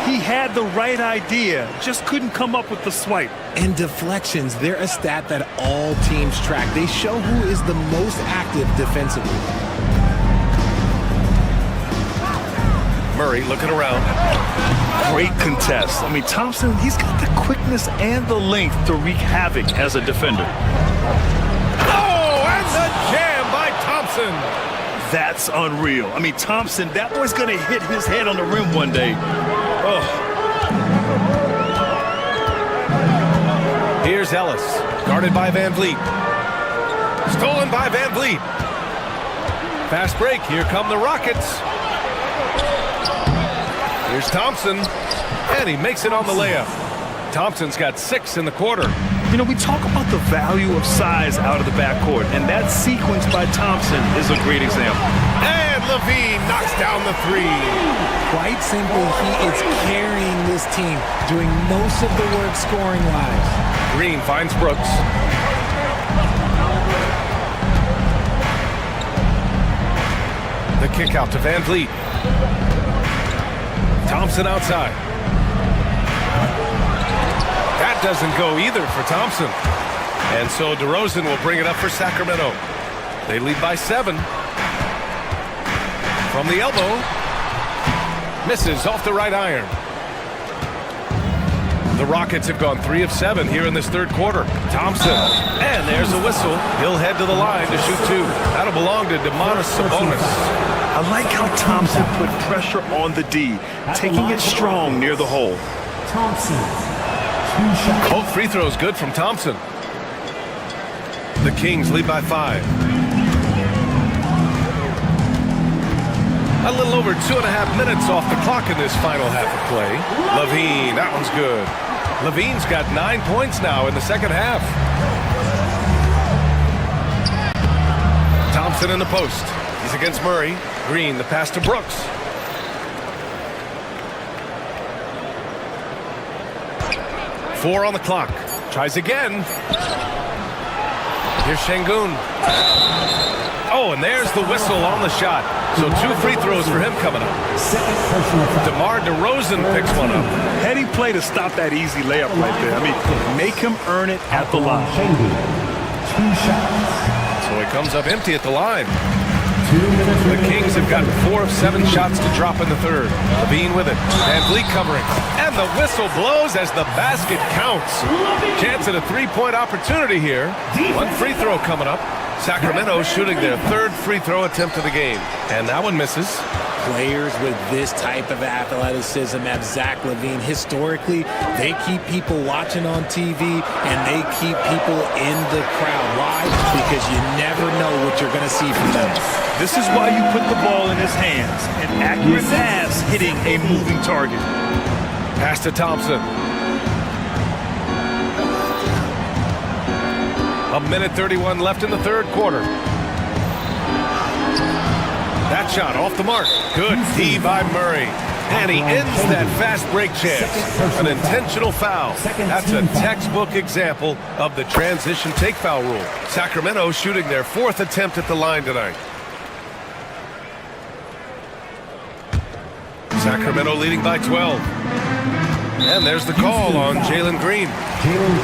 He had the right idea, just couldn't come up with the swipe. And deflections, they're a stat that all teams track. They show who is the most active defensively. Murray looking around. Great contest. I mean, Thompson, he's got the quickness and the length to wreak havoc as a defender. Oh, and the jam by Thompson. That's unreal. I mean, Thompson, that boy's going to hit his head on the rim one day. Oh. Here's Ellis, guarded by Van Vliet. Stolen by Van Vliet. Fast break, here come the Rockets. Here's Thompson, and he makes it on the layup. Thompson's got 6 in the quarter. You know, we talk about the value of size out of the backcourt, and that sequence by Thompson is a great example. And Levine knocks down the 3. Quite simply, he is carrying this team, doing most of the work scoring-wise. Green finds Brooks. The kick out to Van Vliet. Thompson outside. That doesn't go either for Thompson. And so DeRozan will bring it up for Sacramento. They lead by 7. From the elbow. Misses off the right iron. The Rockets have gone 3 of 7 here in this third quarter. Thompson. And there's a whistle. He'll head to the line to shoot 2. That'll belong to Domantas Sabonis. I like how Thompson put pressure on the D, taking it strong near the hole. Thompson. Both free throws good from Thompson. The Kings lead by 5. A little over 2.5 minutes off the clock in this final half of play. Levine, that one's good. Levine's got 9 points now in the second half. Thompson in the post. He's against Murray. Green, the pass to Brooks. Four on the clock. Tries again. Here's Şengün. Oh, and there's the whistle on the shot. So 2 free throws for him coming up. DeMar DeRozan picks one up. Heady play to stop that easy layup right there. I mean, make him earn it at the line. So he comes up empty at the line. The Kings have gotten 4 of 7 shots to drop in the third. Levine with it. Van Vliet covering. And the whistle blows as the basket counts. Chance at a 3-point opportunity here. 1 free throw coming up. Sacramento shooting their 3rd free throw attempt of the game. And that one misses. Players with this type of athleticism have Zach LaVine. Historically, they keep people watching on TV and they keep people in the crowd. Why? Because you never know what you're going to see from them. This is why you put the ball in his hands. An accurate pass hitting a moving target. Pass to Thompson. A minute 31 left in the third quarter. That shot off the mark. Good D by Murray. And he ends that fast break chance. An intentional foul. That's a textbook example of the transition take foul rule. Sacramento shooting their 4th attempt at the line tonight. Sacramento leading by 12. And there's the call on Jalen Green.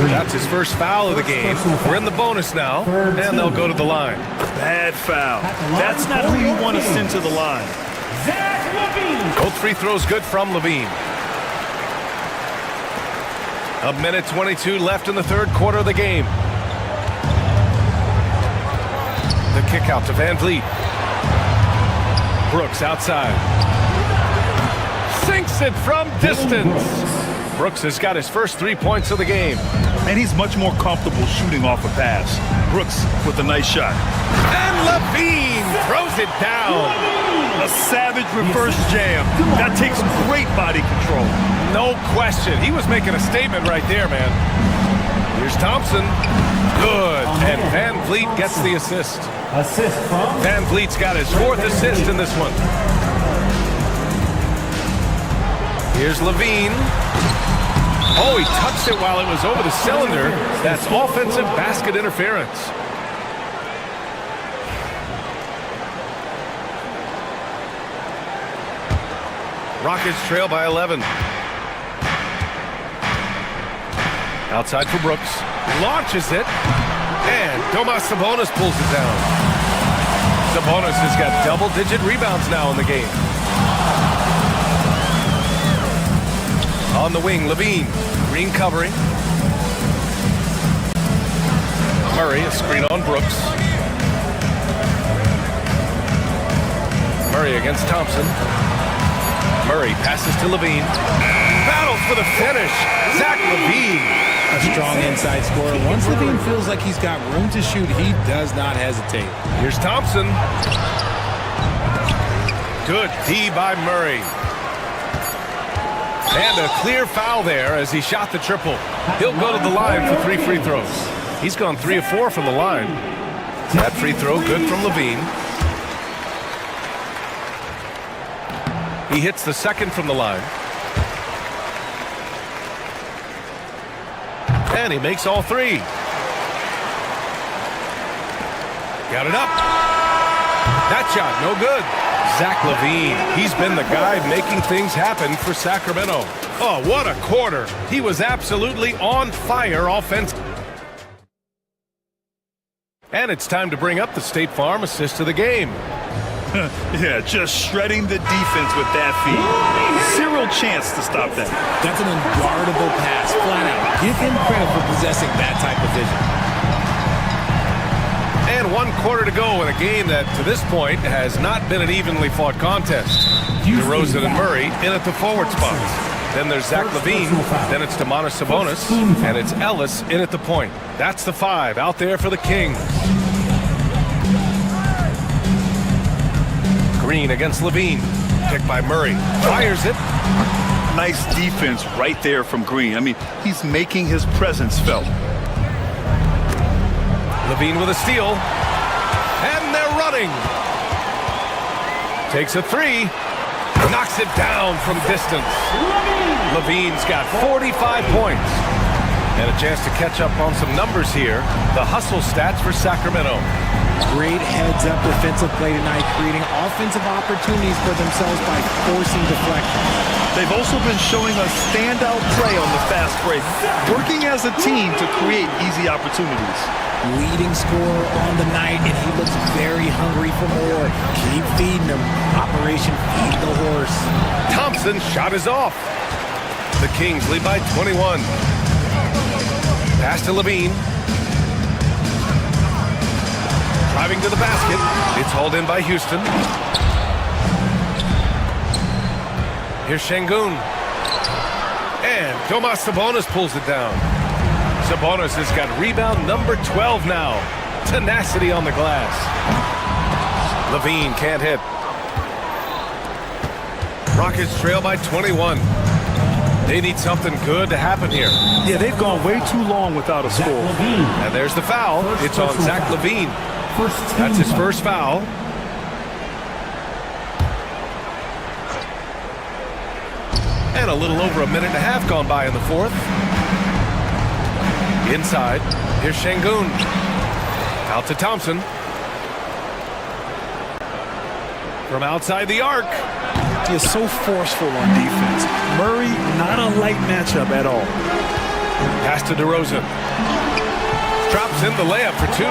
That's his first foul of the game. We're in the bonus now, and they'll go to the line. Bad foul. That's not who you want to send to the line. Both free throws good from Levine. A minute 22 left in the third quarter of the game. The kick out to Van Vliet. Brooks outside. Sinks it from distance. Brooks has got his first 3 points of the game. And he's much more comfortable shooting off a pass. Brooks with a nice shot. And Levine throws it down. A savage reverse jam. That takes great body control. No question. He was making a statement right there, man. Here's Thompson. Good. And Van Vliet gets the assist. Assist from? Van Vliet's got his 4th assist in this one. Here's Levine. Oh, he touched it while it was over the cylinder. That's offensive basket interference. Rockets trail by 11. Outside for Brooks. Launches it. And Domantas Sabonis pulls it down. Sabonis has got double-digit rebounds now in the game. On the wing, Levine. Green covering. Murray, a screen on Brooks. Murray against Thompson. Murray passes to Levine. Battles for the finish. Zach LaVine. A strong inside scorer. Once Levine feels like he's got room to shoot, he does not hesitate. Here's Thompson. Good D by Murray. And a clear foul there as he shot the triple. He'll go to the line for 3 free throws. He's gone 3 of 4 from the line. That free throw good from Levine. He hits the second from the line. And he makes all 3. Got it up. That shot, no good. Zach LaVine, he's been the guy making things happen for Sacramento. Oh, what a quarter. He was absolutely on fire offensively. And it's time to bring up the State Farm assist of the game. Yeah, just shredding the defense with that feed. Zero chance to stop that. That's an unguardable pass, flat out. Give him credit for possessing that type of vision. And 1 quarter to go in a game that, to this point, has not been an evenly fought contest. DeRozan and Murray in at the forward spots. Then there's Zach LaVine. Then it's Domantas Sabonis. And it's Ellis in at the point. That's the 5 out there for the Kings. Green against LaVine. Picked by Murray. Fires it. Nice defense right there from Green. I mean, he's making his presence felt. LaVine with a steal. And they're running. Takes a 3. Knocks it down from distance. LaVine's got 45 points. And a chance to catch up on some numbers here. The hustle stats for Sacramento. Great heads-up defensive play tonight, creating offensive opportunities for themselves by forcing deflections. They've also been showing a standout play on the fast break, working as a team to create easy opportunities. Leading scorer on the night, and he looks very hungry for more. Keep feeding him. Operation Feed the Horse. Thompson's shot is off. The Kings lead by 21. Pass to LaVine. Driving to the basket. It's hauled in by Houston. Here's Şengün. And Domantas Sabonis pulls it down. Sabonis has got rebound number 12 now. Tenacity on the glass. LaVine can't hit. Rockets trail by 21. They need something good to happen here. Yeah, they've gone way too long without a score. And there's the foul. It's on Zach LaVine. That's his first foul. And a little over a minute and a half gone by in the fourth. Inside, here's Şengün. Out to Thompson. From outside the arc. He is so forceful on defense. Murray, not a light matchup at all. Pass to DeRozan. Drops in the layup for 2.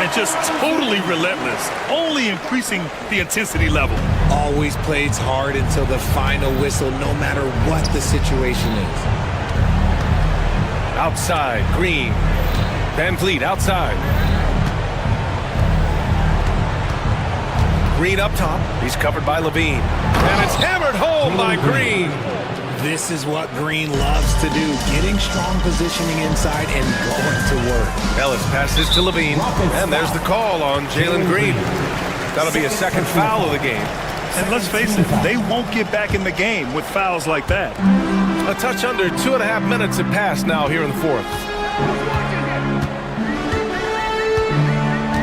And just totally relentless, only increasing the intensity level. Always plays hard until the final whistle, no matter what the situation is. Outside, Green. Van Vliet outside. Green up top. He's covered by LaVine. And it's hammered home by Green. This is what Green loves to do, getting strong positioning inside and going to work. Ellis passes to LaVine, and there's the call on Jalen Green. That'll be a second foul of the game. And let's face it, they won't get back in the game with fouls like that. A touch under 2.5 minutes have passed now here in the fourth.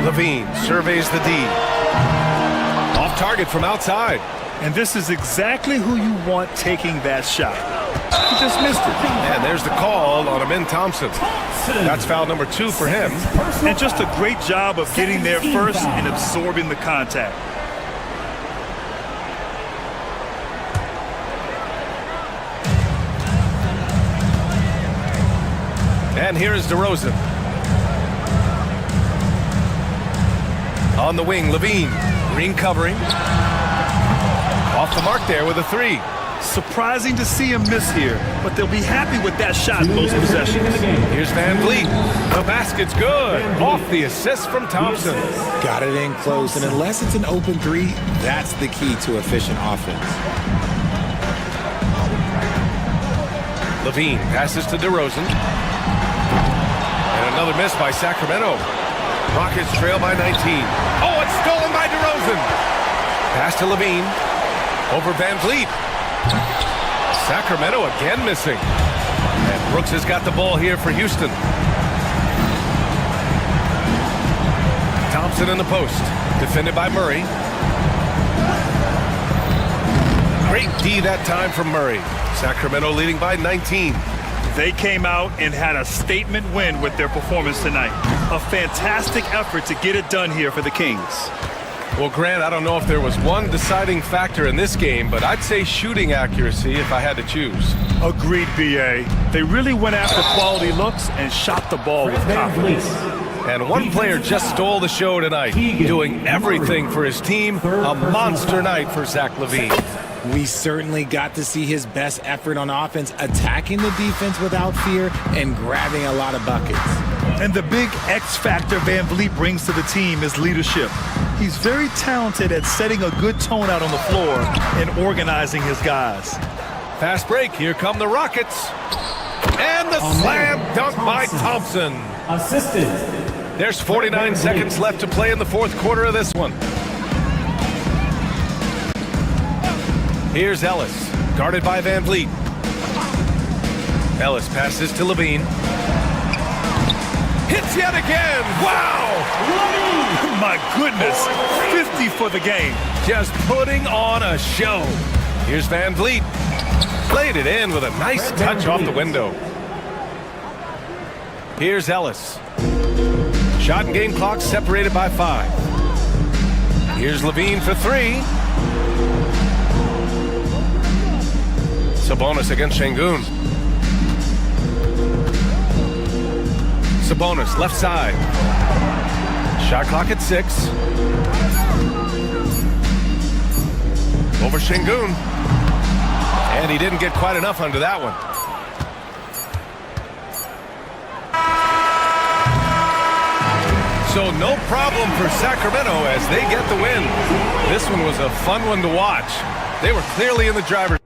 LaVine surveys the D. Off target from outside. And this is exactly who you want taking that shot. He just missed it. And there's the call on Amin Thompson. That's foul number 2 for him. And just a great job of getting there first and absorbing the contact. And here is DeRozan. On the wing, LaVine. Green covering. Off the mark there with a 3. Surprising to see him miss here, but they'll be happy with that shot most possessions. Here's Van Vliet. The basket's good. Off the assist from Thompson. Got it in close, and unless it's an open 3, that's the key to efficient offense. LaVine passes to DeRozan. And another miss by Sacramento. Rockets trail by 19. Oh, it's stolen by DeRozan. Pass to Levine. Over Van Vliet. Sacramento again missing. And Brooks has got the ball here for Houston. Thompson in the post. Defended by Murray. Great D that time from Murray. Sacramento leading by 19. They came out and had a statement win with their performance tonight. A fantastic effort to get it done here for the Kings. Well, Grant, I don't know if there was one deciding factor in this game, but I'd say shooting accuracy if I had to choose. Agreed, B.A. They really went after quality looks and shot the ball with confidence. And one player just stole the show tonight, doing everything for his team. A monster night for Zach LaVine. We certainly got to see his best effort on offense, attacking the defense without fear and grabbing a lot of buckets. And the big X factor Van Vliet brings to the team is leadership. He's very talented at setting a good tone out on the floor and organizing his guys. Fast break. Here come the Rockets. And the slam dunk by Thompson. Assisted. There's 49 seconds left to play in the fourth quarter of this one. Here's Ellis, guarded by Van Vliet. Ellis passes to Levine. Hits yet again. Wow! My goodness, 50 for the game. Just putting on a show. Here's Van Vliet. Played it in with a nice touch off the window. Here's Ellis. Shot and game clock separated by 5. Here's Levine for 3. Sabonis against Şengün. Sabonis, left side. Shot clock at 6. Over Şengün. And he didn't get quite enough under that one. So no problem for Sacramento as they get the win. This one was a fun one to watch. They were clearly in the driver's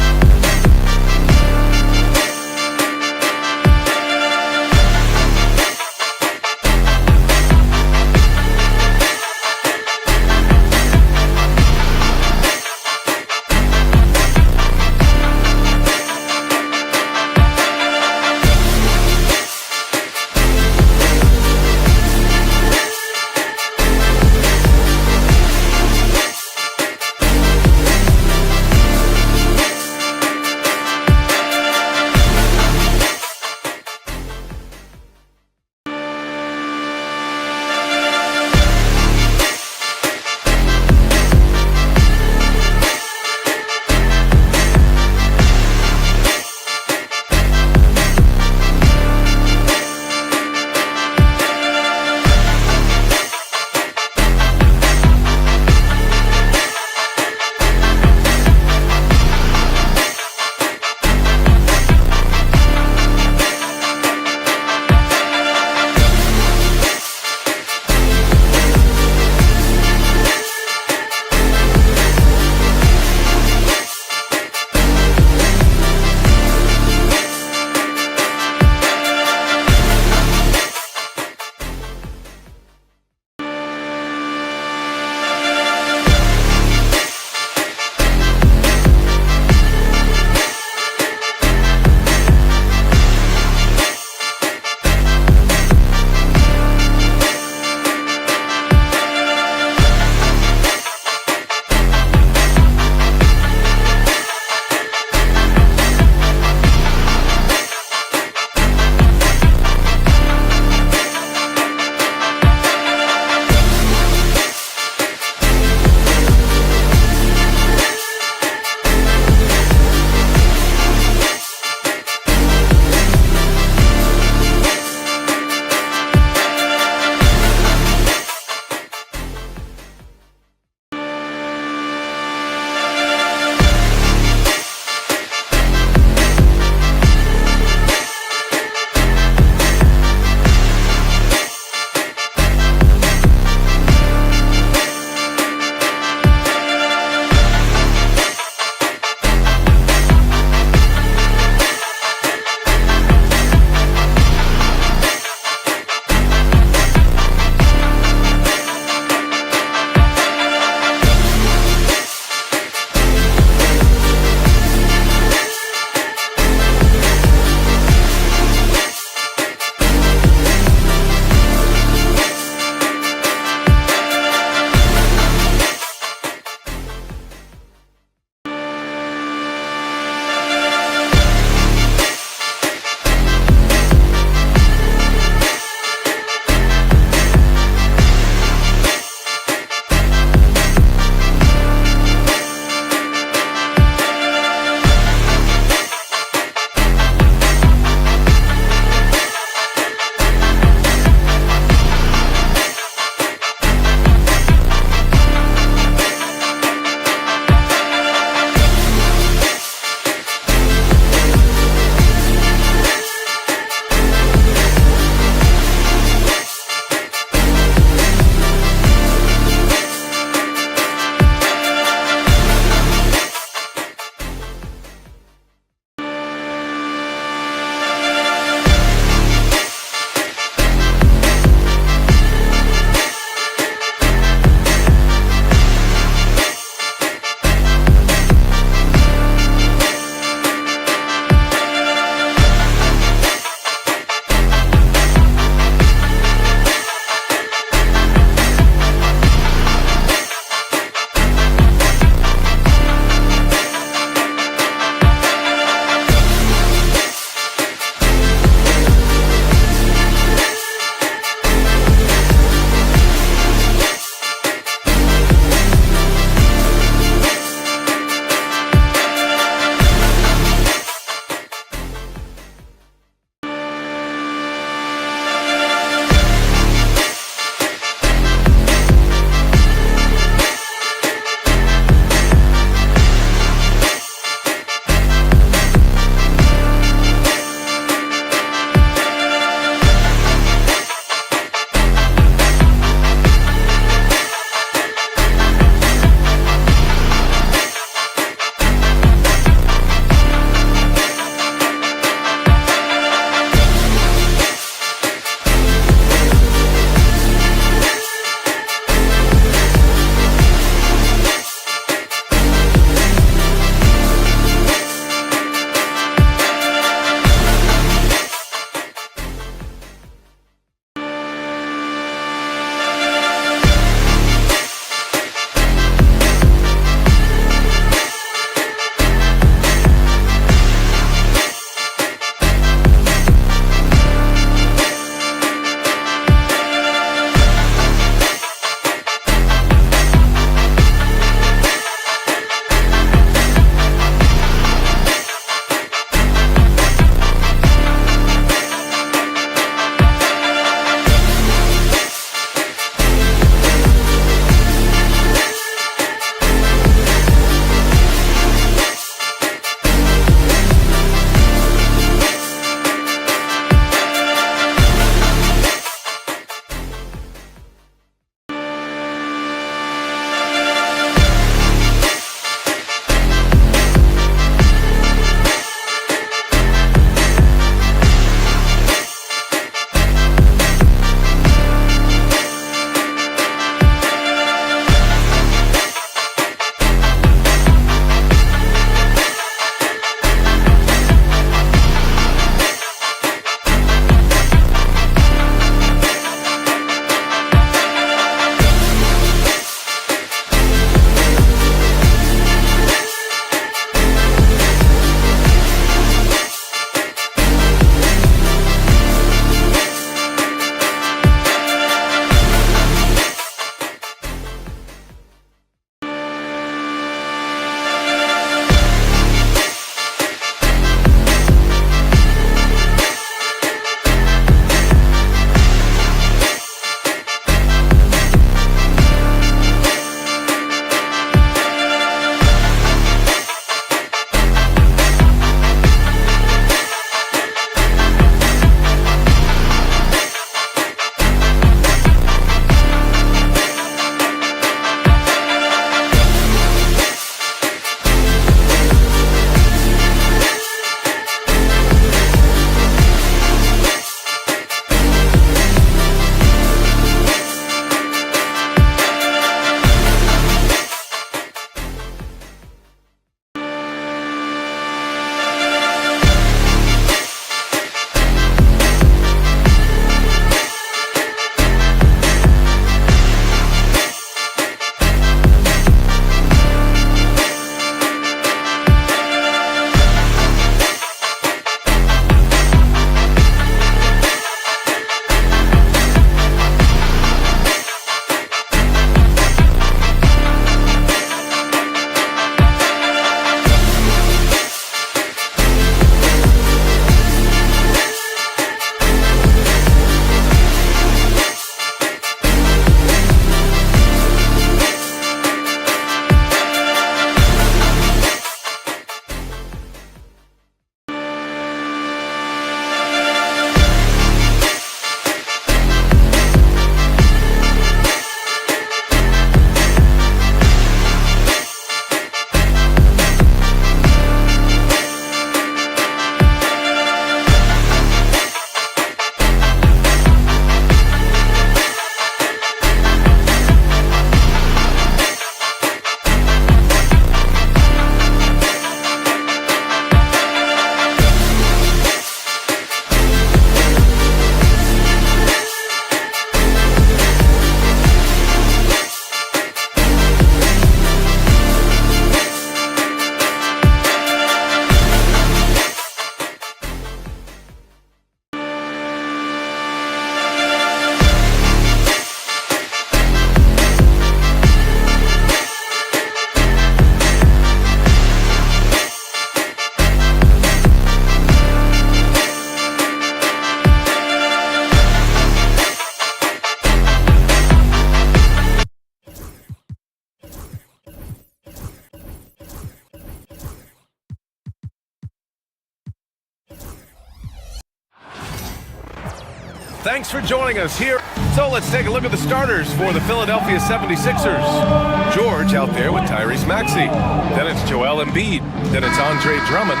Thanks for joining us here. So let's take a look at the starters for the Philadelphia 76ers. George out there with Tyrese Maxey. Then it's Joel Embiid. Then it's Andre Drummond.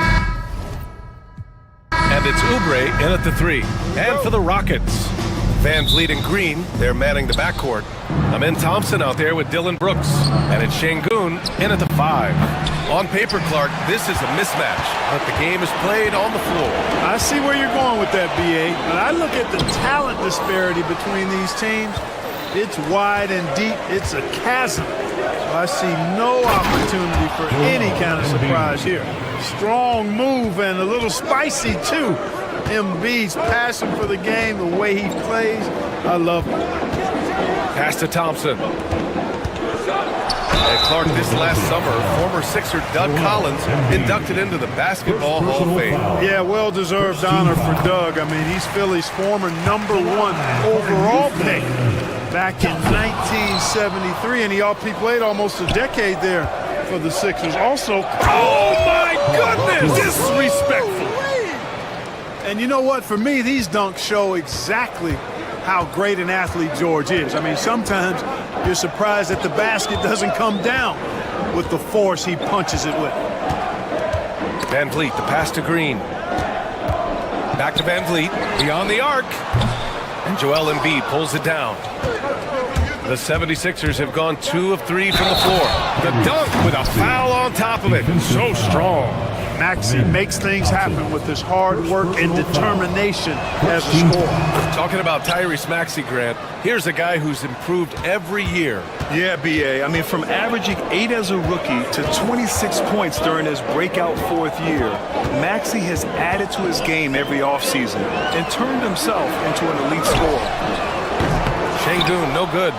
And it's Oubre in at the 3. And for the Rockets, Van Vliet and Green, they're manning the backcourt. Amin Thompson out there with Dylan Brooks. And it's Şengün in at the 5. On paper, Clark, this is a mismatch, but the game is played on the floor. I see where you're going with that, B.A. When I look at the talent disparity between these teams, it's wide and deep. It's a chasm. So I see no opportunity for any kind of surprise here. Strong move and a little spicy, too. Embiid's passion for the game, the way he plays, I love it. Pass to Thompson. And Clark, this last summer, former Sixer Doug Collins inducted into the Basketball Hall of Fame. Yeah, well-deserved honor for Doug. I mean, he's Philly's former #1 overall pick back in 1973, and he played almost a decade there for the Sixers. Also, oh my goodness, disrespectful. And you know what? For me, these dunks show exactly how great an athlete George is. I mean, sometimes you're surprised that the basket doesn't come down with the force he punches it with. Van Vliet, the pass to Green. Back to Van Vliet, beyond the arc. And Joel Embiid pulls it down. The 76ers have gone 2 of 3 from the floor. The dunk with a foul on top of it. So strong. Maxey makes things happen with his hard work and determination as a scorer. Talking about Tyrese Maxey, Grant, here's a guy who's improved every year. Yeah, B.A. I mean, from averaging 8 as a rookie to 26 points during his breakout 4th year, Maxey has added to his game every offseason and turned himself into an elite scorer. Şengün, no good.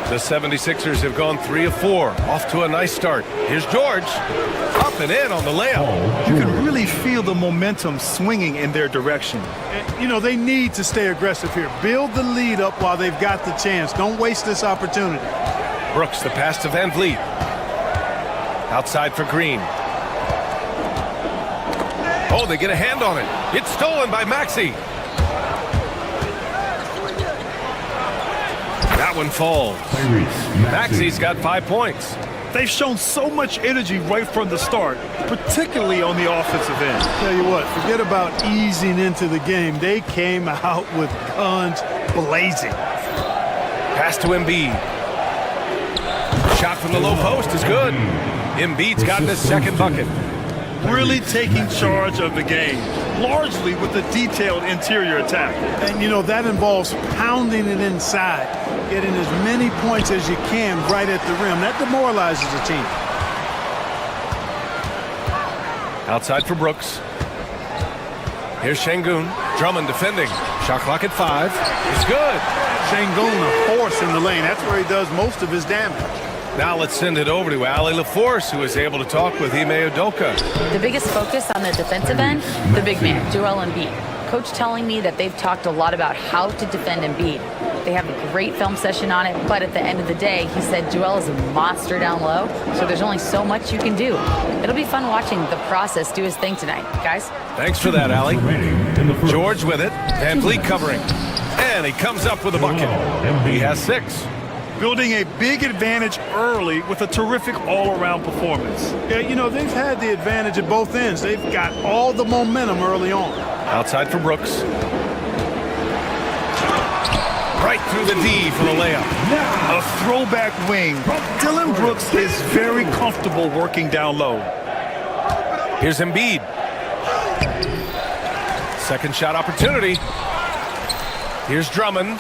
The 76ers have gone 3 of 4. Off to a nice start. Here's George. Up and in on the layup. You can really feel the momentum swinging in their direction. And, you know, they need to stay aggressive here. Build the lead up while they've got the chance. Don't waste this opportunity. Brooks, the pass to Van Vliet. Outside for Green. Oh, they get a hand on it. It's stolen by Maxey. That one falls. Maxey's got 5 points. They've shown so much energy right from the start, particularly on the offensive end. Tell you what, forget about easing into the game. They came out with guns blazing. Pass to Embiid. Shot from the low post is good. Embiid's gotten his 2nd bucket. Really taking charge of the game, largely with a detailed interior attack. And, you know, that involves pounding it inside, getting as many points as you can right at the rim. That demoralizes the team. Outside for Brooks. Here's Şengün. Drummond defending. Shot clock at 5. It's good. Şengün, a force in the lane. That's where he does most of his damage. Now let's send it over to Ali LaForce, who is able to talk with Ime Udoka. The biggest focus on the defensive end, the big man, Joel Embiid. Coach telling me that they've talked a lot about how to defend Embiid. They have a great film session on it, but at the end of the day, he said Joel is a monster down low, so there's only so much you can do. It'll be fun watching the process do his thing tonight, guys. Thanks for that, Ali. George with it. Van Vliet covering. And he comes up with a bucket. He has 6. Building a big advantage early with a terrific all-around performance. Yeah, you know, they've had the advantage at both ends. They've got all the momentum early on. Outside for Brooks. Right through the D for the layup. A throwback wing. Dylan Brooks is very comfortable working down low. Here's Embiid. 2nd shot opportunity. Here's Drummond.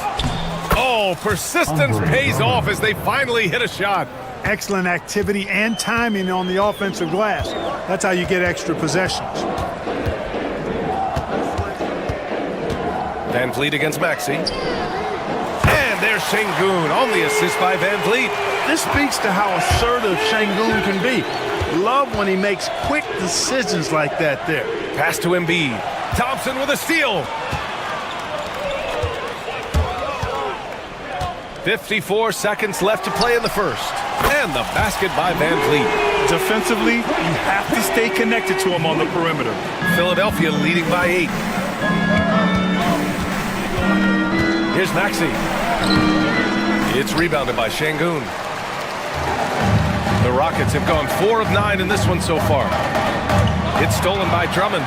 Oh, persistence pays off as they finally hit a shot. Excellent activity and timing on the offensive glass. That's how you get extra possessions. Van Vliet against Maxey. And there's Şengün on the assist by Van Vliet. This speaks to how assertive Şengün can be. Love when he makes quick decisions like that there. Pass to Embiid. Thompson with a steal. 54 seconds left to play in the first. And the basket by Van Vliet. Defensively, you have to stay connected to him on the perimeter. Philadelphia leading by 8. Here's Maxey. It's rebounded by Şengün. The Rockets have gone 4 of 9 in this one so far. It's stolen by Drummond.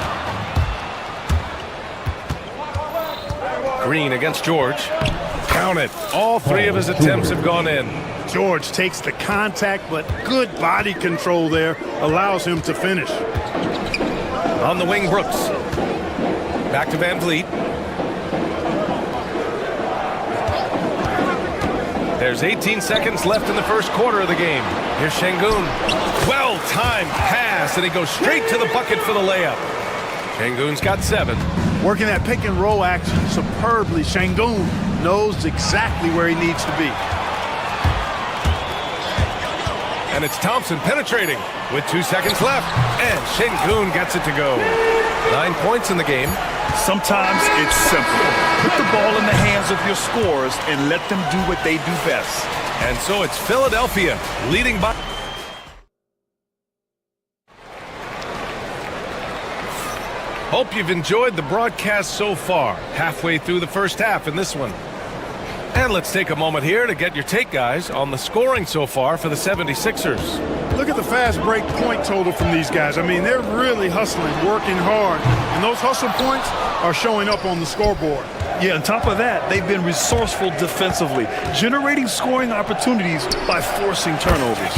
Green against George. Count it. All 3 of his attempts have gone in. George takes the contact, but good body control there allows him to finish. On the wing, Brooks. Back to Van Vliet. There's 18 seconds left in the first quarter of the game. Here's Şengün. Well-timed pass, and he goes straight to the bucket for the layup. Şengün's got 7. Working that pick and roll action superbly. Şengün knows exactly where he needs to be. And it's Thompson penetrating with 2 seconds left. And Şengün gets it to go. 9 points in the game. Sometimes it's simple. Put the ball in the hands of your scorers and let them do what they do best. And so it's Philadelphia leading by. Hope you've enjoyed the broadcast so far. Halfway through the first half in this one. And let's take a moment here to get your take, guys, on the scoring so far for the 76ers. Look at the fast break point total from these guys. I mean, they're really hustling, working hard. And those hustle points are showing up on the scoreboard. Yeah, on top of that, they've been resourceful defensively, generating scoring opportunities by forcing turnovers.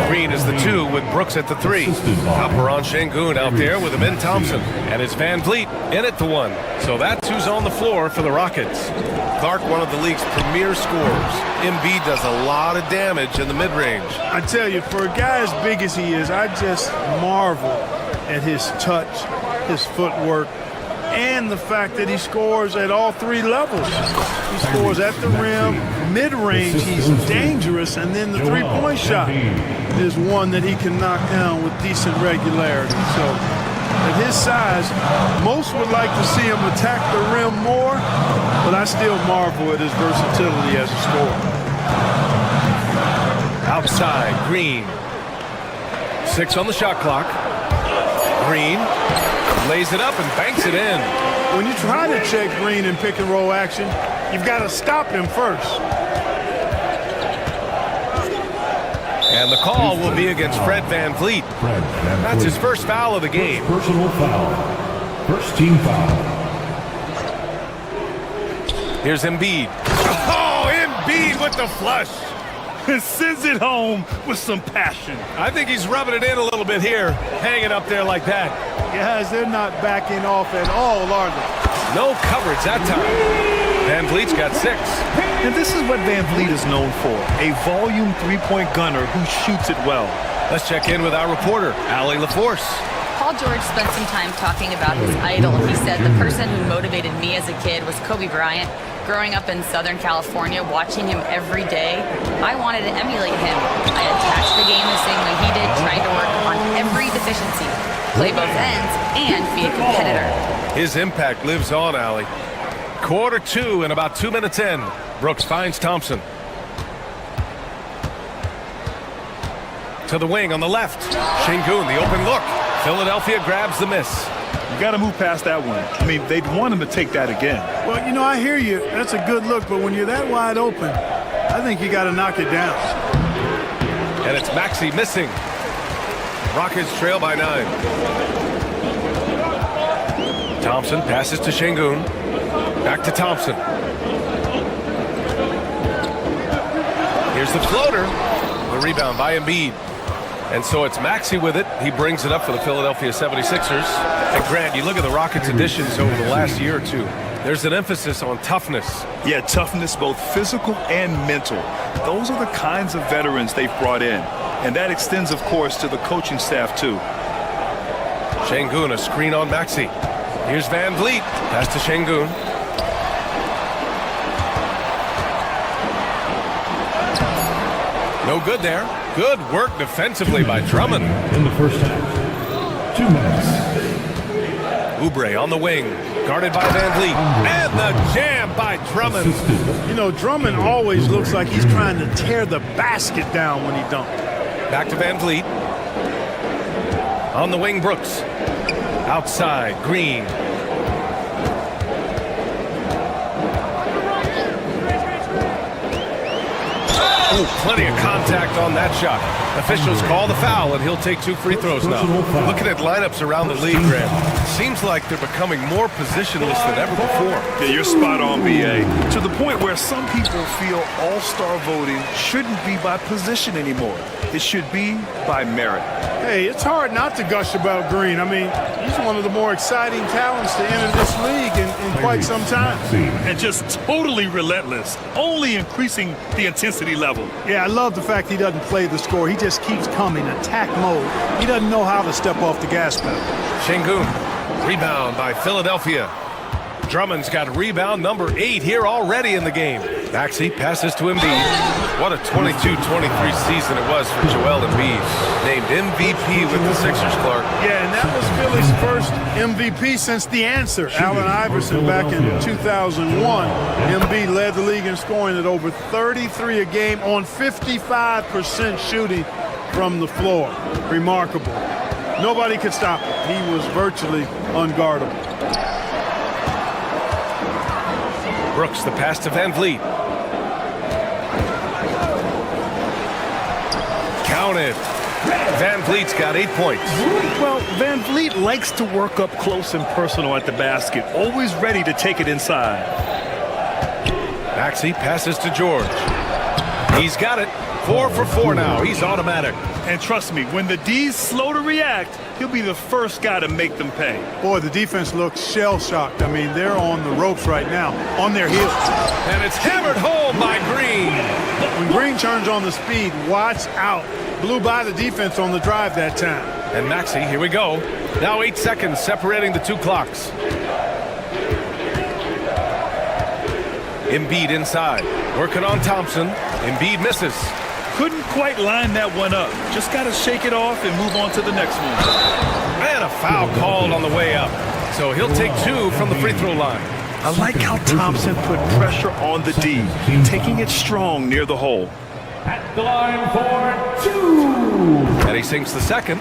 Green is the 2 with Brooks at the 3. Alperen Şengün out there with Amin Thompson. And it's Van Vliet in at the 1. So that's who's on the floor for the Rockets. Clark, one of the league's premier scorers. Embiid does a lot of damage in the mid-range. I tell you, for a guy as big as he is, I just marvel at his touch, his footwork, and the fact that he scores at all 3 levels. He scores at the rim, mid-range, he's dangerous, and then the three-point shot is one that he can knock down with decent regularity. So at his size, most would like to see him attack the rim more, but I still marvel at his versatility as a scorer. Outside, Green. 6 on the shot clock. Green lays it up and banks it in. When you try to check Green in pick and roll action, you've got to stop him first. And the call will be against Fred Van Vliet. That's his first foul of the game. Personal foul. First team foul. Here's Embiid. Oh, Embiid with the flush. Sends it home with some passion. I think he's rubbing it in a little bit here, hanging up there like that. Guys, they're not backing off at all, are they? No coverage that time. Van Vliet's got 6. And this is what Van Vliet is known for, a volume three-point gunner who shoots it well. Let's check in with our reporter, Allie LaForce. Paul George spent some time talking about his idol. He said, the person who motivated me as a kid was Kobe Bryant. Growing up in Southern California, watching him every day, I wanted to emulate him. I attached the game the same way he did, trying to work on every deficiency, play both ends, and be a competitor. His impact lives on, Allie. Quarter 2 and about 2 minutes in. Brooks finds Thompson. To the wing on the left. Şengün, the open look. Philadelphia grabs the miss. You got to move past that one. I mean, they'd want him to take that again. Well, you know, I hear you. That's a good look, but when you're that wide open, I think you got to knock it down. And it's Maxey missing. Rockets trail by 9. Thompson passes to Şengün. Back to Thompson. Here's the floater. The rebound by Embiid. And so it's Maxey with it. He brings it up for the Philadelphia 76ers. And Grant, you look at the Rockets' additions over the last year or 2. There's an emphasis on toughness. Yeah, toughness, both physical and mental. Those are the kinds of veterans they've brought in. And that extends, of course, to the coaching staff, too. Şengün, a screen on Maxey. Here's Van Vliet. Pass to Şengün. No good there. Good work defensively by Drummond. In the first half. 2 minutes. Oubre on the wing. Guarded by Van Vliet. And the jam by Drummond. You know, Drummond always looks like he's trying to tear the basket down when he dunks. Back to Van Vliet. On the wing, Brooks. Outside, Green. Oh, plenty of contact on that shot. Officials call the foul, and he'll take 2 free throws now. Looking at lineups around the league, Graham, seems like they're becoming more positionless than ever before. Yeah, you're spot on, B.A. To the point where some people feel all-star voting shouldn't be by position anymore. It should be by merit. Hey, it's hard not to gush about Green. I mean, he's one of the more exciting talents to enter this league in quite some time. And just totally relentless, only increasing the intensity level. Yeah, I love the fact he doesn't play the score. He just keeps coming, attack mode. He doesn't know how to step off the gas pedal. Şengün, rebound by Philadelphia. Drummond's got rebound number 8 here already in the game. Maxey passes to Embiid. What a 22-23 season it was for Joel Embiid. Named MVP with the Sixers, Clark. Yeah, and that was Philly's first MVP since the answer. Allen Iverson back in 2001. Embiid led the league in scoring at over 33 a game on 55% shooting from the floor. Remarkable. Nobody could stop him. He was virtually unguardable. Brooks, the pass to Van Vliet. Counted. Van Vliet's got 8 points. Well, Van Vliet likes to work up close and personal at the basket, always ready to take it inside. Maxey passes to George. He's got it. 4 for 4 now. He's automatic. And trust me, when the D's slow to react, he'll be the first guy to make them pay. Boy, the defense looks shell-shocked. I mean, they're on the ropes right now, on their heels. And it's hammered home by Green. When Green turns on the speed, watch out. Blew by the defense on the drive that time. And Maxey, here we go. Now 8 seconds separating the 2 clocks. Embiid inside. Working on Thompson. Embiid misses. Couldn't quite line that one up. Just got to shake it off and move on to the next one. And a foul called on the way up. So he'll take 2 from the free throw line. I like how Thompson put pressure on the D, taking it strong near the hole. At the line for 2. And he sinks the second.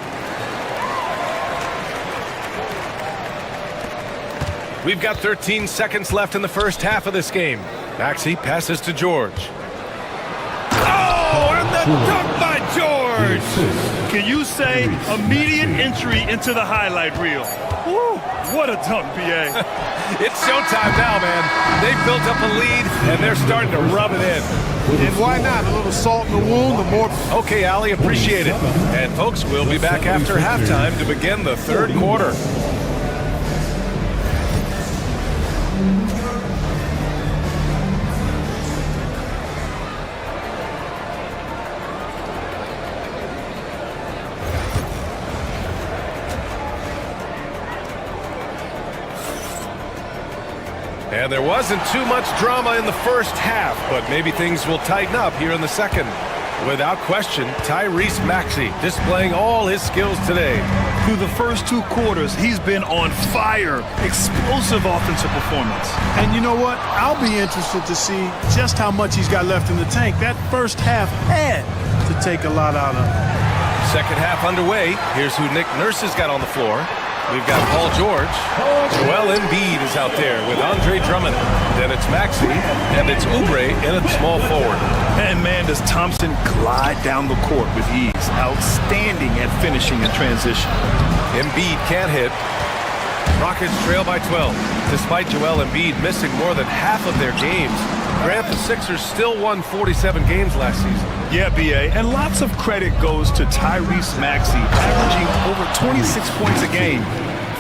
We've got 13 seconds left in the first half of this game. Maxey passes to George. Oh, and the dunk by George! Can you say immediate entry into the highlight reel? Woo, what a dunk, B.A. It's showtime now, man. They've built up a lead, and they're starting to rub it in. And why not? A little salt in the wound, the more... Okay, Allie, appreciate it. And, folks, we'll be back after halftime to begin the third quarter. And there wasn't too much drama in the first half, but maybe things will tighten up here in the second. Without question, Tyrese Maxey displaying all his skills today. Through the first 2 quarters, he's been on fire. Explosive offensive performance. And you know what? I'll be interested to see just how much he's got left in the tank. That first half had to take a lot out of him. Second half underway. Here's who Nick Nurse has got on the floor. We've got Paul George. Joel Embiid is out there with Andre Drummond. Then it's Maxey, and it's Oubre in at small forward. And man, does Thompson glide down the court with ease. Outstanding at finishing in transition. Embiid can't hit. Rockets trail by 12. Despite Joel Embiid missing more than half of their games, Grant, the Sixers still won 47 games last season. Yeah, B.A., and lots of credit goes to Tyrese Maxey, averaging over 26 points a game.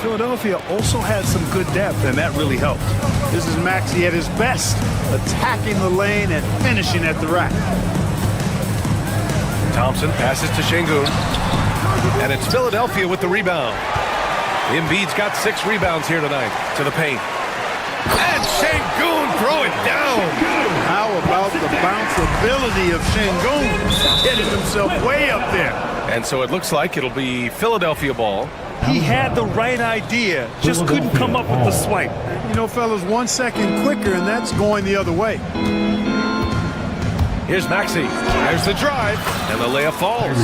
Philadelphia also had some good depth, and that really helped. This is Maxey at his best, attacking the lane and finishing at the rack. Thompson passes to Şengün, and it's Philadelphia with the rebound. Embiid's got 6 rebounds here tonight to the paint. And Şengün throw it down. How about the bounceability of Şengün? Getting himself way up there. And so it looks like it'll be Philadelphia ball. He had the right idea, just couldn't come up with the swipe. You know, fellas, 1 second quicker, and that's going the other way. Here's Maxey. There's the drive, and the layup falls.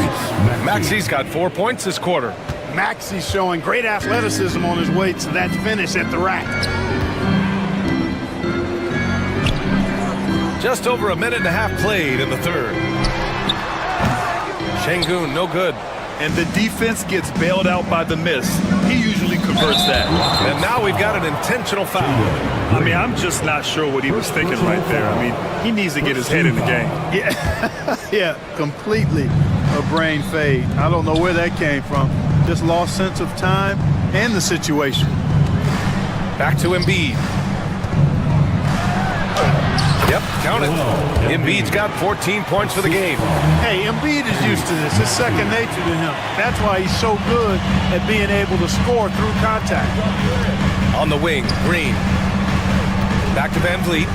Maxey's got 4 points this quarter. Maxey's showing great athleticism on his way to that finish at the rack. Just over a minute and a half played in the third. Şengün, no good. And the defense gets bailed out by the miss. He usually converts that. And now we've got an intentional foul. I mean, I'm just not sure what he was thinking right there. I mean, he needs to get his head in the game. Yeah, yeah, completely a brain fade. I don't know where that came from. Just lost sense of time and the situation. Back to Embiid. Yep, count it. Embiid's got 14 points for the game. Hey, Embiid is used to this. It's second nature to him. That's why he's so good at being able to score through contact. On the wing, Green. Back to Van Vliet.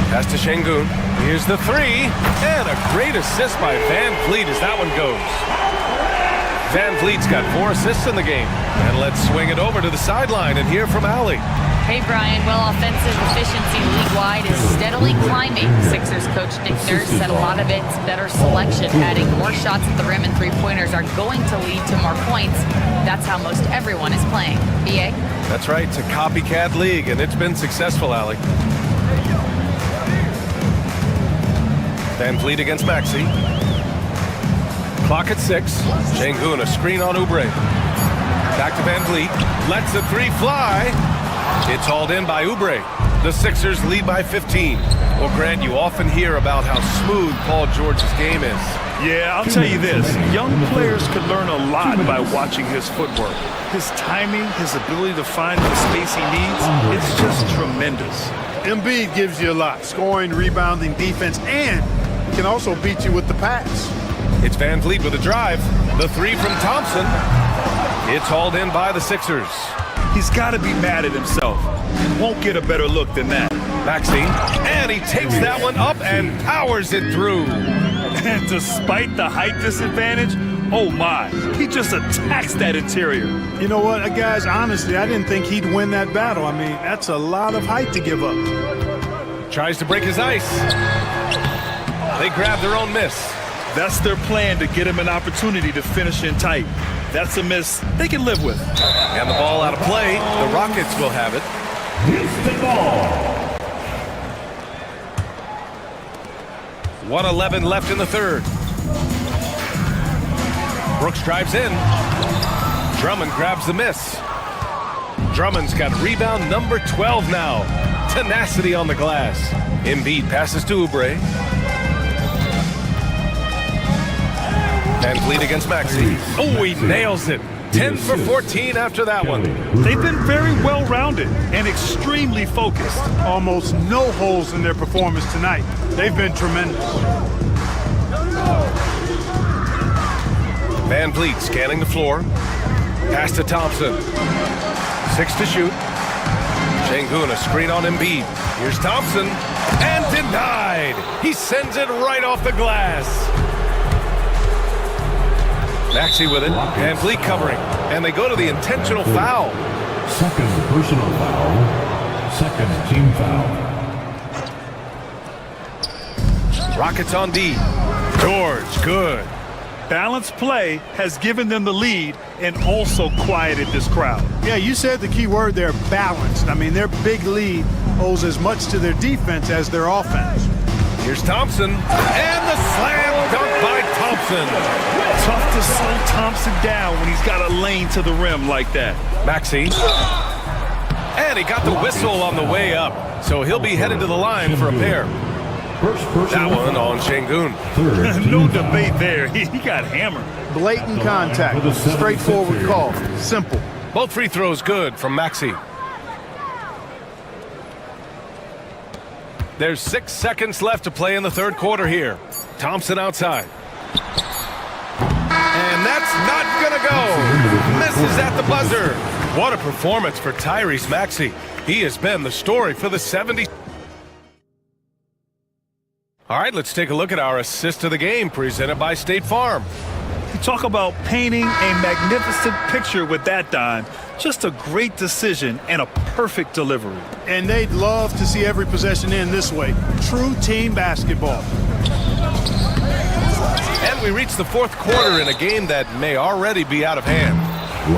Pass to Şengün. Here's the three. And a great assist by Van Vliet as that one goes. Van Vliet's got 4 assists in the game. And let's swing it over to the sideline and hear from Allie. Hey, Brian. Well, offensive efficiency league-wide is steadily climbing. Sixers coach Nick Nurse said a lot of it's better selection. Adding more shots at the rim and three-pointers are going to lead to more points. That's how most everyone is playing. BA? That's right. It's a copycat league, and it's been successful, Allie. Van Vliet against Maxey. Clock at 6. Şengün, a screen on Oubre. Back to Van Vliet. Lets the three fly. It's hauled in by Oubre. The Sixers lead by 15. Well, Grant, you often hear about how smooth Paul George's game is. Yeah, I'll tell you this. Young players can learn a lot by watching his footwork. His timing, his ability to find the space he needs, it's just tremendous. Embiid gives you a lot. Scoring, rebounding, defense, and he can also beat you with the pass. It's Van Vliet with a drive. The three from Thompson. It's hauled in by the Sixers. He's got to be mad at himself. Won't get a better look than that. Maxey, and he takes that one up and powers it through. And despite the height disadvantage, oh my, he just attacks that interior. You know what, guys, honestly, I didn't think he'd win that battle. I mean, that's a lot of height to give up. Tries to break his ice. They grab their own miss. That's their plan, to get him an opportunity to finish in tight. That's a miss they can live with. And the ball out of play. The Rockets will have it. Houston ball. 1:11 left in the third. Brooks drives in. Drummond grabs the miss. Drummond's got rebound number 12 now. Tenacity on the glass. Embiid passes to Oubre. Van Vliet against Maxey. Oh, he nails it. 10 for 14 after that one. They've been very well-rounded and extremely focused. Almost no holes in their performance tonight. They've been tremendous. Van Vliet scanning the floor. Pass to Thompson. 6 to shoot. Şengün, a screen on Embiid. Here's Thompson. And denied. He sends it right off the glass. Maxey with it. Van Vliet covering. And they go to the intentional foul. Second personal foul. Second team foul. Rockets on D. George, good. Balanced play has given them the lead and also quieted this crowd. Yeah, you said the key word there, balanced. I mean, their big lead owes as much to their defense as their offense. Here's Thompson. And the slam dunk by Thompson. Tough to slow Thompson down when he's got a lane to the rim like that. Maxey. And he got the whistle on the way up. So he'll be headed to the line for a pair. That one on Şengün. No debate there. He got hammered. Blatant contact. Straightforward call. Simple. Both free throws good from Maxey. There's 6 seconds left to play in the third quarter here. Thompson outside. And that's not gonna go. Misses at the buzzer. What a performance for Tyrese Maxey. He has been the story for the 70s. All right, let's take a look at our assist of the game presented by State Farm. You talk about painting a magnificent picture with that dime. Just a great decision and a perfect delivery. And they'd love to see every possession end this way. True team basketball. And we reach the fourth quarter in a game that may already be out of hand.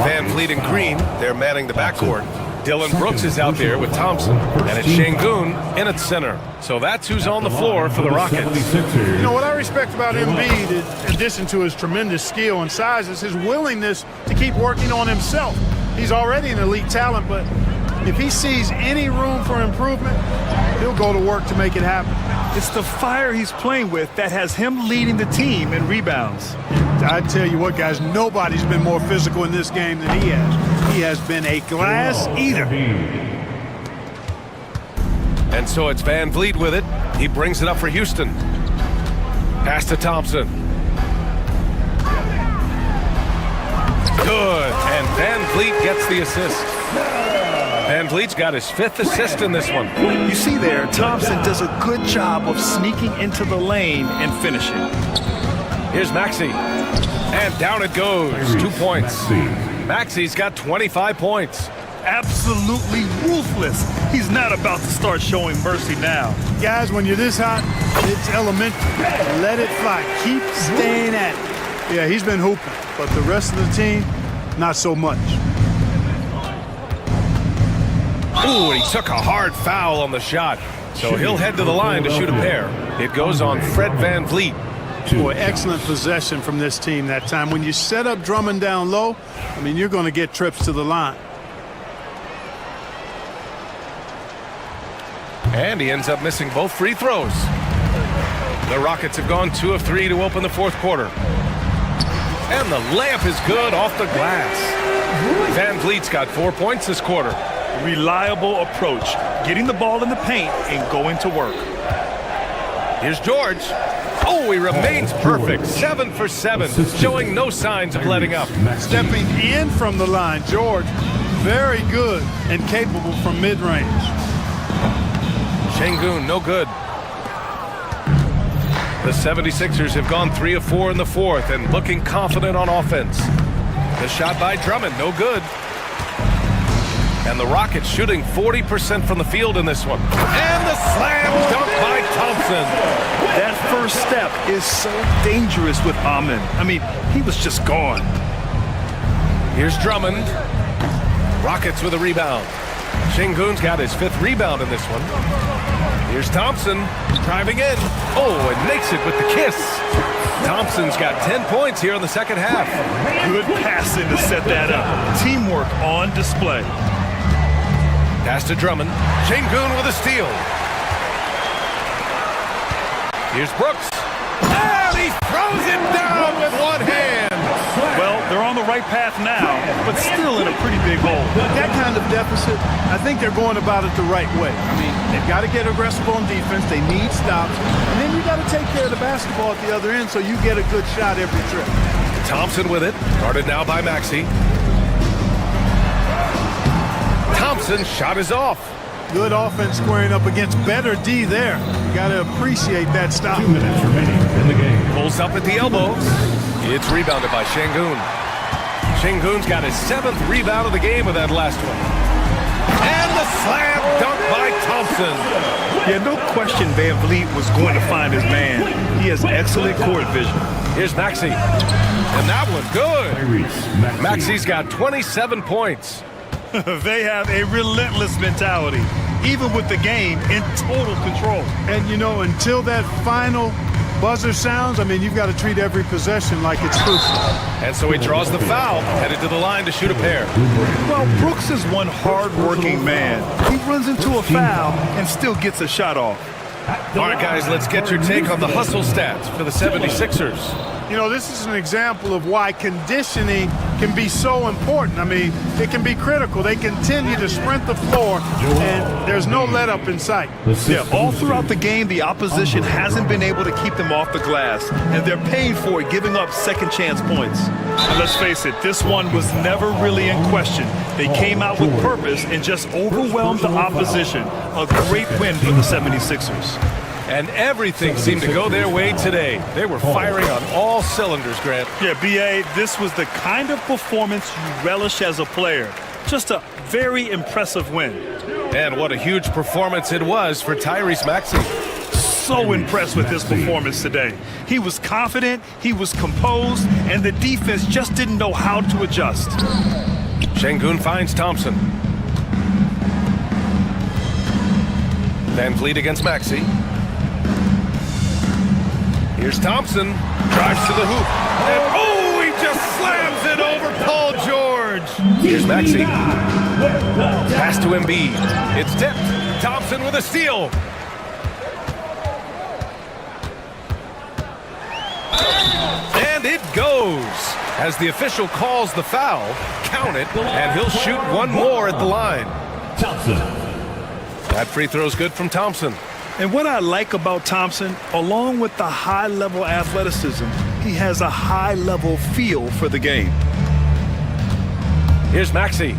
Van Vliet and Green, they're manning the backcourt. Dylan Brooks is out there with Thompson, and it's Şengün in at center. So that's who's on the floor for the Rockets. You know, what I respect about Embiid, in addition to his tremendous skill and size, is his willingness to keep working on himself. He's already an elite talent, but if he sees any room for improvement, he'll go to work to make it happen. It's the fire he's playing with that has him leading the team in rebounds. I tell you what, guys, nobody's been more physical in this game than he has. He has been a glass eater. And so it's Van Vliet with it. He brings it up for Houston. Pass to Thompson. Good, and Van Vliet gets the assist. Van Vliet's got his 5th assist in this one. You see there, Thompson does a good job of sneaking into the lane and finishing. Here's Maxey. And down it goes. 2 points. Maxey's got 25 points. Absolutely ruthless. He's not about to start showing mercy now. Guys, when you're this hot, it's elementary. Let it fly. Keep staying at it. Yeah, he's been hooping, but the rest of the team, not so much. Ooh, and he took a hard foul on the shot. So he'll head to the line to shoot a pair. It goes on Fred Van Vliet. Boy, excellent possession from this team that time. When you set up Drummond down low, I mean, you're going to get trips to the line. And he ends up missing both free throws. The Rockets have gone 2 of 3 to open the 4th quarter. And the layup is good off the glass. Van Vliet's got 4 points this quarter. Reliable approach, getting the ball in the paint and going to work. Here's George. Oh, he remains perfect. 7 for 7, showing no signs of letting up. Stepping in from the line, George, very good and capable from mid-range. Şengün, no good. The 76ers have gone 3 of 4 in the 4th and looking confident on offense. The shot by Drummond, no good. And the Rockets shooting 40% from the field in this one. And the slam dunk by Thompson. That first step is so dangerous with Amin. I mean, he was just gone. Here's Drummond. Rockets with a rebound. Şengün's got his 5th rebound in this one. Here's Thompson driving in. Oh, and makes it with the kiss. Thompson's got 10 points here in the second half. Good passing to set that up. Teamwork on display. Pass to Drummond. Şengün with a steal. Here's Brooks. And he throws it down with one hand. Well, they're on the right path now, but still in a pretty big hole. That kind of deficit, I think they're going about it the right way. I mean, they've got to get aggressive on defense. They need stops. And then you got to take care of the basketball at the other end so you get a good shot every trip. Thompson with it. Guarded now by Maxey. Thompson's shot is off. Good offense squaring up against better D there. Got to appreciate that stop. 2 minutes remaining in the game. Pulls up at the elbow. It's rebounded by Şengün. Şengün's got his 7th rebound of the game with that last one. And the slam dunk by Thompson. Yeah, no question Van Vliet was going to find his man. He has excellent court vision. Here's Maxey. And that one good. Maxey's got 27 points. They have a relentless mentality, even with the game in total control. And, you know, until that final buzzer sounds, I mean, you've got to treat every possession like it's crucial. And so he draws the foul, headed to the line to shoot a pair. Well, Brooks is one hard-working man. He runs into a foul and still gets a shot off. All right, guys, let's get your take on the hustle stats for the 76ers. You know, this is an example of why conditioning can be so important. I mean, it can be critical. They continue to sprint the floor, and there's no let-up in sight. Yeah, all throughout the game, the opposition hasn't been able to keep them off the glass, and they're paying for it, giving up second-chance points. And let's face it, this one was never really in question. They came out with purpose and just overwhelmed the opposition. A great win for the 76ers. And everything seemed to go their way today. They were firing on all cylinders, Grant. Yeah, B.A., this was the kind of performance you relish as a player. Just a very impressive win. And what a huge performance it was for Tyrese Maxey. So impressed with his performance today. He was confident, he was composed, and the defense just didn't know how to adjust. Şengün finds Thompson. Van Vliet against Maxey. Here's Thompson. Drives to the hoop. And oh, he just slams it over Paul George. Here's Maxey. Pass to Embiid. It's tipped. Thompson with a steal. And it goes. As the official calls the foul, count it, and he'll shoot one more at the line. Thompson. That free throw's good from Thompson. And what I like about Thompson, along with the high-level athleticism, he has a high-level feel for the game. Here's Maxey.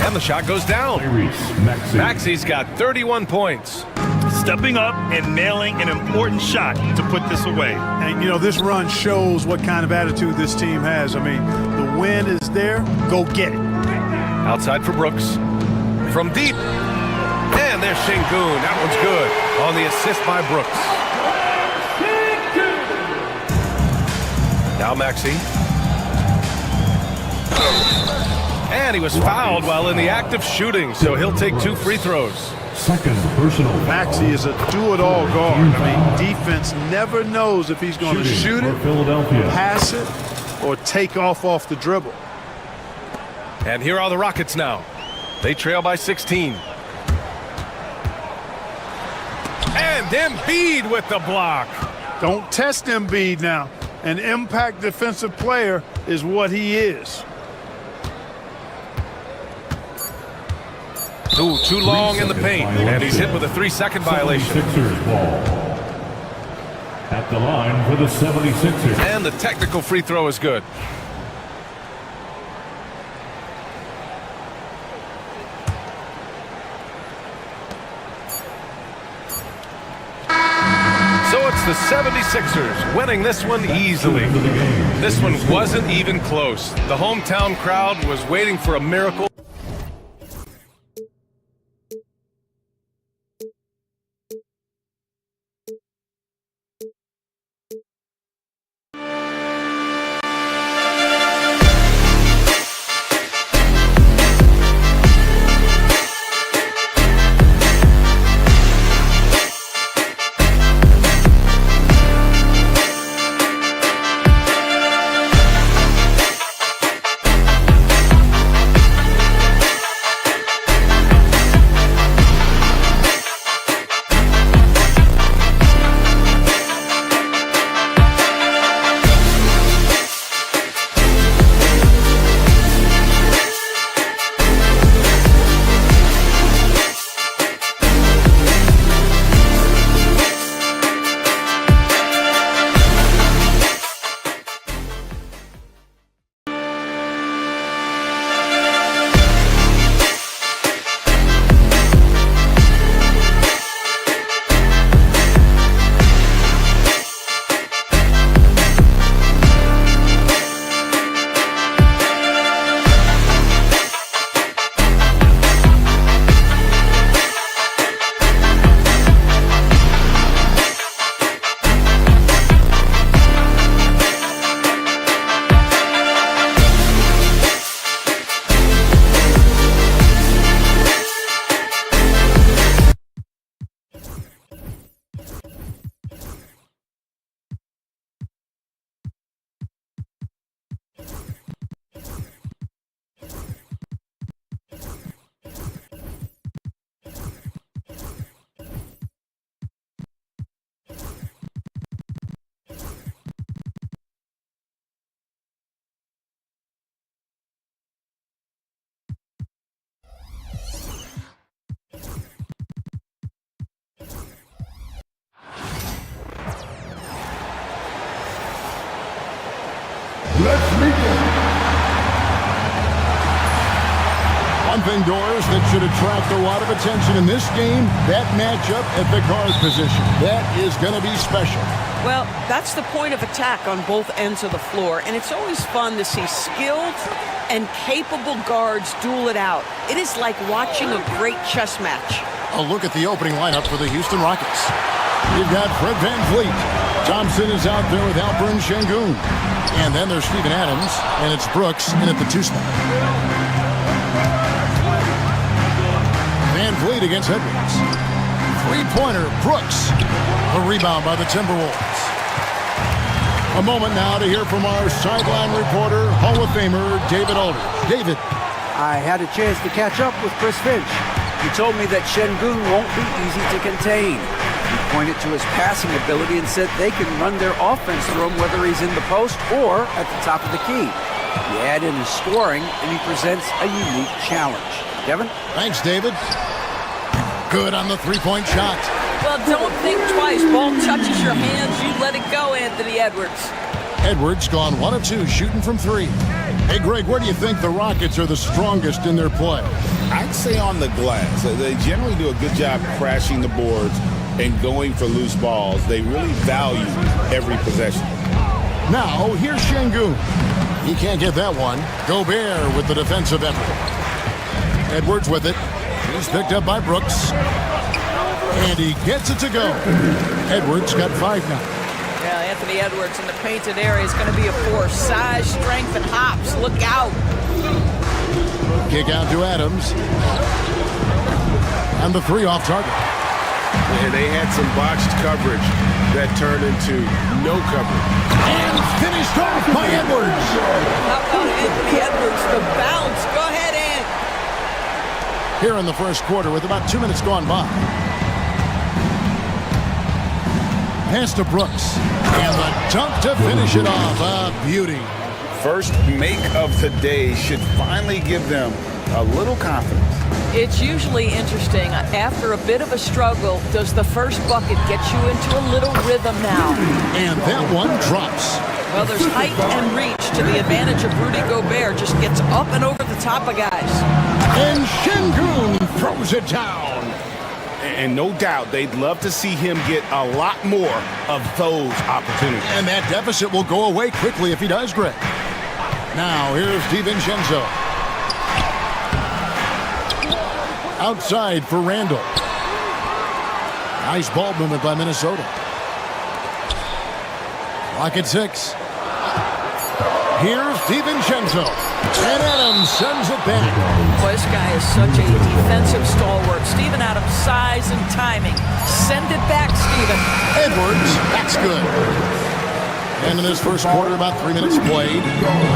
And the shot goes down. Maxey's got 31 points. Stepping up and nailing an important shot to put this away. And, you know, this run shows what kind of attitude this team has. I mean, the win is there. Go get it. Outside for Brooks. From deep. And there's Şengün. That one's good on the assist by Brooks. Now Maxey. And he was fouled while in the act of shooting, so he'll take 2 free throws. Second personal. Maxey is a do-it-all guard. I mean, defense never knows if he's going to shoot it, pass it, or take off the dribble. And here are the Rockets now. They trail by 16. And Embiid with the block. Don't test Embiid now. An impact defensive player is what he is. Ooh, too long in the paint, and he's hit with a 3-second violation. 76ers ball. At the line for the 76ers. And the technical free throw is good. So it's the 76ers winning this one easily. This one wasn't even close. The hometown crowd was waiting for a miracle. Let's meet them. One thing, Doris, that should attract a lot of attention in this game, that matchup at the guard position. That is going to be special. Well, that's the point of attack on both ends of the floor, and it's always fun to see skilled and capable guards duel it out. It is like watching a great chess match. A look at the opening lineup for the Houston Rockets. You've got Fred Van Vliet. Thompson is out there with Alperen Şengün. And then there's Steven Adams, and it's Brooks in at the 2 spot. Van Vliet against Edwards. Three-pointer, Brooks. A rebound by the Timberwolves. A moment now to hear from our sideline reporter, Hall of Famer David Aldridge. David. I had a chance to catch up with Chris Finch. He told me that Şengün won't be easy to contain. He pointed to his passing ability and said they can run their offense through him whether he's in the post or at the top of the key. You add in his scoring, and he presents a unique challenge. Kevin? Thanks, David. Good on the three-point shot. Well, don't think twice. Ball touches your hands, you let it go, Anthony Edwards. Edwards gone 1 of 2, shooting from 3. Hey, Greg, where do you think the Rockets are the strongest in their play? I'd say on the glass. They generally do a good job crashing the boards and going for loose balls. They really value every possession. Now, here's Şengün. He can't get that one. Gobert with the defensive effort. Edwards with it. He's picked up by Brooks. And he gets it to go. Edwards got 5 now. Yeah, Anthony Edwards in the painted area is going to be a force. Size, strength, and hops. Look out. Kick out to Adams. And the 3 off target. Yeah, they had some botched coverage that turned into no coverage. And finished off by Edwards. How about Anthony Edwards? The bounce. Go ahead, Ant. Here in the first quarter with about 2 minutes gone by. Pass to Brooks. And the dunk to finish it off. A beauty. First make of the day should finally give them a little confidence. It's usually interesting. After a bit of a struggle, does the first bucket get you into a little rhythm now? And that one drops. Well, there's height and reach to the advantage of Rudy Gobert. Just gets up and over the top of guys. And Şengün throws it down. And no doubt, they'd love to see him get a lot more of those opportunities. And that deficit will go away quickly if he does, Greg. Now, here's DiVincenzo. Outside for Randall. Nice ball movement by Minnesota. Clock at 6. Here's DiVincenzo. And Adams sends it back. Boy, this guy is such a defensive stalwart. Steven Adams, size and timing. Send it back, Steven. Edwards, that's good. And in this first quarter, about 3 minutes played.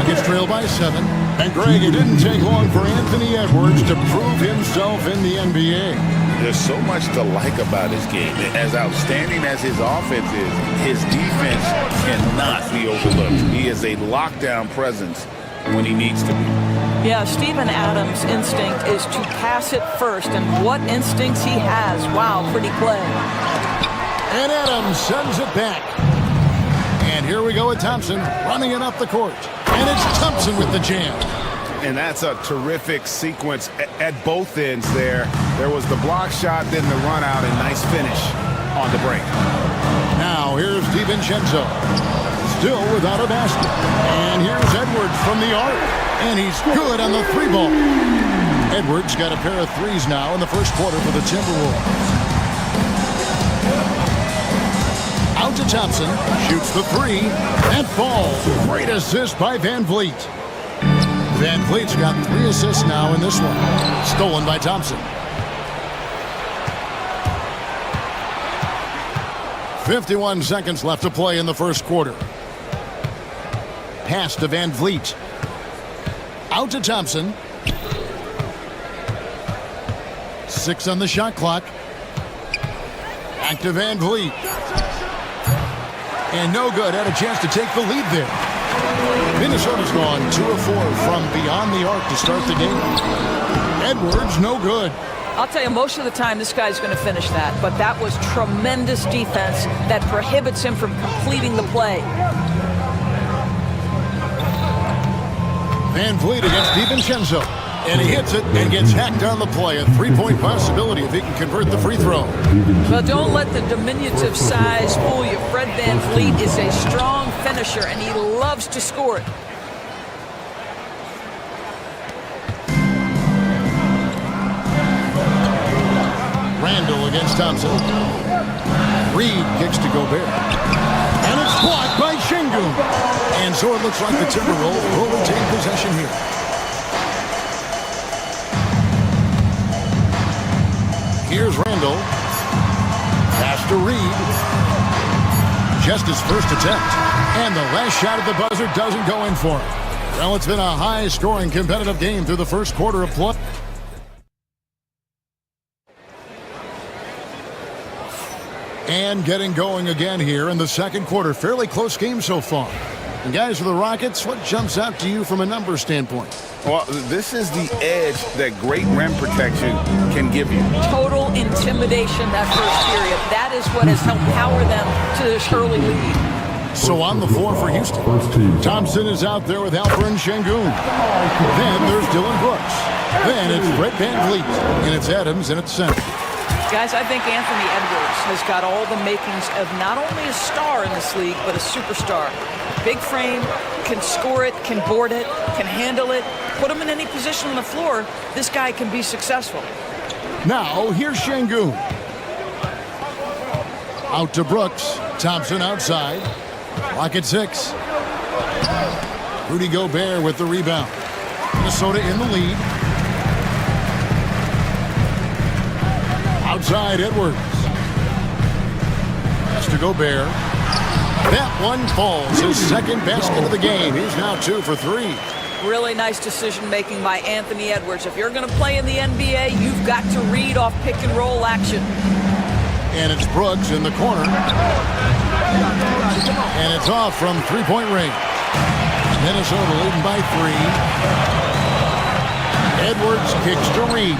Gets trailed by 7. And Greg, it didn't take long for Anthony Edwards to prove himself in the NBA. There's so much to like about his game. As outstanding as his offense is, his defense cannot be overlooked. He is a lockdown presence when he needs to be. Yeah, Steven Adams' instinct is to pass it first, and what instincts he has. Wow, pretty play. And Adams sends it back. And here we go with Thompson running it up the court. And it's Thompson with the jam. And that's a terrific sequence at both ends there. There was the block shot, then the run out, and nice finish on the break. Now here's DiVincenzo. Still without a basket. And here's Edwards from the arc. And he's good on the 3-ball. Edwards got a pair of 3s now in the first quarter for the Timberwolves. Out to Thompson, shoots the 3, and falls. Great assist by Van Vliet. Van Vliet's got 3 assists now in this one. Stolen by Thompson. 51 seconds left to play in the first quarter. Pass to Van Vliet. Out to Thompson. 6 on the shot clock. Back to Van Vliet. And no good. Had a chance to take the lead there. Minnesota's gone 2 of 4 from beyond the arc to start the game. Edwards, no good. I'll tell you, most of the time this guy's going to finish that, but that was tremendous defense that prohibits him from completing the play. Van Vliet against DiVincenzo. And he hits it and gets hacked on the play. A 3-point possibility if he can convert the free throw. Well, don't let the diminutive size fool you. Fred Van Vliet is a strong finisher, and he loves to score it. Randall against Thompson. Reed kicks to Gobert. And it's blocked by Şengün. And so it looks like the Timberwolves will retain possession here. Here's Randall. Pass to Reed. Just his first attempt. And the last shot at the buzzer doesn't go in for him. Well, it's been a high-scoring competitive game through the first quarter of play. And getting going again here in the second quarter. Fairly close game so far. And guys, for the Rockets, what jumps out to you from a numbers standpoint? Well, this is the edge that great rim protection can give you. Total intimidation that first period. That is what has helped power them to this early lead. So on the floor for Houston, Thompson is out there with Alperen Şengün. Then there's Dylan Brooks. Then it's Brett VanVleet. And it's Adams and it's center. Guys, I think Anthony Edwards has got all the makings of not only a star in this league, but a superstar. Big frame, can score it, can board it, can handle it. Put him in any position on the floor, this guy can be successful. Now, here's Şengün. Out to Brooks. Thompson outside. Clock at 6. Rudy Gobert with the rebound. Minnesota in the lead. Outside Edwards. Pass to Gobert. That one falls. His second basket of the game. He's now 2 for 3. Really nice decision-making by Anthony Edwards. If you're going to play in the NBA, you've got to read off pick-and-roll action. And it's Brooks in the corner. And it's off from three-point range. Minnesota leading by 3. Edwards kicks to Reed.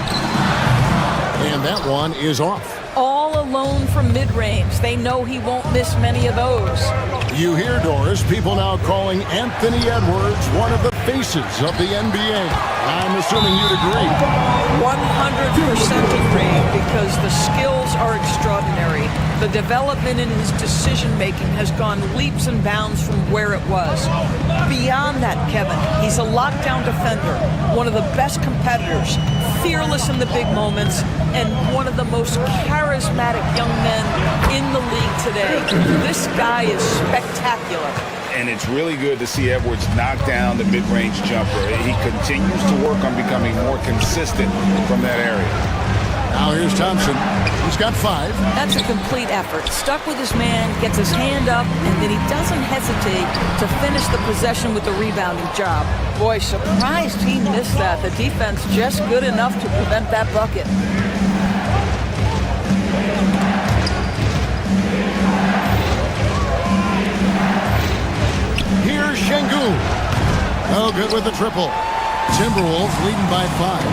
And that one is off. All alone from mid-range. They know he won't miss many of those. You hear, Doris, people now calling Anthony Edwards one of the faces of the NBA. I'm assuming you'd agree. 100% agree, because the skills are extraordinary. The development in his decision-making has gone leaps and bounds from where it was. Beyond that, Kevin, he's a lockdown defender, one of the best competitors, fearless in the big moments, and one of the most charismatic young men in the league today. This guy is spectacular. And it's really good to see Edwards knock down the mid-range jumper. He continues to work on becoming more consistent from that area. Now here's Thompson. He's got 5. That's a complete effort. Stuck with his man, gets his hand up, and then he doesn't hesitate to finish the possession with the rebounding job. Boy, surprised he missed that. The defense just good enough to prevent that bucket. Here's Şengün. No good with the triple. Timberwolves leading by 5.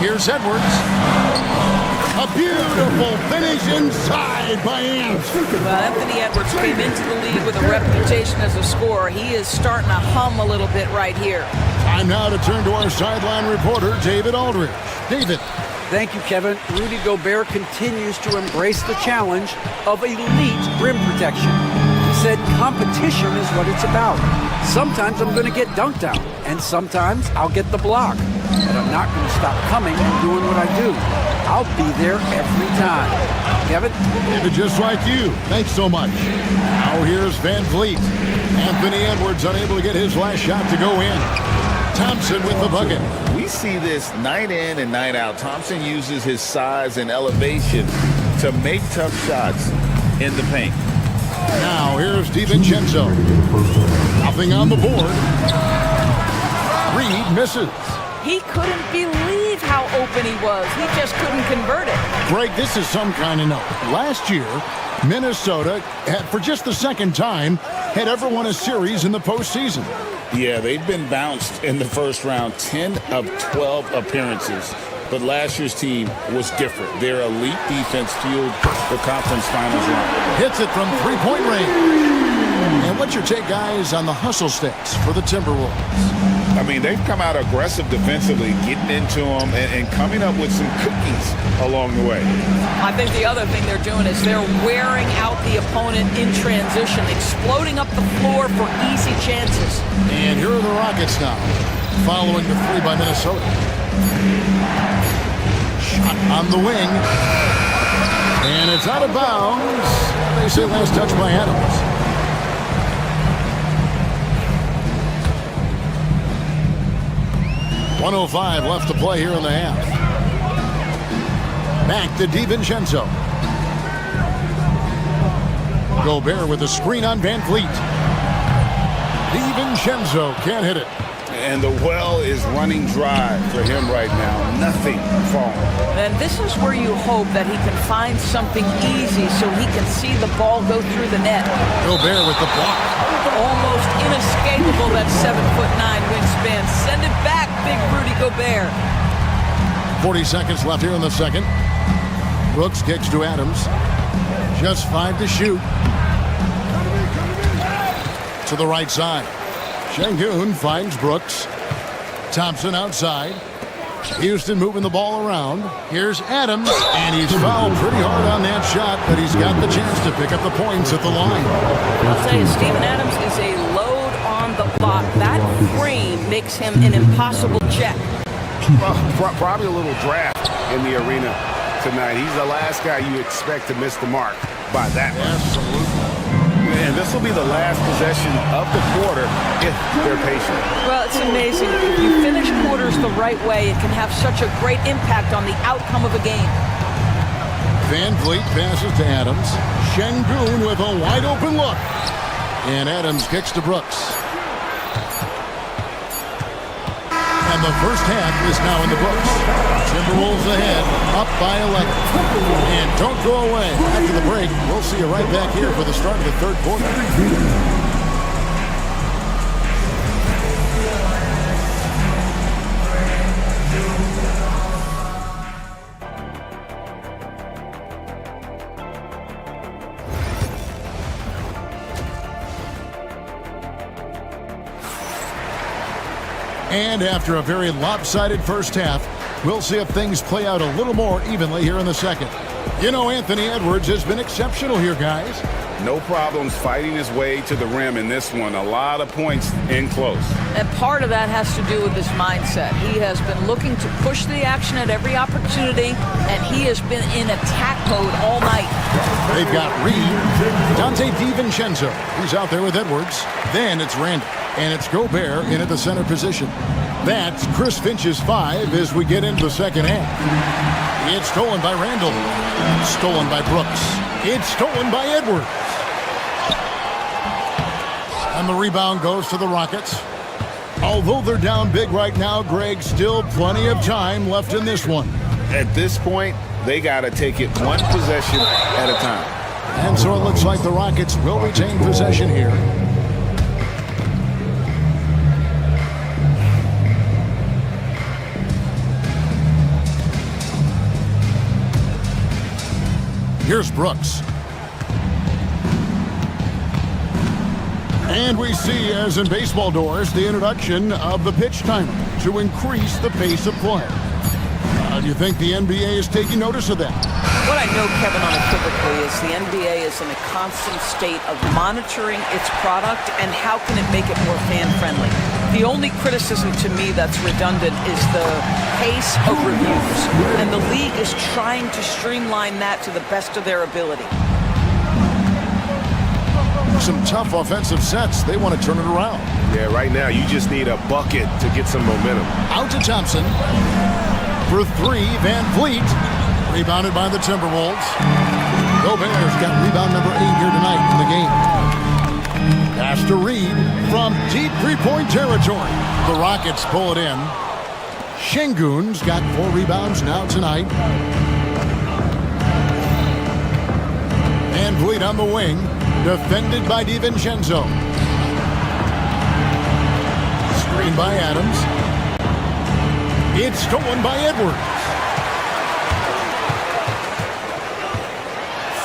Here's Edwards. A beautiful finish inside by Ants. Well, Anthony Edwards came into the league with a reputation as a scorer. He is starting to hum a little bit right here. Time now to turn to our sideline reporter, David Aldridge. David. Thank you, Kevin. Rudy Gobert continues to embrace the challenge of elite rim protection. He said competition is what it's about. Sometimes I'm going to get dunked out, and sometimes I'll get the block. But I'm not going to stop coming and doing what I do. I'll be there every time. Kevin? David, just like you. Thanks so much. Now here's VanVleet. Anthony Edwards unable to get his last shot to go in. Thompson with the bucket. We see this night in and night out. Thompson uses his size and elevation to make tough shots in the paint. Now here's DiVincenzo. Nothing on the board. Reed misses. He couldn't believe how open he was. He just couldn't convert it. Greg, this is some kind of note. Last year, Minnesota, for just the second time, had ever won a series in the postseason. Yeah, they've been bounced in the first round, 10 of 12 appearances. But last year's team was different. Their elite defense fueled the conference finals run. Hits it from three-point range. And what's your take, guys, on the hustle stats for the Timberwolves? I mean, they've come out aggressive defensively, getting into them and coming up with some cookies along the way. I think the other thing they're doing is they're wearing out the opponent in transition, exploding up the floor for easy chances. And here are the Rockets now, following the 3 by Minnesota. Shot on the wing. And it's out of bounds. They say last touch by Adams. .105 left to play here in the half. Back to DiVincenzo. Gobert with a screen on Van Vliet. DiVincenzo can't hit it. And the well is running dry for him right now. Nothing falling. And this is where you hope that he can find something easy so he can see the ball go through the net. Gobert with the block. Almost inescapable, that 7'9" wingspan. Send it back, big Rudy Gobert. 40 seconds left here in the second. Brooks kicks to Adams. Just 5 to shoot. To the right side. Şengün finds Brooks. Thompson outside. Houston moving the ball around. Here's Adams, and he's fouled pretty hard on that shot, but he's got the chance to pick up the points at the line. I'll tell you, Steven Adams is a load on the block. That frame makes him an impossible check. Well, probably a little draft in the arena tonight. He's the last guy you expect to miss the mark by that much. Absolutely. And this will be the last possession of the quarter if they're patient. Well, it's amazing. If you finish quarters the right way, it can have such a great impact on the outcome of a game. Van Vliet passes to Adams. Şengün with a wide open look. And Adams kicks to Brooks. And the first half is now in the books. Timberwolves ahead, up by 11. And don't go away. After the break, we'll see you right back here for the start of the third quarter. And after a very lopsided first half, we'll see if things play out a little more evenly here in the second. You know, Anthony Edwards has been exceptional here, guys. No problems fighting his way to the rim in this one. A lot of points in close. And part of that has to do with his mindset. He has been looking to push the action at every opportunity, and he has been in attack mode all night. They've got Reed, Dante DiVincenzo. He's out there with Edwards. Then it's Randall, and it's Gobert in at the center position. That's Chris Finch's 5 as we get into the second half. It's stolen by Randall. Stolen by Brooks. It's stolen by Edwards. And the rebound goes to the Rockets. Although they're down big right now, Greg, still plenty of time left in this one. At this point, they got to take it one possession at a time. And so it looks like the Rockets will retain possession here. Here's Brooks. And we see, as in baseball doors, the introduction of the pitch timer to increase the pace of play. Do you think the NBA is taking notice of that? What I know, Kevin, unequivocally is the NBA is in a constant state of monitoring its product and how can it make it more fan-friendly. The only criticism to me that's redundant is the pace of reviews, and the league is trying to streamline that to the best of their ability. Some tough offensive sets. They want to turn it around. Yeah, right now you just need a bucket to get some momentum. Out to Thompson. For 3, Van Vliet. Rebounded by the Timberwolves. Gobert's got rebound number 8 here tonight in the game. Pass to Reed from deep three-point territory. The Rockets pull it in. Şengün's got 4 rebounds now tonight. Van Vliet on the wing. Defended by DiVincenzo. Screen by Adams. It's stolen by Edwards.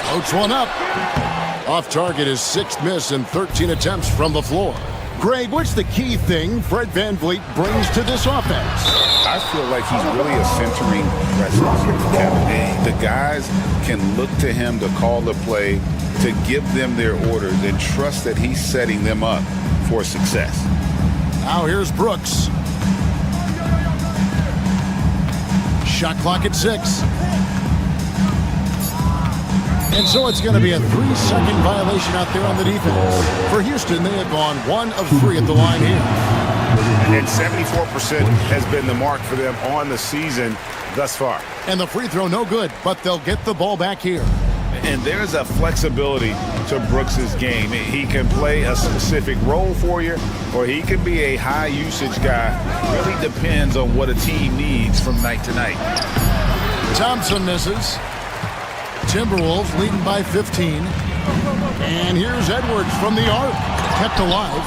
Floats one up. Off target, his 6th miss and 13 attempts from the floor. Greg, what's the key thing Fred Van Vliet brings to this offense? I feel like he's really a centering presence. The guys can look to him to call the play, to give them their orders, and trust that he's setting them up for success. Now here's Brooks. Shot clock at 6. And so it's going to be a 3-second violation out there on the defense. For Houston, they have gone 1 of 3 at the line here. And 74% has been the mark for them on the season thus far. And the free throw no good, but they'll get the ball back here. And there's a flexibility to Brooks's game. He can play a specific role for you, or he can be a high-usage guy. Really depends on what a team needs from night to night. Thompson misses. Timberwolves leading by 15. And here's Edwards from the arc, kept alive.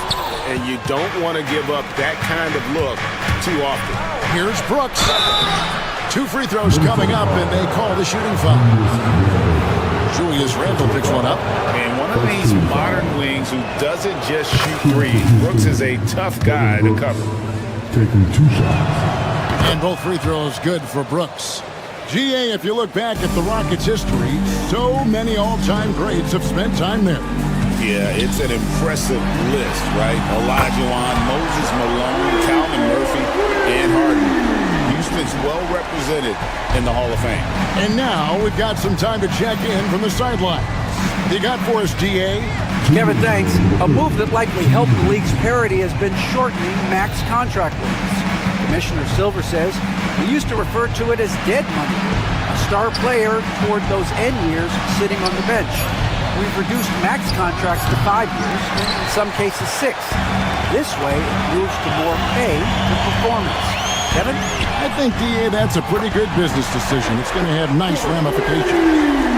And you don't want to give up that kind of look too often. Here's Brooks. 2 free throws coming up, and they call the shooting foul. Julius Randle picks one up. And one of these modern wings who doesn't just shoot threes. Brooks is a tough guy to cover. Taking 2 shots. And both free throws good for Brooks. GA, if you look back at the Rockets' history, so many all-time greats have spent time there. Yeah, it's an impressive list, right? Olajuwon, Moses Malone, Calvin Murphy, and Harden. Houston's well represented in the Hall of Fame. And now we've got some time to check in from the sideline. You got for us, GA? Kevin, thanks. A move that likely helped the league's parity has been shortening max contract limits. Commissioner Silver says we used to refer to it as dead money, a star player toward those end years sitting on the bench. We've reduced max contracts to 5 years, and in some cases 6. This way, it moves to more pay for performance. Kevin? I think, DA, that's a pretty good business decision. It's going to have nice ramifications.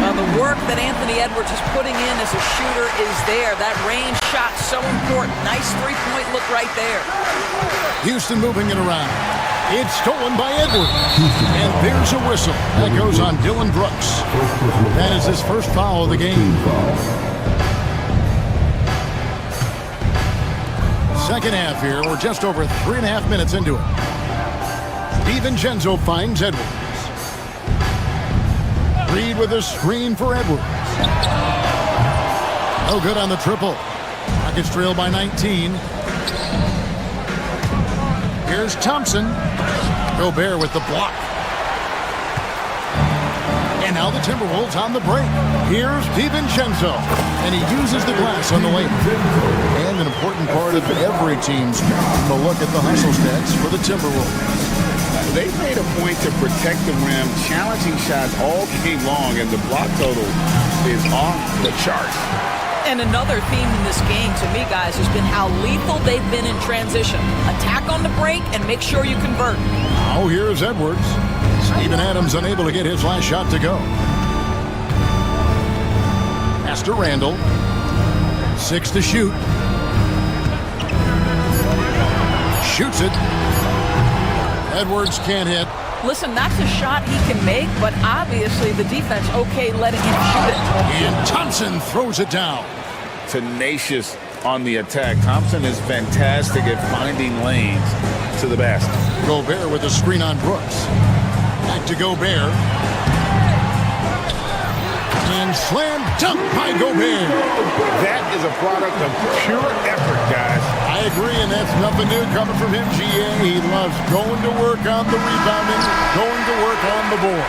Well, the work that Anthony Edwards is putting in as a shooter is there. That range shot so important. Nice three-point look right there. Houston moving it around. It's stolen by Edwards. And there's a whistle. That goes on Dylan Brooks. That is his first foul of the game. Second half here. We're just over 3.5 minutes into it. DiVincenzo finds Edwards. Reed with a screen for Edwards. No good on the triple. Rockets trail by 19. Here's Thompson. Gobert with the block. And now the Timberwolves on the break. Here's DiVincenzo. And he uses the glass on the layup. And an important part of every team's game to look at the hustle stats for the Timberwolves. They've made a point to protect the rim, challenging shots all game long, and the block total is off the charts. And another theme in this game, to me, guys, has been how lethal they've been in transition. Attack on the break and make sure you convert. Oh, here's Edwards. Steven Adams unable to get his last shot to go. Pass to Randle. 6 to shoot. Shoots it. Edwards can't hit. Listen, that's a shot he can make, but obviously the defense okay letting him shoot it. And Thompson throws it down. Tenacious on the attack. Thompson is fantastic at finding lanes to the basket. Gobert with a screen on Brooks. Back to Gobert. And slam dunk by Gobert. That is a product of pure effort, guys. I agree, and that's nothing new coming from him, GA. He loves going to work on the rebounding, going to work on the board.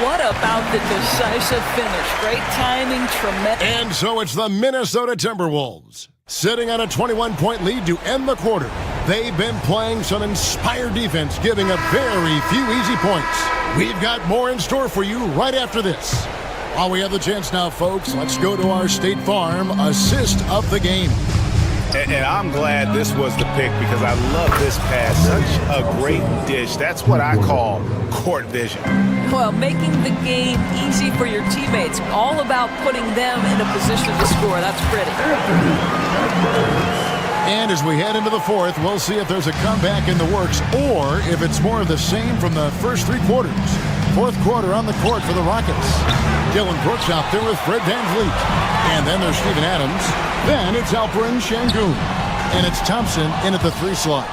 What about the decisive finish? Great timing, tremendous. And so it's the Minnesota Timberwolves, sitting on a 21-point lead to end the quarter. They've been playing some inspired defense, giving up very few easy points. We've got more in store for you right after this. While we have the chance now, folks, let's go to our State Farm assist of the game. And I'm glad this was the pick because I love this pass. Such a great dish. That's what I call court vision. Well, making the game easy for your teammates. All about putting them in a position to score. That's pretty. And as we head into the fourth, we'll see if there's a comeback in the works or if it's more of the same from the first 3 quarters. Fourth quarter on the court for the Rockets. Dylan Brooks out there with Fred VanVleet. And then there's Steven Adams. Then it's Alperen Şengün. And it's Thompson in at the 3 slot.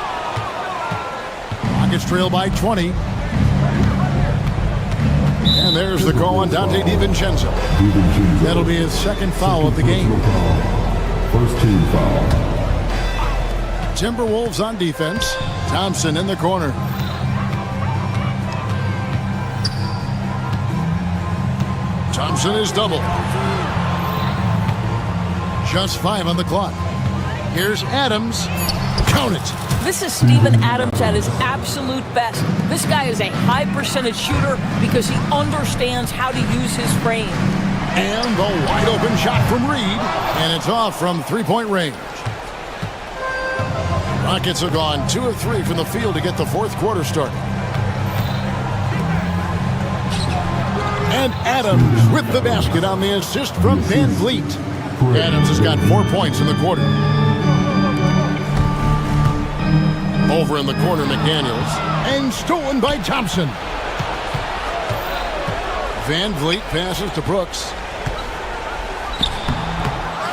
Rockets trail by 20. And there's the call on Dante DiVincenzo. That'll be his second foul of the game. First team foul. Timberwolves on defense. Thompson in the corner. Thompson is double. Just 5 on the clock. Here's Adams. Count it. This is Steven Adams at his absolute best. This guy is a high percentage shooter because he understands how to use his frame. And the wide open shot from Reed, and it's off from three-point range. Rockets have gone 2 of 3 from the field to get the fourth quarter started. And Adams with the basket on the assist from Van Vliet. Adams has got 4 points in the quarter. Over in the corner, McDaniels. And stolen by Thompson. Van Vliet passes to Brooks.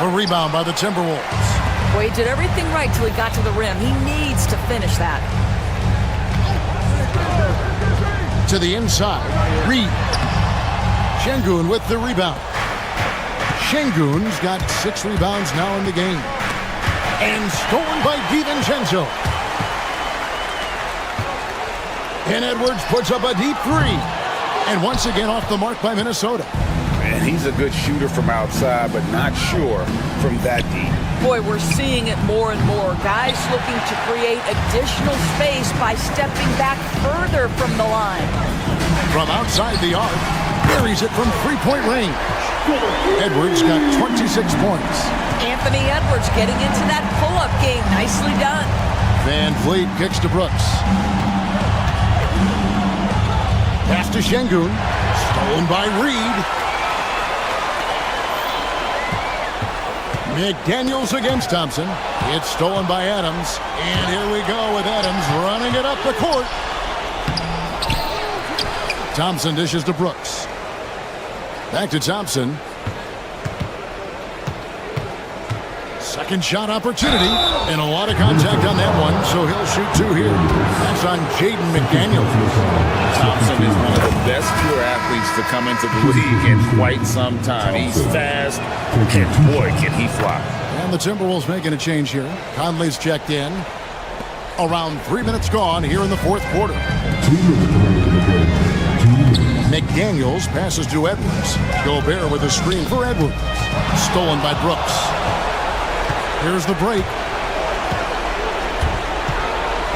A rebound by the Timberwolves. Boy, he did everything right till he got to the rim. He needs to finish that. To the inside, Reed. Şengün with the rebound. Şengün's got 6 rebounds now in the game. And stolen by DiVincenzo. And Edwards puts up a deep 3. And once again off the mark by Minnesota. And he's a good shooter from outside, but not sure from that deep. Boy, we're seeing it more and more. Guys looking to create additional space by stepping back further from the line. From outside the arc, buries it from three-point range. Edwards got 26 points. Anthony Edwards getting into that pull-up game. Nicely done. Van Vliet kicks to Brooks. Pass to Şengün. Stolen by Reed. McDaniels against Thompson. It's stolen by Adams. And here we go with Adams running it up the court. Thompson dishes to Brooks. Back to Thompson. Second shot opportunity. And a lot of contact on that one, so he'll shoot 2 here. That's on Jaden McDaniels. Thompson is one of the best pure athletes to come into the league in quite some time. He's fast, and boy, can he fly. And the Timberwolves making a change here. Conley's checked in. Around 3 minutes gone here in the fourth quarter. McDaniels passes to Edwards. Gobert with a screen for Edwards. Stolen by Brooks. Here's the break.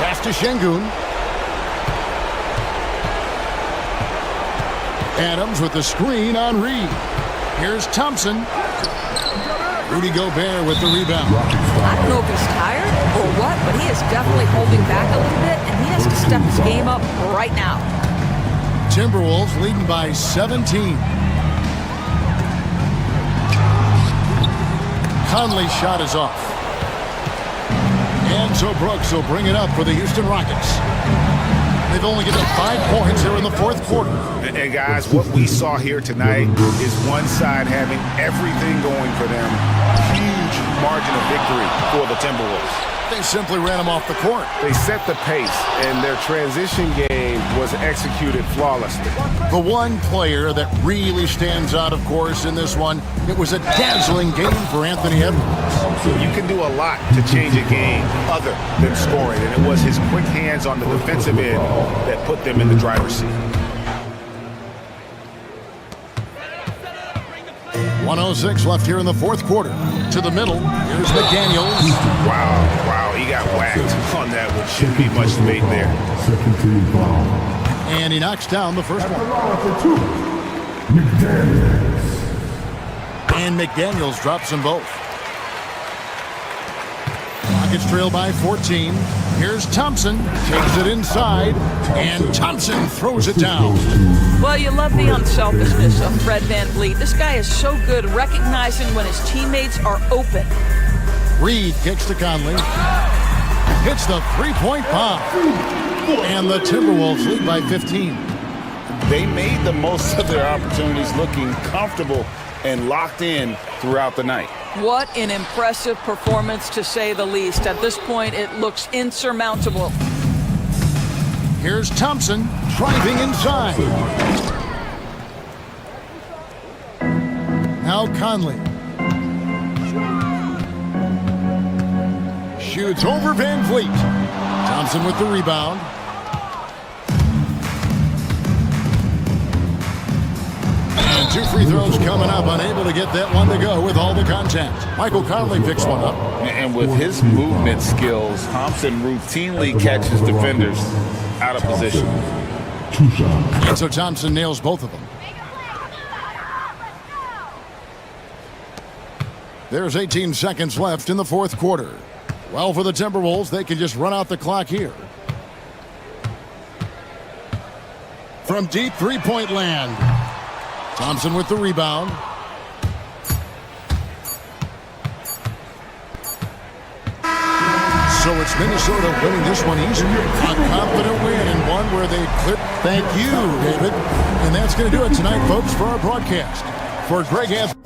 Pass to Şengün. Adams with the screen on Reed. Here's Thompson. Rudy Gobert with the rebound. I don't know if he's tired or what, but he is definitely holding back a little bit, and he has to step his game up right now. Timberwolves leading by 17. Conley's shot is off. And so Brooks will bring it up for the Houston Rockets. They've only given 5 points here in the fourth quarter. And guys, what we saw here tonight is one side having everything going for them. Huge margin of victory for the Timberwolves. They simply ran them off the court. They set the pace, and their transition game was executed flawlessly. The one player that really stands out, of course, in this one, it was a dazzling game for Anthony Edwards. You can do a lot to change a game other than scoring, and it was his quick hands on the defensive end that put them in the driver's seat. 1:06 left here in the fourth quarter. To the middle, here's McDaniels. Wow, he got whacked on that one. Shouldn't be much debate there. And he knocks down the first one. And McDaniels drops them both. Rockets trail by 14. Here's Thompson. Takes it inside. And Thompson throws it down. Well, you love the unselfishness of Fred Van Vliet. This guy is so good recognizing when his teammates are open. Reed kicks to Conley. Hits the three-point bomb. And the Timberwolves lead by 15. They made the most of their opportunities, looking comfortable and locked in throughout the night. What an impressive performance, to say the least. At this point, it looks insurmountable. Here's Thompson driving inside. Now Conley. Shoots over Van Vliet. Thompson with the rebound. And 2 2 free throws coming up, unable to get that one to go with all the contact. Michael Conley picks one up. And with his movement skills, Thompson routinely catches defenders out of position. And so Thompson nails both of them. There's 18 seconds left in the fourth quarter. Well, for the Timberwolves, they can just run out the clock here. From deep three-point land. Thompson with the rebound. So it's Minnesota winning this one easily. A confident win and one where they clip. Thank you, David. And that's going to do it tonight, folks, for our broadcast. For Greg Anthony.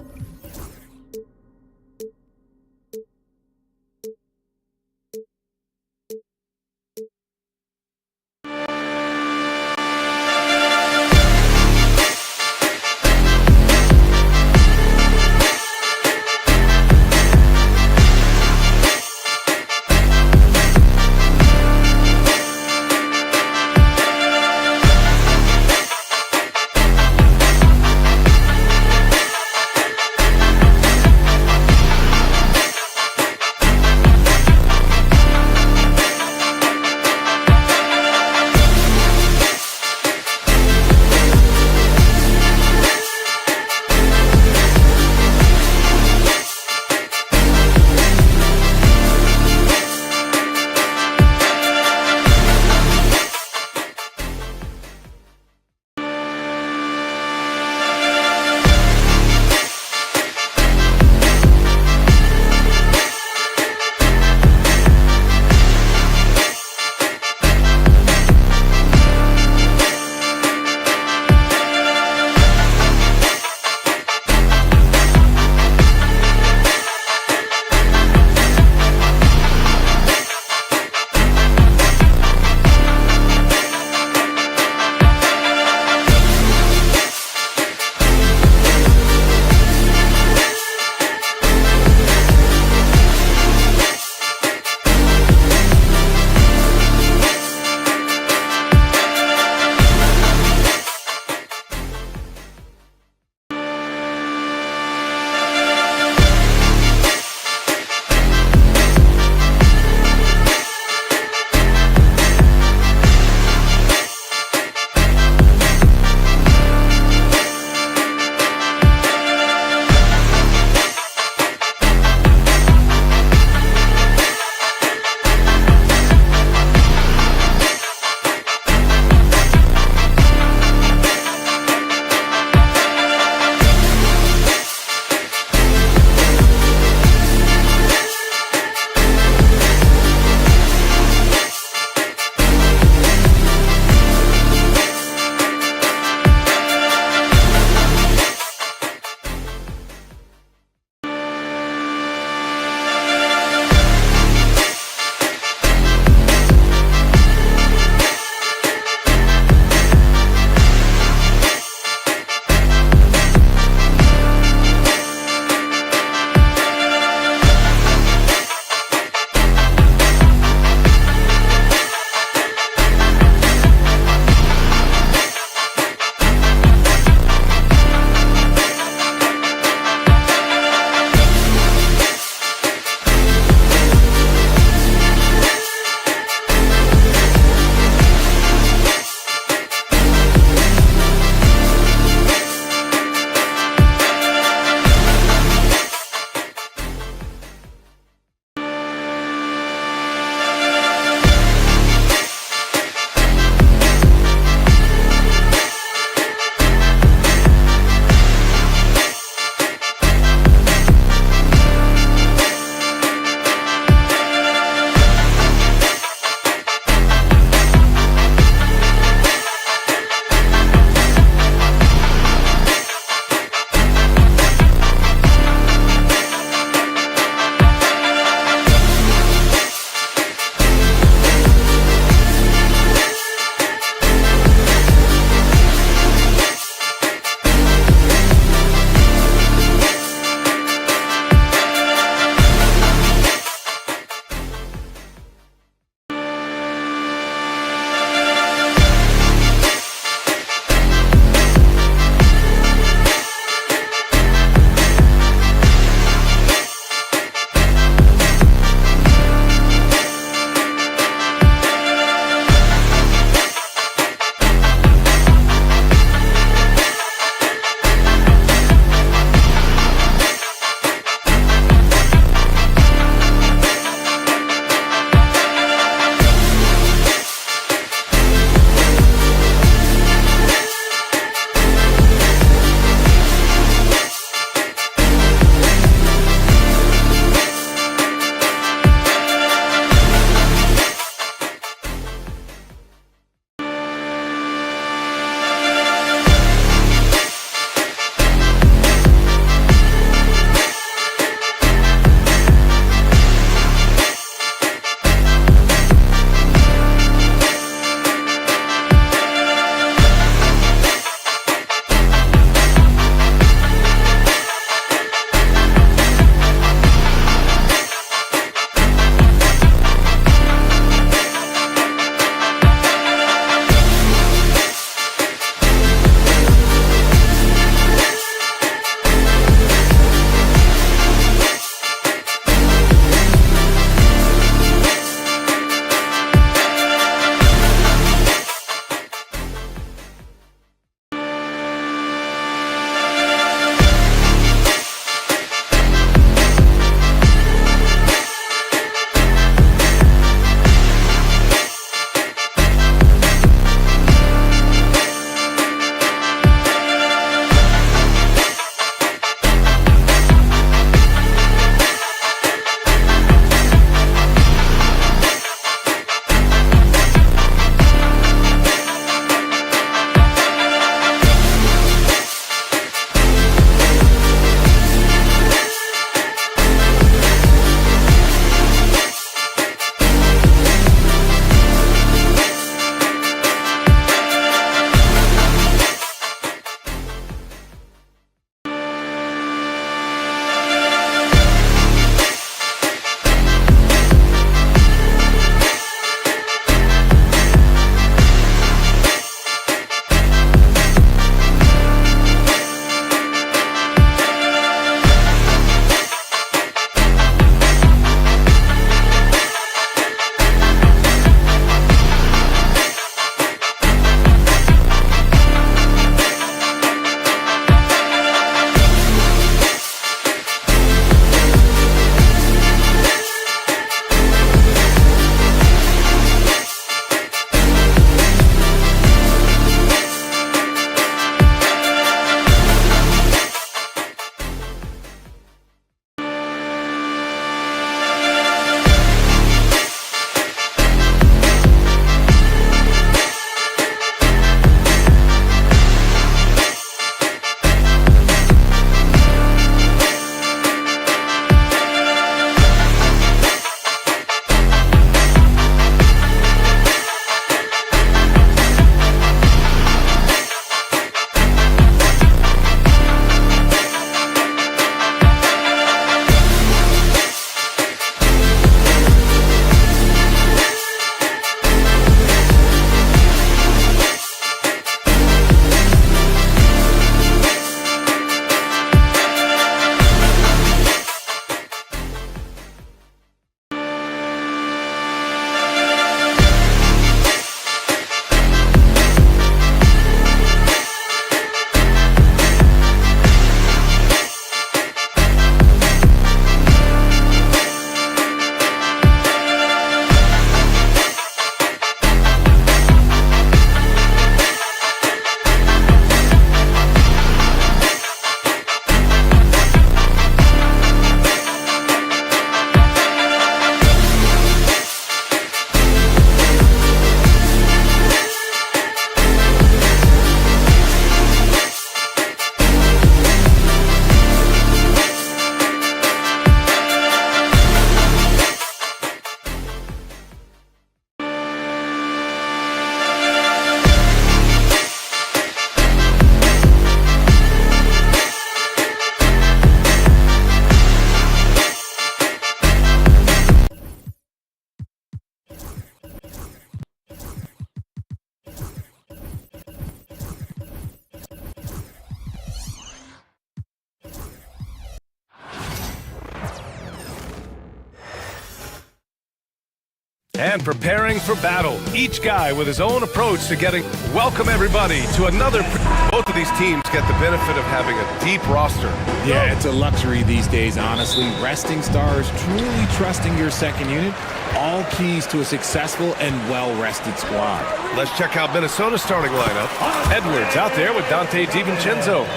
And preparing for battle. Each guy with his own approach to getting. Welcome everybody to another. Both of these teams get the benefit of having a deep roster. Yeah, it's a luxury these days, honestly. Resting stars, truly trusting your second unit, all keys to a successful and well-rested squad. Let's check out Minnesota's starting lineup. Edwards out there with Dante DiVincenzo.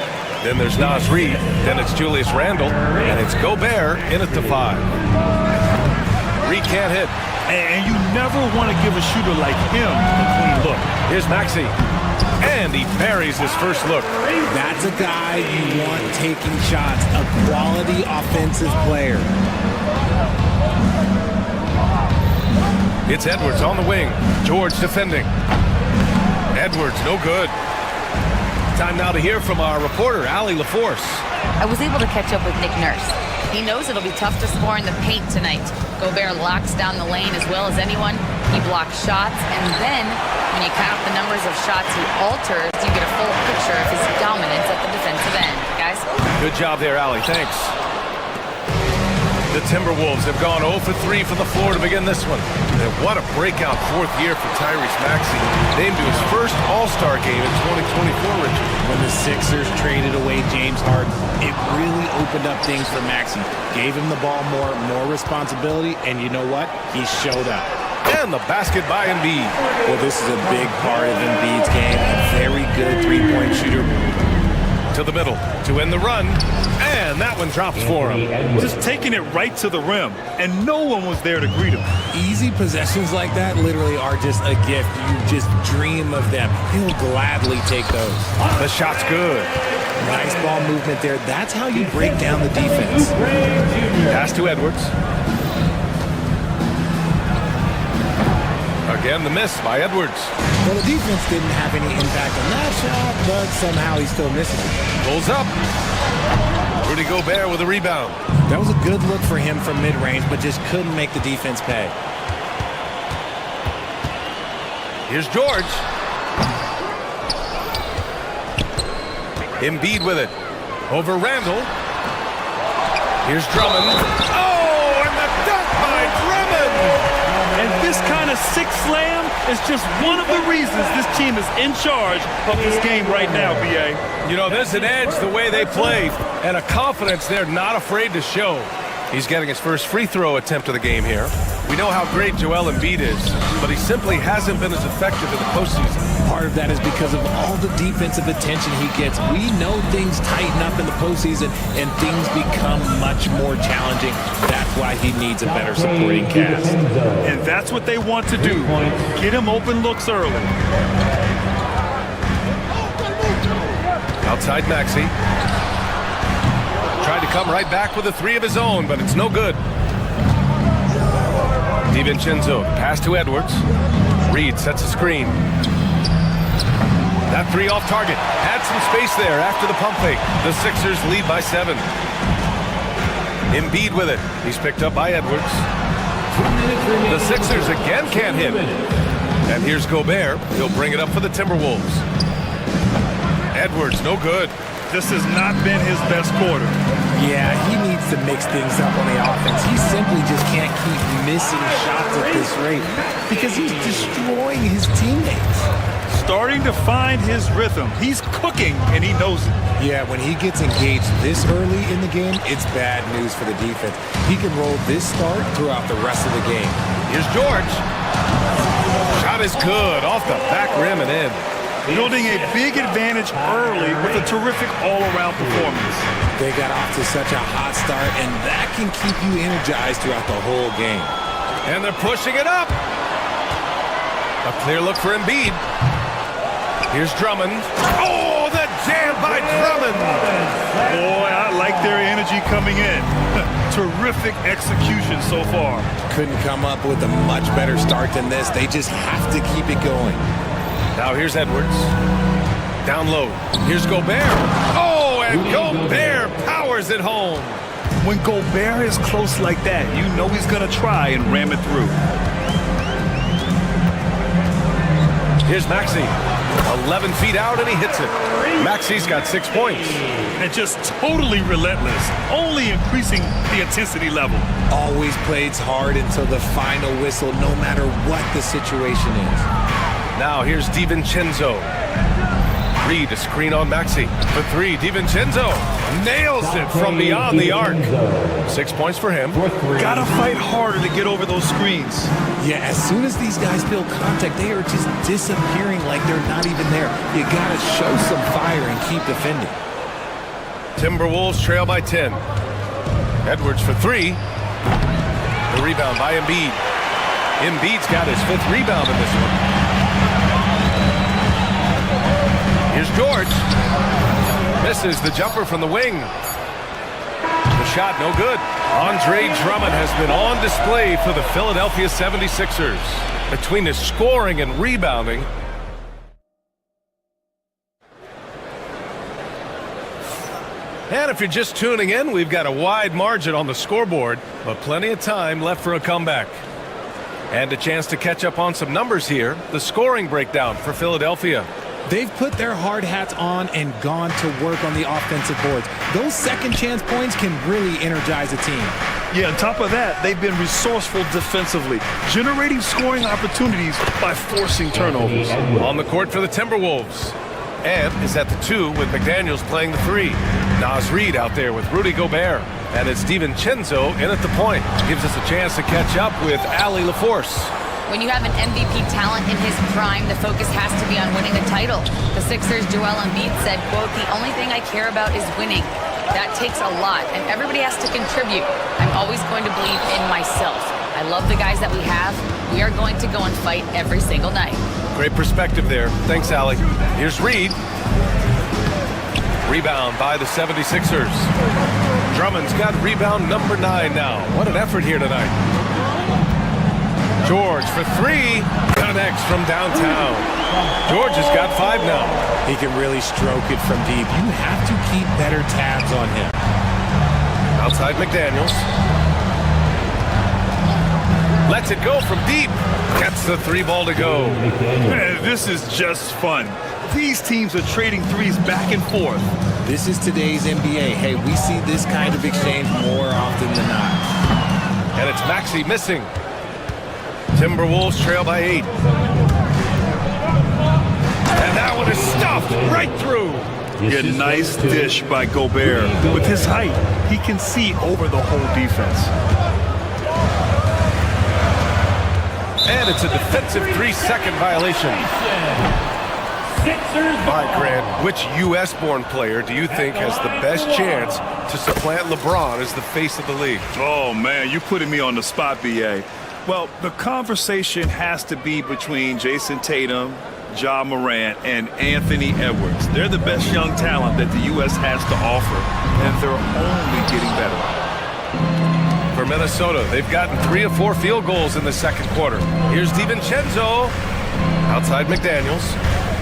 Then there's Naz Reid. Then it's Julius Randle. And it's Gobert in at the 5. Reid can't hit. And you never want to give a shooter like him a clean look. Here's Maxey. And he buries his first look. That's a guy you want taking shots, a quality offensive player. It's Edwards on the wing. George defending. Edwards, no good. Time now to hear from our reporter, Allie LaForce. I was able to catch up with Nick Nurse. He knows it'll be tough to score in the paint tonight. Gobert locks down the lane as well as anyone. He blocks shots, and then when you count the numbers of shots he alters, you get a full picture of his dominance at the defensive end. Guys? Good job there, Allie. Thanks. The Timberwolves have gone 0 for 3 from the floor to begin this one. And what a breakout fourth year for Tyrese Maxey. Named to his first All-Star game in 2024, Richard. When the Sixers traded away James Harden, it really opened up things for Maxey. Gave him the ball more responsibility, and you know what? He showed up. And the basket by Embiid. Well, this is a big part of Embiid's game. A very good three-point shooter. To the middle to end the run, and that one drops for him. Just taking it right to the rim, and no one was there to greet him. Easy possessions like that literally are just a gift. You just dream of them. He'll gladly take those. The shot's good. Nice ball movement there. That's how you break down the defense. Pass to Edwards. Again, the miss by Edwards. Well, the defense didn't have any impact on that shot, but somehow he still misses it. Pulls up. Rudy Gobert with a rebound. That was a good look for him from mid-range, but just couldn't make the defense pay. Here's George. Embiid with it. Over Randle. Here's Drummond. Oh, and the dunk by Drummond! And this kind of six slam is just one of the reasons this team is in charge of this game right now, B.A. You know, there's an edge the way they play and a confidence they're not afraid to show. He's getting his first free throw attempt of the game here. We know how great Joel Embiid is, but he simply hasn't been as effective in the postseason. Part of that is because of all the defensive attention he gets. We know things tighten up in the postseason and things become much more challenging. That's why he needs a better supporting cast. And that's what they want to do. Get him open looks early. Outside Maxey. Tried to come right back with a three of his own, but it's no good. DiVincenzo, pass to Edwards. Reid sets a screen. That three off target. Had some space there after the pump fake. The Sixers lead by 7. Embiid with it. He's picked up by Edwards. The Sixers again can't hit. And here's Gobert. He'll bring it up for the Timberwolves. Edwards, no good. This has not been his best quarter. Yeah, he needs to mix things up on the offense. He simply just can't keep missing shots at this rate because he's destroying his teammates. Starting to find his rhythm. He's cooking, and he knows it. Yeah, when he gets engaged this early in the game, it's bad news for the defense. He can roll this start throughout the rest of the game. Here's George. Shot is good. Off the back rim and in. Building a big advantage early with a terrific all-around performance. They got off to such a hot start, and that can keep you energized throughout the whole game. And they're pushing it up. A clear look for Embiid. Here's Drummond. Oh, the jam by Drummond. Boy, I like their energy coming in. Terrific execution so far. Couldn't come up with a much better start than this. They just have to keep it going. Now here's Edwards. Down low. Here's Gobert. Oh, and Gobert powers it home. When Gobert is close like that, you know he's going to try and ram it through. Here's Maxey. 11 feet out, and he hits it. Maxi's got 6 points. And just totally relentless, only increasing the intensity level. Always plays hard until the final whistle, no matter what the situation is. Now here's DiVincenzo. Reed, a screen on Maxi. For 3, DiVincenzo nails it from beyond the arc. 6 points for him. Gotta fight harder to get over those screens. Yeah, as soon as these guys feel contact, they are just disappearing like they're not even there. You gotta show some fire and keep defending. Timberwolves trail by 10. Edwards for 3. The rebound by Embiid. Embiid's got his 5th rebound in this one. Here's George. Misses the jumper from the wing. The shot no good. Andre Drummond has been on display for the Philadelphia 76ers. Between his scoring and rebounding, and if you're just tuning in, we've got a wide margin on the scoreboard, but plenty of time left for a comeback. And a chance to catch up on some numbers here. The scoring breakdown for Philadelphia. They've put their hard hats on and gone to work on the offensive boards. Those second chance points can really energize a team. Yeah, on top of that, they've been resourceful defensively, generating scoring opportunities by forcing turnovers. On the court for the Timberwolves. Ant is at the 2 with McDaniels playing the 3. Naz Reid out there with Rudy Gobert. And it's DiVincenzo in at the point. Gives us a chance to catch up with Allie LaForce. When you have an MVP talent in his prime, the focus has to be on winning a title. The Sixers' Joel Embiid said, quote, "The only thing I care about is winning. That takes a lot, and everybody has to contribute. I'm always going to believe in myself. I love the guys that we have. We are going to go and fight every single night." Great perspective there. Thanks, Allie. Here's Reed. Rebound by the 76ers. Drummond's got rebound number 9 now. What an effort here tonight. George for 3. Connects from downtown. George has got 5 now. He can really stroke it from deep. You have to keep better tabs on him. Outside McDaniels. Lets it go from deep. Gets the 3 ball to go. Man, this is just fun. These teams are trading threes back and forth. This is today's NBA. Hey, we see this kind of exchange more often than not. And it's Maxi missing. Timberwolves trail by 8. And that one is stuffed right through. Yeah, nice dish by Gobert. With his height, he can see over the whole defense. And it's a defensive 3-second violation. All right, Grant, which U.S.-born player do you think has the best chance to supplant LeBron as the face of the league? Oh, man, you're putting me on the spot, B.A. Well, the conversation has to be between Jason Tatum, Ja Morant, and Anthony Edwards. They're the best young talent that the U.S. has to offer, and they're only getting better. For Minnesota, they've gotten 3 of 4 field goals in the second quarter. Here's DiVincenzo. Outside McDaniels.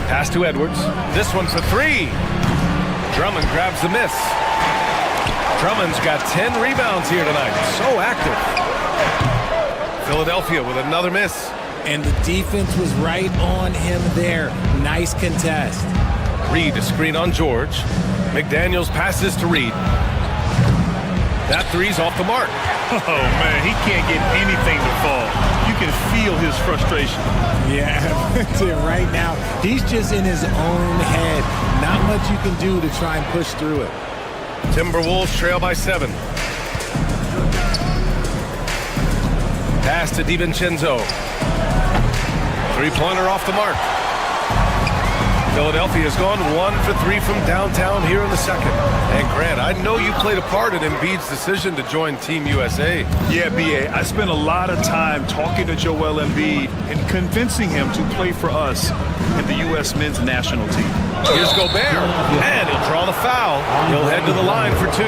Pass to Edwards. This one for 3. Drummond grabs the miss. Drummond's got 10 rebounds here tonight. So active. Philadelphia with another miss. And the defense was right on him there. Nice contest. Reed, a screen on George. McDaniels passes to Reed. That 3's off the mark. Oh, man, he can't get anything to fall. You can feel his frustration. Yeah, right now, he's just in his own head. Not much you can do to try and push through it. Timberwolves trail by 7. Pass to DiVincenzo. 3-pointer off the mark. Philadelphia has gone 1 for 3 from downtown here in the second. And Grant, I know you played a part in Embiid's decision to join Team USA. Yeah, B.A., I spent a lot of time talking to Joel Embiid and convincing him to play for us in the U.S. men's national team. Here's Gobert, and he'll draw the foul. He'll head to the line for 2.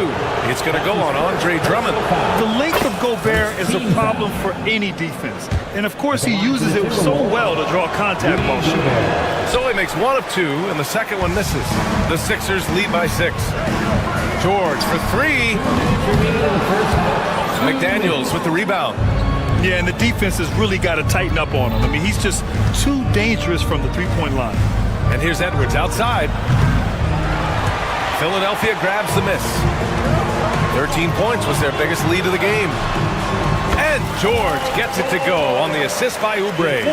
It's going to go on Andre Drummond. The length of Gobert is a problem for any defense. And, of course, he uses it so well to draw contact ball shooting. So he makes 1 of 2, and the second one misses. The Sixers lead by 6. George for 3. McDaniels with the rebound. Yeah, and the defense has really got to tighten up on him. I mean, he's just too dangerous from the 3-point line. And here's Edwards outside. Philadelphia grabs the miss. 13 points was their biggest lead of the game. And George gets it to go on the assist by Oubre.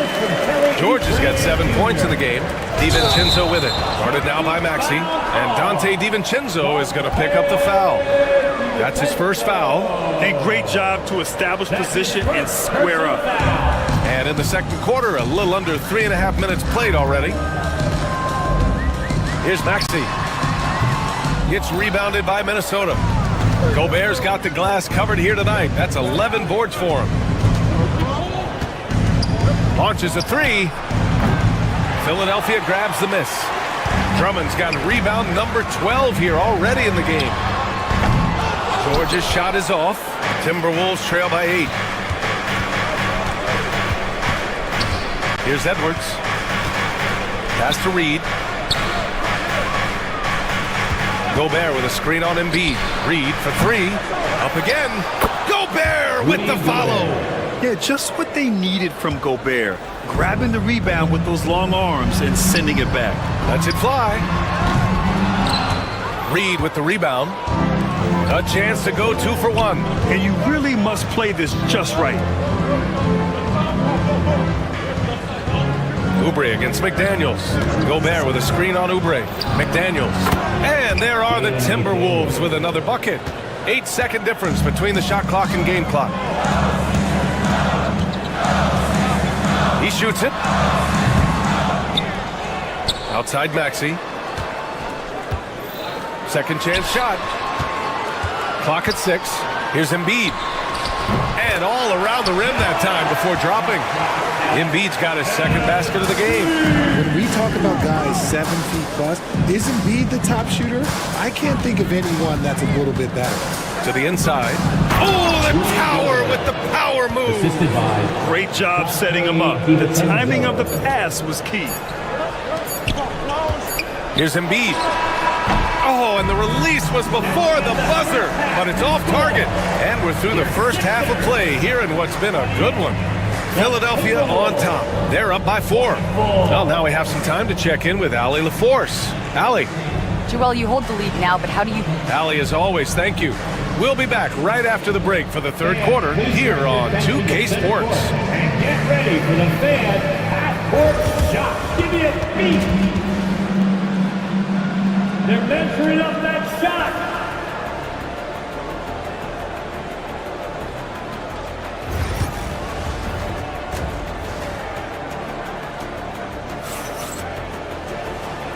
George has got 7 points in the game. DiVincenzo with it. Guarded now by Maxey. And Dante DiVincenzo is going to pick up the foul. That's his first foul. And great job to establish position and square up. And in the second quarter, a little under 3.5 minutes played already. Here's Maxey. Gets rebounded by Minnesota. Gobert's got the glass covered here tonight. That's 11 boards for him. Launches a three. Philadelphia grabs the miss. Drummond's got rebound number 12 here already in the game. George's shot is off. Timberwolves trail by 8. Here's Edwards. Pass to Reed. Gobert with a screen on Embiid. Reed for three. Up again. Gobert with the follow. Yeah, just what they needed from Gobert. Grabbing the rebound with those long arms and sending it back. Lets it fly. Reed with the rebound. A chance to go 2 for 1. And you really must play this just right. Oubre against McDaniels. Gobert with a screen on Oubre. McDaniels. And there are the Timberwolves with another bucket. 8-second difference between the shot clock and game clock. He shoots it. Outside Maxey. Second chance shot. Clock at 6. Here's Embiid. And all around the rim that time before dropping. Embiid's got his second basket of the game. When we talk about guys 7 feet plus, is Embiid the top shooter? I can't think of anyone that's a little bit better. To the inside. Oh, the tower with the power move. Great job setting him up. The timing of the pass was key. Here's Embiid. Oh, and the release was before the buzzer, but it's off target. And we're through the first half of play here in what's been a good one. Philadelphia on top. They're up by 4. Well, now we have some time to check in with Allie LaForce. Allie. Joel, you hold the lead now, but how do you... Allie, as always, thank you. We'll be back right after the break for the third quarter here on 2K Sports. And get ready for the fan half-court shot. Give me a beat. They're measuring up that shot.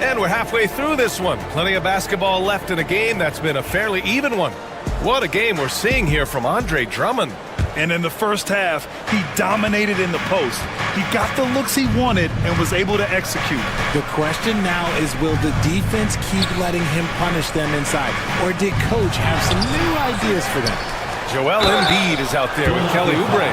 And we're halfway through this one. Plenty of basketball left in a game that's been a fairly even one. What a game we're seeing here from Andre Drummond. And in the first half, he dominated in the post. He got the looks he wanted and was able to execute. The question now is, will the defense keep letting him punish them inside? Or did Coach have some new ideas for them? Joel Embiid is out there with Kelly Oubre.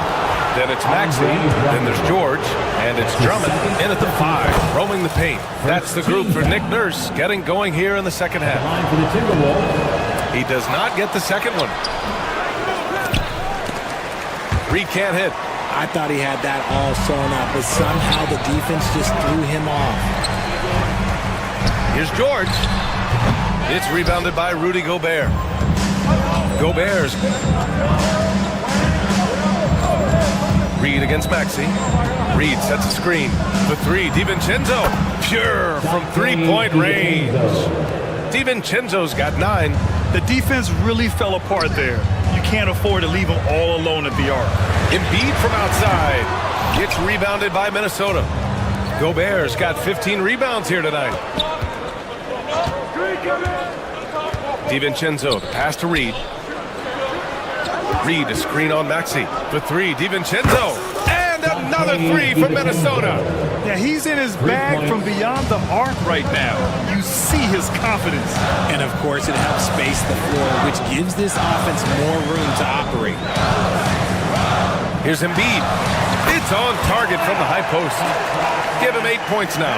Then it's Maxey, then there's George, and it's Drummond in at the 5, roaming the paint. That's the group for Nick Nurse getting going here in the second half. He does not get the second one. Reed can't hit. I thought he had that all sewn up, but somehow the defense just threw him off. Here's George. It's rebounded by Rudy Gobert. Gobert's. Reed against Maxey. Reed sets a screen. The 3, DiVincenzo. Pure from three-point range. DiVincenzo's got 9. The defense really fell apart there. You can't afford to leave him all alone at the arc. Embiid from outside. Gets rebounded by Minnesota. Gobert's got 15 rebounds here tonight. DiVincenzo, the pass to Reed. Reed, a screen on Maxey. The 3, DiVincenzo. And another 3 for Minnesota. Yeah, he's in his bag from beyond the arc right now. You see his confidence. And of course, it helps space the floor, which gives this offense more room to operate. Here's Embiid. It's on target from the high post. Give him 8 points now.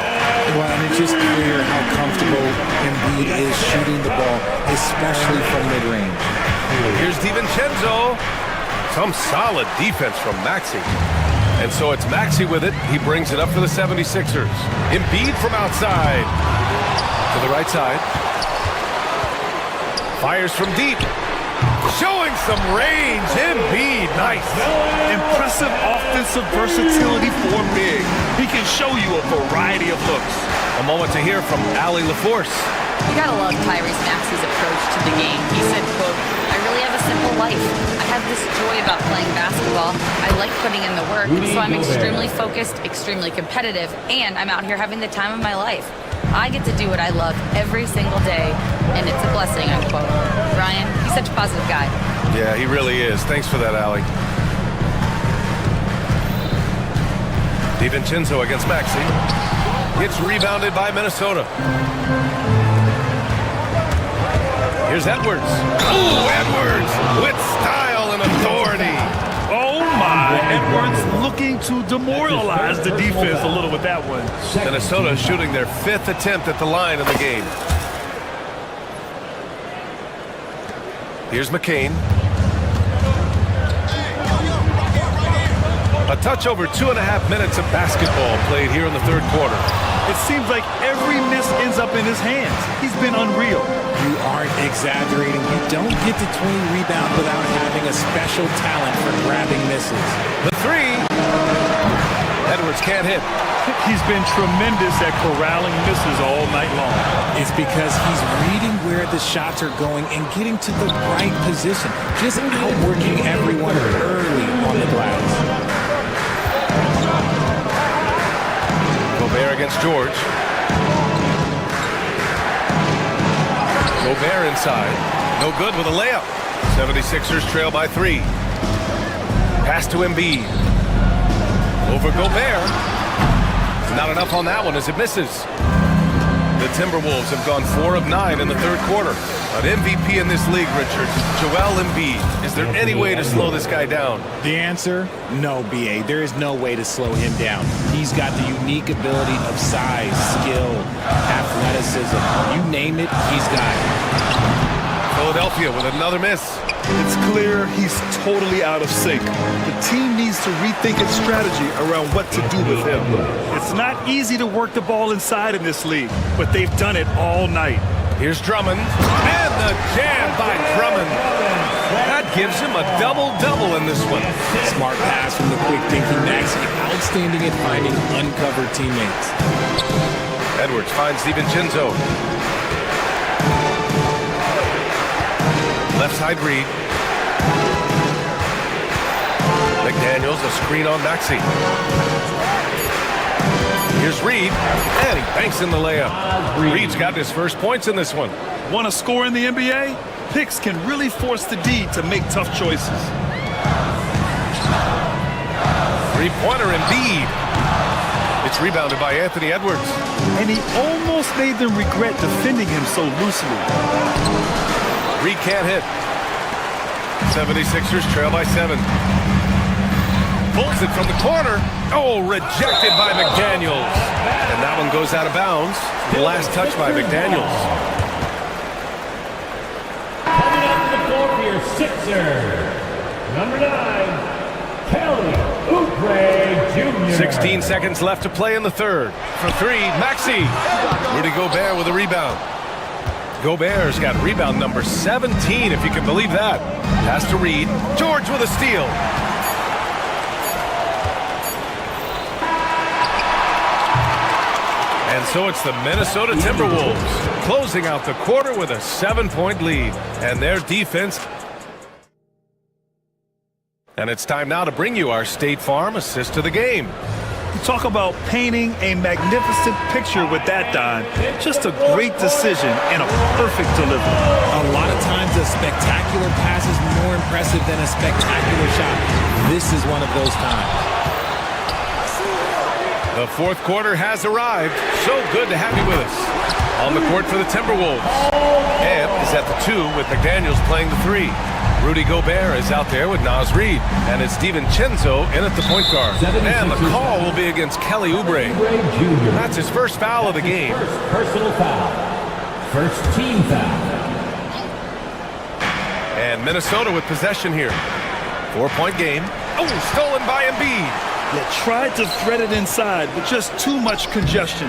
Well, and it's just clear how comfortable Embiid is shooting the ball, especially from mid-range. Here's DiVincenzo. Some solid defense from Maxey. And so it's Maxey with it. He brings it up for the 76ers. Embiid from outside. To the right side. Fires from deep. Showing some range. Embiid, nice. Impressive offensive versatility for big. He can show you a variety of looks. A moment to hear from Allie LaForce. You gotta love Tyrese Maxey's approach to the game. He said, quote, "I really have a simple life. I have this joy about playing basketball. I like putting in the work, so I'm extremely focused, extremely competitive, and I'm out here having the time of my life. I get to do what I love every single day, and it's a blessing," unquote. Ryan, he's such a positive guy. Yeah, he really is. Thanks for that, Allie. DiVincenzo against Maxey. It's rebounded by Minnesota. Here's Edwards. Oh, Edwards with style and authority. Oh, my. Edwards looking to demoralize the defense a little with that one. Minnesota shooting their 5th attempt at the line of the game. Here's McCain. A touch over 2.5 minutes of basketball played here in the third quarter. It seems like every miss ends up in his hands. He's been unreal. You aren't exaggerating. You don't get to 20 rebounds without having a special talent for grabbing misses. The three. Edwards can't hit. He's been tremendous at corralling misses all night long. It's because he's reading where the shots are going and getting to the right position. Just outworking everyone early on the glass. Gobert against George. Gobert inside. No good with a layup. 76ers trail by 3. Pass to Embiid. Over Gobert. Not enough on that one as it misses. The Timberwolves have gone 4 of 9 in the third quarter. An MVP in this league, Richard, Joel Embiid. Is there any way to slow this guy down? The answer? No, B.A. There is no way to slow him down. He's got the unique ability of size, skill, athleticism. You name it, he's got it. Philadelphia with another miss. It's clear he's totally out of sync. The team needs to rethink its strategy around what to do with him. It's not easy to work the ball inside in this league, but they've done it all night. Here's Drummond, and the jam by Drummond. That gives him a double-double in this one. Smart pass from the quick-thinking Maxey. Outstanding at finding uncovered teammates. Edwards finds DiVincenzo. Left side Reed. McDaniels, a screen on Maxey. Here's Reed, and he banks in the layup. Reed's got his first points in this one. Want to score in the NBA? Picks can really force the D to make tough choices. Three-pointer Embiid. It's rebounded by Anthony Edwards. And he almost made them regret defending him so loosely. Reed can't hit. 76ers trail by 7. Pulls it from the corner. Oh, rejected by McDaniels. And that one goes out of bounds. The last touch by McDaniels. Coming up to the floor for your Sixers, number 9, Kelly Oubre Jr. 16 seconds left to play in the third. For 3, Maxey. Rudy Gobert with a rebound. Gobert's got rebound number 17, if you can believe that. Pass to Reed. George with a steal. And so it's the Minnesota Timberwolves closing out the quarter with a 7-point lead. And their defense. And it's time now to bring you our State Farm assist to the game. You talk about painting a magnificent picture with that, Don. Just a great decision and a perfect delivery. A lot of times a spectacular pass is more impressive than a spectacular shot. This is one of those times. The fourth quarter has arrived. So good to have you with us. On the court for the Timberwolves. Ed is at the 2 with McDaniels playing the 3. Rudy Gobert is out there with Naz Reid. And it's DiVincenzo in at the point guard. And the call will be against Kelly Oubre. That's his first foul of the game. First personal foul. First team foul. And Minnesota with possession here. 4-point game. Oh, stolen by Embiid. Yeah, tried to thread it inside, but just too much congestion.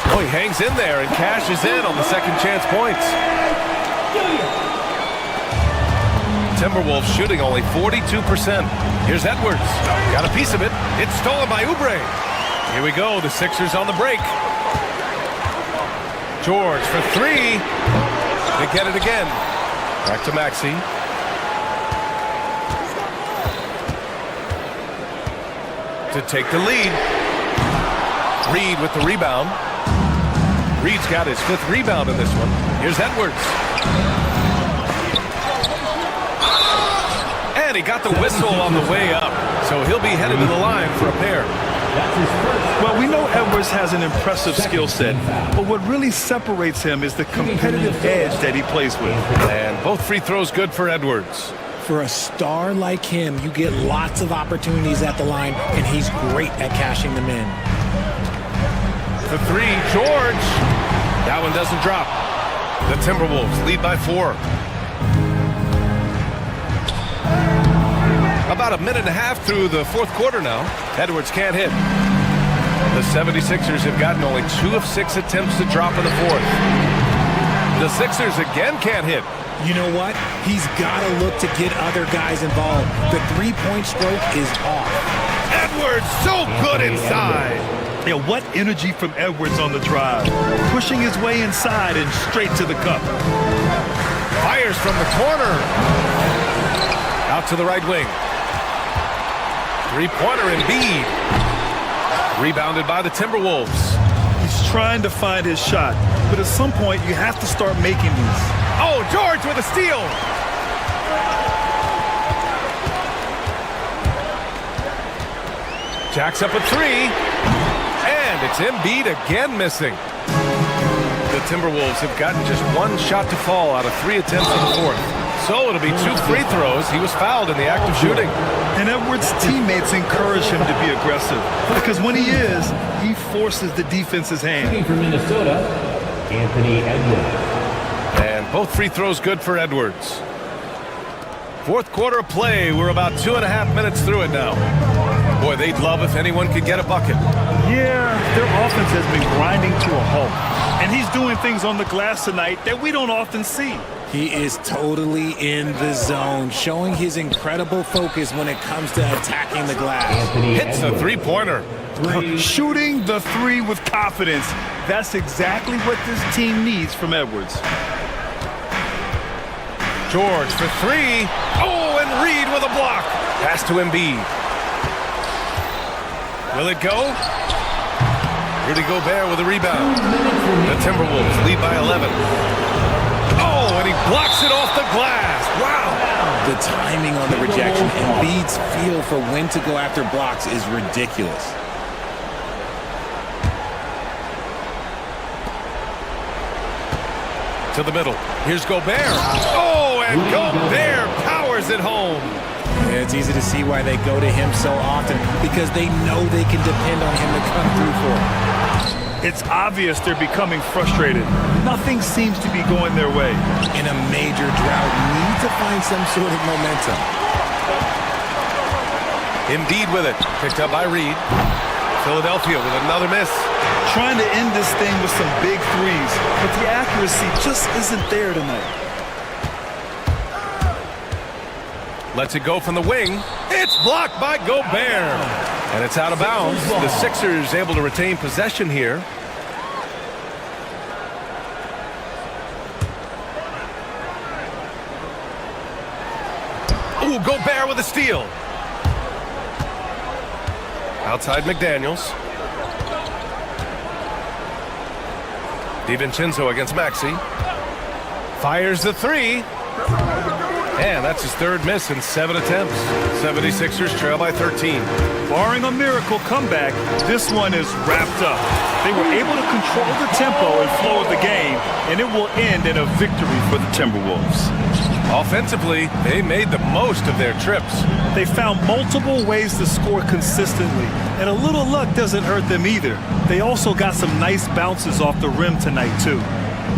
Oh, he hangs in there and cashes in on the second chance points. Timberwolves shooting only 42%. Here's Edwards. Got a piece of it. It's stolen by Oubre. Here we go. The Sixers on the break. George for three. They get it again. Back to Maxey. To take the lead. Reed with the rebound. Reed's got his 5th rebound in this one. Here's Edwards. And he got the whistle on the way up. So he'll be headed to the line for a pair. Well, we know Edwards has an impressive skill set, but what really separates him is the competitive edge that he plays with. And both free throws good for Edwards. For a star like him, you get lots of opportunities at the line, and he's great at cashing them in. The three, George. That one doesn't drop. The Timberwolves lead by 4. About a minute and a half through the 4th quarter now. Edwards can't hit. The 76ers have gotten only 2 of 6 attempts to drop in the 4th. The Sixers again can't hit. You know what? He's got to look to get other guys involved. The three-point stroke is off. Edwards so good inside. Yeah, what energy from Edwards on the drive. Pushing his way inside and straight to the cup. Fires from the corner. Out to the right wing. Three-pointer Embiid. Rebounded by the Timberwolves. He's trying to find his shot, but at some point you have to start making these. Oh, George with a steal. Jacks up a 3. And it's Embiid again missing. The Timberwolves have gotten just 1 shot to fall out of 3 attempts in the 4th. So it'll be 2 free throws. He was fouled in the act of shooting. And Edwards' teammates encourage him to be aggressive because when he is, he forces the defense's hand. Shooting for Minnesota, Anthony Edwards. And both free throws good for Edwards. 4th quarter of play. We're about 2.5 minutes through it now. Boy, they'd love if anyone could get a bucket. Yeah, their offense has been grinding to a halt. And he's doing things on the glass tonight that we don't often see. He is totally in the zone, showing his incredible focus when it comes to attacking the glass. Hits a three-pointer. Shooting the 3 with confidence. That's exactly what this team needs from Edwards. George for 3. Oh, and Reed with a block. Pass to Embiid. Will it go? Rudy Gobert with a rebound. The Timberwolves lead by 11. Oh, and he blocks it off the glass. Wow. The timing on the rejection, Embiid's feel for when to go after blocks is ridiculous. To the middle. Here's Gobert. Oh, and Gobert powers it home. Yeah, it's easy to see why they go to him so often, because they know they can depend on him to come through for them. It's obvious they're becoming frustrated. Nothing seems to be going their way. In a major drought, need to find some sort of momentum. Embiid with it. Picked up by Reed. Philadelphia with another miss. Trying to end this thing with some big threes, but the accuracy just isn't there tonight. Lets it go from the wing. It's blocked by Gobert. And it's out of bounds. The Sixers able to retain possession here. Ooh, Gobert with a steal. Outside McDaniels. DiVincenzo against Maxey. Fires the 3. And that's his 3rd miss in 7 attempts. 76ers trail by 13. Barring a miracle comeback, this one is wrapped up. They were able to control the tempo and flow of the game, and it will end in a victory for the Timberwolves. Offensively, they made the most of their trips. They found multiple ways to score consistently, and a little luck doesn't hurt them either. They also got some nice bounces off the rim tonight, too.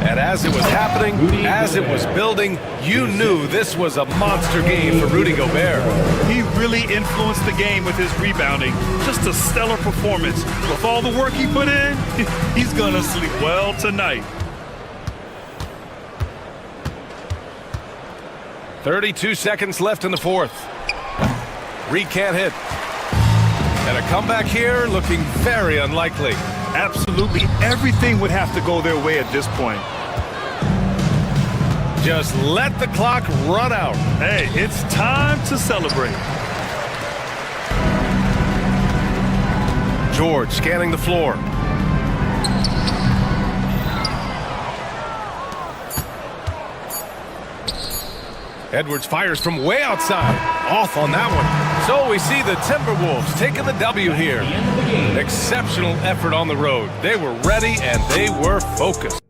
And as it was happening, as it was building, you knew this was a monster game for Rudy Gobert. He really influenced the game with his rebounding. Just a stellar performance. With all the work he put in, he's gonna sleep well tonight. 32 seconds left in the fourth. Reed can't hit. And a comeback here looking very unlikely. Absolutely everything would have to go their way at this point. Just let the clock run out. Hey, it's time to celebrate. George scanning the floor. Edwards fires from way outside. Off on that one. So we see the Timberwolves taking the W here. Exceptional effort on the road. They were ready and they were focused.